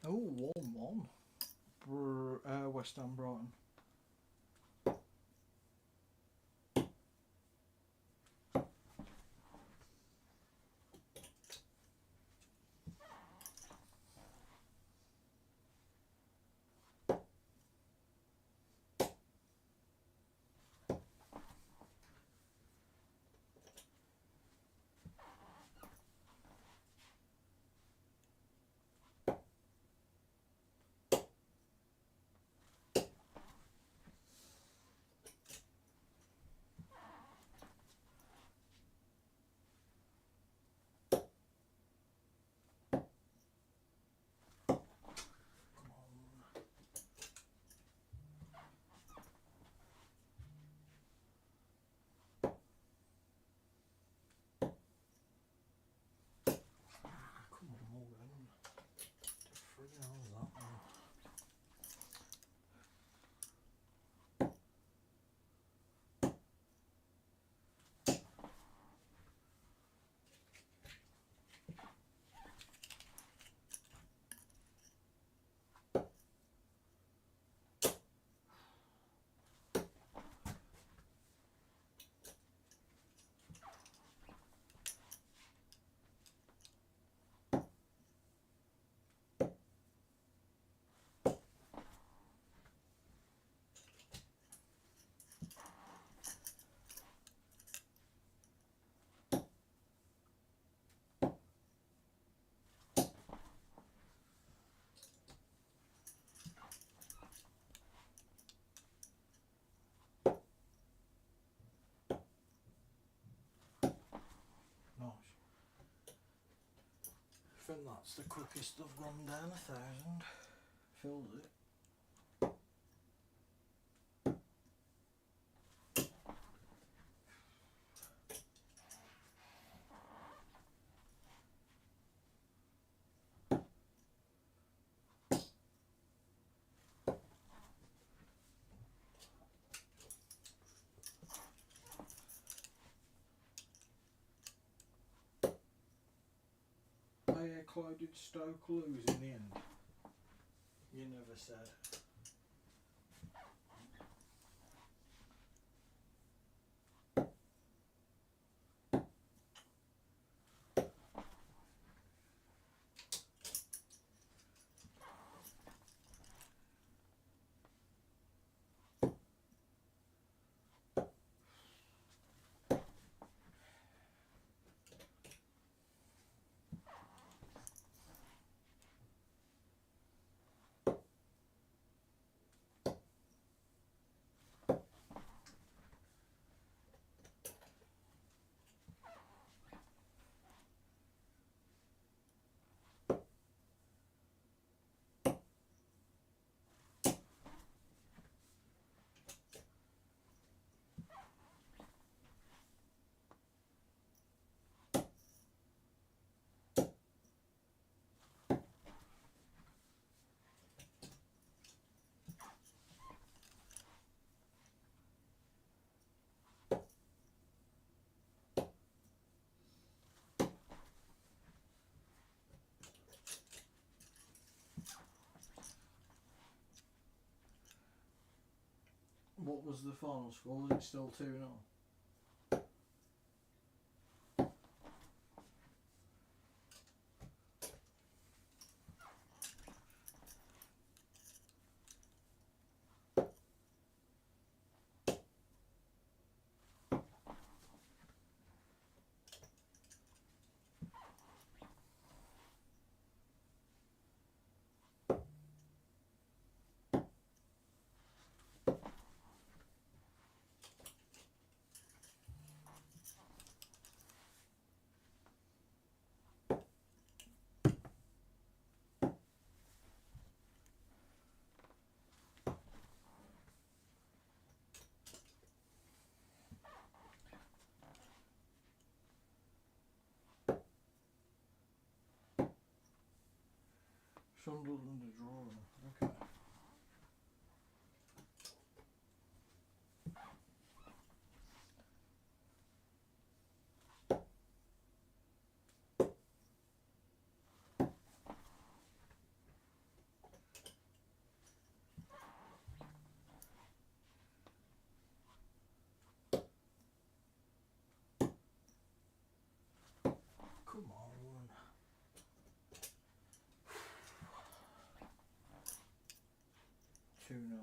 Oh, 1-1. West Ham Brighton. I think that's the quickest I've gone down 1,000. Filled it. Chloe, did Stoke lose in the end? You never said. what was the final score? Was it still 2-0? Sunderland are drawing. Okay. Come on. 2-0.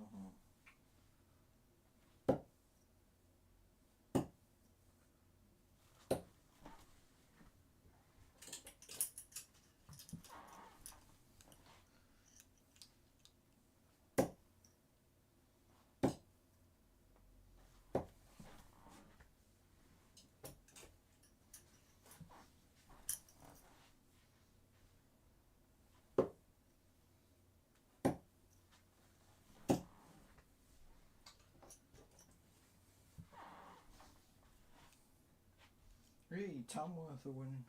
Really, Tamworth are winning.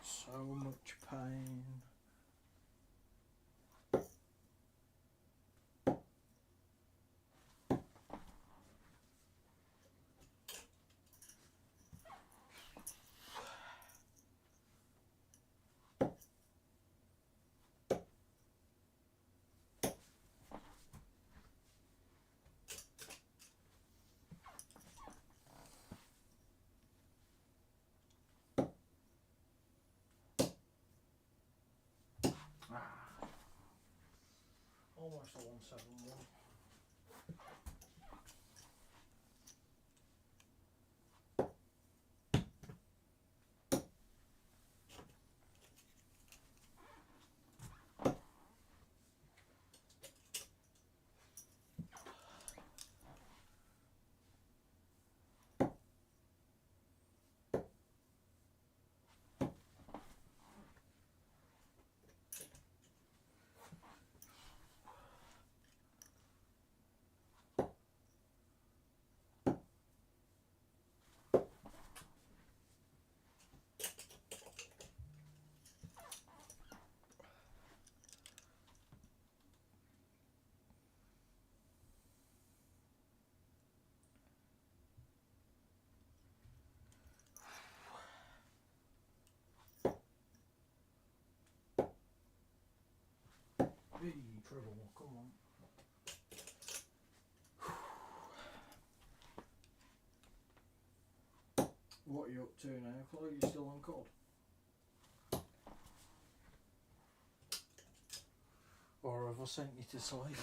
So much pain. Almost a 171. Hey, treble, come on. What are you up to now, Chloe? You still on cod? Or have I sent you to sleep?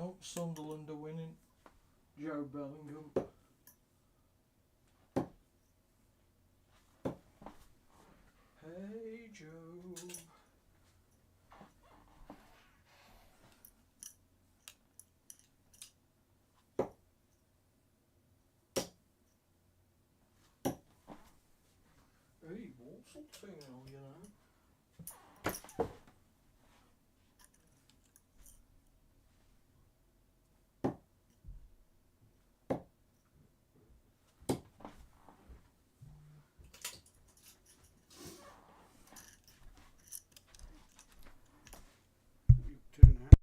Oh, Sunderland are winning. Joe Bellingham. Hey, Joe. Hey, Walsall 2-0, you know. Turn out.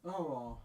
Oh,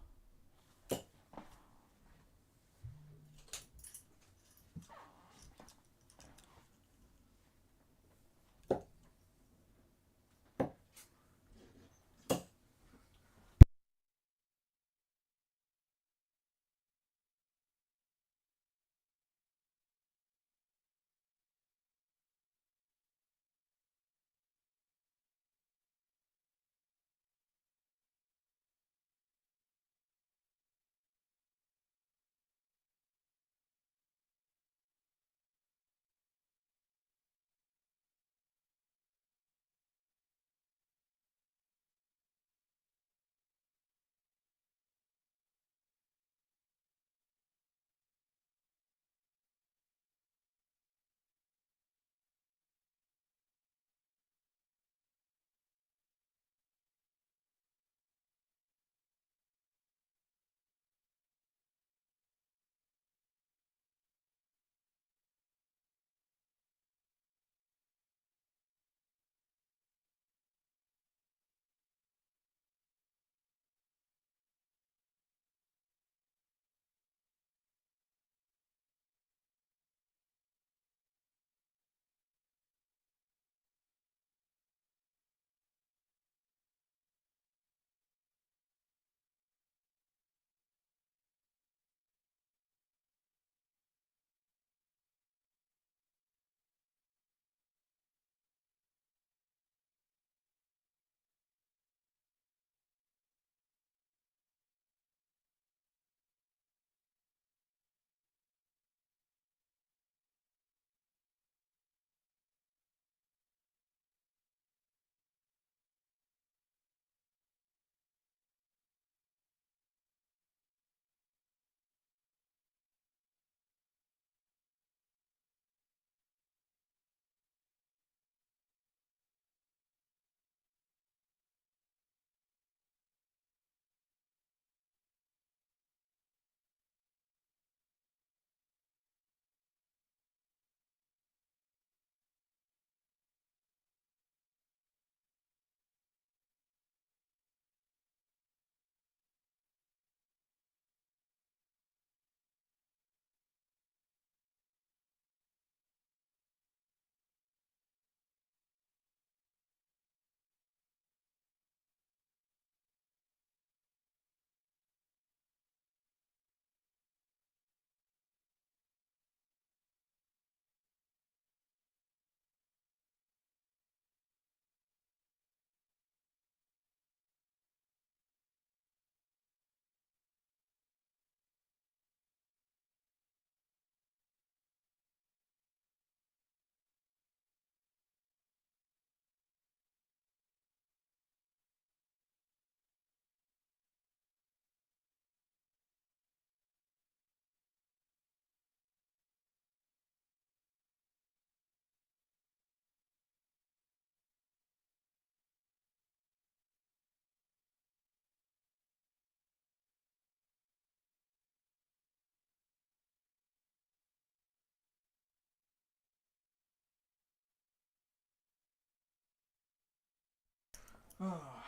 Ah,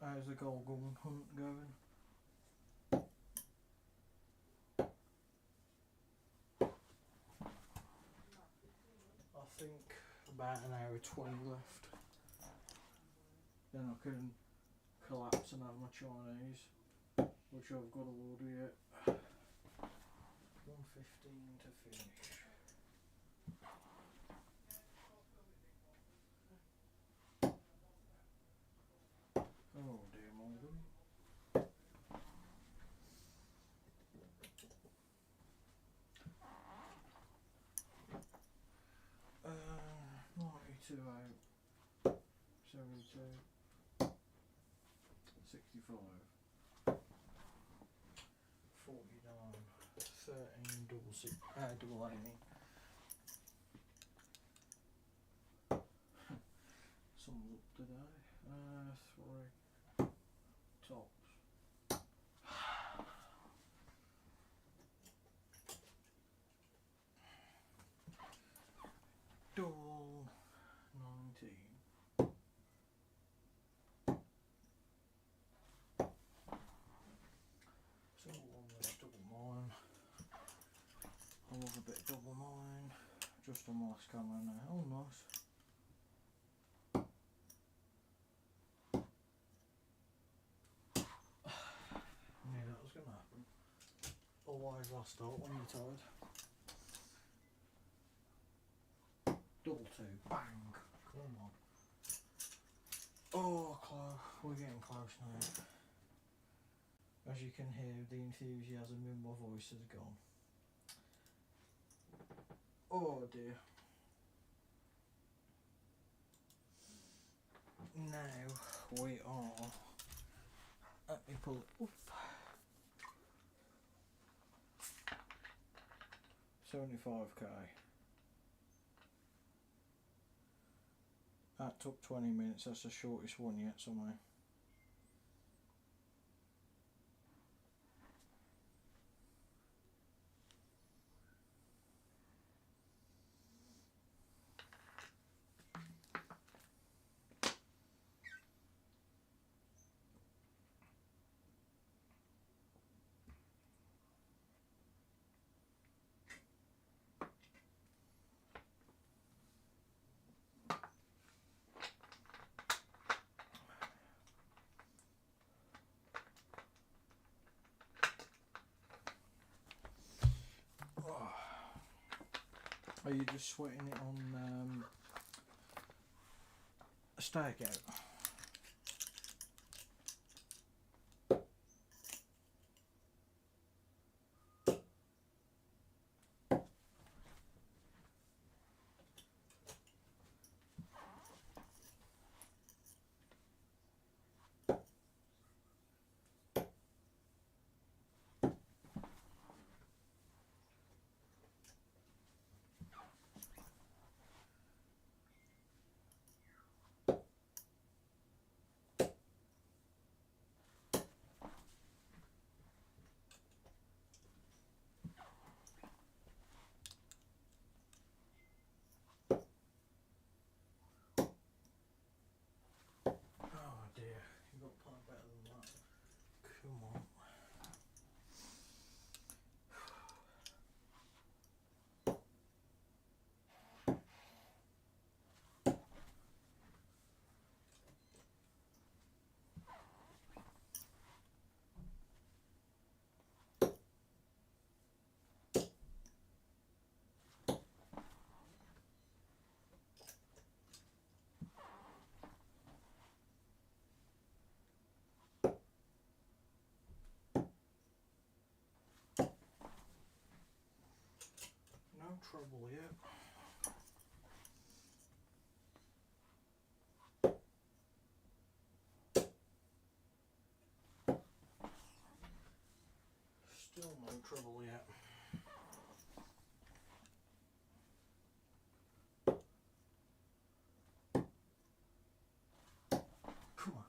how's the golden hunt going? I think about an hour 20 left. Then I can collapse and have my Chinese, which I've got to order yet. 1:15 to finish. Oh dear, Morgan. 92 out, 72, 65, 49, 13, double 80. Someone's up today. 3 tops. Double 19. Single one that's double 9. I love a bit of double 9. Just on my last camera now. Oh nice. Knew that was going to happen. Always last start when you're tired. Double 2. Bang. Come on. Oh, close. We're getting close now. As you can hear, the enthusiasm in my voice has gone. Oh dear. Now we are. Let me pull it up. 75k. That took 20 minutes. That's the shortest one yet somehow. Are you just sweating it on a stakeout? No trouble yet. Still no trouble yet. Come on.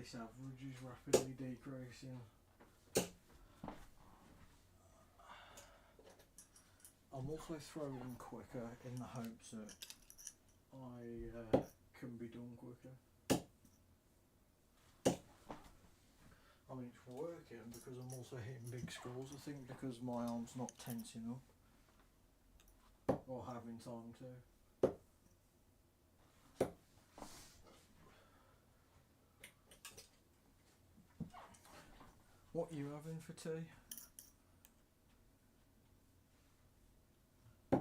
this average is rapidly decreasing. I'm also throwing quicker in the hopes that I can be done quicker. I mean, it's working because I'm also hitting big scores, I think, because my arm's not tensing up or having time to. What are you having for tea? I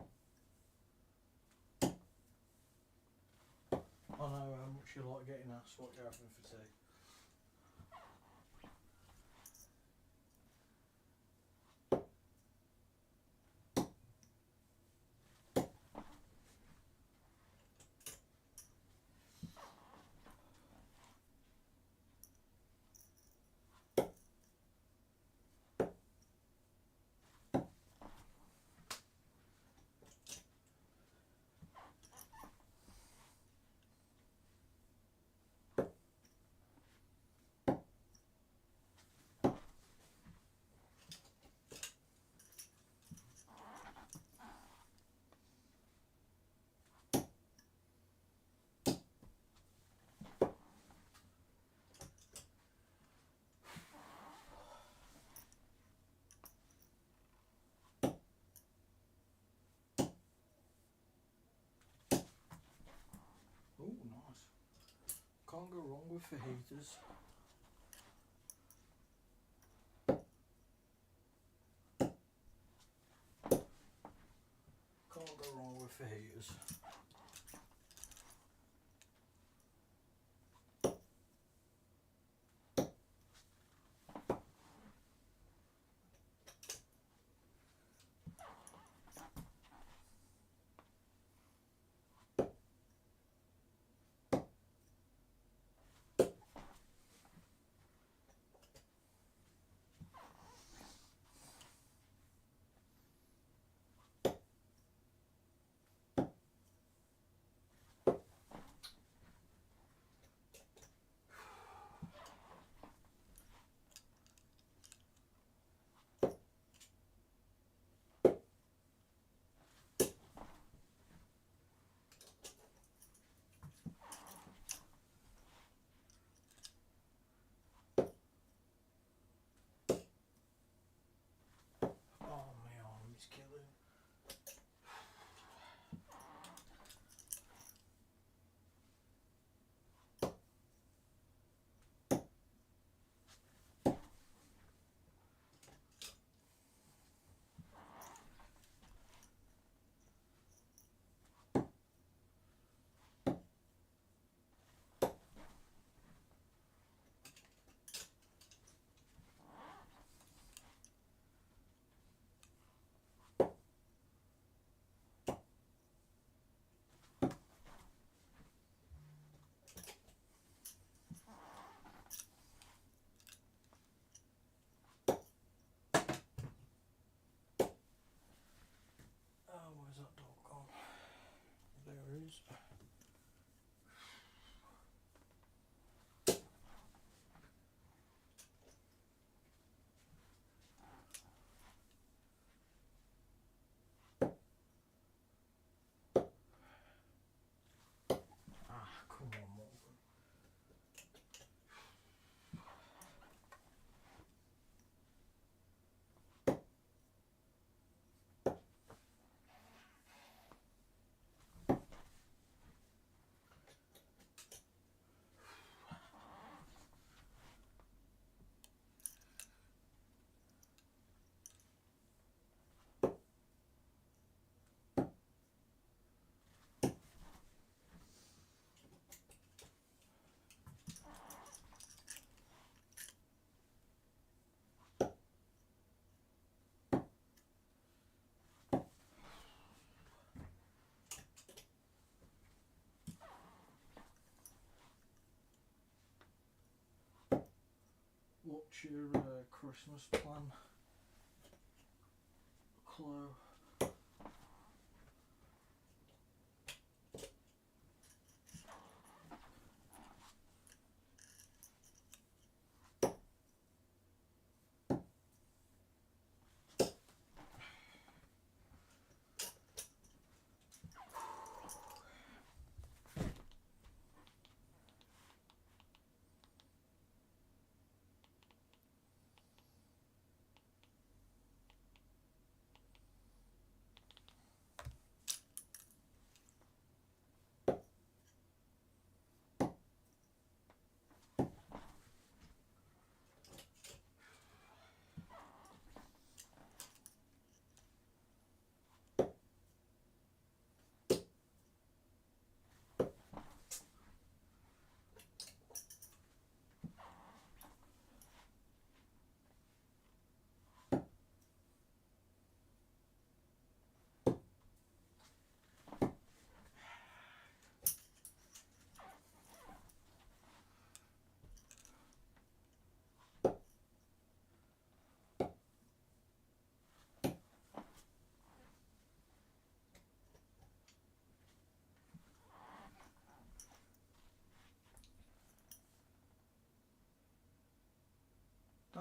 know how much you like getting asked what you're having for tea. Oh, nice. Can't go wrong with fajitas. Can't go wrong with fajitas. Oh, my arm is killing. Oh, where's that dog gone? There it is. Ah, come on, Morgan. What's your Christmas plan, Chloe?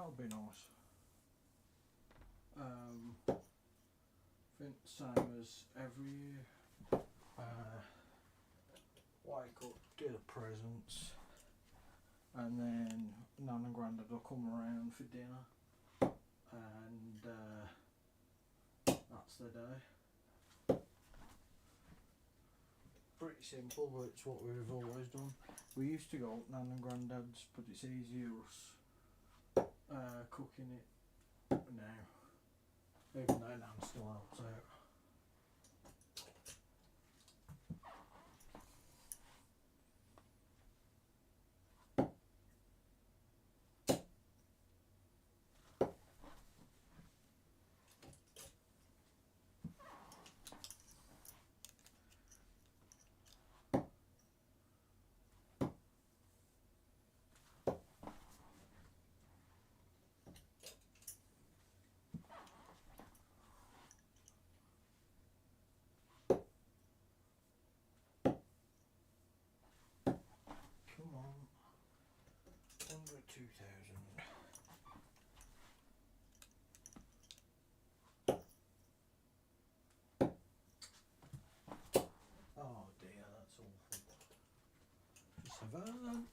that'll be nice. I think same as every year. Wake up, do the presents, and then Nan and Grandad will come around for dinner, and that's the day. Pretty simple, but it's what we've always done. We used to go up Nan and Grandad's, but it's easier us cooking it now, even though Nan still helps out. Come on, under 2,000. Oh dear, that's awful. Just have that.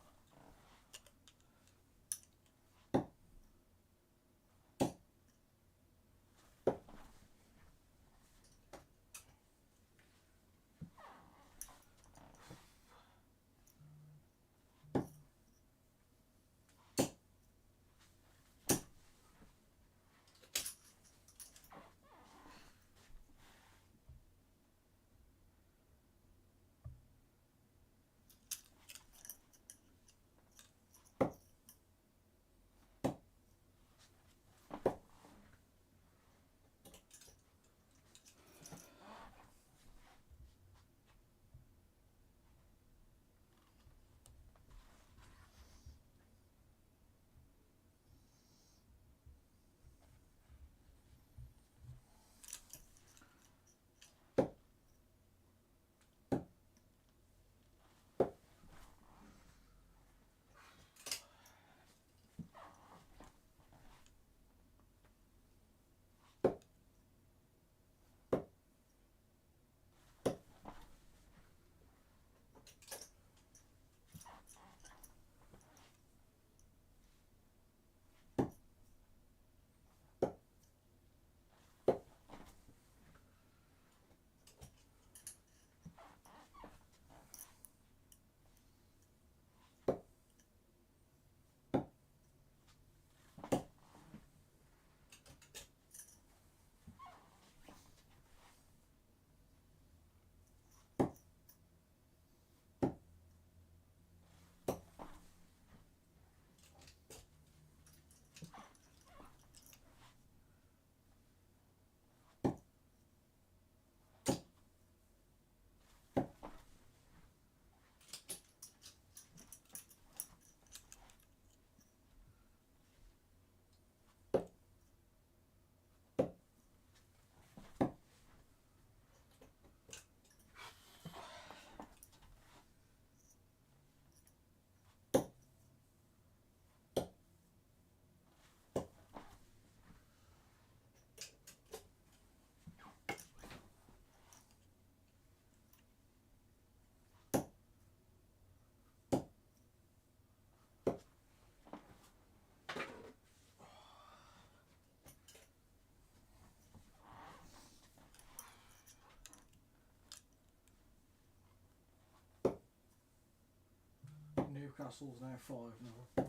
Newcastle's now 5-0.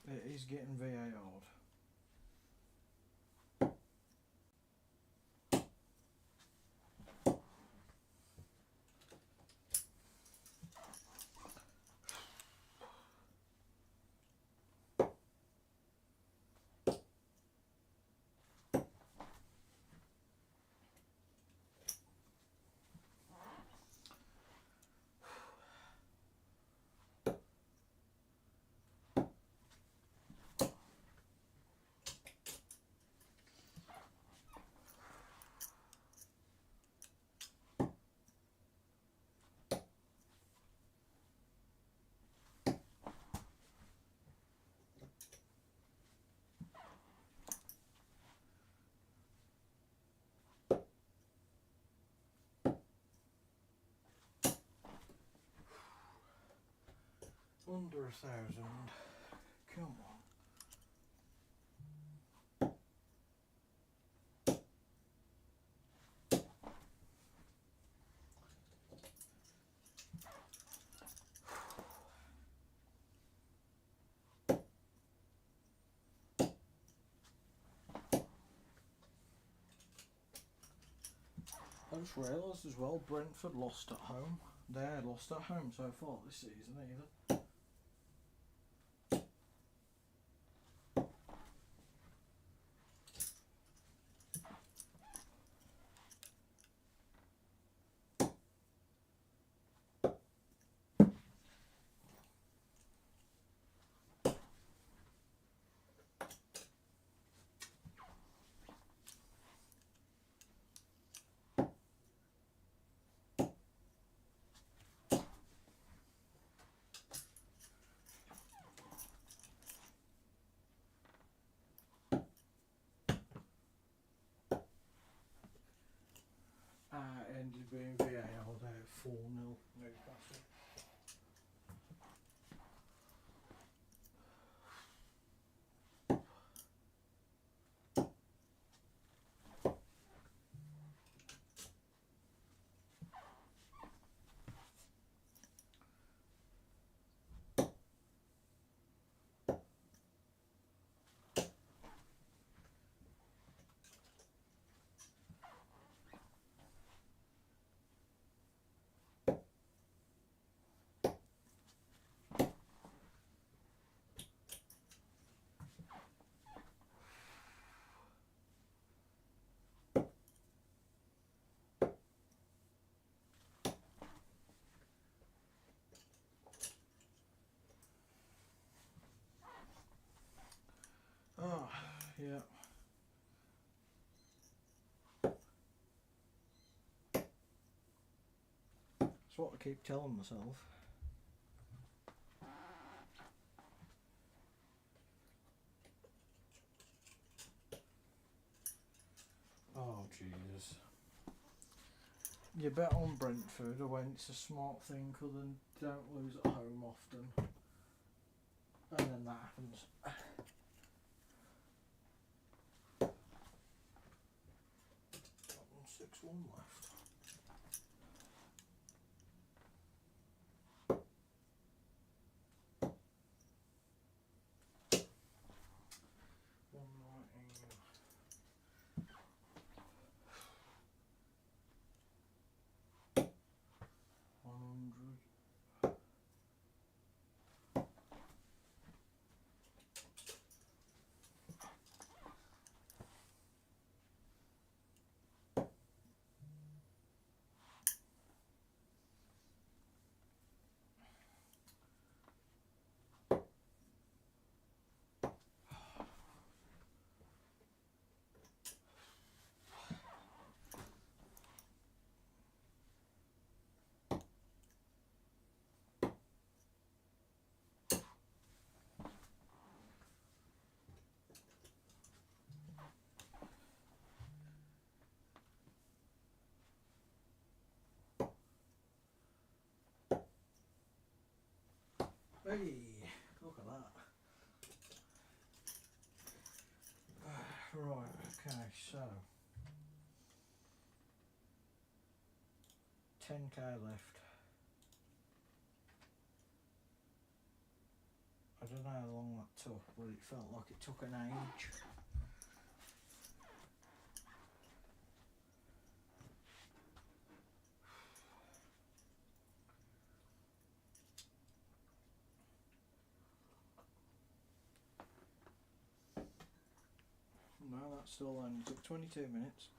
It is getting VAR'd. under 1,000. Come on. I just realised as well, Brentford lost at home. They had lost at home so far this season either. Ended being VAR there, 4-0 Newcastle. Oh, yeah. That's what I keep telling myself. Oh, Jesus. You bet on Brentford, I went, it's a smart thing because they don't lose at home often. And then that happens. 6-1 left. Hey, look at that. Right, okay, so 10k left. I don't know how long that took, but it felt like it took an age. No, that still only took 22 minutes.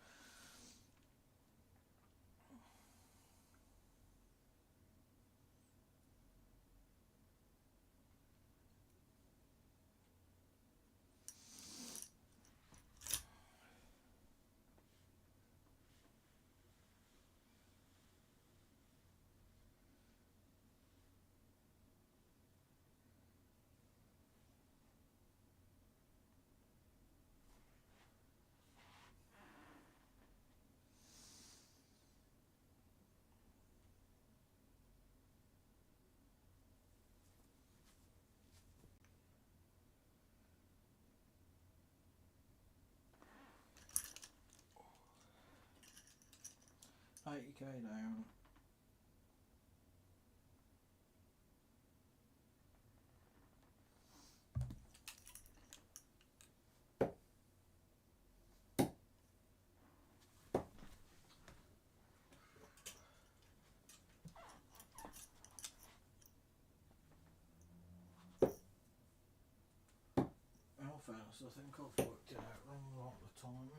80k down. In all fairness, I think I've worked it out wrong a lot of the time.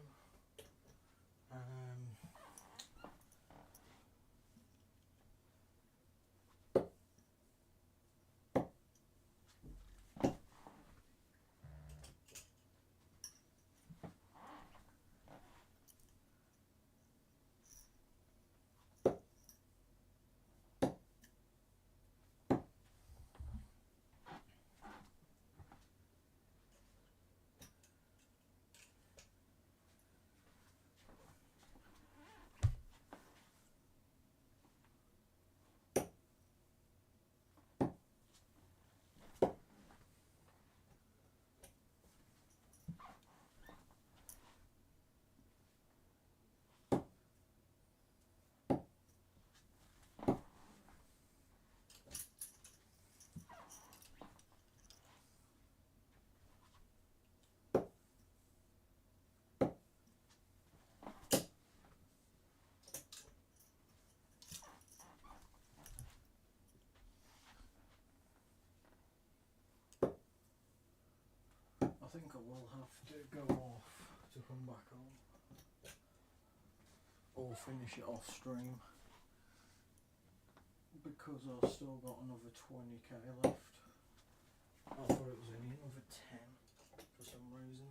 I think I will have to go off to come back on, or finish it off stream, because I've still got another 20k left. I thought it was only another 10 for some reason.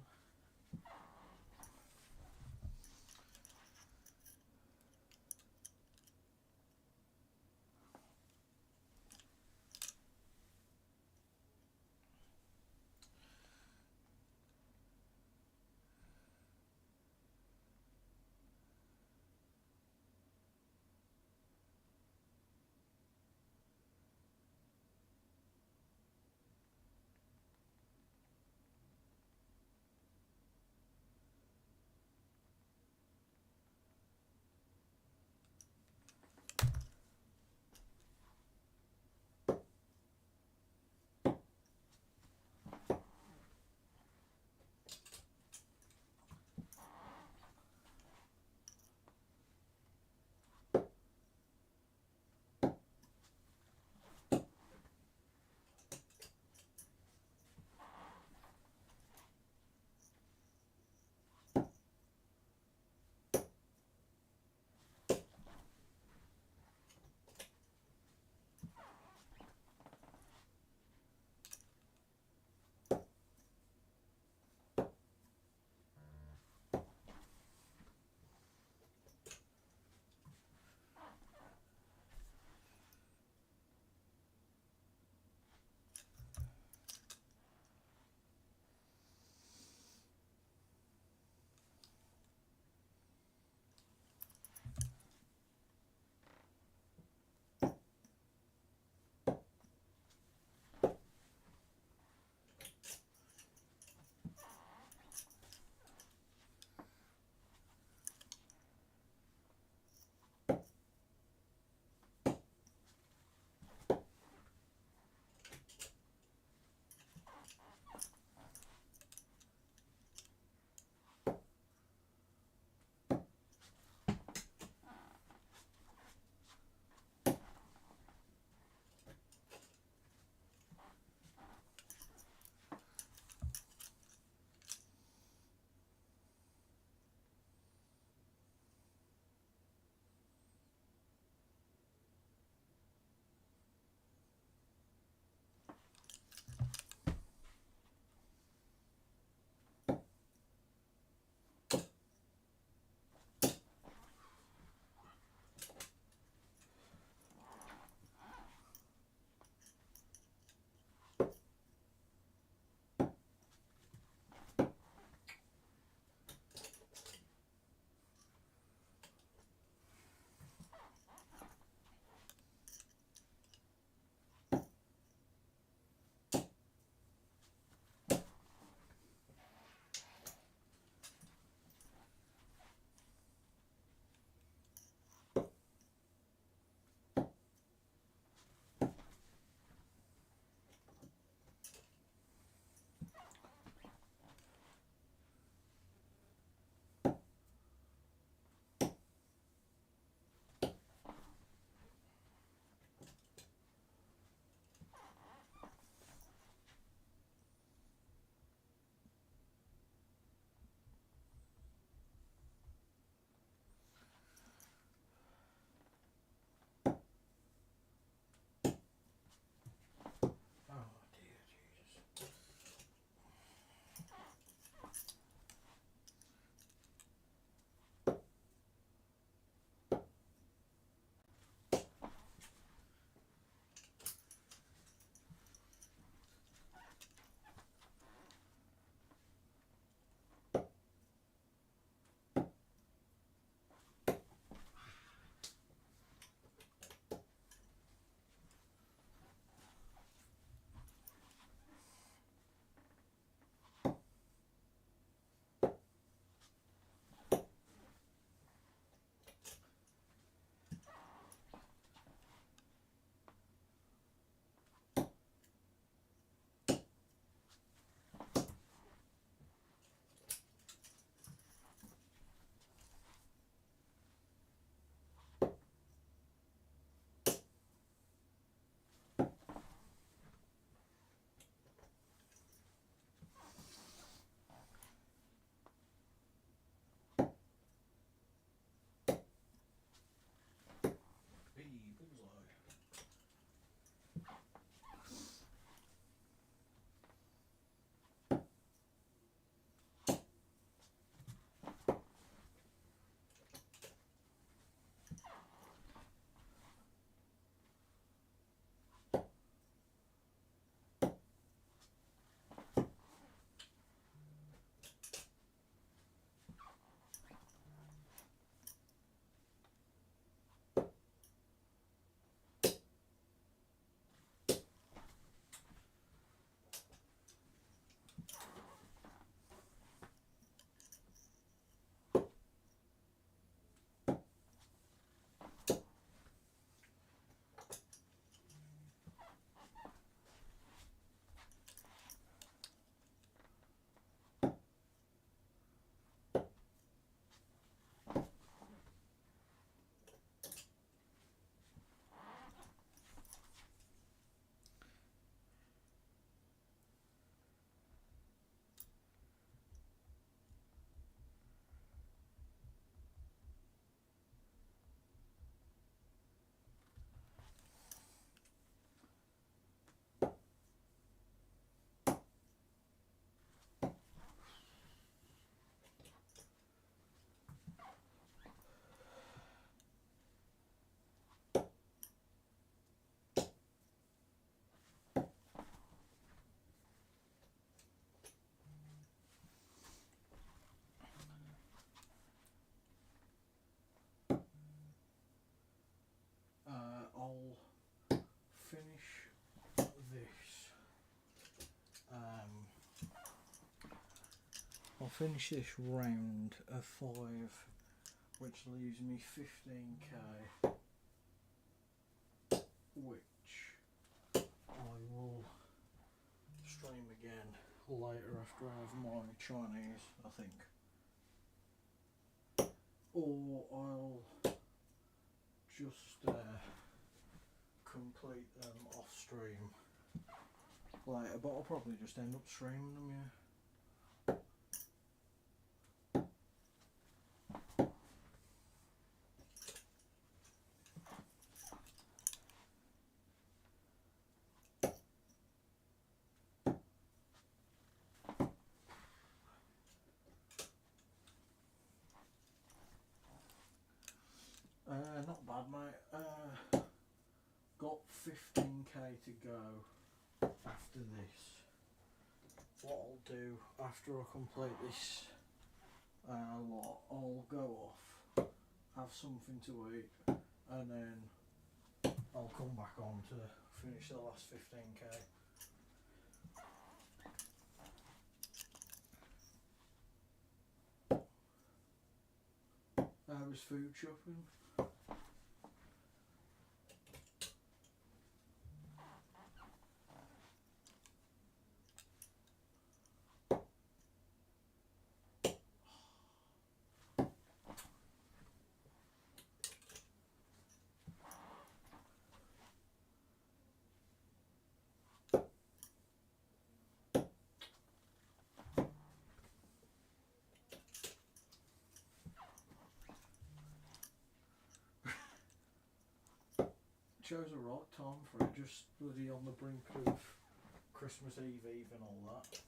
finish this round of 5, which leaves me 15k, which I will stream again later after I have my Chinese, I think. Or I'll just complete them off stream later, but I'll probably just end up streaming them, yeah. Not bad, mate. Got 15k to go after this. What I'll do after I complete this lot, I'll go off, have something to eat, and then I'll come back on to finish the last 15k. How was food shopping? Chose the right time for it, just bloody on the brink of Christmas Eve and all that.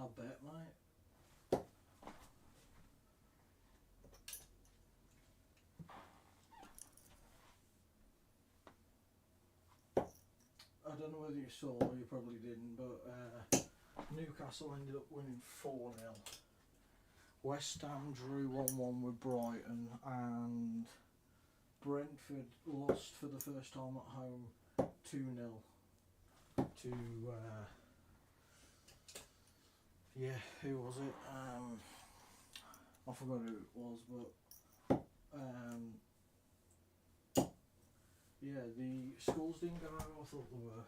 I'll bet, mate. I don't know whether you saw, you probably didn't, but Newcastle ended up winning 4-0. West Ham drew 1-1 with Brighton, and Brentford lost for the first time at home 2-0 to who was it? I forgot who it was, but yeah, the schools didn't go how I thought they were.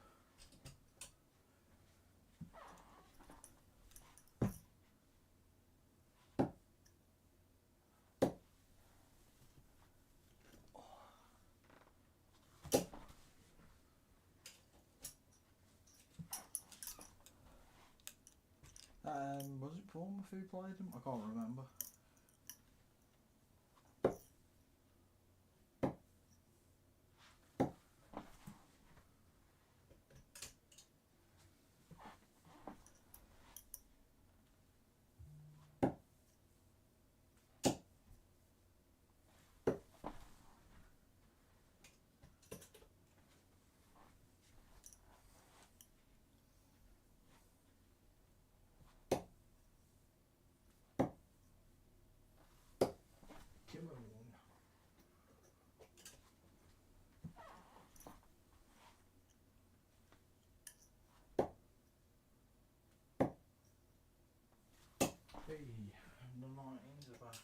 Was it Bournemouth who played them? I can't remember. Hey, the 19s are back.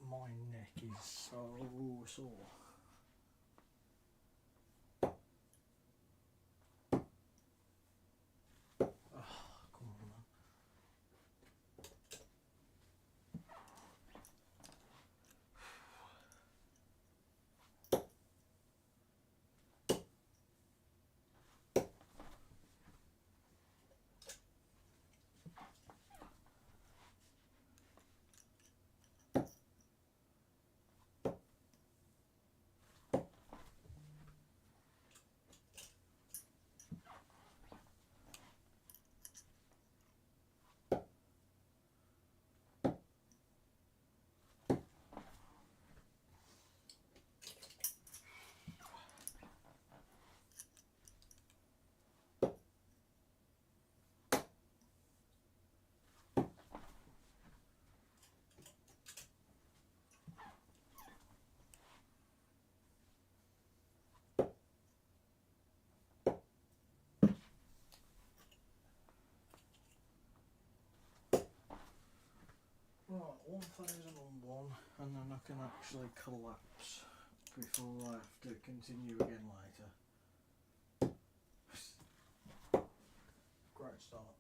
My neck is so sore. Come on, man. Right, 1001, and then I can actually collapse before I have to continue again later. Great start.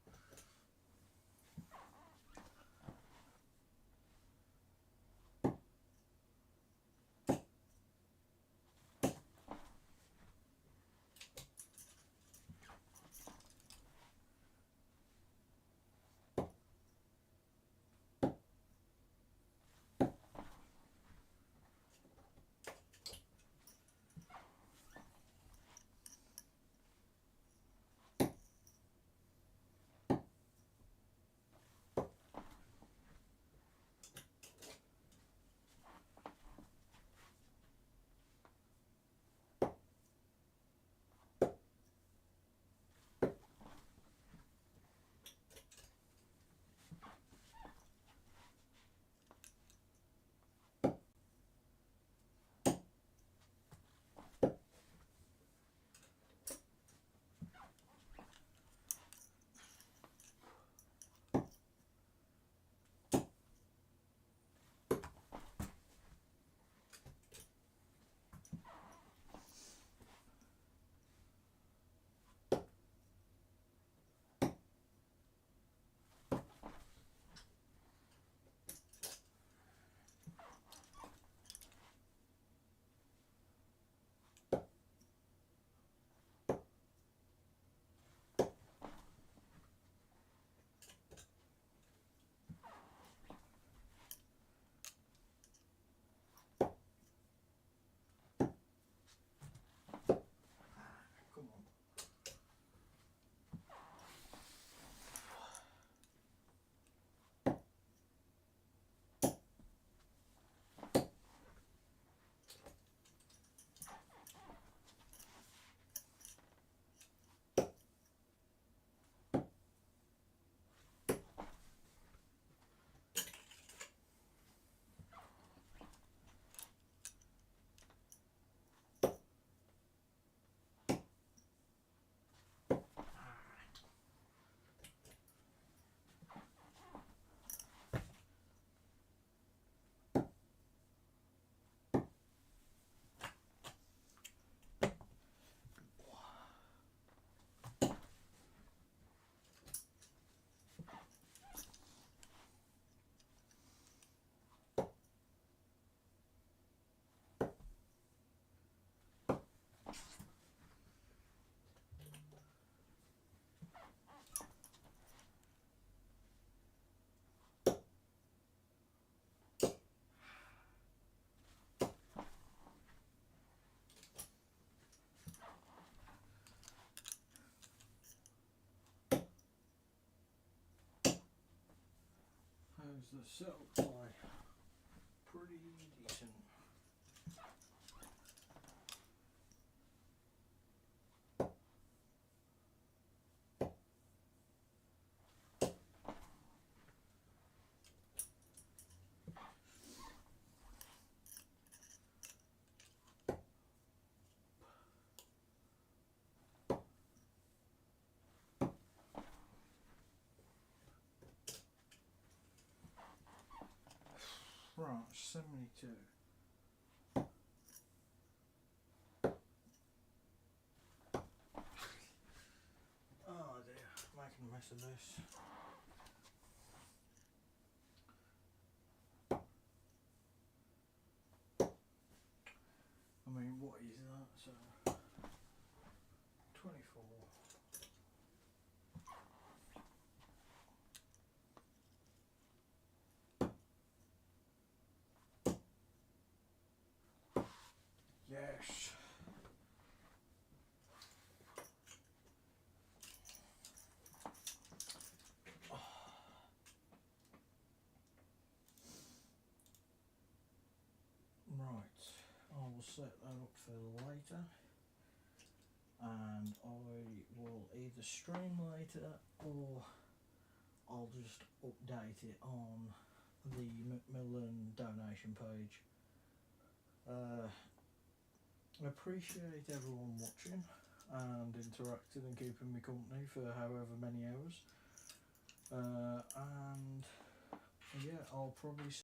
suppose the setup lie pretty decent. Right, 72. Oh dear, making a mess of this. I mean, what is that? So, 24. Yes. Right, I will set that up for later, and I will either stream later or I'll just update it on the Macmillan donation page. I appreciate everyone watching and interacting and keeping me company for however many hours, and yeah, I'll probably